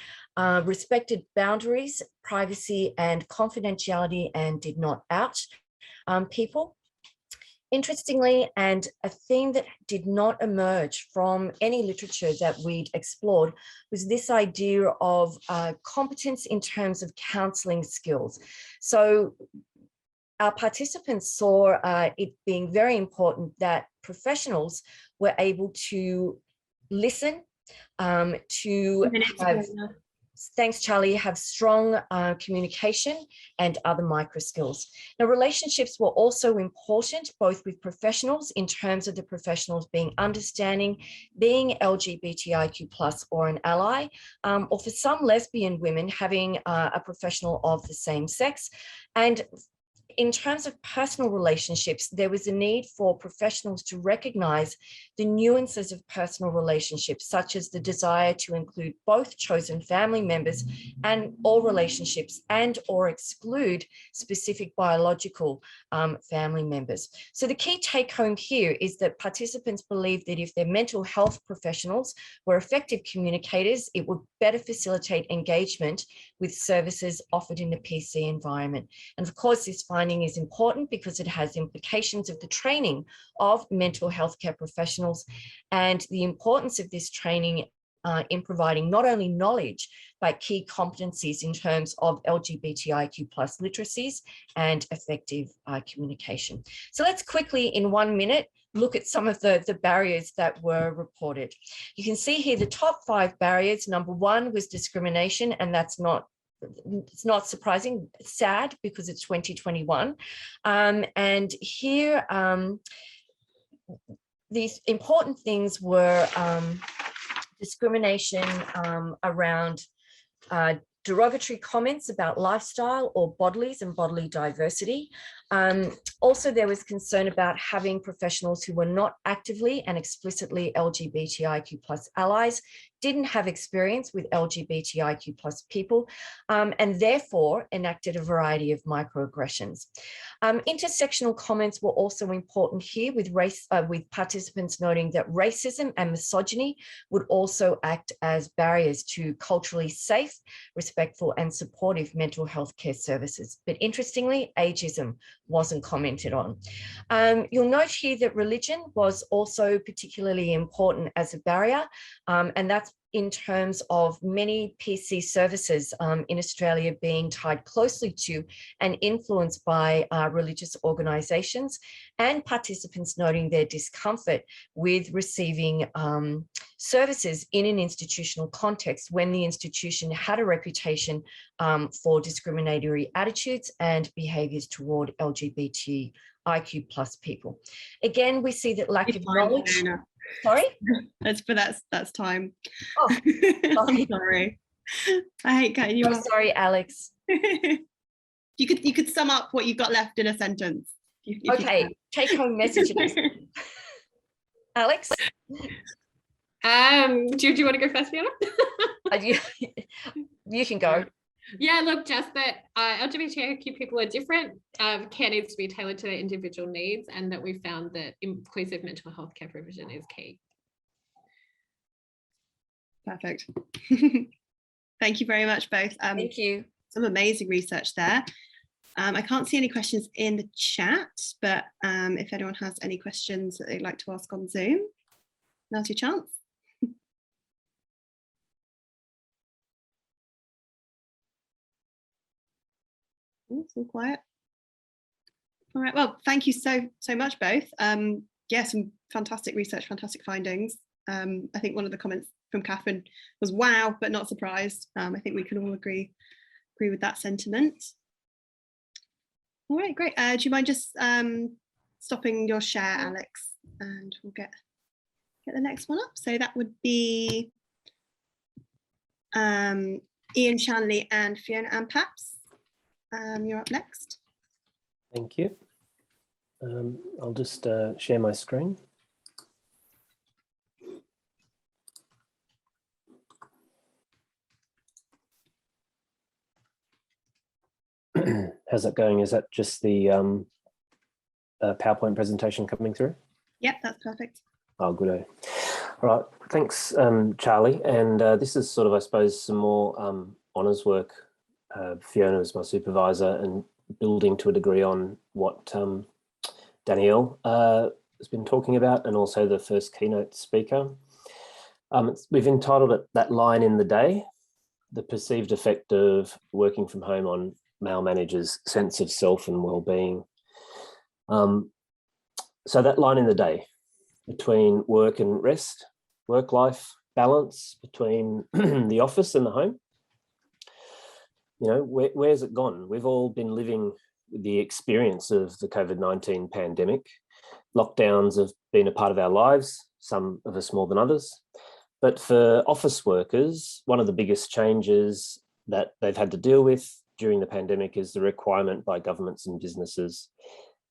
respected boundaries, privacy and confidentiality, and did not out people. Interestingly, and a theme that did not emerge from any literature that we'd explored, was this idea of competence in terms of counselling skills. So our participants saw it being very important that professionals were able to listen, to have, thanks Charlie, have strong communication and other micro skills. Now, relationships were also important, both with professionals in terms of the professionals being understanding, being LGBTIQ+ or an ally, or for some lesbian women having a professional of the same sex. And in terms of personal relationships, there was a need for professionals to recognize the nuances of personal relationships, such as the desire to include both chosen family members and all relationships, and or exclude specific biological family members. So the key take home here is that participants believe that if their mental health professionals were effective communicators, it would better facilitate engagement with services offered in the PC environment. And of course, this finding is important because it has implications of the training of mental health care professionals and the importance of this training in providing not only knowledge, but key competencies in terms of LGBTIQ+ literacies and effective communication. So let's quickly, in 1 minute, look at some of the barriers that were reported. You can see here the top 5 barriers. Number 1 was discrimination, and it's not surprising, it's sad because it's 2021. And here, these important things were discrimination around derogatory comments about lifestyle or bodilies and bodily diversity. Also, there was concern about having professionals who were not actively and explicitly LGBTIQ+ allies, didn't have experience with LGBTIQ+ people, and therefore enacted a variety of microaggressions. Intersectional comments were also important here, with participants noting that racism and misogyny would also act as barriers to culturally safe, respectful and supportive mental health care services. But interestingly, ageism wasn't commented on. You'll note here that religion was also particularly important as a barrier, and that's in terms of many PC services in Australia being tied closely to and influenced by religious organisations, and participants noting their discomfort with receiving services in an institutional context when the institution had a reputation for discriminatory attitudes and behaviours toward LGBTIQ+ people. Again, we see that lack of knowledge. Sorry? That's time. Oh, I'm sorry. I hate cutting you off. Sorry, Alex. You could sum up what you've got left in a sentence. If okay, take home messages. Alex? Do you want to go first, Fiona? You can go. Yeah, look, just that LGBTIQ people are different. Care needs to be tailored to their individual needs, and that we found that inclusive mental health care provision is key. Perfect. Thank you very much, both. Thank you. Some amazing research there. I can't see any questions in the chat, but if anyone has any questions that they'd like to ask on Zoom, now's your chance. Oh, it's all quiet. All right, well, thank you so much both. Yeah, some fantastic research, fantastic findings. I think one of the comments from Kathryn was wow, but not surprised. I think we can all agree with that sentiment. All right, great. Do you mind just stopping your share, Alex, and we'll get the next one up. So that would be Ian Shanley and Fiona Ann Paps. You're up next. Thank you. I'll just share my screen. How's that going? Is that just the PowerPoint presentation coming through? Yep, that's perfect. Oh, good. All right, thanks, Charlie. And this is sort of, I suppose, some more honours work. Fiona is my supervisor and building to a degree on what Danielle has been talking about, and also the first keynote speaker. We've entitled it "That Line in the Day: The Perceived Effect of Working from Home on Male Managers' Sense of Self and Wellbeing." So that line in the day between work and rest, work-life balance, between the office and the home. You know, where's it gone? We've all been living the experience of the COVID-19 pandemic. Lockdowns have been a part of our lives, some of us more than others. But for office workers, one of the biggest changes that they've had to deal with during the pandemic is the requirement by governments and businesses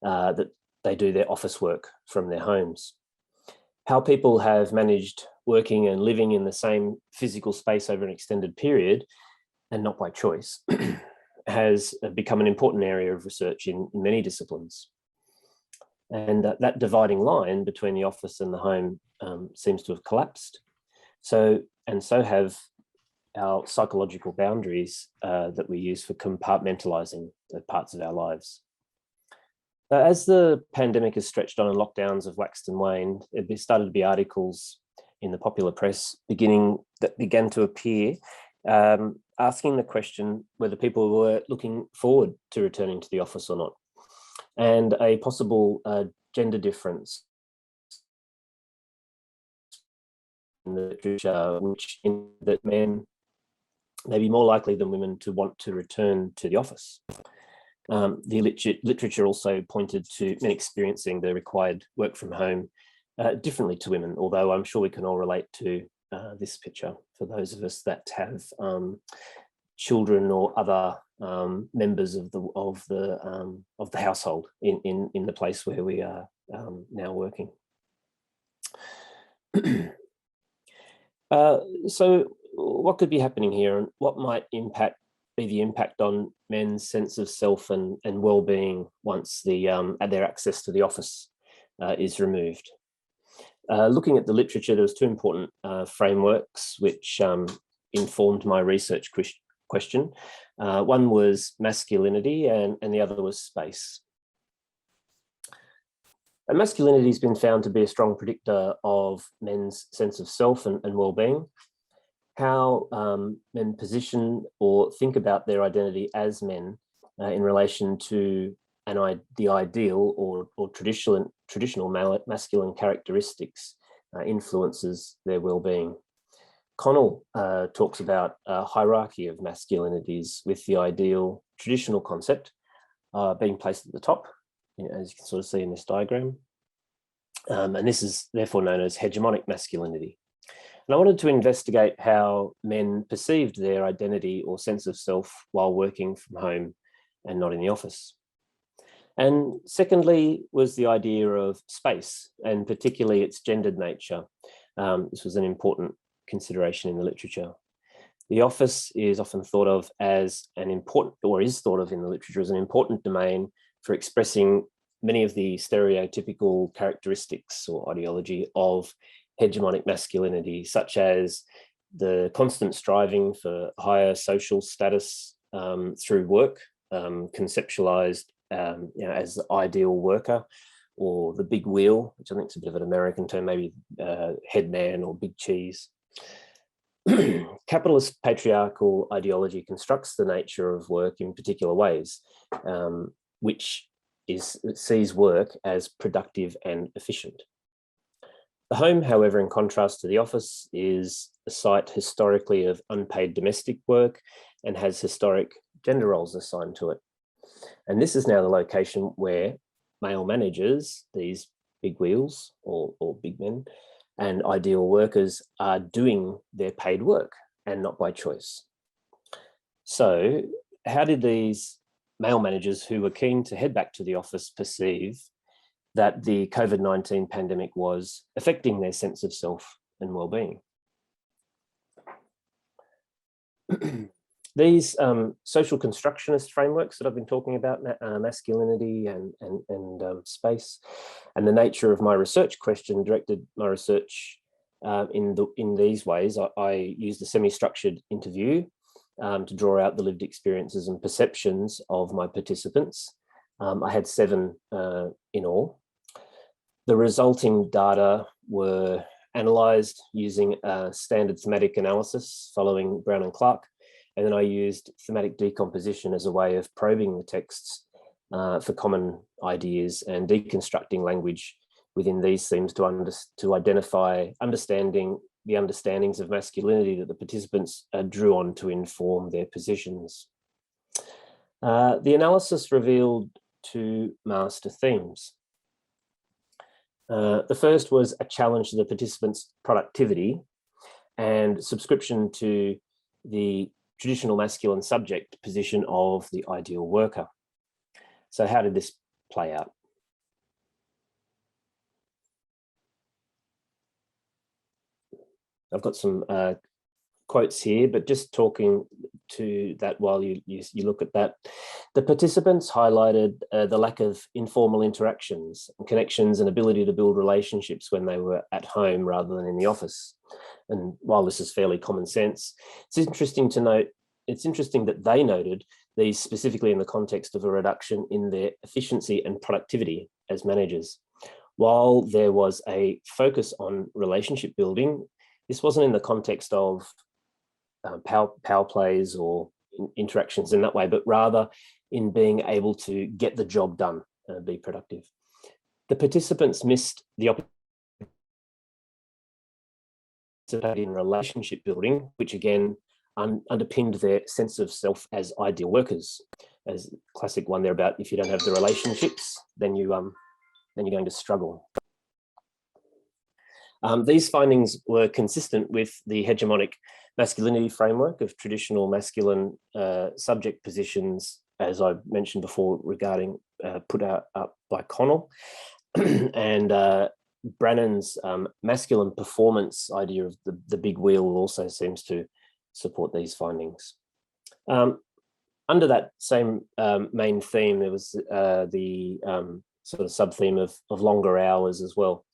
that they do their office work from their homes. How people have managed working and living in the same physical space over an extended period, and not by choice, has become an important area of research in many disciplines. And that dividing line between the office and the home seems to have collapsed. So have our psychological boundaries that we use for compartmentalizing the parts of our lives. As the pandemic has stretched on and lockdowns have waxed and waned, there started to be articles in the popular press that began to appear asking the question whether people were looking forward to returning to the office or not, and a possible gender difference in the literature, which in that men may be more likely than women to want to return to the office. The literature also pointed to men experiencing the required work from home differently to women, although I'm sure we can all relate to this picture for those of us that have children or other members of the household in the place where we are now working. So what could be happening here, and what might be the impact on men's sense of self and well-being once their access to the office is removed? Looking at the literature, there was two important frameworks which informed my research question. One was masculinity and the other was space. And masculinity has been found to be a strong predictor of men's sense of self and well-being. How men position or think about their identity as men in relation to the ideal or traditional masculine characteristics influences their well-being. Connell talks about a hierarchy of masculinities, with the ideal traditional concept being placed at the top, as you can sort of see in this diagram. And this is therefore known as hegemonic masculinity. And I wanted to investigate how men perceived their identity or sense of self while working from home and not in the office. And secondly was the idea of space, and particularly its gendered nature. This was an important consideration in the literature. The office is often thought of as an important, or is thought of in the literature as an important domain for expressing many of the stereotypical characteristics or ideology of hegemonic masculinity, such as the constant striving for higher social status through work, conceptualized as the ideal worker, or the big wheel, which I think is a bit of an American term, maybe head man or big cheese. Capitalist patriarchal ideology constructs the nature of work in particular ways, which sees work as productive and efficient. The home, however, in contrast to the office, is a site historically of unpaid domestic work and has historic gender roles assigned to it. And this is now the location where male managers, these big wheels or big men, and ideal workers are doing their paid work and not by choice. So how did these male managers who were keen to head back to the office perceive that the COVID-19 pandemic was affecting their sense of self and well-being? These social constructionist frameworks that I've been talking about, masculinity and space, and the nature of my research question directed my research in these ways. I used a semi-structured interview to draw out the lived experiences and perceptions of my participants. I had 7 in all. The resulting data were analysed using a standard thematic analysis following Brown and Clark. And then I used thematic decomposition as a way of probing the texts for common ideas and deconstructing language within these themes to identify the understandings of masculinity that the participants drew on to inform their positions. The analysis revealed 2 master themes. The first was a challenge to the participants' productivity and subscription to the traditional masculine subject position of the ideal worker. So how did this play out? I've got some quotes here, but just talking to that while you look at that. The participants highlighted the lack of informal interactions, connections, and ability to build relationships when they were at home rather than in the office. And while this is fairly common sense, it's interesting to note, it's interesting that they noted these specifically in the context of a reduction in their efficiency and productivity as managers. While there was a focus on relationship building, this wasn't in the context of power plays or interactions in that way, but rather in being able to get the job done, be productive. The participants missed the opportunity in relationship building, which again underpinned their sense of self as ideal workers. As classic one there about if you don't have the relationships, then you're going to struggle. These findings were consistent with the hegemonic masculinity framework of traditional masculine subject positions, as I mentioned before, regarding put up by Connell, and Brannan's masculine performance idea of the big wheel also seems to support these findings. Under that same main theme, there was the sort of sub-theme of longer hours as well.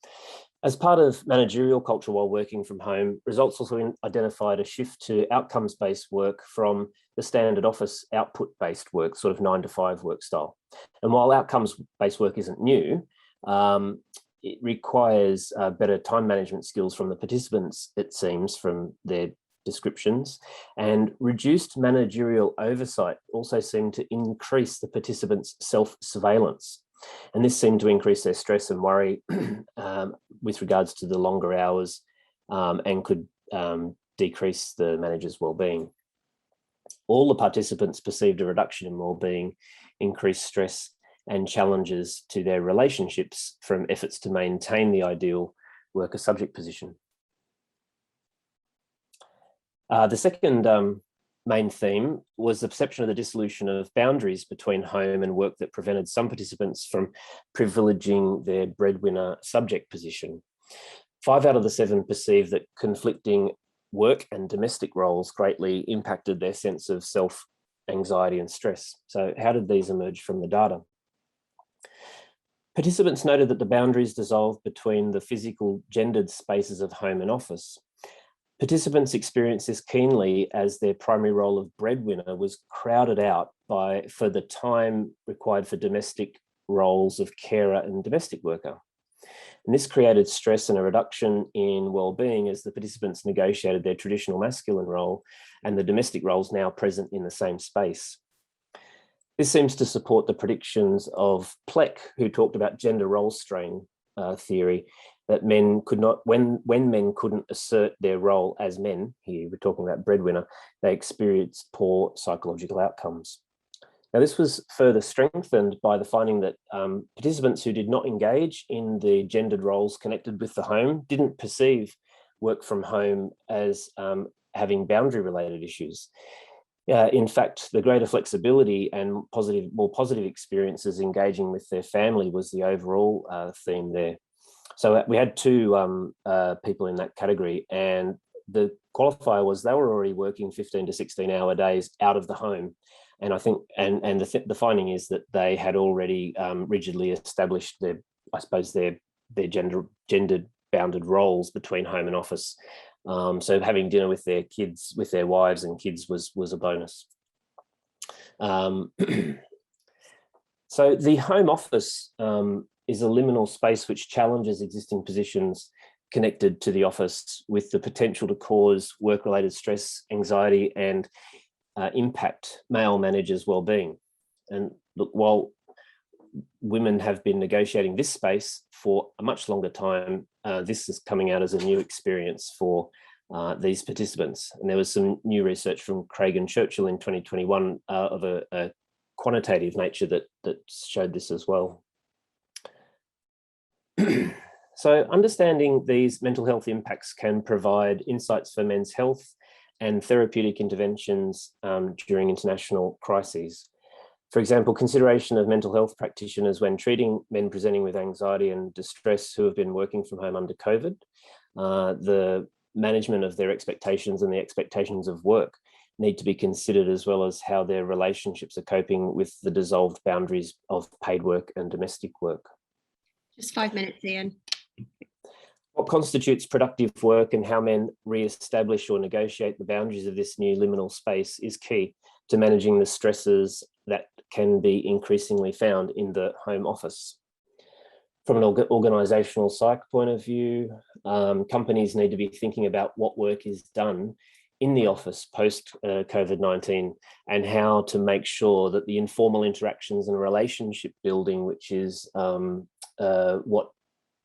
As part of managerial culture while working from home, results also identified a shift to outcomes-based work from the standard office output-based work, sort of 9-to-5 work style. And while outcomes-based work isn't new, it requires better time management skills from the participants, it seems, from their descriptions, and reduced managerial oversight also seemed to increase the participants' self-surveillance. And this seemed to increase their stress and worry with regards to the longer hours and could decrease the manager's well-being. All the participants perceived a reduction in well-being, increased stress and challenges to their relationships from efforts to maintain the ideal worker-subject position. The second main theme was the perception of the dissolution of boundaries between home and work that prevented some participants from privileging their breadwinner subject position. 5 out of the 7 perceived that conflicting work and domestic roles greatly impacted their sense of self, anxiety and stress. So how did these emerge from the data? Participants noted that the boundaries dissolved between the physical gendered spaces of home and office. Participants experienced this keenly as their primary role of breadwinner was crowded out for the time required for domestic roles of carer and domestic worker. And this created stress and a reduction in well-being as the participants negotiated their traditional masculine role and the domestic roles now present in the same space. This seems to support the predictions of Pleck, who talked about gender role strain theory, that men could not, when men couldn't assert their role as men, here we're talking about breadwinner, they experienced poor psychological outcomes. Now, this was further strengthened by the finding that participants who did not engage in the gendered roles connected with the home didn't perceive work from home as having boundary-related issues. In fact, the greater flexibility and more positive experiences engaging with their family was the overall theme there. So we had 2 people in that category, and the qualifier was they were already working 15 to 16 hour days out of the home. And I think, and the finding is that they had already rigidly established their gendered bounded roles between home and office. So having dinner with their kids, with their wives and kids was a bonus. So the home office is a liminal space which challenges existing positions connected to the office with the potential to cause work-related stress, anxiety, and impact male managers' well-being. And look, while women have been negotiating this space for a much longer time, this is coming out as a new experience for these participants. And there was some new research from Craig and Churchill in 2021 of a quantitative nature that showed this as well. So understanding these mental health impacts can provide insights for men's health and therapeutic interventions during international crises. For example, consideration of mental health practitioners when treating men presenting with anxiety and distress who have been working from home under COVID, the management of their expectations and the expectations of work need to be considered, as well as how their relationships are coping with the dissolved boundaries of paid work and domestic work. Just 5 minutes, Ian. What constitutes productive work and how men re-establish or negotiate the boundaries of this new liminal space is key to managing the stresses that can be increasingly found in the home office. From an organisational psych point of view, companies need to be thinking about what work is done in the office post COVID-19 and how to make sure that the informal interactions and relationship building, which is what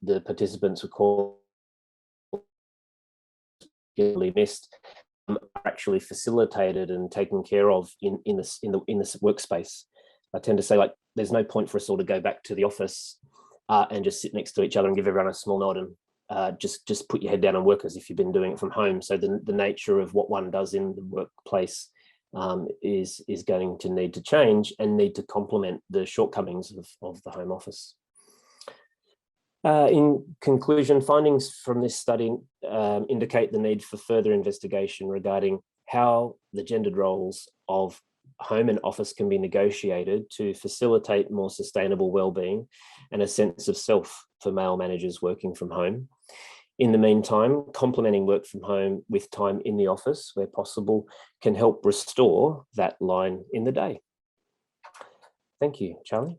the participants were called missed, are actually facilitated and taken care of in this workspace. I tend to say, like, there's no point for us all to go back to the office and just sit next to each other and give everyone a small nod and just put your head down and work as if you've been doing it from home. So the nature of what one does in the workplace is going to need to change and need to complement the shortcomings of the home office. In conclusion, findings from this study indicate the need for further investigation regarding how the gendered roles of home and office can be negotiated to facilitate more sustainable well-being and a sense of self for male managers working from home. In the meantime, complementing work from home with time in the office where possible can help restore that line in the day. Thank you, Charlie.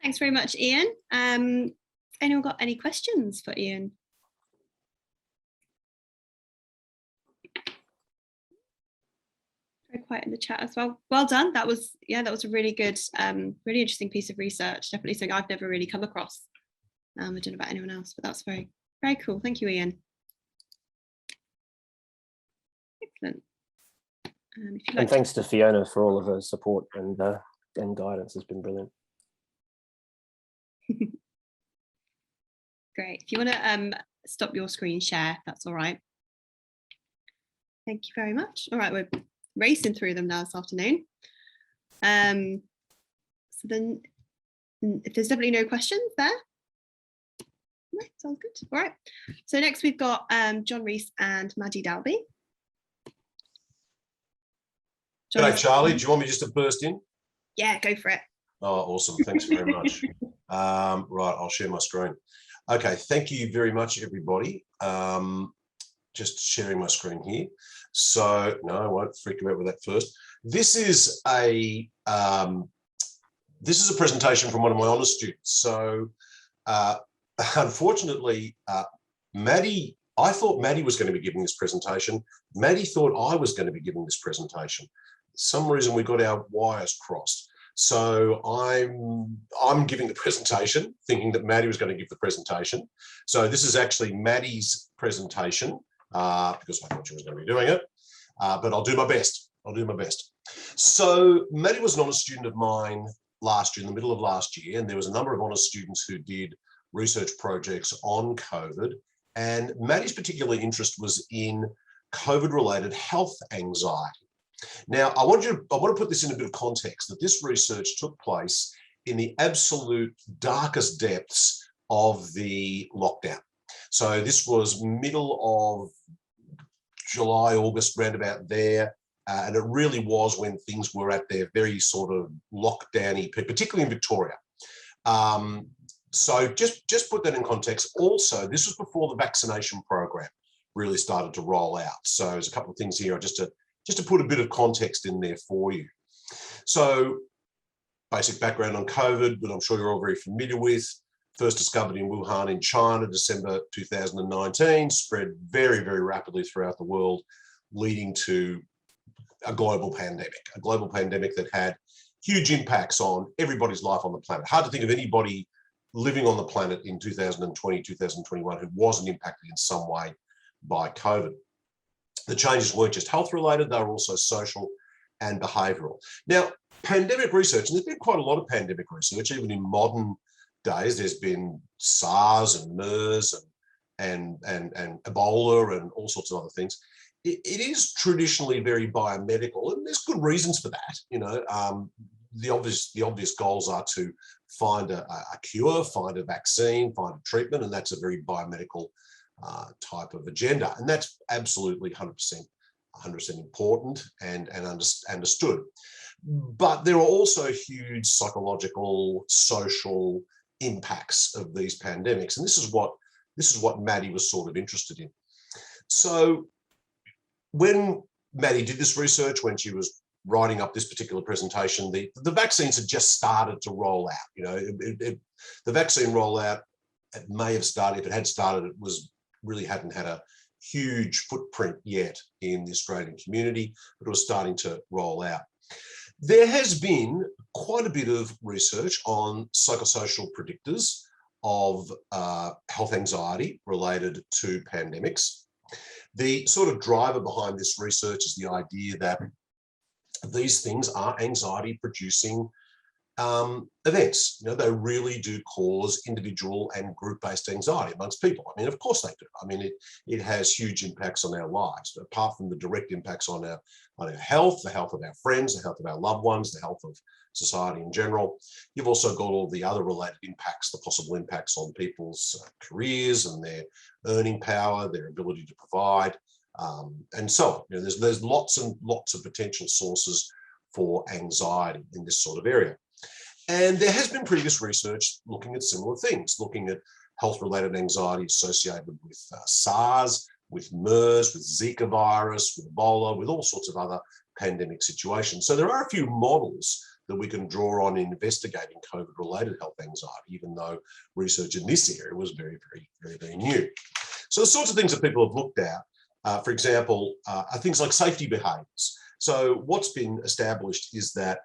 Thanks very much, Ian. Anyone got any questions for Ian? Very quiet in the chat as well. Well done. That was a really good, really interesting piece of research. Definitely something I've never really come across. I don't know about anyone else, but that's very, very cool. Thank you, Ian. Excellent. And thanks to Fiona for all of her support and guidance. Has been brilliant. Great. If you want to stop your screen share, that's all right. Thank you very much. All right, we're racing through them now this afternoon. So then, if there's definitely no questions there. Right, sounds good. All right. So next we've got John Rees and Maddie Dalby. G'day, Charlie. Do you want me just to burst in? Yeah, go for it. Oh, awesome. Thanks very much. Right, I'll share my screen. Okay, thank you very much, everybody. Just sharing my screen here. So, no, I won't freak you out with that first. This is a presentation from one of my honours students. So, unfortunately, Maddie, I thought Maddie was going to be giving this presentation. Maddie thought I was going to be giving this presentation. For some reason we got our wires crossed. So I'm giving the presentation, thinking that Maddie was going to give the presentation. So this is actually Maddie's presentation because I thought she was going to be doing it. But I'll do my best. I'll do my best. So Maddie was an honours student of mine last year, in the middle of last year, and there was a number of honours students who did research projects on COVID. And Maddie's particular interest was in COVID-related health anxiety. Now, I want to put this in a bit of context, that this research took place in the absolute darkest depths of the lockdown. So this was middle of July, August, round about there. And it really was when things were at their very sort of lockdown-y peak, particularly in Victoria. So just put that in context. Also, this was before the vaccination program really started to roll out. So there's a couple of things here just to put a bit of context in there for you. So basic background on COVID, that I'm sure you're all very familiar with. First discovered in Wuhan in China, December 2019, spread very, very rapidly throughout the world, leading to a global pandemic that had huge impacts on everybody's life on the planet. Hard to think of anybody living on the planet in 2020, 2021 who wasn't impacted in some way by COVID. The changes weren't just health related, they were also social and behavioural. Now, pandemic research, and there's been quite a lot of pandemic research, even in modern days. There's been SARS and MERS and Ebola and all sorts of other things. It is traditionally very biomedical, and there's good reasons for that. You know, the obvious goals are to find a cure, find a vaccine, find a treatment, and that's a very biomedical type of agenda, and that's absolutely 100% important and understood. But there are also huge psychological, social impacts of these pandemics, and this is what Maddie was sort of interested in. So when Maddie did this research, when she was writing up this particular presentation, the vaccines had just started to roll out. You know, the vaccine rollout, it may have started. If it had started, it really hadn't had a huge footprint yet in the Australian community, but it was starting to roll out. There has been quite a bit of research on psychosocial predictors of health anxiety related to pandemics. The sort of driver behind this research is the idea that these things are anxiety-producing events. You know, they really do cause individual and group-based anxiety amongst people. I mean, of course they do. I mean, it has huge impacts on our lives, but apart from the direct impacts on our health, the health of our friends, the health of our loved ones, the health of society in general. You've also got all the other related impacts, the possible impacts on people's careers and their earning power, their ability to provide, and so on. You know, there's lots and lots of potential sources for anxiety in this sort of area. And there has been previous research looking at similar things, looking at health-related anxiety associated with SARS, with MERS, with Zika virus, with Ebola, with all sorts of other pandemic situations. So there are a few models that we can draw on in investigating COVID-related health anxiety, even though research in this area was very, very, very, very new. So the sorts of things that people have looked at, for example, are things like safety behaviours. So what's been established is that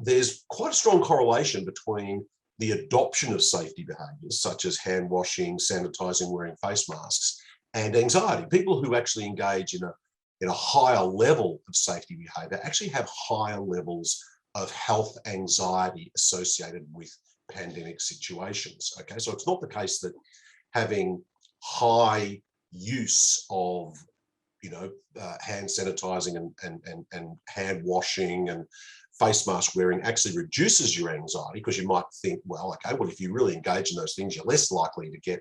there's quite a strong correlation between the adoption of safety behaviours, such as hand washing, sanitising, wearing face masks, and anxiety. People who actually engage in a higher level of safety behaviour actually have higher levels of health anxiety associated with pandemic situations. Okay, so it's not the case that having high use of hand sanitizing and hand washing and face mask wearing actually reduces your anxiety, because you might think, well, okay, well, if you really engage in those things, you're less likely to get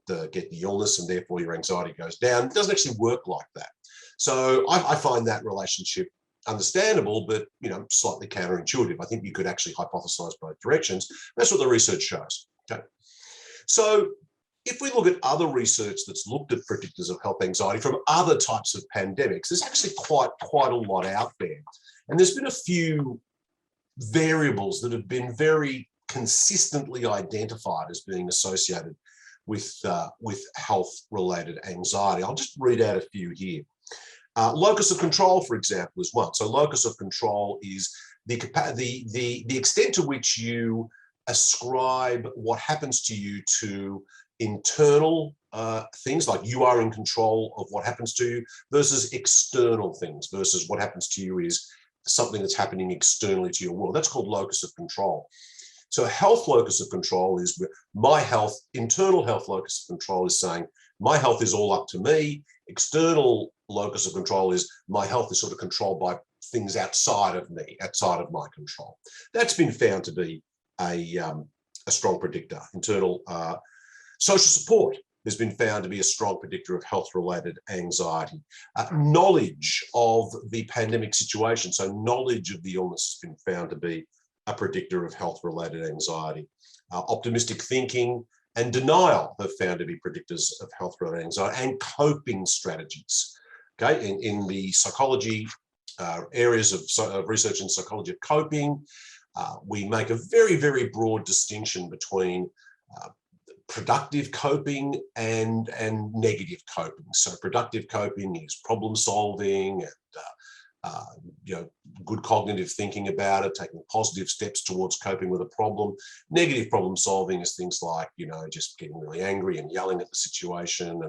the illness, and therefore your anxiety goes down. It doesn't actually work like that. So I find that relationship understandable, but slightly counterintuitive. I think you could actually hypothesize both directions. That's what the research shows. Okay, so if we look at other research that's looked at predictors of health anxiety from other types of pandemics, there's actually quite a lot out there. And there's been a few variables that have been very consistently identified as being associated with health-related anxiety. I'll just read out a few here. Locus of control, for example, is one. So locus of control is the extent to which you ascribe what happens to you to internal things, like you are in control of what happens to you, versus external things, versus what happens to you is something that's happening externally to your world. That's called locus of control. So health locus of control is my health, internal health locus of control is saying my health is all up to me. External locus of control is my health is sort of controlled by things outside of me, outside of my control. That's been found to be a strong predictor. Internal social support has been found to be a strong predictor of health-related anxiety. Knowledge of the pandemic situation, so knowledge of the illness has been found to be a predictor of health-related anxiety. Optimistic thinking and denial have found to be predictors of health-related anxiety, and coping strategies. Okay, in the psychology areas of research in psychology of coping, we make a very, very broad distinction between productive coping and negative coping. So productive coping is problem solving and good cognitive thinking about it, taking positive steps towards coping with a problem. Negative problem solving is things like just getting really angry and yelling at the situation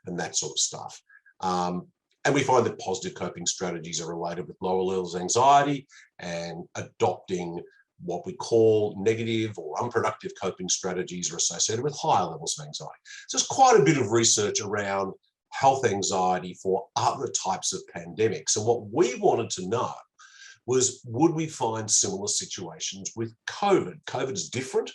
and that sort of stuff. And we find that positive coping strategies are related with lower levels of anxiety, and adopting what we call negative or unproductive coping strategies are associated with higher levels of anxiety. So there's quite a bit of research around health anxiety for other types of pandemics. And what we wanted to know was, would we find similar situations with COVID? COVID is different.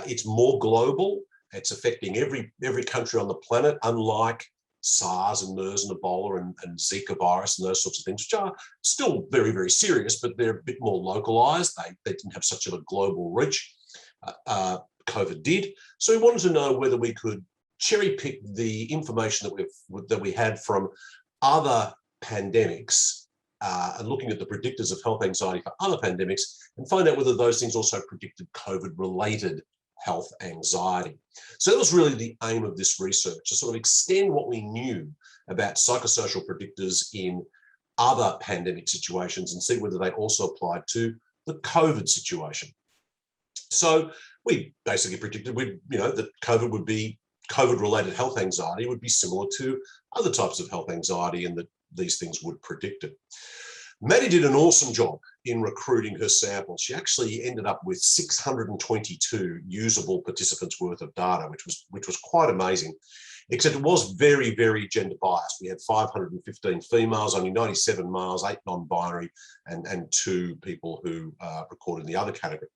It's more global. It's affecting every country on the planet, unlike SARS and MERS and Ebola and Zika virus and those sorts of things, which are still very, very serious, but they're a bit more localized. They didn't have such a global reach. COVID did. So we wanted to know whether we could cherry pick the information that we had from other pandemics and looking at the predictors of health anxiety for other pandemics, and find out whether those things also predicted COVID-related health anxiety. So that was really the aim of this research, to sort of extend what we knew about psychosocial predictors in other pandemic situations and see whether they also applied to the COVID situation. So we basically predicted that COVID-related health anxiety would be similar to other types of health anxiety, and that these things would predict it. Maddie did an awesome job in recruiting her samples. She actually ended up with 622 usable participants worth of data, which was quite amazing, except it was very, very gender biased. We had 515 females, only 97 males, 8 non-binary, and 2 people who recorded in the other category.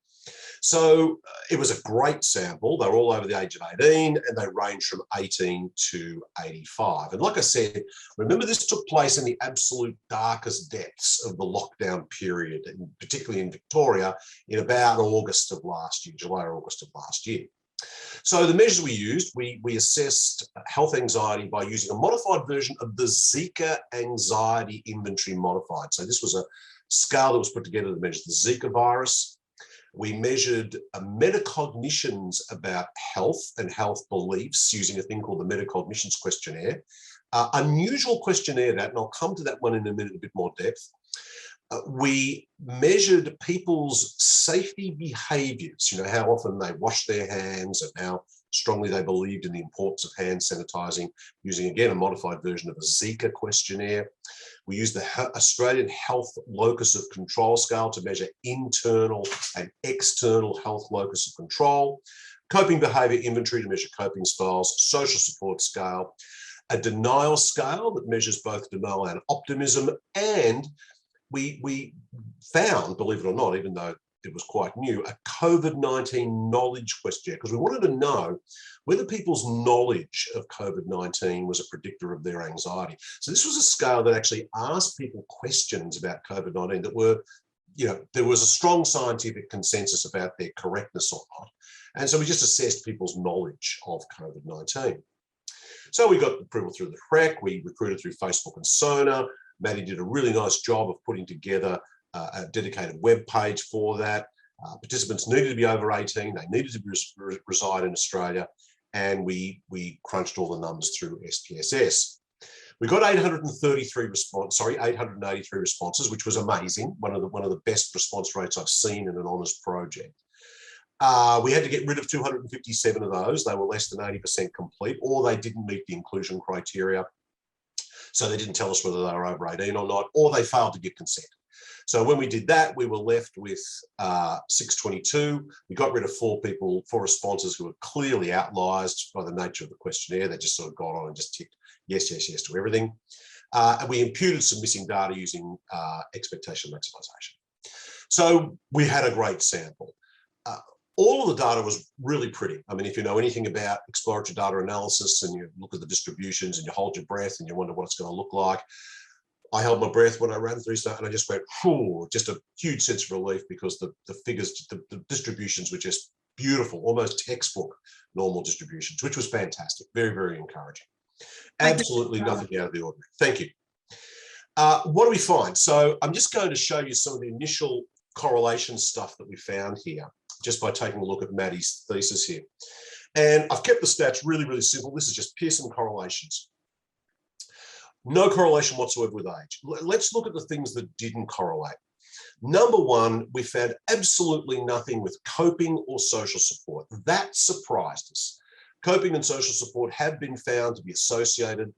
So it was a great sample. They were all over the age of 18, and they range from 18 to 85. And like I said, remember, this took place in the absolute darkest depths of the lockdown period, and particularly in Victoria, in about August of last year, July or August of last year. So the measures we used, we assessed health anxiety by using a modified version of the Zika Anxiety Inventory Modified. So this was a scale that was put together to measure the Zika virus. We measured metacognitions about health and health beliefs using a thing called the Metacognitions Questionnaire. Unusual questionnaire, that, and I'll come to that one in a minute, a bit more depth. We measured people's safety behaviours, how often they wash their hands and how strongly they believed in the importance of hand sanitising, using, again, a modified version of a Zika questionnaire. We used the Australian Health Locus of Control scale to measure internal and external health locus of control, coping behaviour inventory to measure coping styles, social support scale, a denial scale that measures both denial and optimism, and we found, believe it or not, even though it was quite new, a COVID-19 knowledge questionnaire, because we wanted to know whether people's knowledge of COVID-19 was a predictor of their anxiety. So this was a scale that actually asked people questions about COVID-19 that were, you know, there was a strong scientific consensus about their correctness or not. And so we just assessed people's knowledge of COVID-19. So we got approval through the HREC, we recruited through Facebook and Sona. Maddie did a really nice job of putting together a dedicated web page for that. Participants needed to be over 18, they needed to reside in Australia, and we crunched all the numbers through SPSS. We got 883 883 responses, which was amazing. One of the best response rates I've seen in an honours project. We had to get rid of 257 of those. They were less than 80% complete, or they didn't meet the inclusion criteria. So they didn't tell us whether they were over 18 or not, or they failed to give consent. So when we did that, we were left with 622. We got rid of 4 responses who were clearly outliers by the nature of the questionnaire. They just sort of got on and just ticked yes, yes, yes to everything. And we imputed some missing data using expectation maximization. So we had a great sample. All of the data was really pretty. I mean, if you know anything about exploratory data analysis and you look at the distributions and you hold your breath and you wonder what it's going to look like, I held my breath when I ran through stuff and I just went, whew, just a huge sense of relief, because the figures, the distributions were just beautiful, almost textbook normal distributions, which was fantastic. Very, very encouraging. Absolutely nothing out of the ordinary. Thank you. What do we find? So I'm just going to show you some of the initial correlation stuff that we found here, just by taking a look at Maddie's thesis here. And I've kept the stats really, really simple. This is just Pearson correlations. No correlation whatsoever with age. Let's look at the things that didn't correlate. Number one, we found absolutely nothing with coping or social support. That surprised us. Coping and social support have been found to be associated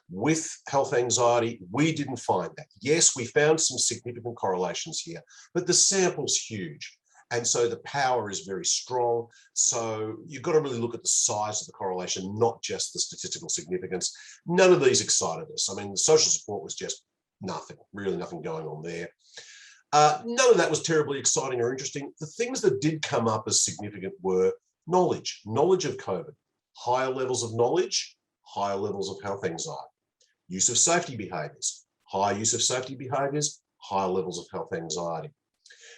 with health anxiety. We didn't find that. Yes, we found some significant correlations here, but the sample's huge. And so the power is very strong. So you've got to really look at the size of the correlation, not just the statistical significance. None of these excited us. I mean, the social support was just nothing, really nothing going on there. None of that was terribly exciting or interesting. The things that did come up as significant were knowledge of COVID, higher levels of knowledge, higher levels of health anxiety, use of safety behaviours, higher use of safety behaviours, higher levels of health anxiety.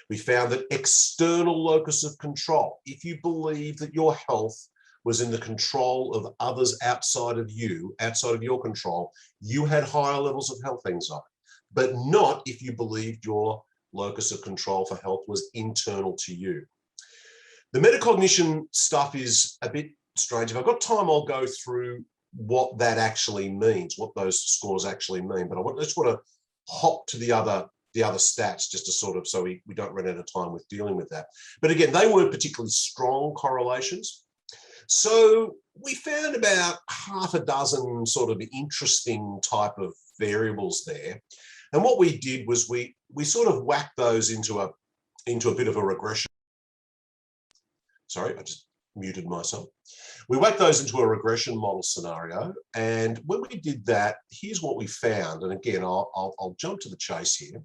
We found that external locus of control, if you believe that your health was in the control of others outside of you, outside of your control, you had higher levels of health anxiety, but not if you believed your locus of control for health was internal to you. The metacognition stuff is a bit strange. If I've got time, I'll go through what that actually means, what those scores actually mean, but I just want to hop to the other stats just to sort of, so we don't run out of time with dealing with that. But again, they weren't particularly strong correlations. So we found about half a dozen sort of interesting type of variables there. And what we did was we sort of whacked those into a bit of a regression. Sorry, I just muted myself. We whacked those into a regression model scenario. And when we did that, here's what we found. And again, I'll jump to the chase here.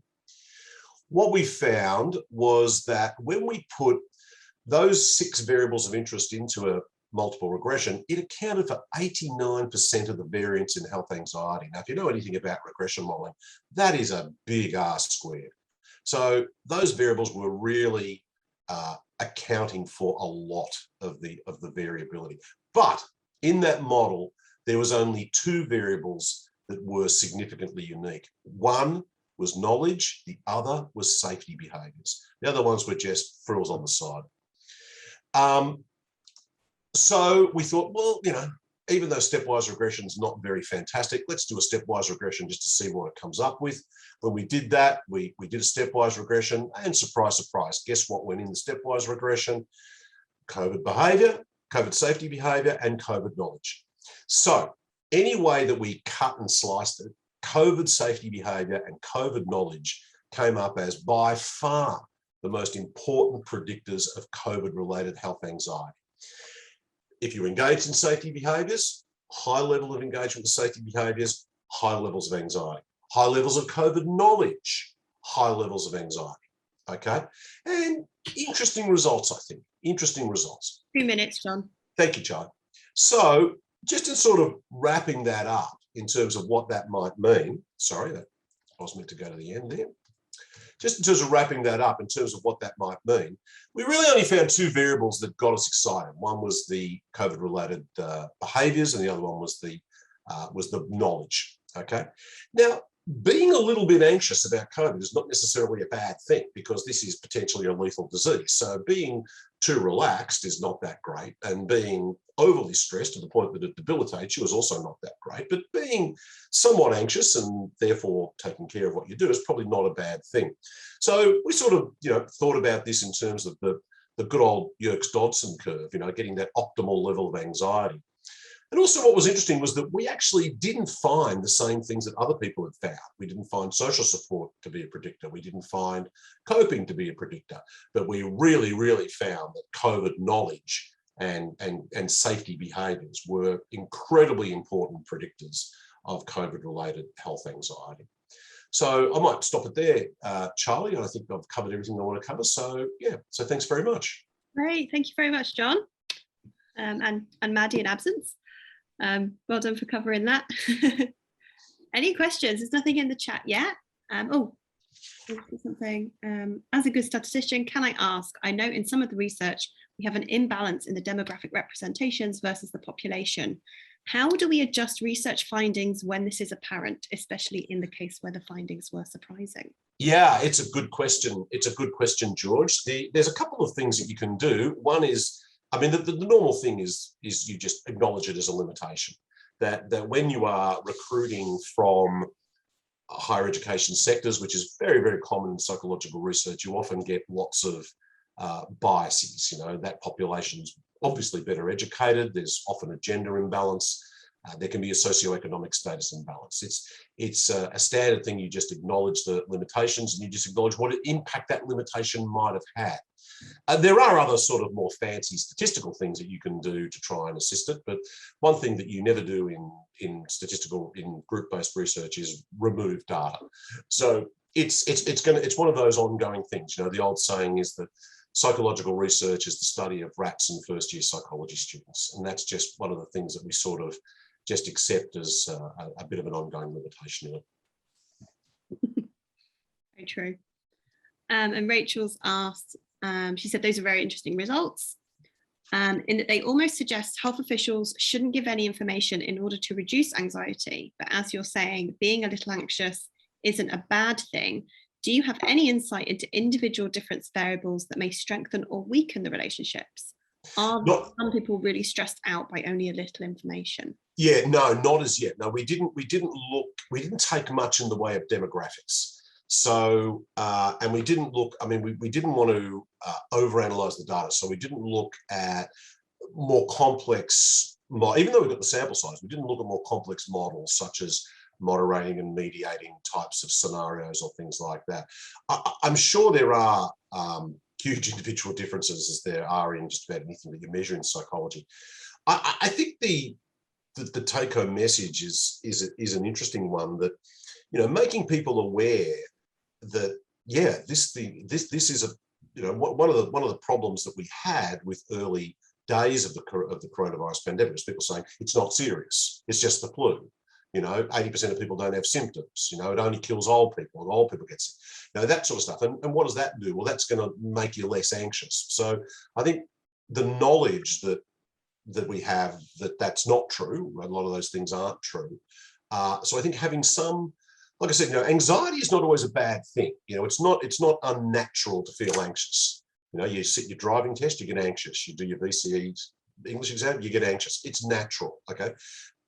What we found was that when we put those 6 variables of interest into a multiple regression, it accounted for 89% of the variance in health anxiety. Now, if you know anything about regression modeling, that is a big R squared. So those variables were really accounting for a lot of the variability. But in that model, there was only 2 variables that were significantly unique. One was knowledge, the other was safety behaviours. The other ones were just frills on the side. So we thought, well, you know, even though stepwise regression is not very fantastic, let's do a stepwise regression just to see what it comes up with. When we did that, we did a stepwise regression, and surprise, surprise, guess what went in the stepwise regression? COVID behaviour, COVID safety behaviour, and COVID knowledge. So any way that we cut and sliced it, COVID safety behaviour and COVID knowledge came up as by far the most important predictors of COVID-related health anxiety. If you're engaged in safety behaviours, high level of engagement with safety behaviours, high levels of anxiety. High levels of COVID knowledge, high levels of anxiety. Okay, and interesting results, I think. Interesting results. 2 minutes, John. Thank you, Charlie. So just in sort of wrapping that up in terms of what that might mean, sorry, that I was meant to go to the end there. Just in terms of wrapping that up in terms of what that might mean, we really only found 2 variables that got us excited. One was the COVID-related behaviours, and the other one was the knowledge. Okay. Now, being a little bit anxious about COVID is not necessarily a bad thing, because this is potentially a lethal disease. So being too relaxed is not that great, and being overly stressed to the point that it debilitates you is also not that great. But being somewhat anxious and therefore taking care of what you do is probably not a bad thing. So we sort of, thought about this in terms of the good old Yerkes-Dodson curve, getting that optimal level of anxiety. And also what was interesting was that we actually didn't find the same things that other people had found. We didn't find social support to be a predictor. We didn't find coping to be a predictor. But we really, really found that COVID knowledge and safety behaviours were incredibly important predictors of COVID-related health anxiety. So I might stop it there, Charlie. I think I've covered everything I want to cover. So yeah, so thanks very much. Great, thank you very much, John, and Maddie in absence. Well done for covering that. Any questions? There's nothing in the chat yet. There's something. As a good statistician, can I ask, I know in some of the research, we have an imbalance in the demographic representations versus the population. How do we adjust research findings when this is apparent, especially in the case where the findings were surprising? Yeah, it's a good question. It's a good question, George. There's a couple of things that you can do. One is, the normal thing is you just acknowledge it as a limitation. That when you are recruiting from higher education sectors, which is very, very common in psychological research, you often get lots of biases. That population's obviously better educated. There's often a gender imbalance. There can be a socioeconomic status imbalance. It's a standard thing. You just acknowledge the limitations, and you just acknowledge what impact that limitation might have had. There are other sort of more fancy statistical things that you can do to try and assist it, but one thing that you never do in group-based research is remove data. So it's one of those ongoing things. The old saying is that psychological research is the study of rats and first-year psychology students, and that's just one of the things that we sort of just accept as a bit of an ongoing limitation in it. Very true. And Rachel's asked, she said those are very interesting results, in that they almost suggest health officials shouldn't give any information in order to reduce anxiety. But as you're saying, being a little anxious isn't a bad thing. Do you have any insight into individual difference variables that may strengthen or weaken the relationships? Are some people really stressed out by only a little information? Yeah, no, not as yet. No, we didn't take much in the way of demographics. So, and we didn't look, we didn't want to overanalyze the data. So we didn't look at more complex, even though we got the sample size, we didn't look at more complex models such as moderating and mediating types of scenarios or things like that. I'm sure there are huge individual differences, as there are in just about anything that you measure in psychology. I think the take-home message is an interesting one, that making people aware that this is one of the problems that we had with early days of the coronavirus pandemic was people saying it's not serious, it's just the flu. 80% of people don't have symptoms. It only kills old people, and old people get sick. That sort of stuff. And what does that do? Well, that's going to make you less anxious. So I think the knowledge that we have that's not true, a lot of those things aren't true. So I think having some, like I said, anxiety is not always a bad thing. It's not unnatural to feel anxious. You sit your driving test, you get anxious. You do your VCE English exam, you get anxious. It's natural, okay?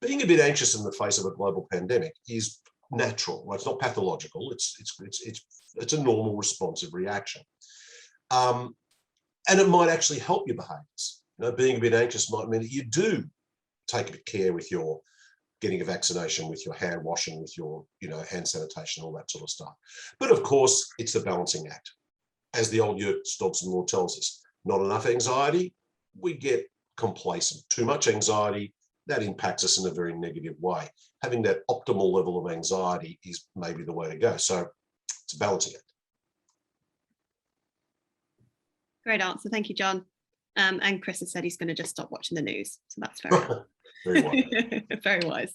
Being a bit anxious in the face of a global pandemic is natural. It's not pathological. It's a normal responsive reaction, and it might actually help your behaviours. Being a bit anxious might mean that you do take a bit of care with your getting a vaccination, with your hand washing, with your hand sanitation, all that sort of stuff. But of course, it's a balancing act, as the old Yerkes-Dodson law tells us. Not enough anxiety, we get complacent. Too much anxiety, that impacts us in a very negative way. Having that optimal level of anxiety is maybe the way to go. So it's a balancing act. Great answer. Thank you, John. And Chris has said he's going to just stop watching the news. So that's fair. Very wise. Very wise.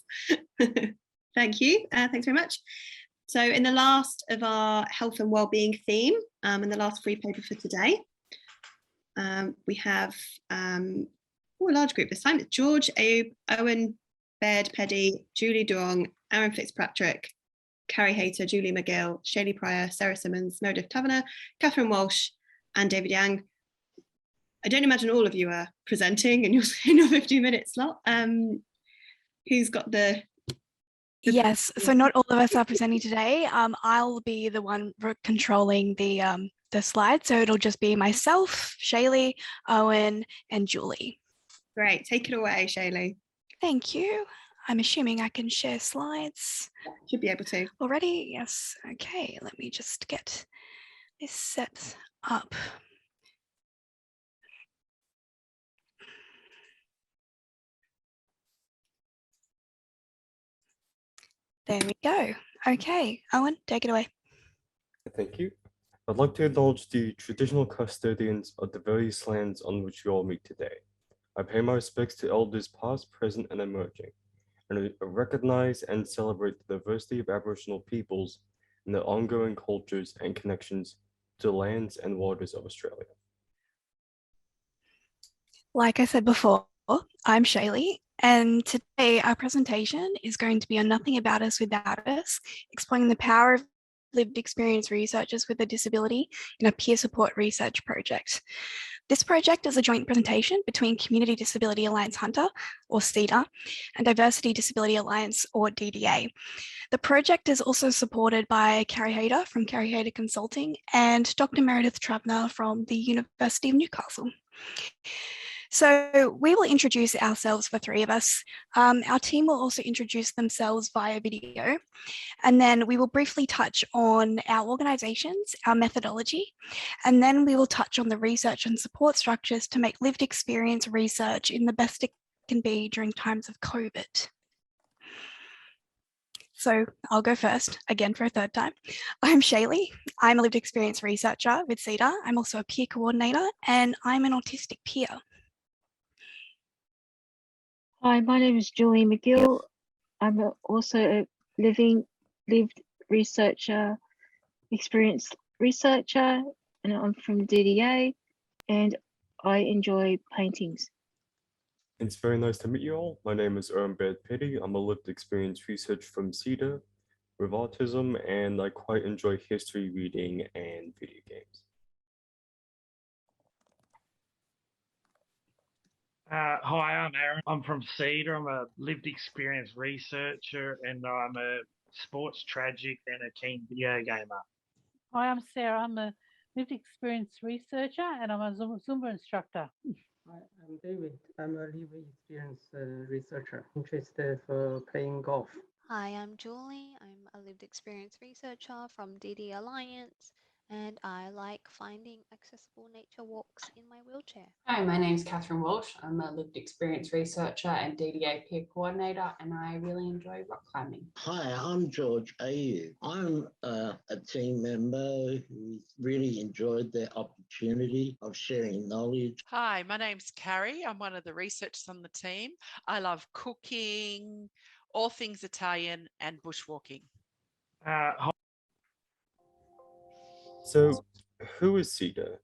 Thank you. Thanks very much. So in the last of our health and wellbeing theme, in the last free paper for today, we have a large group this time. It's George, Abe, Owen, Baird, Peddy, Julie Duong, Aaron Fitzpatrick, Carrie Hayter, Julie McGill, Shaylee Pryor, Sarah Simmons, Meredith Taverner, Kathryn Walsh, and David Yang. I don't imagine all of you are presenting in your 15-minute slot. Who's got the Yes, so not all of us are presenting today. I'll be the one controlling the slides, so it'll just be myself, Shaylee, Owen, and Julie. Great, take it away, Shaylee. Thank you. I'm assuming I can share slides. Should be able to. Already? Yes. Okay, let me just get this set up. There we go. Okay, Owen, take it away. Thank you. I'd like to acknowledge the traditional custodians of the various lands on which you all meet today. I pay my respects to elders past, present, and emerging, and I recognize and celebrate the diversity of Aboriginal peoples and their ongoing cultures and connections to the lands and waters of Australia. Like I said before, I'm Shaylee, and today our presentation is going to be on Nothing About Us Without Us, exploring the power of lived experience researchers with a disability in a peer support research project. This project is a joint presentation between Community Disability Alliance Hunter, or CEDA, and Diversity Disability Alliance, or DDA. The project is also supported by Carrie Hayter from Carrie Hayter Consulting and Dr. Meredith Trabner from the University of Newcastle. So we will introduce ourselves, the three of us. Our team will also introduce themselves via video, and then we will briefly touch on our organisations, our methodology, and then we will touch on the research and support structures to make lived experience research in the best it can be during times of COVID. So I'll go first, again for a third time. I'm Shaylee. I'm a lived experience researcher with CEDA. I'm also a peer coordinator, and I'm an autistic peer. Hi, my name is Julie McGill. I'm also a lived researcher, experienced researcher, and I'm from DDA, and I enjoy paintings. It's very nice to meet you all. My name is Baird Petty. I'm a lived experience researcher from CEDA with autism, and I quite enjoy history reading and video games. Hi, I'm Aaron. I'm from CEDA. I'm a lived experience researcher, and I'm a sports tragic and a keen video gamer. Hi, I'm Sarah. I'm a lived experience researcher, and I'm a Zumba instructor. Hi, I'm David. I'm a lived experience researcher, interested for playing golf. Hi, I'm Julie. I'm a lived experience researcher from DD Alliance, and I like finding accessible nature walks in my wheelchair. Hi, my name's Kathryn Walsh. I'm a lived experience researcher and DDA peer coordinator, and I really enjoy rock climbing. Hi, I'm George AU. I'm a team member who really enjoyed the opportunity of sharing knowledge. Hi, my name's Carrie. I'm one of the researchers on the team. I love cooking, all things Italian, and bushwalking. So, who is CEDA?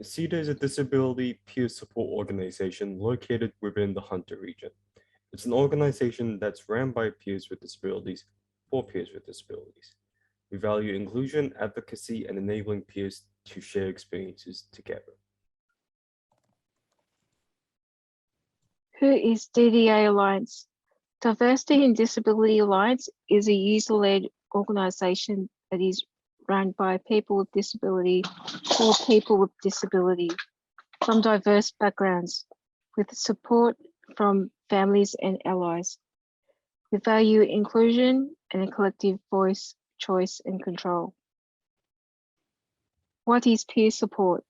CEDA is a disability peer support organization located within the Hunter region. It's an organization that's run by peers with disabilities for peers with disabilities. We value inclusion, advocacy, and enabling peers to share experiences together. Who is DDA Alliance? Diversity and Disability Alliance is a user-led organisation that is run by people with disability for people with disability from diverse backgrounds, with support from families and allies. We value inclusion and a collective voice, choice, and control. What is peer support?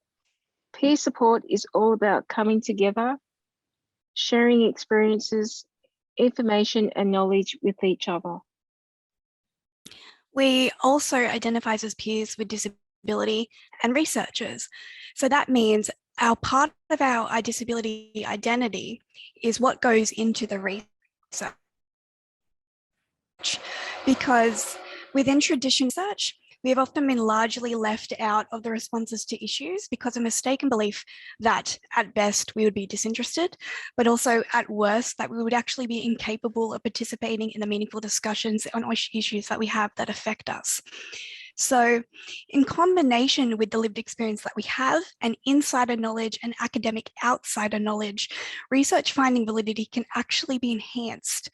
Peer support is all about coming together, sharing experiences, information and knowledge with each other. We also identify as peers with disability and researchers. So that means our part of our disability identity is what goes into the research. Because within traditional research, we have often been largely left out of the responses to issues because of mistaken belief that at best we would be disinterested, but also at worst that we would actually be incapable of participating in the meaningful discussions on issues that we have that affect us. So in combination with the lived experience that we have and insider knowledge and academic outsider knowledge, research finding validity can actually be enhanced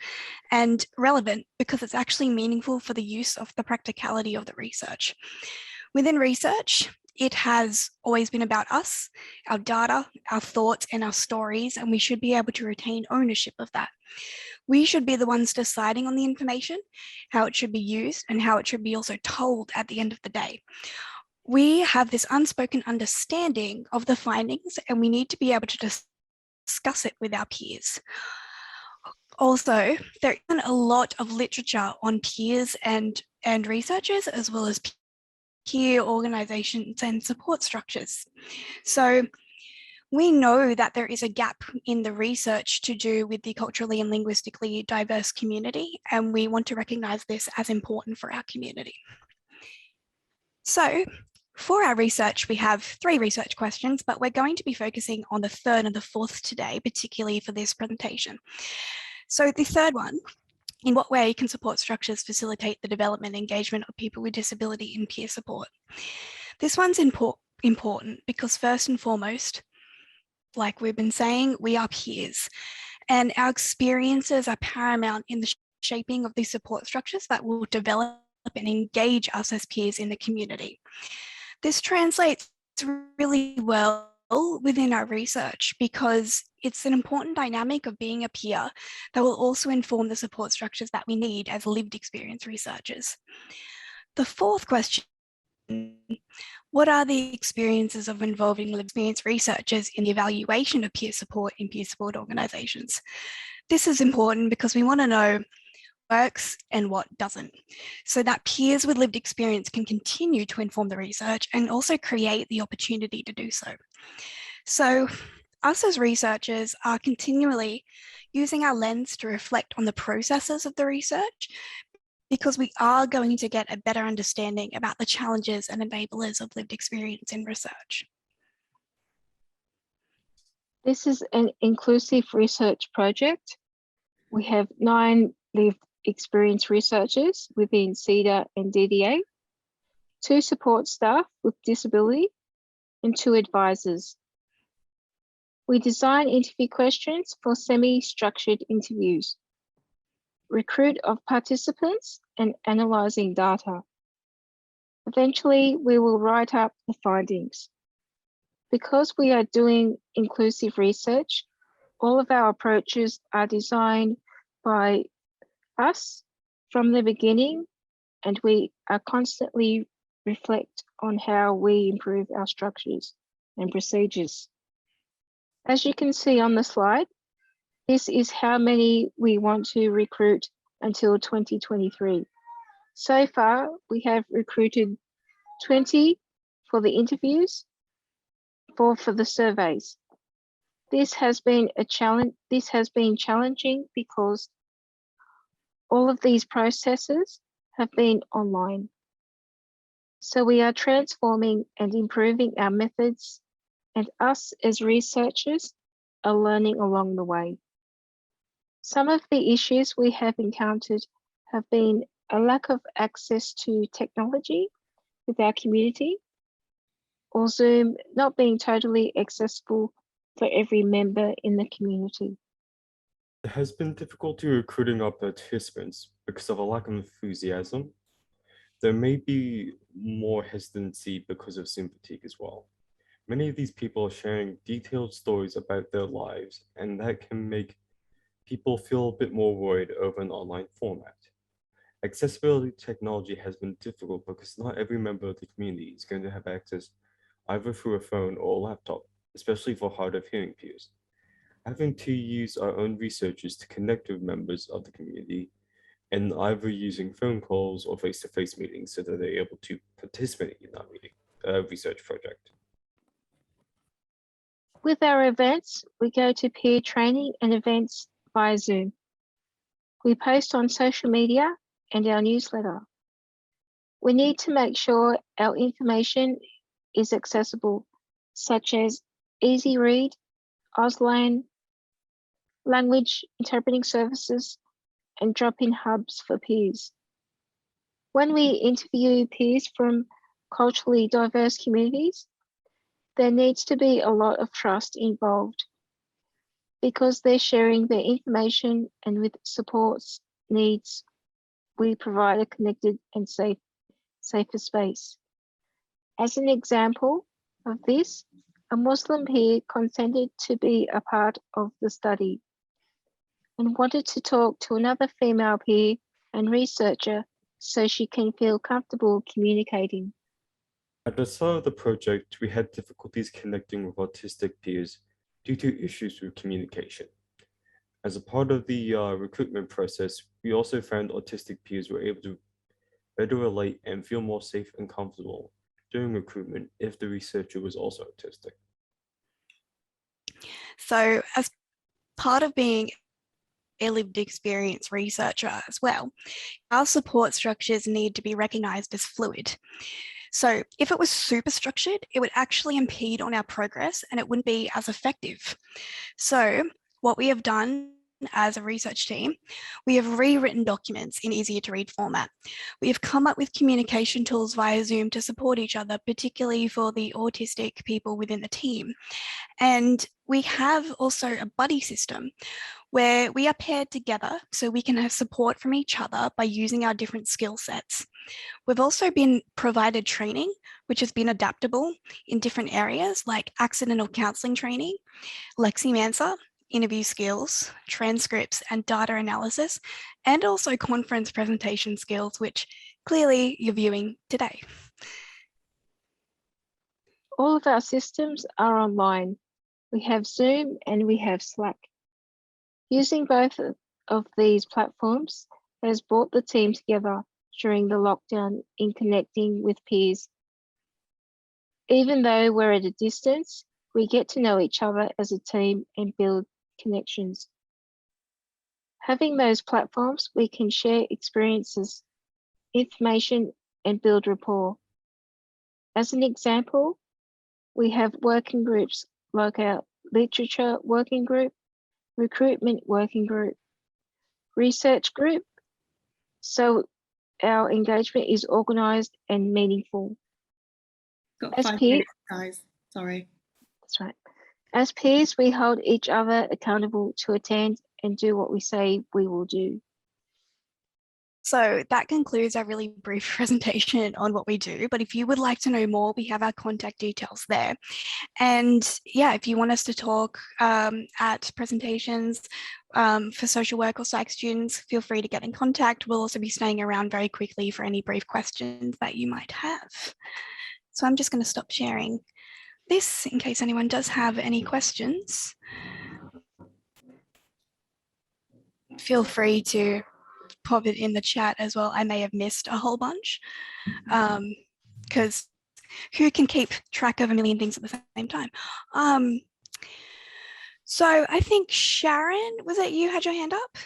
and relevant because it's actually meaningful for the use of the practicality of the research. Within research, it has always been about us, our data, our thoughts, and our stories, and we should be able to retain ownership of that. We should be the ones deciding on the information, how it should be used, and how it should be also told at the end of the day. We have this unspoken understanding of the findings, and we need to be able to discuss it with our peers. Also, there isn't a lot of literature on peers and researchers, as well as peer organizations and support structures. So we know that there is a gap in the research to do with the culturally and linguistically diverse community, and we want to recognize this as important for our community. So for our research, we have 3 research questions, but we're going to be focusing on the 3rd and the 4th today, particularly for this presentation. So the 3rd one, in what way can support structures facilitate the development and engagement of people with disability in peer support? This one's important because first and foremost, like we've been saying, we are peers, and our experiences are paramount in the shaping of these support structures that will develop and engage us as peers in the community. This translates really well within our research because it's an important dynamic of being a peer that will also inform the support structures that we need as lived experience researchers. The 4th question, what are the experiences of involving lived experience researchers in the evaluation of peer support in peer support organisations? This is important because we want to know what works and what doesn't, so that peers with lived experience can continue to inform the research and also create the opportunity to do so. So us as researchers are continually using our lens to reflect on the processes of the research, because we are going to get a better understanding about the challenges and enablers of lived experience in research. This is an inclusive research project. We have 9 lived experience researchers within CEDA and DDA, 2 support staff with disability, and 2 advisors. We design interview questions for semi-structured interviews, recruit of participants, and analysing data. Eventually, we will write up the findings. Because we are doing inclusive research, all of our approaches are designed by us from the beginning, and we are constantly reflect on how we improve our structures and procedures. As you can see on the slide, this is how many we want to recruit until 2023. So far, we have recruited 20 for the interviews, 4 for the surveys. This has been a challenge. This has been challenging because all of these processes have been online. So we are transforming and improving our methods, and us as researchers are learning along the way. Some of the issues we have encountered have been a lack of access to technology with our community, or Zoom not being totally accessible for every member in the community. It has been difficulty recruiting our participants because of a lack of enthusiasm. There may be more hesitancy because of Zoom fatigue as well. Many of these people are sharing detailed stories about their lives, and that can make people feel a bit more worried over an online format. Accessibility technology has been difficult because not every member of the community is going to have access either through a phone or a laptop, especially for hard of hearing peers. having to use our own researchers to connect with members of the community, and either using phone calls or face-to-face meetings so that they're able to participate in our research project. With our events, we go to peer training and events via Zoom. We post on social media and our newsletter. We need to make sure our information is accessible, such as easy read, Auslan, language interpreting services, and drop-in hubs for peers. When we interview peers from culturally diverse communities, there needs to be a lot of trust involved because they're sharing their information, and with supports needs, we provide a connected and safer space. As an example of this, a Muslim peer consented to be a part of the study and wanted to talk to another female peer and researcher so she can feel comfortable communicating. At the start of the project, we had difficulties connecting with autistic peers due to issues with communication. As a part of the recruitment process, we also found autistic peers were able to better relate and feel more safe and comfortable during recruitment if the researcher was also autistic. So as part of being a lived experience researcher as well, our support structures need to be recognised as fluid. So if it was super structured, it would actually impede on our progress and it wouldn't be as effective. So what we have done as a research team, we have rewritten documents in easier to read format. We have come up with communication tools via Zoom to support each other, particularly for the autistic people within the team. And we have also a buddy system where we are paired together so we can have support from each other by using our different skill sets. We've also been provided training, which has been adaptable in different areas like accidental counselling training, Leximancer, interview skills, transcripts and data analysis, and also conference presentation skills, which clearly you're viewing today. All of our systems are online. We have Zoom and we have Slack. Using both of these platforms has brought the team together during the lockdown in connecting with peers. Even though we're at a distance, we get to know each other as a team and build connections. Having those platforms, we can share experiences, information, and build rapport. As an example, we have working groups like our literature working group, recruitment working group, research group, so our engagement is organised and meaningful. Got As 5 peers, minutes, guys. Sorry. that's right. As peers, we hold each other accountable to attend and do what we say we will do. So that concludes our really brief presentation on what we do. But if you would like to know more, we have our contact details there. And yeah, if you want us to talk at presentations for social work or psych students, feel free to get in contact. We'll also be staying around very quickly for any brief questions that you might have. So I'm just going to stop sharing this in case anyone does have any questions. Feel free to pop it in the chat as well. I may have missed a whole bunch because who can keep track of a million things at the same time? So I think Sharon, was it you had your hand up?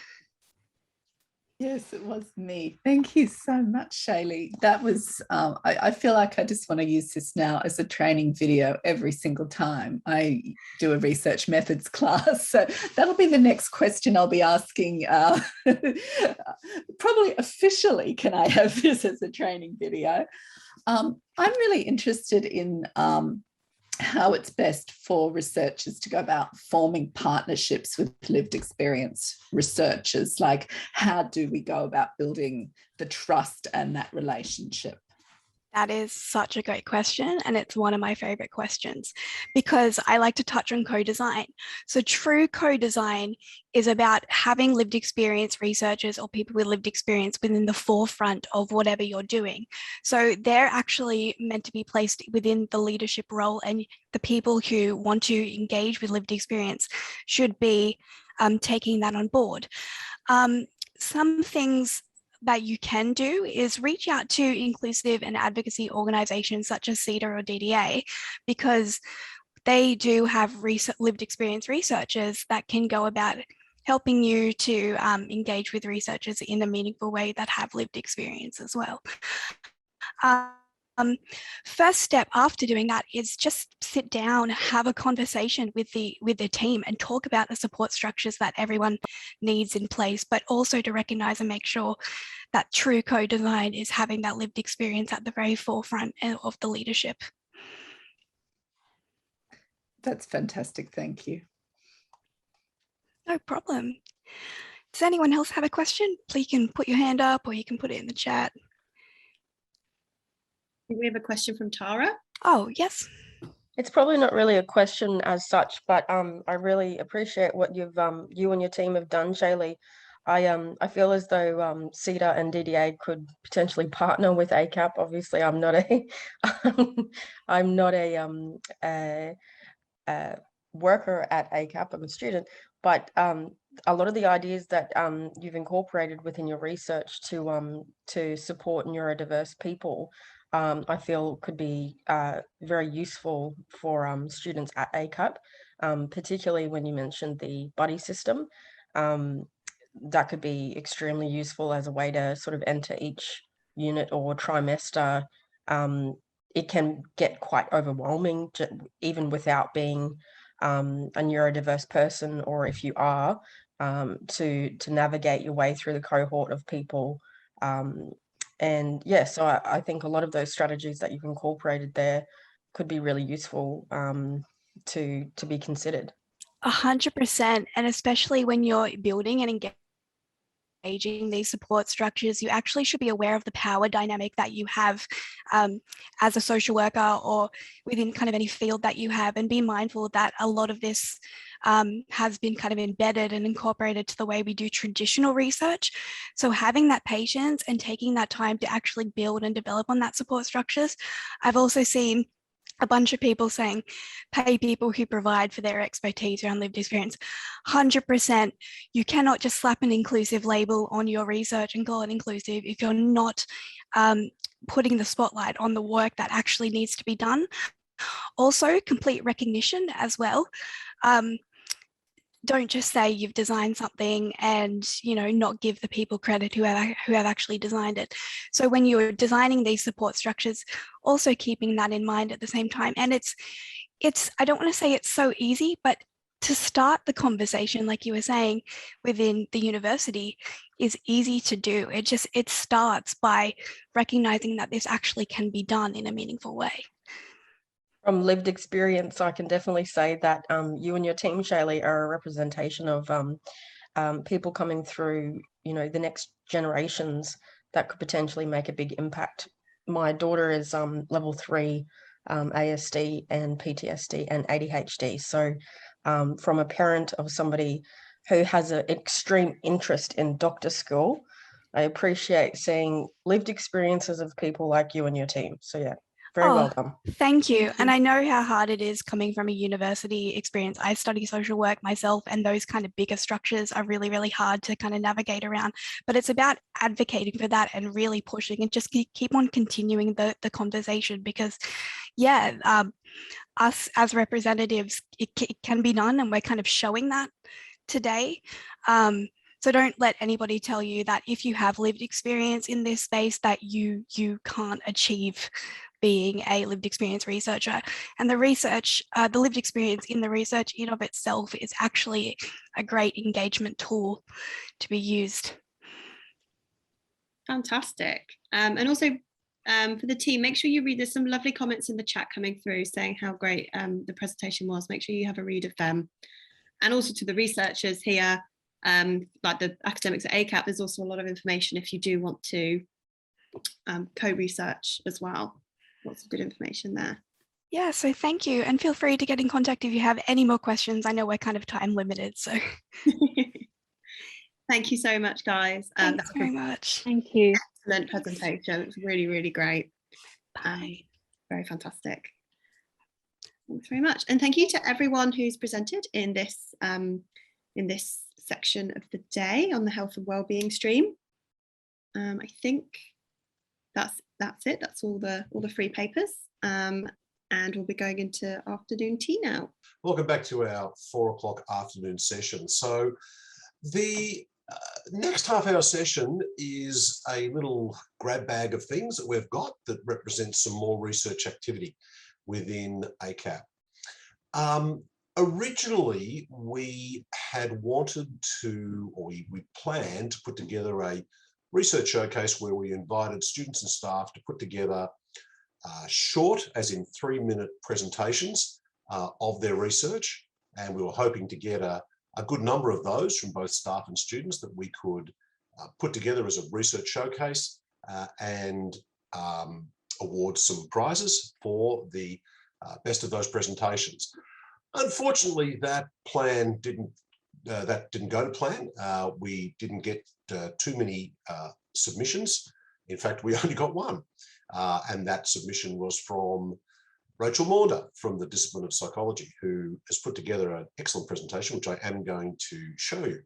Yes, it was me. Thank you so much, Shaylee. That was, I feel like I just want to use this now as a training video every single time I do a research methods class. So that'll be the next question I'll be asking. Probably officially, can I have this as a training video? I'm really interested in how it's best for researchers to go about forming partnerships with lived experience researchers. Like, how do we go about building the trust and that relationship? That is such a great question, and it's one of my favorite questions because I like to touch on co-design. So true co-design is about having lived experience researchers or people with lived experience within the forefront of whatever you're doing. So they're actually meant to be placed within the leadership role, and the people who want to engage with lived experience should be taking that on board. Some things that you can do is reach out to inclusive and advocacy organizations such as CEDA or DDA, because they do have lived experience researchers that can go about helping you to engage with researchers in a meaningful way that have lived experience as well. First step after doing that is just sit down, have a conversation with the team and talk about the support structures that everyone needs in place, but also to recognize and make sure that true co-design is having that lived experience at the very forefront of the leadership. That's fantastic. Thank you. No problem. Does anyone else have a question? Please, you can put your hand up or you can put it in the chat. We have a question from Tara. Oh, yes. It's probably not really a question as such, but I really appreciate what you and your team have done, Shaylee. I feel as though CEDA and DDA could potentially partner with ACAP. Obviously, I'm not a worker at ACAP. I'm a student, but a lot of the ideas that you've incorporated within your research to support neurodiverse people, I feel could be very useful for students at ACAP, particularly when you mentioned the buddy system. That could be extremely useful as a way to sort of enter each unit or trimester. It can get quite overwhelming, even without being a neurodiverse person, or if you are, to navigate your way through the cohort of people. And yeah, so I think a lot of those strategies that you've incorporated there could be really useful to be considered. 100%, and especially when you're building and engaging these support structures, you actually should be aware of the power dynamic that you have as a social worker or within kind of any field that you have, and be mindful that a lot of this has been kind of embedded and incorporated to the way we do traditional research. So having that patience and taking that time to actually build and develop on that support structures. I've also seen a bunch of people saying, pay people who provide for their expertise around lived experience. 100%, you cannot just slap an inclusive label on your research and call it inclusive if you're not putting the spotlight on the work that actually needs to be done. Also, complete recognition as well. Don't just say you've designed something and, you know, not give the people credit who have actually designed it. So when you're designing these support structures, also keeping that in mind at the same time. And it's I don't want to say it's so easy, but to start the conversation, like you were saying, within the university is easy to do. It starts by recognizing that this actually can be done in a meaningful way. From lived experience, I can definitely say that you and your team, Shaylee, are a representation of people coming through, you know, the next generations that could potentially make a big impact. My daughter is level 3 ASD and PTSD and ADHD. So from a parent of somebody who has an extreme interest in doctor school, I appreciate seeing lived experiences of people like you and your team. So yeah. Very well done. Thank you. And I know how hard it is coming from a university experience. I study social work myself, and those kind of bigger structures are really, really hard to kind of navigate around. But it's about advocating for that and really pushing and just keep on continuing the conversation, because, yeah, us as representatives, it can be done, and we're kind of showing that today. So don't let anybody tell you that if you have lived experience in this space that you can't achieve being a lived experience researcher. And the research, the lived experience in the research in of itself is actually a great engagement tool to be used. Fantastic. And also for the team, make sure you read, there's some lovely comments in the chat coming through saying how great the presentation was. Make sure you have a read of them. And also to the researchers here, like the academics at ACAP, there's also a lot of information if you do want to co-research as well. lots of good information there. Yeah, so thank you, and feel free to get in contact if you have any more questions. I know we're kind of time limited, so. Thank you so much, guys. Thanks very much. Thank you. Excellent presentation. It was really, really great. Very fantastic. Thanks very much. And thank you to everyone who's presented in this section of the day on the health and wellbeing stream. I think that's it. That's all the free papers. And we'll be going into afternoon tea now. Welcome back to our 4 o'clock afternoon session. So the next half-hour session is a little grab bag of things that we've got that represent some more research activity within ACAP. Originally, we had wanted to, or we planned to put together a research showcase where we invited students and staff to put together short, as in 3-minute presentations of their research. And we were hoping to get a good number of those from both staff and students that we could put together as a research showcase and award some prizes for the best of those presentations. Unfortunately, that plan didn't go to plan. We didn't get too many submissions. In fact, we only got one. And that submission was from Rachel Maunder from the Discipline of Psychology, who has put together an excellent presentation, which I am going to show you.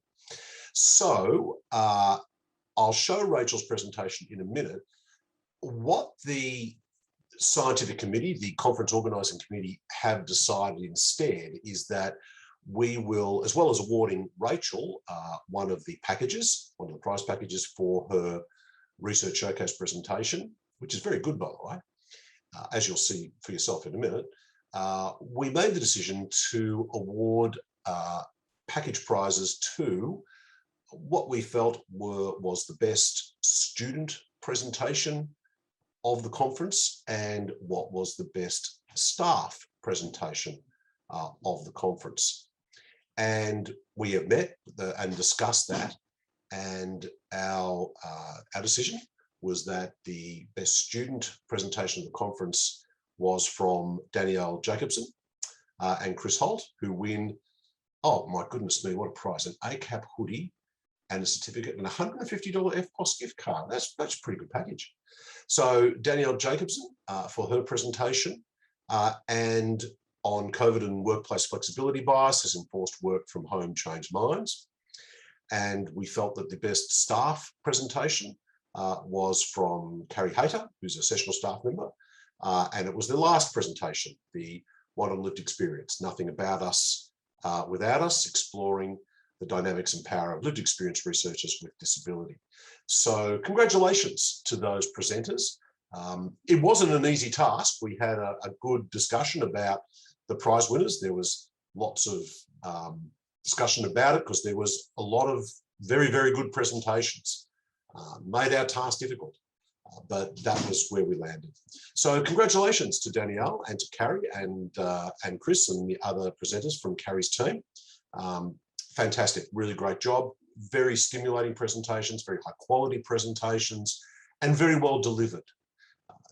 So I'll show Rachel's presentation in a minute. What the scientific committee, the conference organising committee, have decided instead is that we will, as well as awarding Rachel one of the prize packages for her research showcase presentation, which is very good, by the way, as you'll see for yourself in a minute, we made the decision to award package prizes to what we felt was the best student presentation of the conference and what was the best staff presentation of the conference. And we have met and discussed that, and our decision was that the best student presentation of the conference was from Danielle Jacobson and Chris Holt, who win, oh my goodness me, what a prize, an ACAP hoodie and a certificate and a $150 FPOS gift card. That's a pretty good package. So Danielle Jacobson for her presentation and on COVID and workplace flexibility bias has enforced work from home changed minds. And we felt that the best staff presentation was from Carrie Hayter, who's a sessional staff member. And it was the last presentation, the one on lived experience, nothing about us without us, exploring the dynamics and power of lived experience researchers with disability. So congratulations to those presenters. It wasn't an easy task. We had a good discussion about the prize winners. There was lots of discussion about it because there was a lot of very, very good presentations. Made our task difficult, but that was where we landed. So congratulations to Danielle and to Carrie and Chris and the other presenters from Carrie's team. Fantastic, really great job. Very stimulating presentations, very high quality presentations, and very well delivered.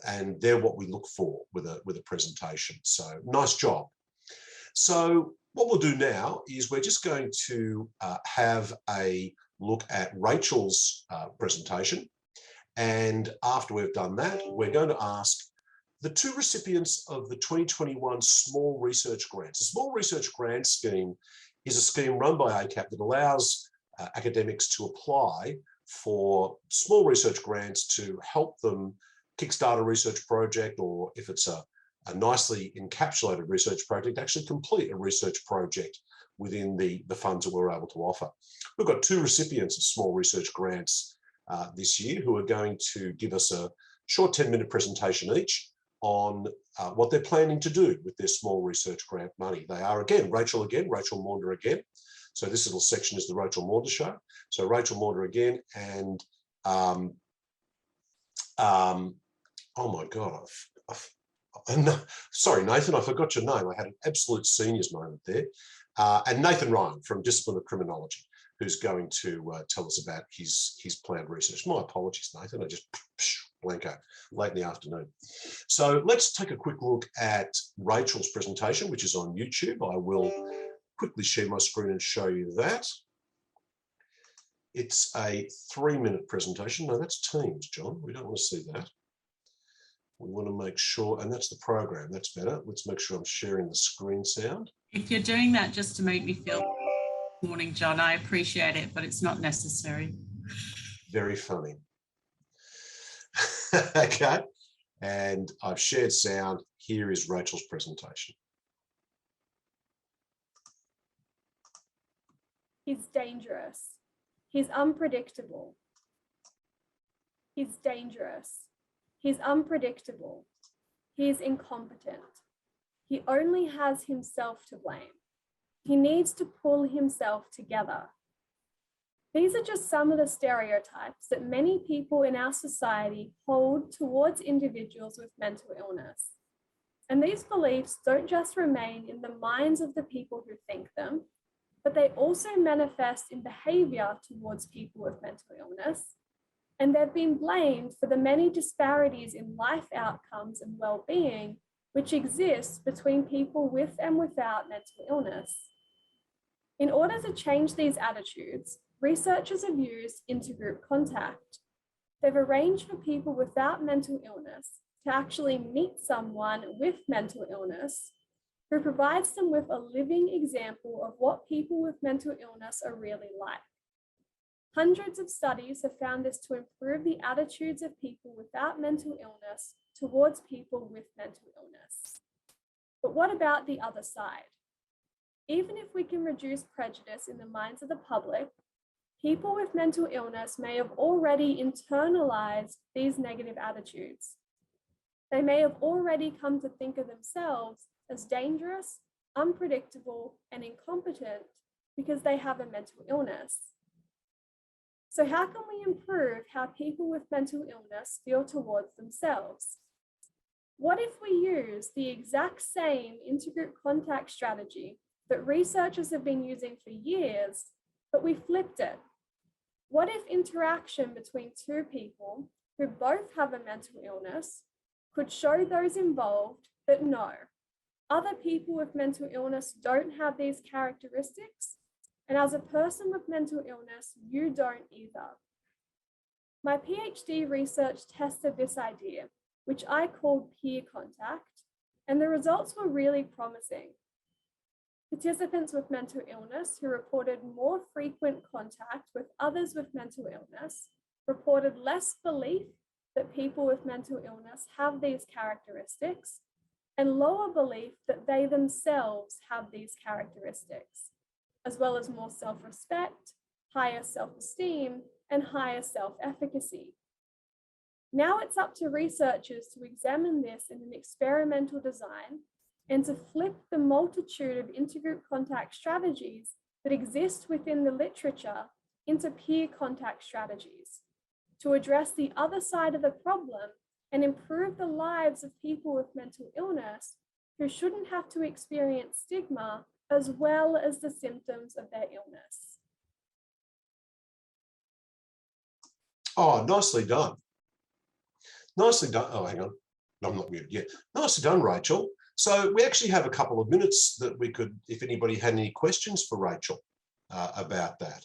And they're what we look for with a presentation. So nice job. So what we'll do now is we're just going to have a look at Rachel's presentation. And after we've done that, we're going to ask the two recipients of the 2021 Small Research Grants. The Small Research Grant Scheme is a scheme run by ACAP that allows academics to apply for small research grants to help them kickstart a research project, or if it's a nicely encapsulated research project, actually complete a research project within the funds that we're able to offer. We've got two recipients of small research grants this year who are going to give us a short 10-minute presentation each on what they're planning to do with their small research grant money. They are Rachel Maunder again. So this little section is the Rachel Maunder show. So Rachel Maunder again, and oh my God, sorry, Nathan, I forgot your name. I had an absolute seniors moment there. And Nathan Ryan from Discipline of Criminology, who's going to tell us about his planned research. My apologies, Nathan, I just blanco, late in the afternoon. So let's take a quick look at Rachel's presentation, which is on YouTube. I will quickly share my screen and show you that. It's a 3-minute presentation. No, that's Teams, John. We don't want to see that. We want to make sure, and that's the program. That's better. Let's make sure I'm sharing the screen sound. If you're doing that just to make me feel morning, John, I appreciate it, but it's not necessary. Very funny. Okay. And I've shared sound. Here is Rachel's presentation. He's dangerous. He's unpredictable. He's dangerous. He's unpredictable. He's incompetent. He only has himself to blame. He needs to pull himself together. These are just some of the stereotypes that many people in our society hold towards individuals with mental illness. And these beliefs don't just remain in the minds of the people who think them, but they also manifest in behavior towards people with mental illness. And they've been blamed for the many disparities in life outcomes and well-being which exist between people with and without mental illness. In order to change these attitudes, researchers have used intergroup contact. They've arranged for people without mental illness to actually meet someone with mental illness who provides them with a living example of what people with mental illness are really like. Hundreds of studies have found this to improve the attitudes of people without mental illness towards people with mental illness. But what about the other side? Even if we can reduce prejudice in the minds of the public, people with mental illness may have already internalized these negative attitudes. They may have already come to think of themselves as dangerous, unpredictable, and incompetent because they have a mental illness. So how can we improve how people with mental illness feel towards themselves? What if we use the exact same intergroup contact strategy that researchers have been using for years, but we flipped it? What if interaction between two people who both have a mental illness could show those involved that no, other people with mental illness don't have these characteristics, and as a person with mental illness, you don't either. My PhD research tested this idea, which I called peer contact, and the results were really promising. Participants with mental illness who reported more frequent contact with others with mental illness reported less belief that people with mental illness have these characteristics and lower belief that they themselves have these characteristics, as well as more self-respect, higher self-esteem, and higher self-efficacy. Now it's up to researchers to examine this in an experimental design and to flip the multitude of intergroup contact strategies that exist within the literature into peer contact strategies to address the other side of the problem and improve the lives of people with mental illness who shouldn't have to experience stigma as well as the symptoms of their illness. Oh, nicely done. Nicely done. Oh, hang on. No, I'm not muted yet. Nicely done, Rachel. So we actually have a couple of minutes that we could, if anybody had any questions for Rachel about that.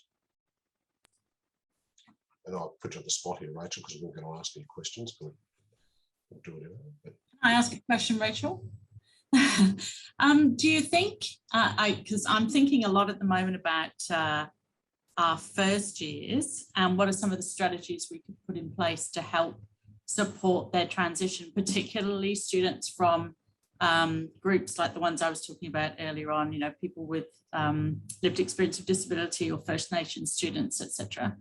And I'll put you on the spot here, Rachel, because we're not going to ask any questions, but we'll do it anyway. But... Can I ask a question, Rachel? Do you think, because I'm thinking a lot at the moment about our first years, and what are some of the strategies we could put in place to help support their transition, particularly students from groups like the ones I was talking about earlier on, you know, people with lived experience of disability or First Nations students, etc.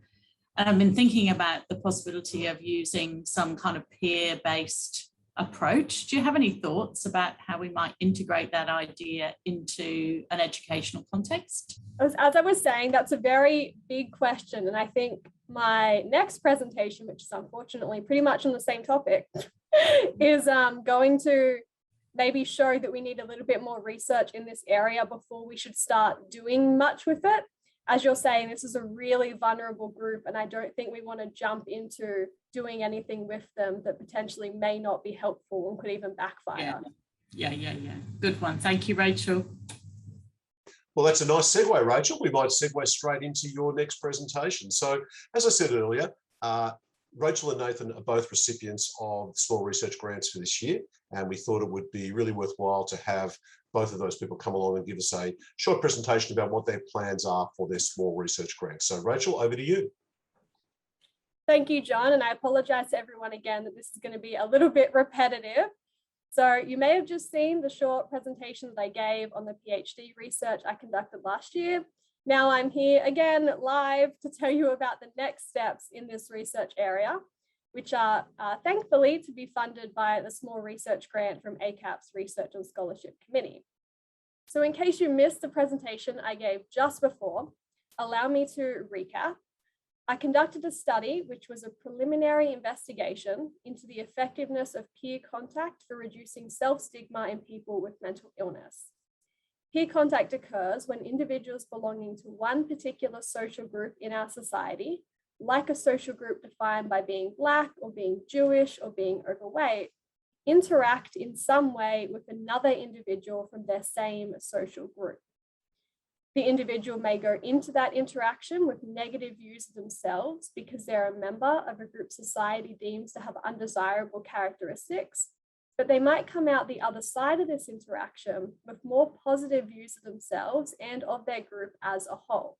And I've been thinking about the possibility of using some kind of peer-based approach. Do you have any thoughts about how we might integrate that idea into an educational context? As I was saying, that's a very big question. And I think my next presentation, which is unfortunately pretty much on the same topic, is going to maybe show that we need a little bit more research in this area before we should start doing much with it. as you're saying, this is a really vulnerable group, and I don't think we want to jump into doing anything with them that potentially may not be helpful and could even backfire. Yeah. Good one. Thank you, Rachel. Well, that's a nice segue, Rachel. We might segue straight into your next presentation. So, as I said earlier, Rachel and Nathan are both recipients of small research grants for this year, and we thought it would be really worthwhile to have both of those people come along and give us a short presentation about what their plans are for their small research grants. So, Rachel, over to you. Thank you, John, and I apologise to everyone again that this is going to be a little bit repetitive. So you may have just seen the short presentation that I gave on the PhD research I conducted last year. Now I'm here again live to tell you about the next steps in this research area, which are thankfully to be funded by the small research grant from ACAP's Research and Scholarship Committee. So in case you missed the presentation I gave just before, allow me to recap. I conducted a study which was a preliminary investigation into the effectiveness of peer contact for reducing self-stigma in people with mental illness. Peer contact occurs when individuals belonging to one particular social group in our society, like a social group defined by being Black or being Jewish or being overweight, interact in some way with another individual from their same social group. The individual may go into that interaction with negative views of themselves because they're a member of a group society deems to have undesirable characteristics, but they might come out the other side of this interaction with more positive views of themselves and of their group as a whole.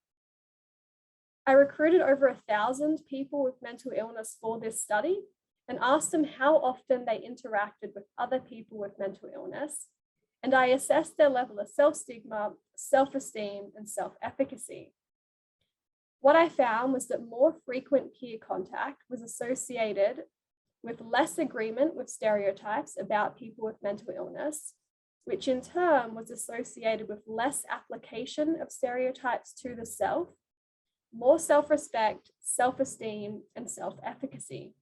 I recruited over 1,000 people with mental illness for this study and asked them how often they interacted with other people with mental illness, and I assessed their level of self-stigma, self-esteem, and self-efficacy. What I found was that more frequent peer contact was associated with less agreement with stereotypes about people with mental illness, which in turn was associated with less application of stereotypes to the self, more self-respect, self-esteem, and self-efficacy.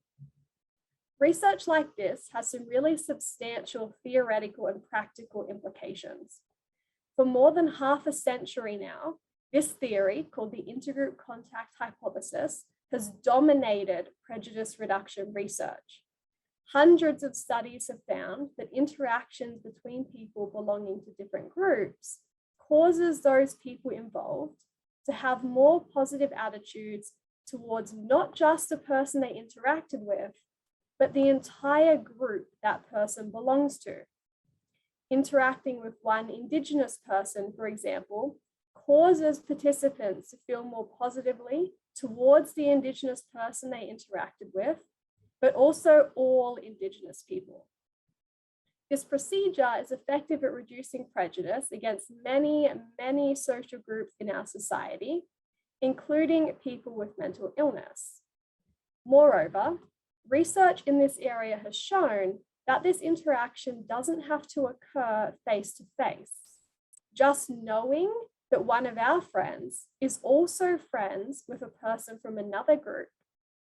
Research like this has some really substantial theoretical and practical implications. For more than half a century now, this theory, called the intergroup contact hypothesis, has dominated prejudice reduction research. Hundreds of studies have found that interactions between people belonging to different groups causes those people involved to have more positive attitudes towards not just the person they interacted with, but the entire group that person belongs to. Interacting with one Indigenous person, for example, causes participants to feel more positively towards the Indigenous person they interacted with, but also all Indigenous people. This procedure is effective at reducing prejudice against many, many social groups in our society, including people with mental illness. Moreover, research in this area has shown that this interaction doesn't have to occur face to face. Just knowing that one of our friends is also friends with a person from another group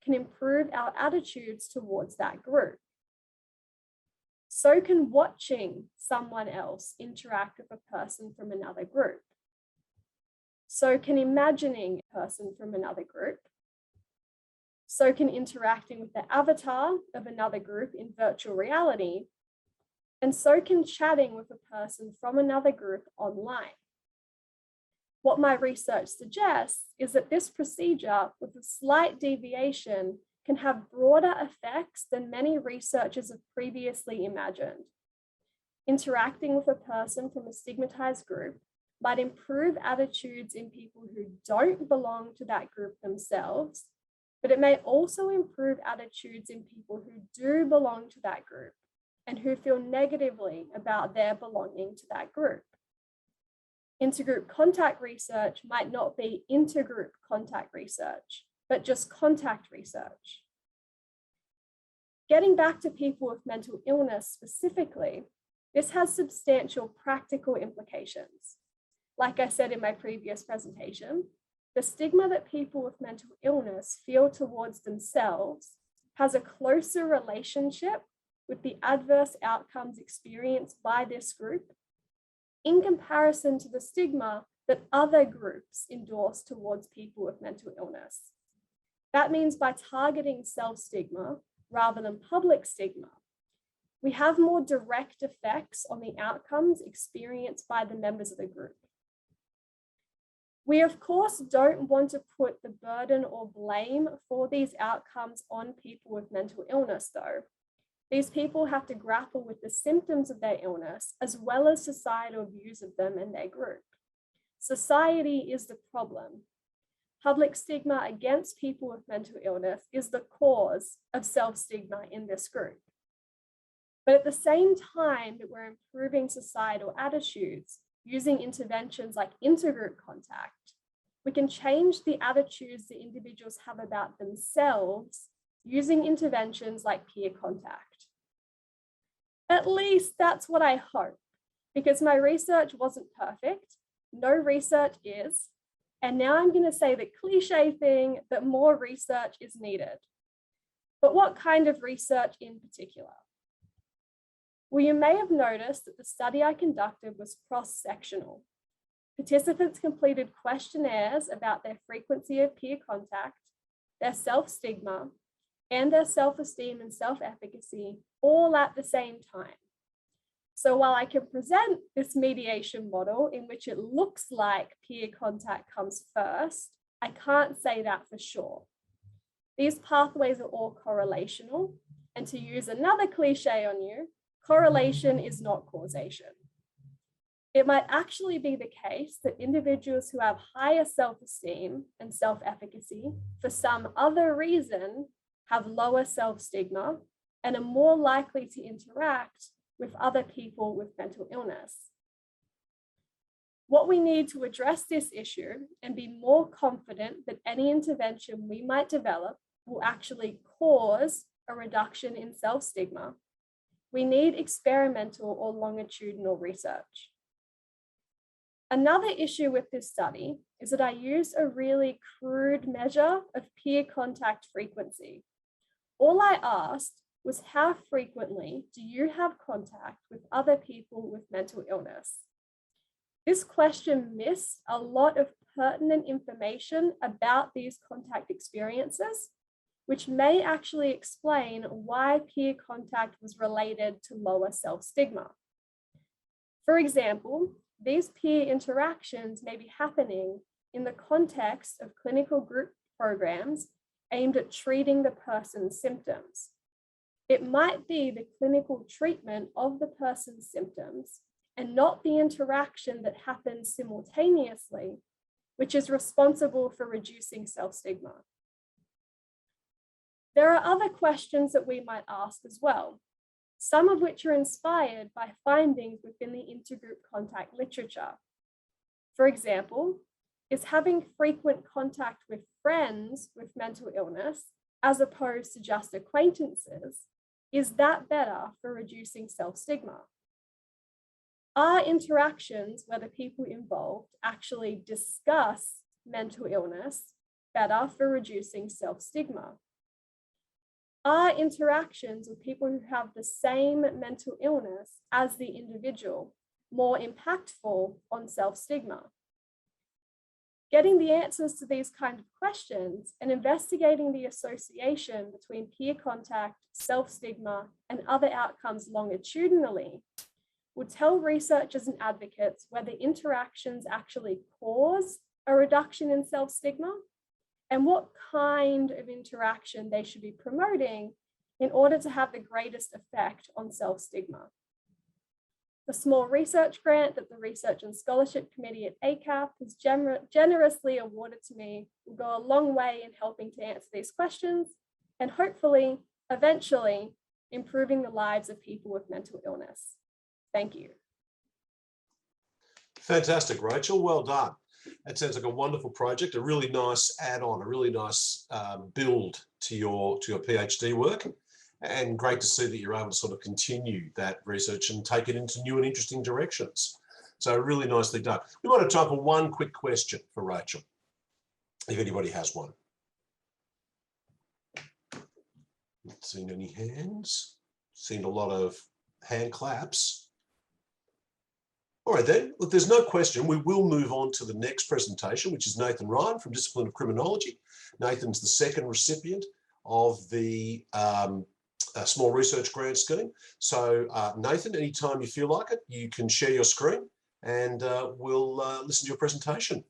can improve our attitudes towards that group. So can watching someone else interact with a person from another group. So can imagining a person from another group. So can interacting with the avatar of another group in virtual reality, and so can chatting with a person from another group online. What my research suggests is that this procedure, with a slight deviation, can have broader effects than many researchers have previously imagined. Interacting with a person from a stigmatized group might improve attitudes in people who don't belong to that group themselves, but it may also improve attitudes in people who do belong to that group and who feel negatively about their belonging to that group. Intergroup contact research might not be intergroup contact research, but just contact research. Getting back to people with mental illness specifically, this has substantial practical implications. Like I said in my previous presentation, the stigma that people with mental illness feel towards themselves has a closer relationship with the adverse outcomes experienced by this group in comparison to the stigma that other groups endorse towards people with mental illness. That means by targeting self-stigma rather than public stigma, we have more direct effects on the outcomes experienced by the members of the group. We, of course, don't want to put the burden or blame for these outcomes on people with mental illness, though. These people have to grapple with the symptoms of their illness as well as societal views of them and their group. Society is the problem. Public stigma against people with mental illness is the cause of self-stigma in this group. But at the same time that we're improving societal attitudes, using interventions like intergroup contact, we can change the attitudes that individuals have about themselves using interventions like peer contact. At least that's what I hope, because my research wasn't perfect. No research is. And now I'm going to say the cliche thing that more research is needed. But what kind of research in particular? Well, you may have noticed that the study I conducted was cross-sectional. Participants completed questionnaires about their frequency of peer contact, their self-stigma, and their self-esteem and self-efficacy all at the same time. So while I can present this mediation model in which it looks like peer contact comes first, I can't say that for sure. These pathways are all correlational, and to use another cliche on you, correlation is not causation. It might actually be the case that individuals who have higher self-esteem and self-efficacy for some other reason have lower self-stigma and are more likely to interact with other people with mental illness. What we need to address this issue and be more confident that any intervention we might develop will actually cause a reduction in self-stigma, we need experimental or longitudinal research. Another issue with this study is that I used a really crude measure of peer contact frequency. All I asked was, how frequently do you have contact with other people with mental illness? This question missed a lot of pertinent information about these contact experiences, which may actually explain why peer contact was related to lower self-stigma. For example, these peer interactions may be happening in the context of clinical group programs aimed at treating the person's symptoms. It might be the clinical treatment of the person's symptoms and not the interaction that happens simultaneously, which is responsible for reducing self-stigma. There are other questions that we might ask as well, some of which are inspired by findings within the intergroup contact literature. For example, is having frequent contact with friends with mental illness, as opposed to just acquaintances, is that better for reducing self-stigma? Are interactions where the people involved actually discuss mental illness better for reducing self-stigma? Are interactions with people who have the same mental illness as the individual more impactful on self-stigma? Getting the answers to these kind of questions and investigating the association between peer contact, self-stigma, and other outcomes longitudinally will tell researchers and advocates whether interactions actually cause a reduction in self-stigma and what kind of interaction they should be promoting in order to have the greatest effect on self-stigma. The small research grant that the Research and Scholarship Committee at ACAP has generously awarded to me will go a long way in helping to answer these questions and hopefully, eventually, improving the lives of people with mental illness. Thank you. Fantastic, Rachel. Well done. That sounds like a wonderful project, a really nice add-on, a really nice build to your PhD work. And great to see that you're able to sort of continue that research and take it into new and interesting directions. So really nicely done. We might have time for one quick question for Rachel, if anybody has one. Not seen any hands. Seen a lot of hand claps. All right then, look, there's no question. We will move on to the next presentation, which is Nathan Ryan from Discipline of Criminology. Nathan's the second recipient of the Small Research Grant Scheme. So Nathan, anytime you feel like it, you can share your screen and we'll listen to your presentation.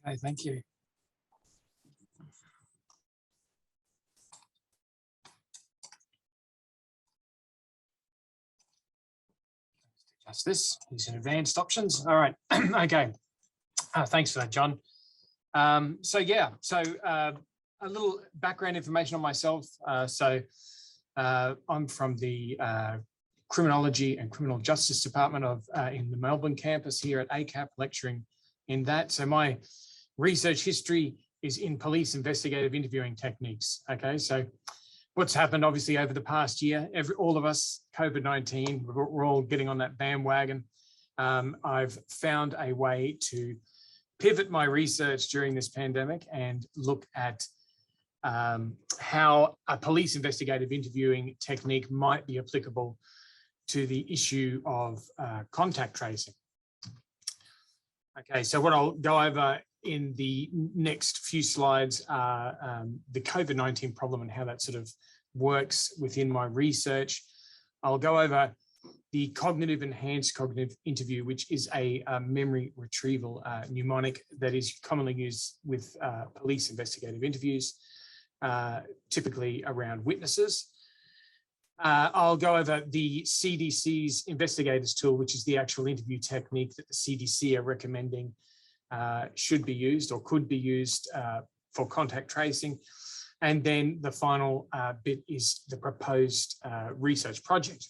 Okay, thank you. Just this, these are advanced options. All right, okay. Thanks for that, John. A little background information on myself. I'm from the Criminology and Criminal Justice Department in the Melbourne campus here at ACAP, lecturing in that. So my research history is in police investigative interviewing techniques. Okay, so what's happened obviously over the past year, all of us, COVID-19, we're all getting on that bandwagon. I've found a way to pivot my research during this pandemic and look at how a police investigative interviewing technique might be applicable to the issue of contact tracing. Okay, so what I'll go over in the next few slides are the COVID-19 problem and how that sort of works within my research. I'll go over the cognitive enhanced cognitive interview, which is a memory retrieval mnemonic that is commonly used with police investigative interviews, typically around witnesses. I'll go over the CDC's investigators tool, which is the actual interview technique that the CDC are recommending should be used or could be used for contact tracing. And then the final bit is the proposed research project.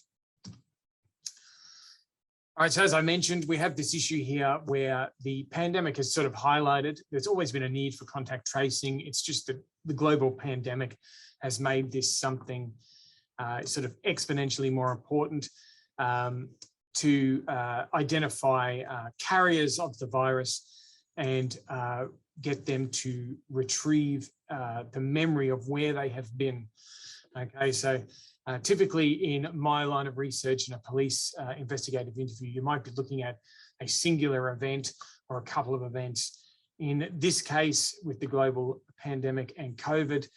All right, so as I mentioned, we have this issue here where the pandemic has sort of highlighted, there's always been a need for contact tracing. It's just that the global pandemic has made this something sort of exponentially more important to identify carriers of the virus and get them to retrieve the memory of where they have been. Okay, so typically in my line of research in a police investigative interview, you might be looking at a singular event or a couple of events. In this case, with the global pandemic and COVID,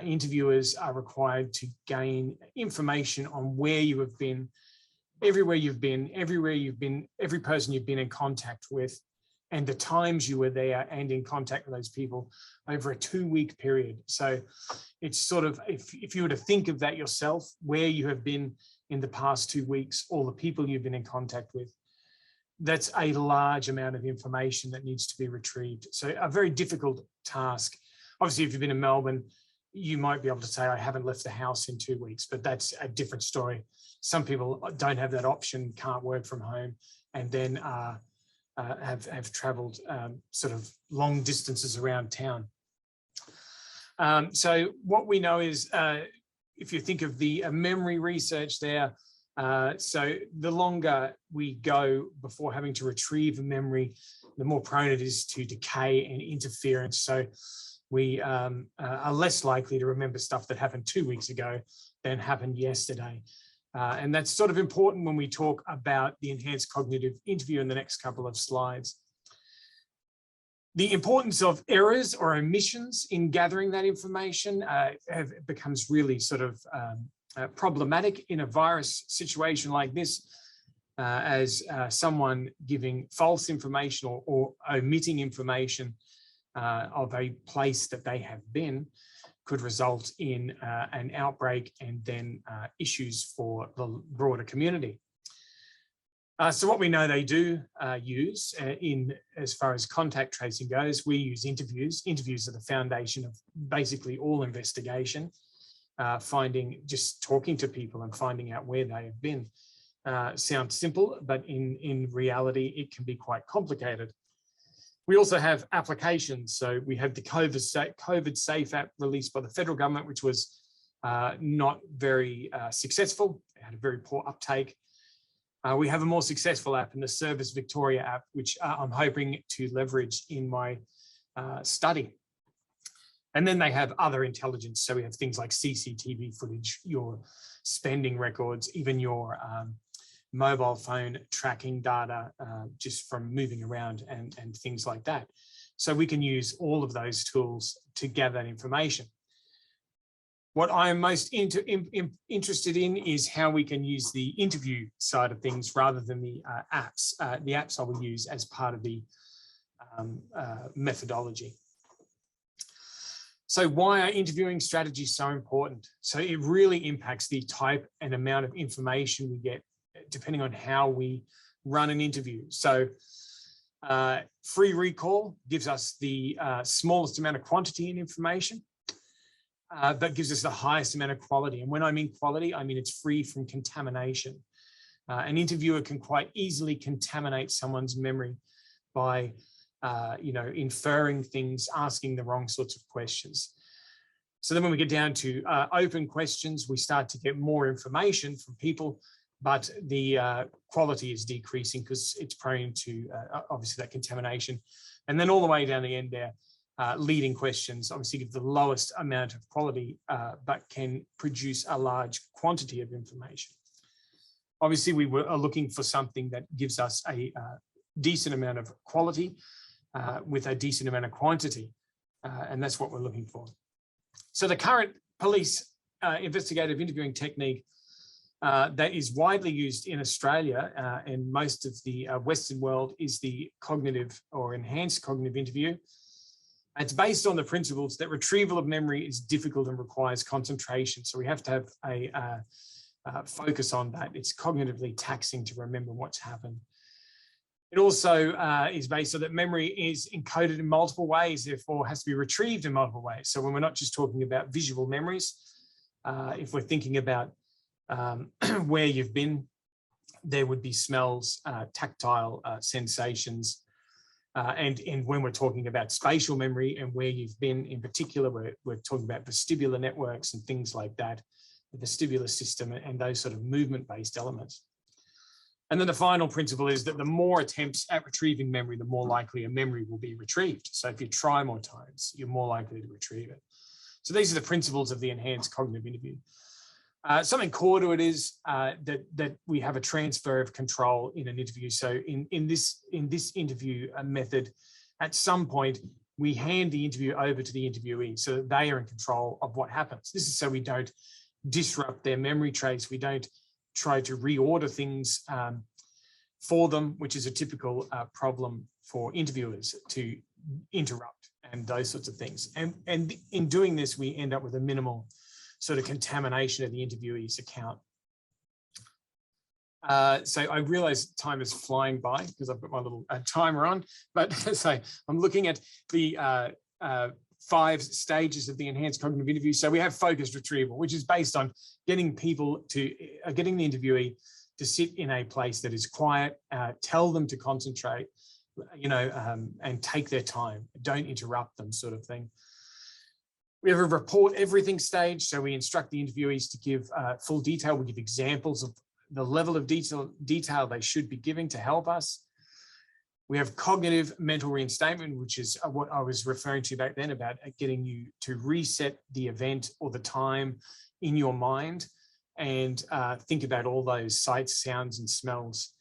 interviewers are required to gain information on where you have been, everywhere you've been, every person you've been in contact with, and the times you were there and in contact with those people over a 2-week period. So it's sort of, if you were to think of that yourself, where you have been in the past 2 weeks, all the people you've been in contact with, that's a large amount of information that needs to be retrieved. So a very difficult task. Obviously, if you've been in Melbourne, you might be able to say, I haven't left the house in 2 weeks, but that's a different story. Some people don't have that option, can't work from home, and then have traveled sort of long distances around town. So what we know is, if you think of the memory research there, so the longer we go before having to retrieve a memory, the more prone it is to decay and interference. So we are less likely to remember stuff that happened 2 weeks ago than happened yesterday. And that's sort of important when we talk about the enhanced cognitive interview in the next couple of slides. The importance of errors or omissions in gathering that information becomes really sort of problematic in a virus situation like this, as someone giving false information or omitting information of a place that they have been could result in an outbreak and then issues for the broader community. So what we know they do use in as far as contact tracing goes, we use interviews. Interviews are the foundation of basically all investigation, just talking to people and finding out where they have been. Sounds simple, but in reality, it can be quite complicated. We also have applications. So we have the COVID Safe app released by the federal government, which was not very successful. It had a very poor uptake. We have a more successful app in the Service Victoria app, which I'm hoping to leverage in my study. And then they have other intelligence. So we have things like CCTV footage, your spending records, even your mobile phone tracking data just from moving around and things like that. So we can use all of those tools to gather that information. What I'm most interested in is how we can use the interview side of things rather than the apps. The apps I will use as part of the methodology. So why are interviewing strategies so important? So it really impacts the type and amount of information we get depending on how we run an interview. So free recall gives us the smallest amount of quantity in information, but gives us the highest amount of quality. And when I mean quality, I mean it's free from contamination. An interviewer can quite easily contaminate someone's memory by inferring things, asking the wrong sorts of questions. So then when we get down to open questions, we start to get more information from people, but the quality is decreasing because it's prone to obviously that contamination. And then all the way down the end there, leading questions obviously give the lowest amount of quality, but can produce a large quantity of information. Obviously, we are looking for something that gives us a decent amount of quality with a decent amount of quantity, and that's what we're looking for. So the current police investigative interviewing technique that is widely used in Australia and most of the Western world is the cognitive or enhanced cognitive interview. It's based on the principles that retrieval of memory is difficult and requires concentration. So we have to have a focus on that. It's cognitively taxing to remember what's happened. It also is based on that memory is encoded in multiple ways, therefore has to be retrieved in multiple ways. So when we're not just talking about visual memories, if we're thinking about where you've been, there would be smells, tactile sensations. And when we're talking about spatial memory and where you've been in particular, we're talking about vestibular networks and things like that, the vestibular system and those sort of movement-based elements. And then the final principle is that the more attempts at retrieving memory, the more likely a memory will be retrieved. So if you try more times, you're more likely to retrieve it. So these are the principles of the enhanced cognitive interview. Something core to it is that we have a transfer of control in an interview. So in this interview method, at some point, we hand the interview over to the interviewee so that they are in control of what happens. This is so we don't disrupt their memory trace. We don't try to reorder things for them, which is a typical problem for interviewers to interrupt and those sorts of things. And in doing this, we end up with a minimal sort of contamination of the interviewee's account. So I realize time is flying by because I've got my little timer on, but so I'm looking at the 5 stages of the enhanced cognitive interview. So we have focused retrieval, which is based on getting people to, getting the interviewee to sit in a place that is quiet, tell them to concentrate, and take their time, don't interrupt them sort of thing. We have a report everything stage. So we instruct the interviewees to give full detail. We give examples of the level of detail they should be giving to help us. We have cognitive mental reinstatement, which is what I was referring to back then about getting you to reset the event or the time in your mind and think about all those sights, sounds, and smells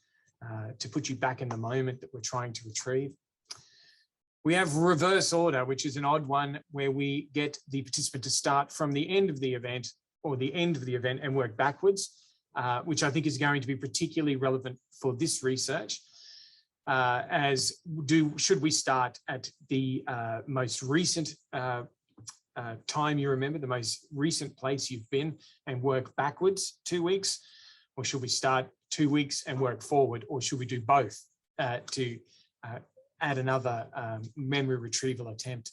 to put you back in the moment that we're trying to retrieve. We have reverse order, which is an odd one where we get the participant to start from the end of the event or the end of the event and work backwards, which I think is going to be particularly relevant for this research. Should we start at the most recent time you remember, the most recent place you've been and work backwards 2 weeks? Or should we start 2 weeks and work forward? Or should we do both to add another memory retrieval attempt?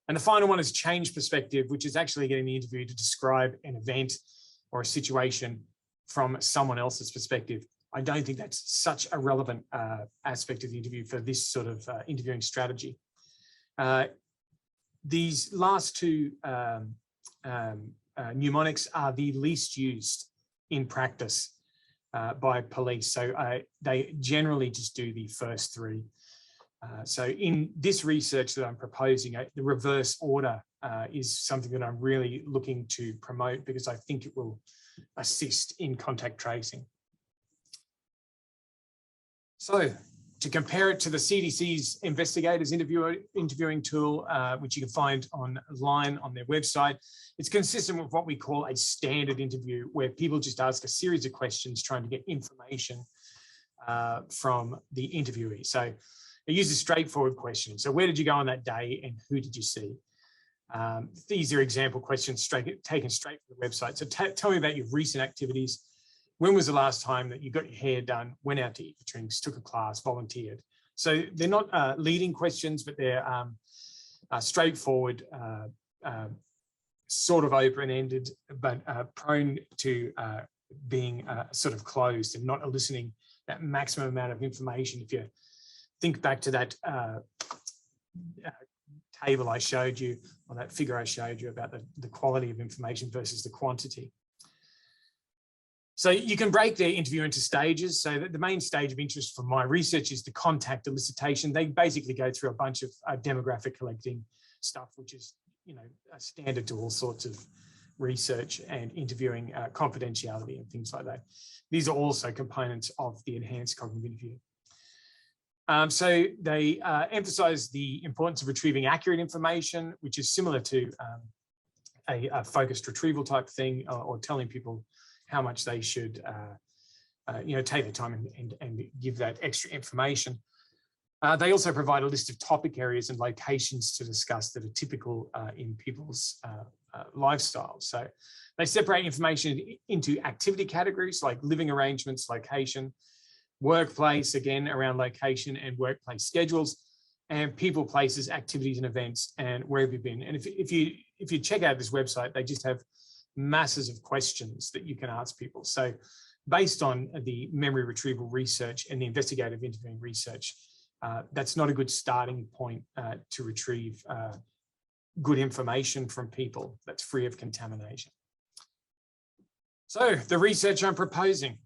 And the final one is change perspective, which is actually getting the interview to describe an event or a situation from someone else's perspective. I don't think that's such a relevant aspect of the interview for this sort of interviewing strategy. These last 2 mnemonics are the least used in practice by police. So they generally just do the first 3. So in this research that I'm proposing, the reverse order is something that I'm really looking to promote because I think it will assist in contact tracing. So to compare it to the CDC's investigators interviewing tool, which you can find online on their website, it's consistent with what we call a standard interview, where people just ask a series of questions trying to get information from the interviewee. So it uses straightforward questions. So where did you go on that day and who did you see? These are example questions taken straight from the website. So tell me about your recent activities. When was the last time that you got your hair done, went out to eat for drinks, took a class, volunteered? So they're not leading questions, but they're straightforward, sort of open-ended, but prone to being sort of closed and not eliciting that maximum amount of information. If you think back to that table I showed you, or that figure I showed you about the quality of information versus the quantity. So you can break their interview into stages. So the main stage of interest for my research is the contact elicitation. They basically go through a bunch of demographic collecting stuff, which is, you know, a standard to all sorts of research and interviewing, confidentiality and things like that. These are also components of the enhanced cognitive interview. So they emphasize the importance of retrieving accurate information, which is similar to a focused retrieval type thing, or telling people how much they should, you know, take the time and give that extra information. They also provide a list of topic areas and locations to discuss that are typical in people's lifestyles. So they separate information into activity categories like living arrangements, location, workplace, again, around location and workplace schedules, and people, places, activities and events, and where have you been? And if you check out this website, they just have masses of questions that you can ask people. So based on the memory retrieval research and the investigative interviewing research, that's not a good starting point to retrieve good information from people that's free of contamination. So the research I'm proposing,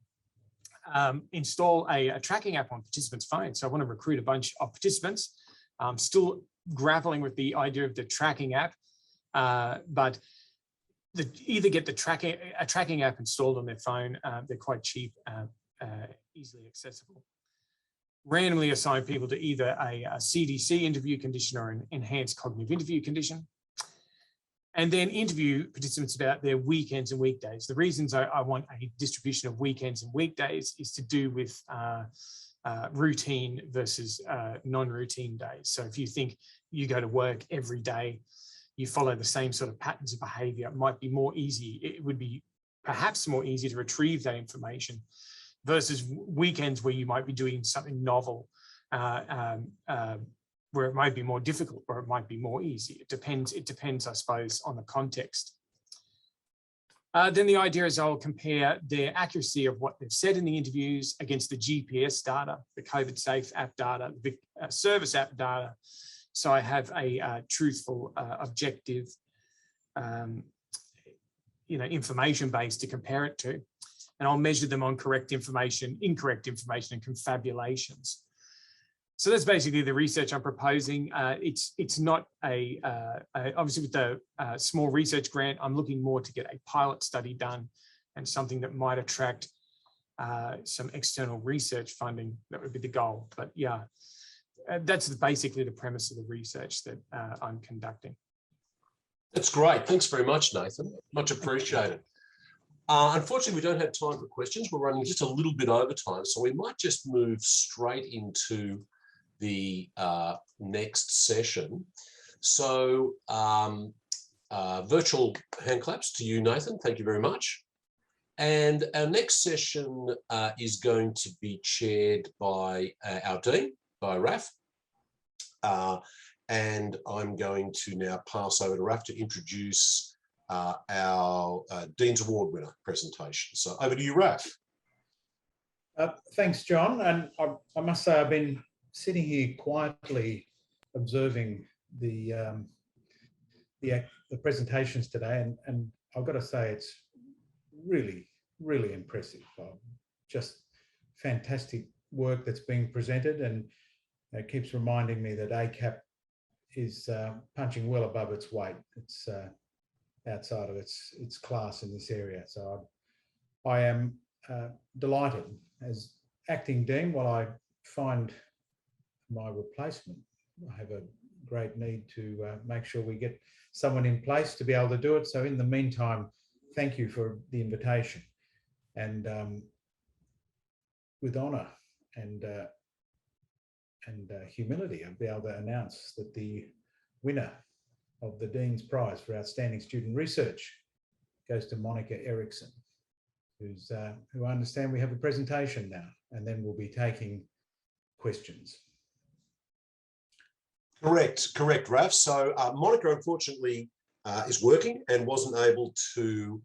install a tracking app on participants' phones. So I want to recruit a bunch of participants. I'm still grappling with the idea of the tracking app, but either get a tracking app installed on their phone. They're quite cheap, easily accessible. Randomly assign people to either a CDC interview condition or an enhanced cognitive interview condition. And then interview participants about their weekends and weekdays. The reasons I want a distribution of weekends and weekdays is to do with routine versus non-routine days. So if you think you go to work every day, you follow the same sort of patterns of behavior, it might be more easy. It would be perhaps more easy to retrieve that information versus weekends where you might be doing something novel, where it might be more difficult or it might be more easy. It depends, I suppose, on the context. Then the idea is I'll compare their accuracy of what they've said in the interviews against the GPS data, the COVID safe app data, the service app data. So I have a truthful, objective, you know, information base to compare it to, and I'll measure them on correct information, incorrect information, and confabulations. So that's basically the research I'm proposing. It's not obviously with the small research grant, I'm looking more to get a pilot study done and something that might attract some external research funding. That would be the goal. But yeah, that's basically the premise of the research that I'm conducting. That's great. Thanks very much, Nathan. Much appreciated. Unfortunately, we don't have time for questions. We're running just a little bit over time, so we might just move straight into the next session. So virtual hand claps to you, Nathan. Thank you very much. And our next session is going to be chaired by our Dean, by Raf. And I'm going to now pass over to Raf to introduce our Dean's Award winner presentation. So over to you, Raf. Thanks, John. And I must say I've been sitting here quietly observing the presentations today, and I've got to say it's really, really impressive. Just fantastic work that's being presented, and it keeps reminding me that ACAP is punching well above its weight. It's outside of its class in this area. So I am delighted as acting Dean while I find my replacement. I have a great need to make sure we get someone in place to be able to do it. So in the meantime, thank you for the invitation, and with honour and humility, I'll be able to announce that the winner of the Dean's Prize for Outstanding Student Research goes to Monica Erickson, who I understand we have a presentation now, and then we'll be taking questions. Correct, Raf. So Monica, unfortunately, is working and wasn't able to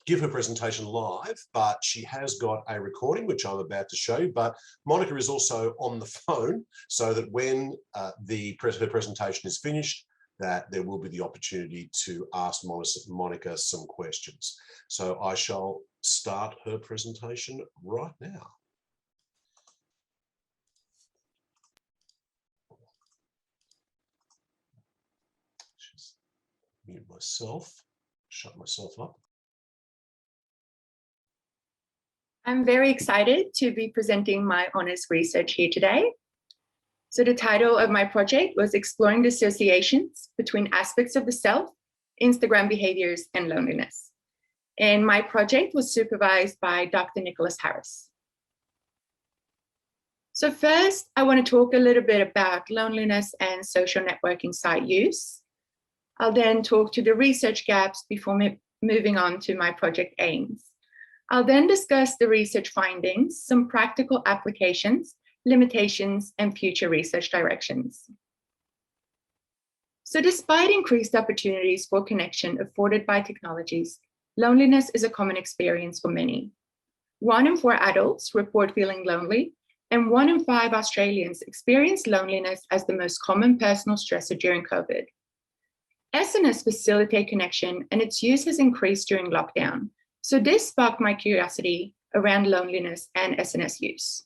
give her presentation live, but she has got a recording, which I'm about to show you. But Monica is also on the phone, so that when her presentation is finished, that there will be the opportunity to ask Monica some questions. So I shall start her presentation right now. Just mute myself, shut myself up. I'm very excited to be presenting my honours research here today. So the title of my project was Exploring the Associations Between Aspects of the Self, Instagram Behaviours and Loneliness. And my project was supervised by Dr. Nicholas Harris. So first, I want to talk a little bit about loneliness and social networking site use. I'll then talk to the research gaps before moving on to my project aims. I'll then discuss the research findings, some practical applications, limitations, and future research directions. So despite increased opportunities for connection afforded by technologies, loneliness is a common experience for many. 1 in 4 adults report feeling lonely, and 1 in 5 Australians experience loneliness as the most common personal stressor during COVID. SNS facilitate connection, and its use has increased during lockdown. So this sparked my curiosity around loneliness and SNS use.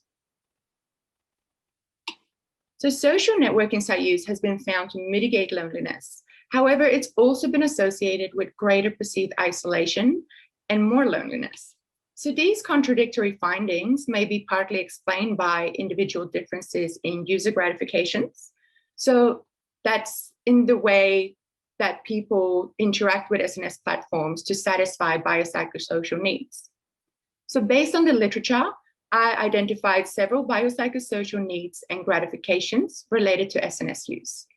So social networking site use has been found to mitigate loneliness. However, it's also been associated with greater perceived isolation and more loneliness. So these contradictory findings may be partly explained by individual differences in user gratifications. So that's in the way that people interact with SNS platforms to satisfy biopsychosocial needs. So based on the literature, I identified several biopsychosocial needs and gratifications related to SNS use.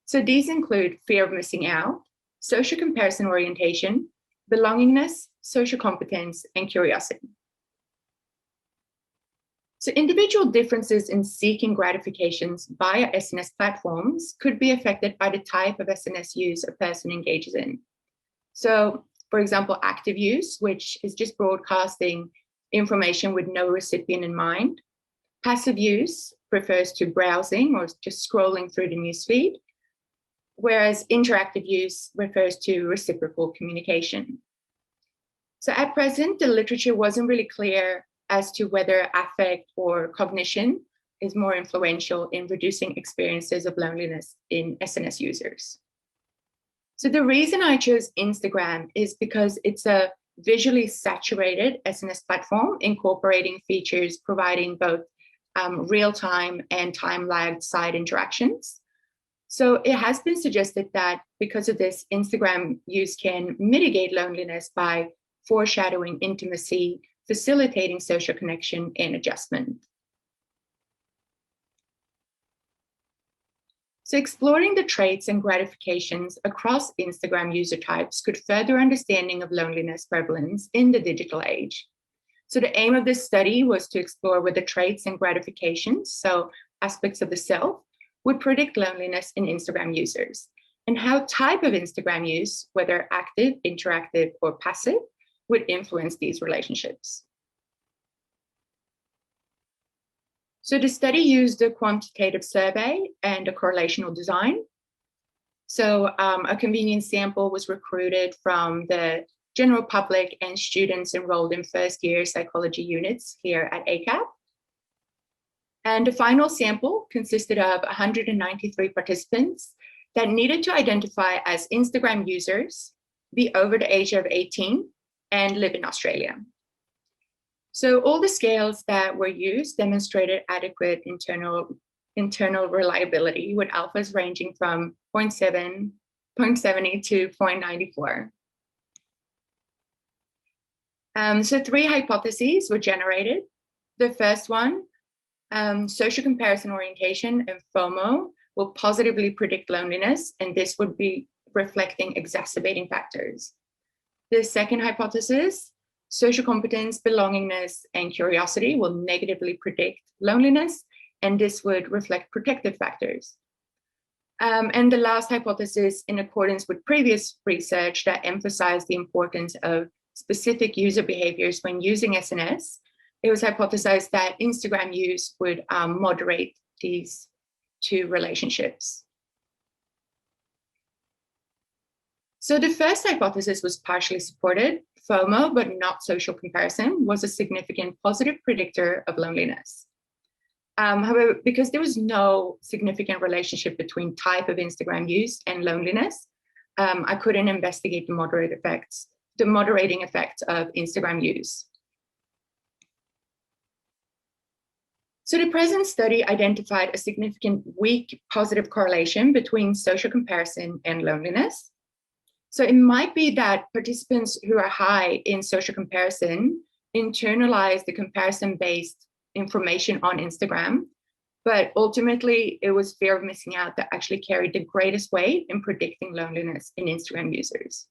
So these include fear of missing out, social comparison orientation, belongingness, social competence, and curiosity. So individual differences in seeking gratifications via SNS platforms could be affected by the type of SNS use a person engages in. So, for example, active use, which is just broadcasting information with no recipient in mind. Passive use refers to browsing or just scrolling through the newsfeed, whereas interactive use refers to reciprocal communication. So at present, the literature wasn't really clear as to whether affect or cognition is more influential in reducing experiences of loneliness in SNS users. So the reason I chose Instagram is because it's a visually saturated SNS platform incorporating features providing both real-time and time-lagged site interactions. So it has been suggested that because of this, Instagram use can mitigate loneliness by foreshadowing intimacy, facilitating social connection and adjustment. So exploring the traits and gratifications across Instagram user types could further understanding of loneliness prevalence in the digital age. So the aim of this study was to explore whether traits and gratifications, so aspects of the self, would predict loneliness in Instagram users, and how type of Instagram use, whether active, interactive, or passive, would influence these relationships. So the study used a quantitative survey and a correlational design. So a convenience sample was recruited from the general public and students enrolled in first-year psychology units here at ACAP. And the final sample consisted of 193 participants that needed to identify as Instagram users, be over the age of 18, and live in Australia. So all the scales that were used demonstrated adequate internal reliability, with alphas ranging from 0.70 to 0.94. So 3 hypotheses were generated. The first one, social comparison orientation and FOMO will positively predict loneliness, and this would be reflecting exacerbating factors. The second hypothesis, social competence, belongingness, and curiosity will negatively predict loneliness, and this would reflect protective factors. And the last hypothesis, in accordance with previous research that emphasized the importance of specific user behaviors when using SNS, it was hypothesized that Instagram use would moderate these 2 relationships. So the first hypothesis was partially supported. FOMO, but not social comparison, was a significant positive predictor of loneliness. However, because there was no significant relationship between type of Instagram use and loneliness, I couldn't investigate the moderating effects of Instagram use. So the present study identified a significant weak positive correlation between social comparison and loneliness. So it might be that participants who are high in social comparison internalize the comparison-based information on Instagram, but ultimately it was fear of missing out that actually carried the greatest weight in predicting loneliness in Instagram users.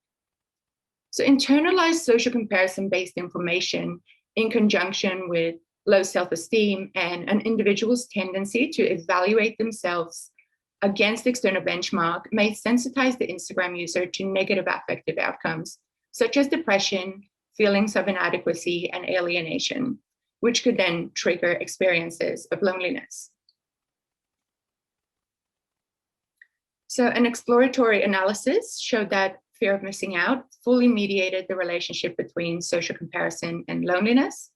So internalized social comparison-based information in conjunction with low self-esteem and an individual's tendency to evaluate themselves against external benchmark may sensitize the Instagram user to negative affective outcomes, such as depression, feelings of inadequacy, and alienation, which could then trigger experiences of loneliness. So an exploratory analysis showed that fear of missing out fully mediated the relationship between social comparison and loneliness.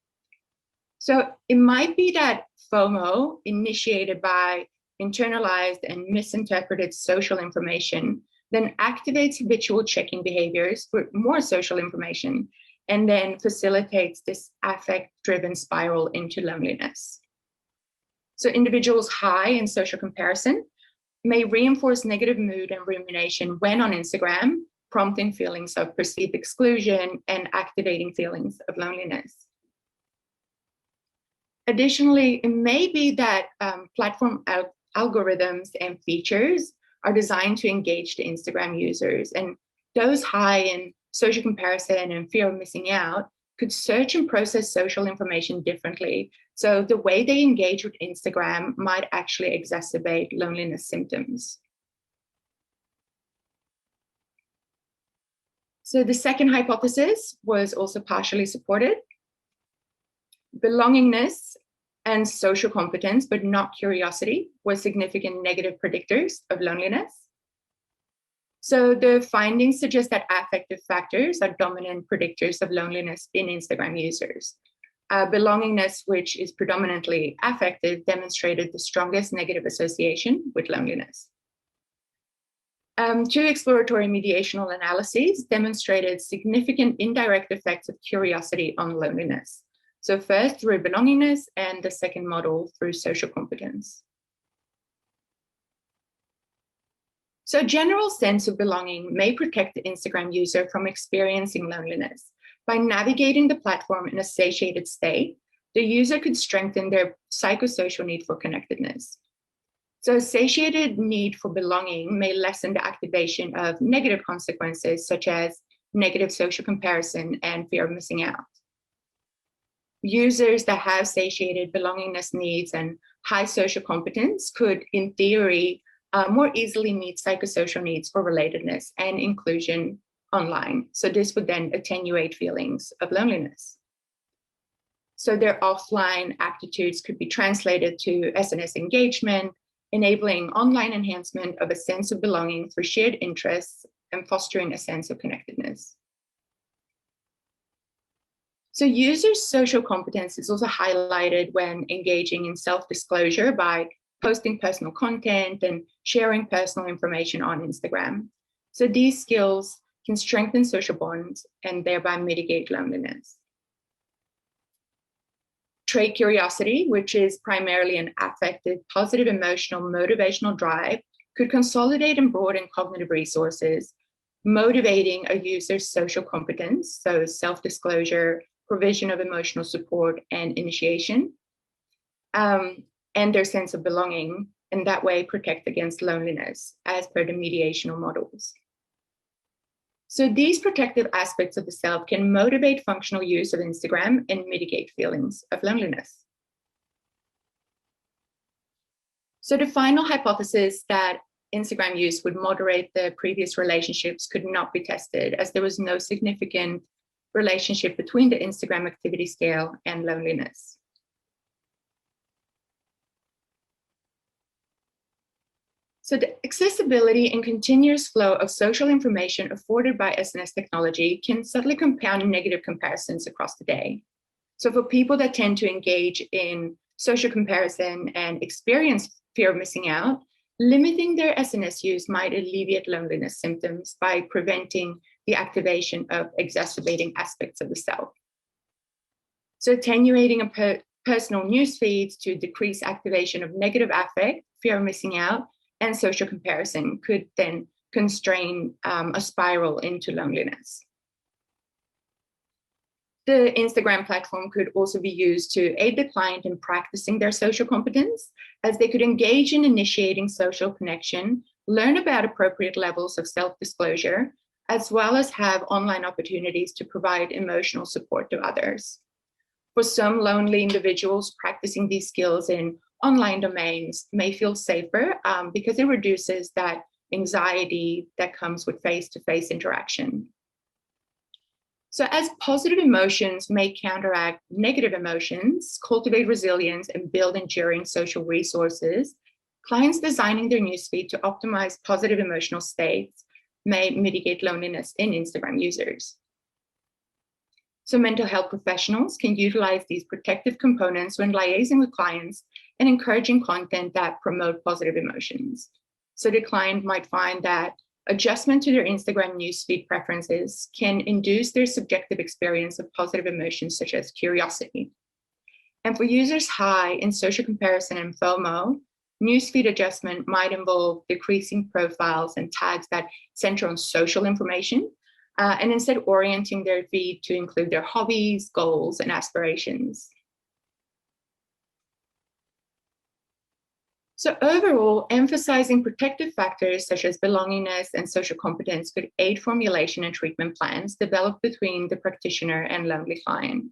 So it might be that FOMO, initiated by internalized and misinterpreted social information, then activates habitual checking behaviors with more social information, and then facilitates this affect-driven spiral into loneliness. So individuals high in social comparison may reinforce negative mood and rumination when on Instagram, prompting feelings of perceived exclusion and activating feelings of loneliness. Additionally, it may be that platform algorithms and features are designed to engage the Instagram users, and those high in social comparison and fear of missing out could search and process social information differently. So the way they engage with Instagram might actually exacerbate loneliness symptoms. So the second hypothesis was also partially supported. Belongingness and social competence, but not curiosity, were significant negative predictors of loneliness. So the findings suggest that affective factors are dominant predictors of loneliness in Instagram users. Belongingness, which is predominantly affective, demonstrated the strongest negative association with loneliness. 2 exploratory mediational analyses demonstrated significant indirect effects of curiosity on loneliness. So first through belongingness, and the second model through social competence. So a general sense of belonging may protect the Instagram user from experiencing loneliness. By navigating the platform in a satiated state, the user could strengthen their psychosocial need for connectedness. So a satiated need for belonging may lessen the activation of negative consequences, such as negative social comparison and fear of missing out. Users that have satiated belongingness needs and high social competence could, in theory, more easily meet psychosocial needs for relatedness and inclusion online. So this would then attenuate feelings of loneliness. So their offline aptitudes could be translated to SNS engagement, enabling online enhancement of a sense of belonging through shared interests and fostering a sense of connectedness. So users' social competence is also highlighted when engaging in self-disclosure by posting personal content and sharing personal information on Instagram. So these skills can strengthen social bonds and thereby mitigate loneliness. trait curiosity, which is primarily an affective, positive, emotional, motivational drive, could consolidate and broaden cognitive resources, motivating a user's social competence, so self-disclosure, provision of emotional support and initiation, and their sense of belonging, and that way protect against loneliness as per the mediational models. So these protective aspects of the self can motivate functional use of Instagram and mitigate feelings of loneliness. So the final hypothesis that Instagram use would moderate the previous relationships could not be tested, as there was no significant relationship between the Instagram activity scale and loneliness. So the accessibility and continuous flow of social information afforded by SNS technology can subtly compound negative comparisons across the day. So for people that tend to engage in social comparison and experience fear of missing out, limiting their SNS use might alleviate loneliness symptoms by preventing the activation of exacerbating aspects of the self. So attenuating a personal news feeds to decrease activation of negative affect, fear of missing out, and social comparison could then constrain a spiral into loneliness. The Instagram platform could also be used to aid the client in practicing their social competence, as they could engage in initiating social connection, learn about appropriate levels of self-disclosure, as well as have online opportunities to provide emotional support to others. For some lonely individuals, practicing these skills in online domains may feel safer because it reduces that anxiety that comes with face-to-face interaction. So as positive emotions may counteract negative emotions, cultivate resilience, and build enduring social resources, clients designing their newsfeed to optimize positive emotional states may mitigate loneliness in Instagram users. So mental health professionals can utilize these protective components when liaising with clients and encouraging content that promote positive emotions. So the client might find that adjustment to their Instagram newsfeed preferences can induce their subjective experience of positive emotions such as curiosity. And for users high in social comparison and FOMO, newsfeed adjustment might involve decreasing profiles and tags that center on social information, and instead orienting their feed to include their hobbies, goals, and aspirations. So overall, emphasizing protective factors such as belongingness and social competence could aid formulation and treatment plans developed between the practitioner and lonely client.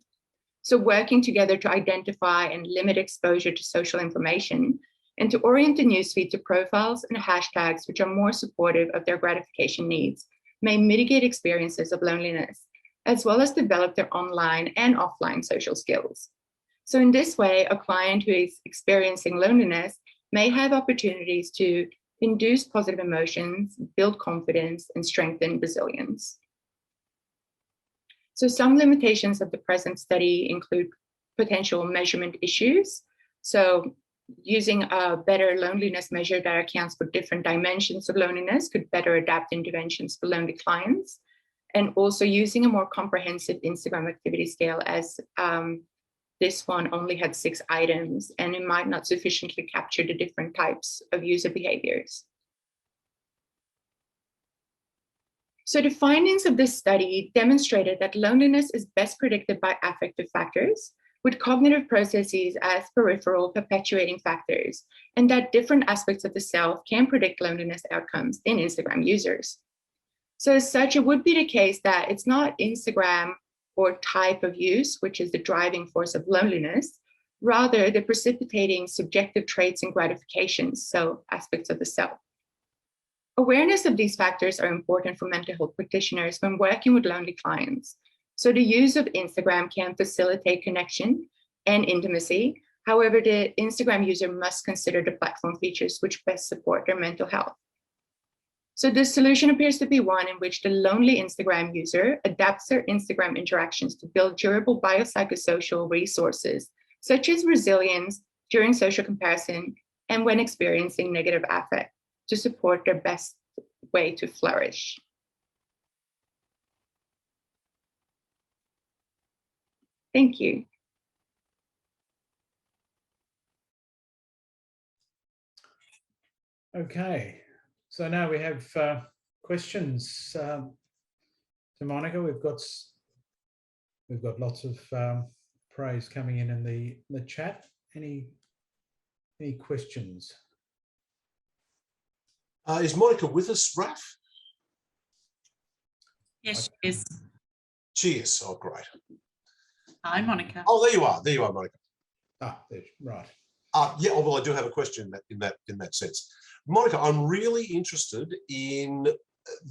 So working together to identify and limit exposure to social information and to orient the newsfeed to profiles and hashtags which are more supportive of their gratification needs may mitigate experiences of loneliness, as well as develop their online and offline social skills. So in this way, a client who is experiencing loneliness may have opportunities to induce positive emotions, build confidence, and strengthen resilience. So some limitations of the present study include potential measurement issues. So using a better loneliness measure that accounts for different dimensions of loneliness could better adapt interventions for lonely clients, and also using a more comprehensive Instagram activity scale, as this one only had 6 items and it might not sufficiently capture the different types of user behaviors. So the findings of this study demonstrated that loneliness is best predicted by affective factors, with cognitive processes as peripheral perpetuating factors, and that different aspects of the self can predict loneliness outcomes in Instagram users. So as such, it would be the case that it's not Instagram or type of use, which is the driving force of loneliness, rather the precipitating subjective traits and gratifications, so aspects of the self. Awareness of these factors are important for mental health practitioners when working with lonely clients. So the use of Instagram can facilitate connection and intimacy. However, the Instagram user must consider the platform features which best support their mental health. So the solution appears to be one in which the lonely Instagram user adapts their Instagram interactions to build durable biopsychosocial resources, such as resilience during social comparison and when experiencing negative affect, to support their best way to flourish. Thank you. Okay, so now we have questions to Monica. We've got lots of praise coming in the chat. Any questions? Is Monica with us, Raf? Yes, she is. She is. Oh, great. Hi, Monica. Oh, there you are. There you are, Monica. Ah, right. Yeah, well, I do have a question in that sense. Monica, I'm really interested in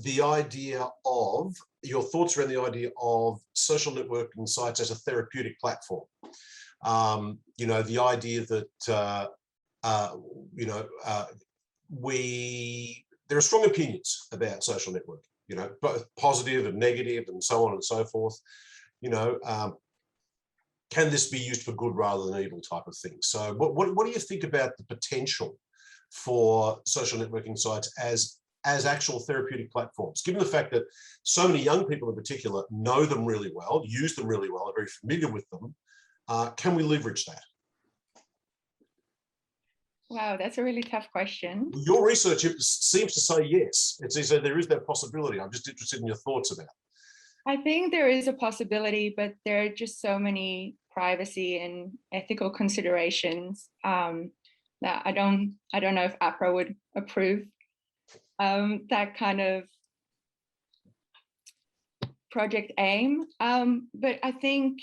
the idea of your thoughts around the idea of social networking sites as a therapeutic platform. You know, the idea that there are strong opinions about social networking. You know, both positive and negative, and so on and so forth. You know, can this be used for good rather than evil type of thing? So, what do you think about the potential for social networking sites as actual therapeutic platforms, given the fact that so many young people in particular know them really well, use them really well, are very familiar with them? Can we leverage that? Wow, that's a really tough question. Your research seems to say yes. It says that there is that possibility. I'm just interested in your thoughts about it. I think there is a possibility, but there are just so many privacy and ethical considerations that I don't know if APRA would approve that kind of project aim. But I think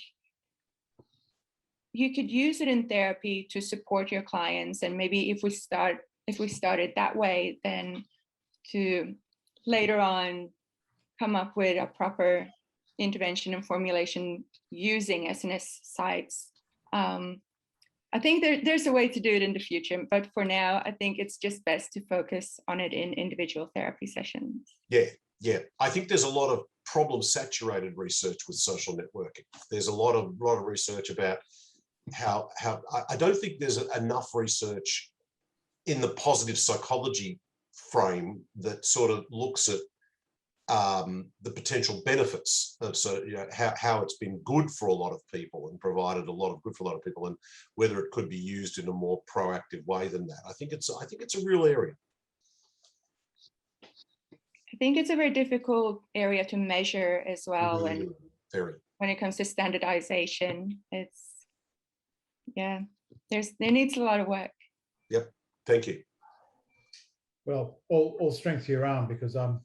you could use it in therapy to support your clients, and maybe if we started that way, then to later on come up with a proper intervention and formulation using SNS sites. I think there's a way to do it in the future, but for now, I think it's just best to focus on it in individual therapy sessions. Yeah. I think there's a lot of problem-saturated research with social networking. There's a lot of research about how I don't think there's enough research in the positive psychology frame that sort of looks at the potential benefits of, so you know, how it's been good for a lot of people and provided a lot of good for a lot of people, and whether it could be used in a more proactive way than that. I think it's a real area. I think it's a very difficult area to measure as well, and when it comes to standardization, there needs a lot of work. Yep, thank you. Well, all strength to your arm, because I'm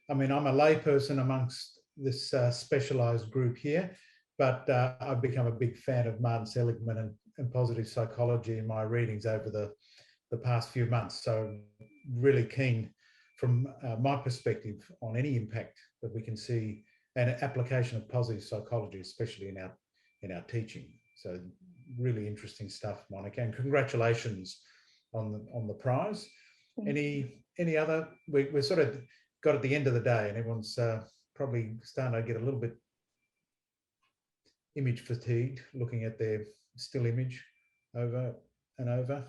a layperson amongst this specialised group here, but I've become a big fan of Martin Seligman and positive psychology in my readings over the past few months. So really keen from my perspective on any impact that we can see and application of positive psychology, especially in our teaching. So really interesting stuff, Monica, and congratulations on the prize. Any other? We're sort of got at the end of the day, and everyone's probably starting to get a little bit image fatigued, looking at their still image over and over.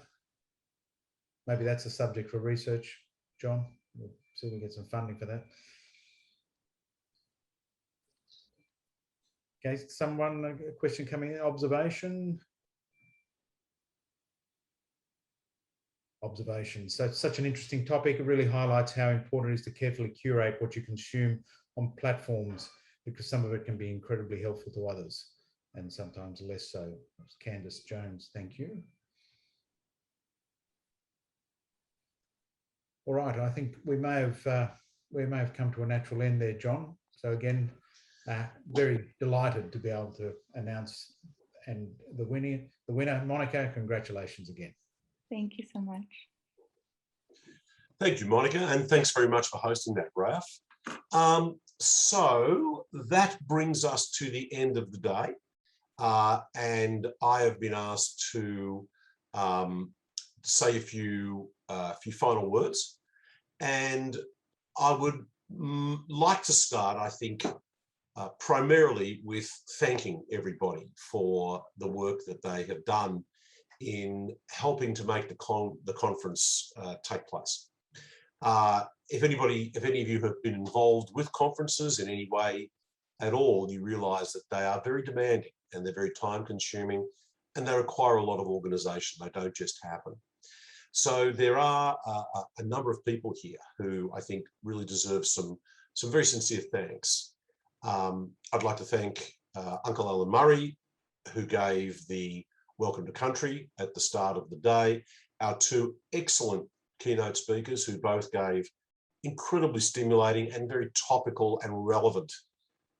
Maybe that's a subject for research, John. We'll see if we get some funding for that. Okay, a question coming in, observation. So it's such an interesting topic. It really highlights how important it is to carefully curate what you consume on platforms, because some of it can be incredibly helpful to others and sometimes less so. Candace Jones, thank you. All right, I think we may have come to a natural end there, John. So again, very delighted to be able to announce and the winner, Monica. Congratulations again. Thank you so much. Thank you, Monica, and thanks very much for hosting that, Ralph. So that brings us to the end of the day, and I have been asked to say a few final words, and I would like to start, I think, primarily with thanking everybody for the work that they have done in helping to make the conference take place. If any of you have been involved with conferences in any way at all, you realise that they are very demanding and they're very time consuming and they require a lot of organisation. They don't just happen. So there are a number of people here who I think really deserve some very sincere thanks. I'd like to thank Uncle Allan Murray, who gave the welcome to country at the start of the day, our two excellent keynote speakers who both gave incredibly stimulating and very topical and relevant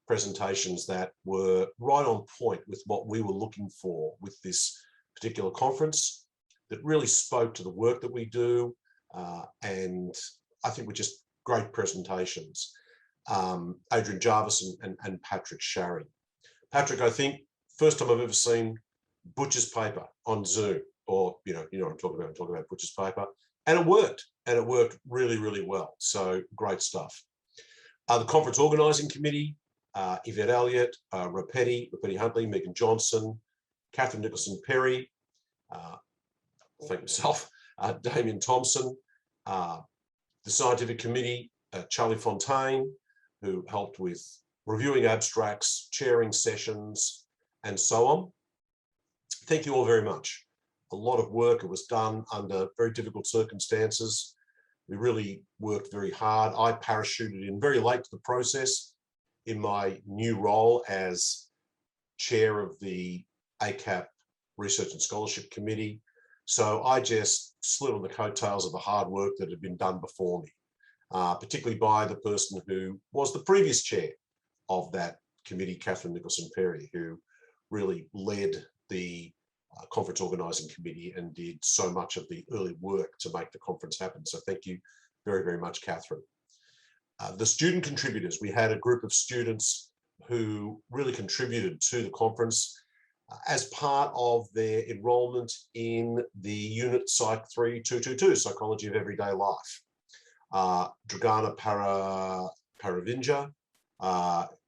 presentations that were right on point with what we were looking for with this particular conference, that really spoke to the work that we do, and I think were just great presentations. Adrian, Jarvis and Patrick Sharon. Patrick, I think, first time I've ever seen Butcher's paper on Zoom, or you know what I'm talking about Butcher's paper, and it worked really, really well. So great stuff. The conference organising committee, Yvette Elliott, Rapetti Huntley, Megan Johnson, Kathryn Nicholson Perry, thank myself, Damien Thompson, the scientific committee, Charlie Fontaine, who helped with reviewing abstracts, chairing sessions, and so on. Thank you all very much. A lot of work. It was done under very difficult circumstances. We really worked very hard. I parachuted in very late to the process in my new role as chair of the ACAP Research and Scholarship Committee. So I just slid on the coattails of the hard work that had been done before me, particularly by the person who was the previous chair of that committee, Kathryn Nicholson Perry, who really led the conference organising committee and did so much of the early work to make the conference happen. So thank you very, very much, Kathryn. The student contributors, we had a group of students who really contributed to the conference as part of their enrolment in the unit Psych 3222, Psychology of Everyday Life. Dragana Paravinja,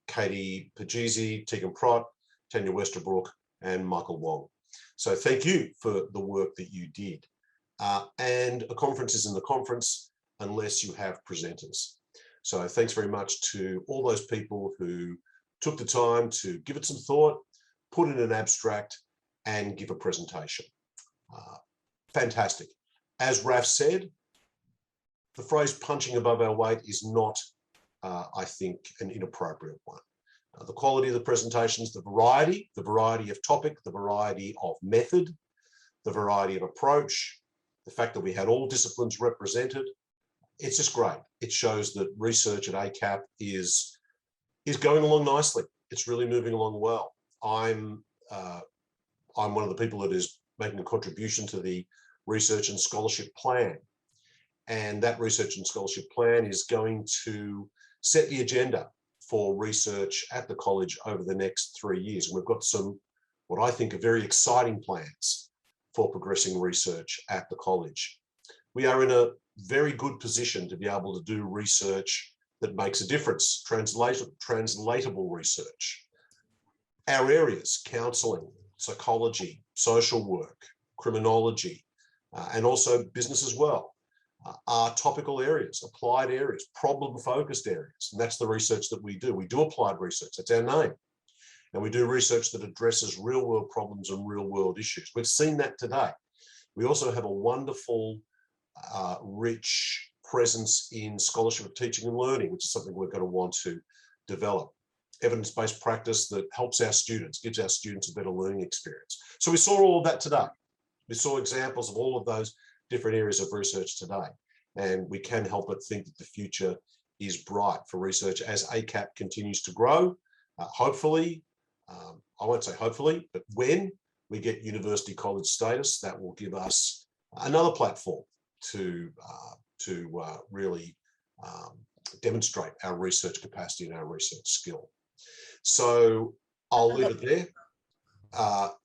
Katie Pagisi, Tegan Prott, Tanya Westerbrook, and Michael Wong. So thank you for the work that you did. And a conference isn't a conference unless you have presenters. So thanks very much to all those people who took the time to give it some thought, put in an abstract, and give a presentation. Fantastic. As Raf said, the phrase punching above our weight is not, I think, an inappropriate one. The quality of the presentations, the variety of topic, the variety of method, the variety of approach, the fact that we had all disciplines represented, it's just great. It shows that research at ACAP is going along nicely. It's really moving along well. I'm one of the people that is making a contribution to the research and scholarship plan. And that research and scholarship plan is going to set the agenda for research at the college over the next 3 years. And we've got some, what I think are very exciting plans for progressing research at the college. We are in a very good position to be able to do research that makes a difference, translatable research. Our areas, counselling, psychology, social work, criminology, and also business as well, are topical areas, applied areas, problem-focused areas. And that's the research that we do. We do applied research, that's our name. And we do research that addresses real-world problems and real-world issues. We've seen that today. We also have a wonderful, rich presence in scholarship of teaching and learning, which is something we're going to want to develop. Evidence-based practice that helps our students, gives our students a better learning experience. So we saw all of that today. We saw examples of all of those different areas of research today. And we can help but think that the future is bright for research as ACAP continues to grow. Hopefully, I won't say hopefully, but when we get university college status, that will give us another platform to really demonstrate our research capacity and our research skill. So I'll leave it there. I'll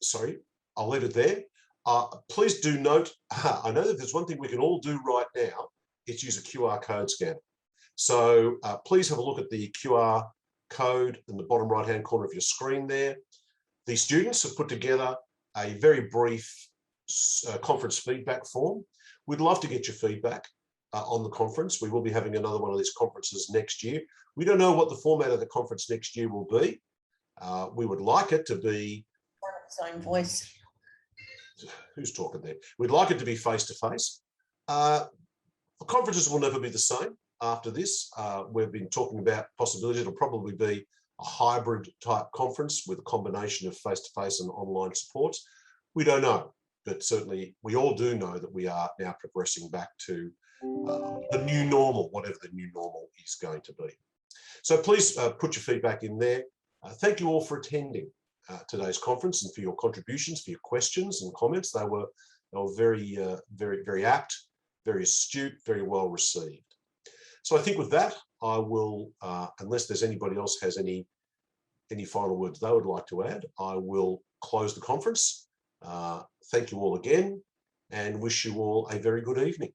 leave it there. Please do note, I know that there's one thing we can all do right now, it's use a QR code scanner. So please have a look at the QR code in the bottom right-hand corner of your screen there. The students have put together a very brief conference feedback form. We'd love to get your feedback on the conference. We will be having another one of these conferences next year. We don't know what the format of the conference next year will be. We would like it to be... Its own voice. Who's talking there? We'd like it to be face-to-face. The conferences will never be the same after this. We've been talking about possibilities. It'll probably be a hybrid type conference with a combination of face-to-face and online supports. We don't know, but certainly we all do know that we are now progressing back to the new normal, whatever the new normal is going to be. So please put your feedback in there. Thank you all for attending today's conference and for your contributions, for your questions and comments. They were very, very apt, very astute, very well received. So I think with that, I will, unless there's anybody else has any final words they would like to add, I will close the conference. Thank you all again and wish you all a very good evening.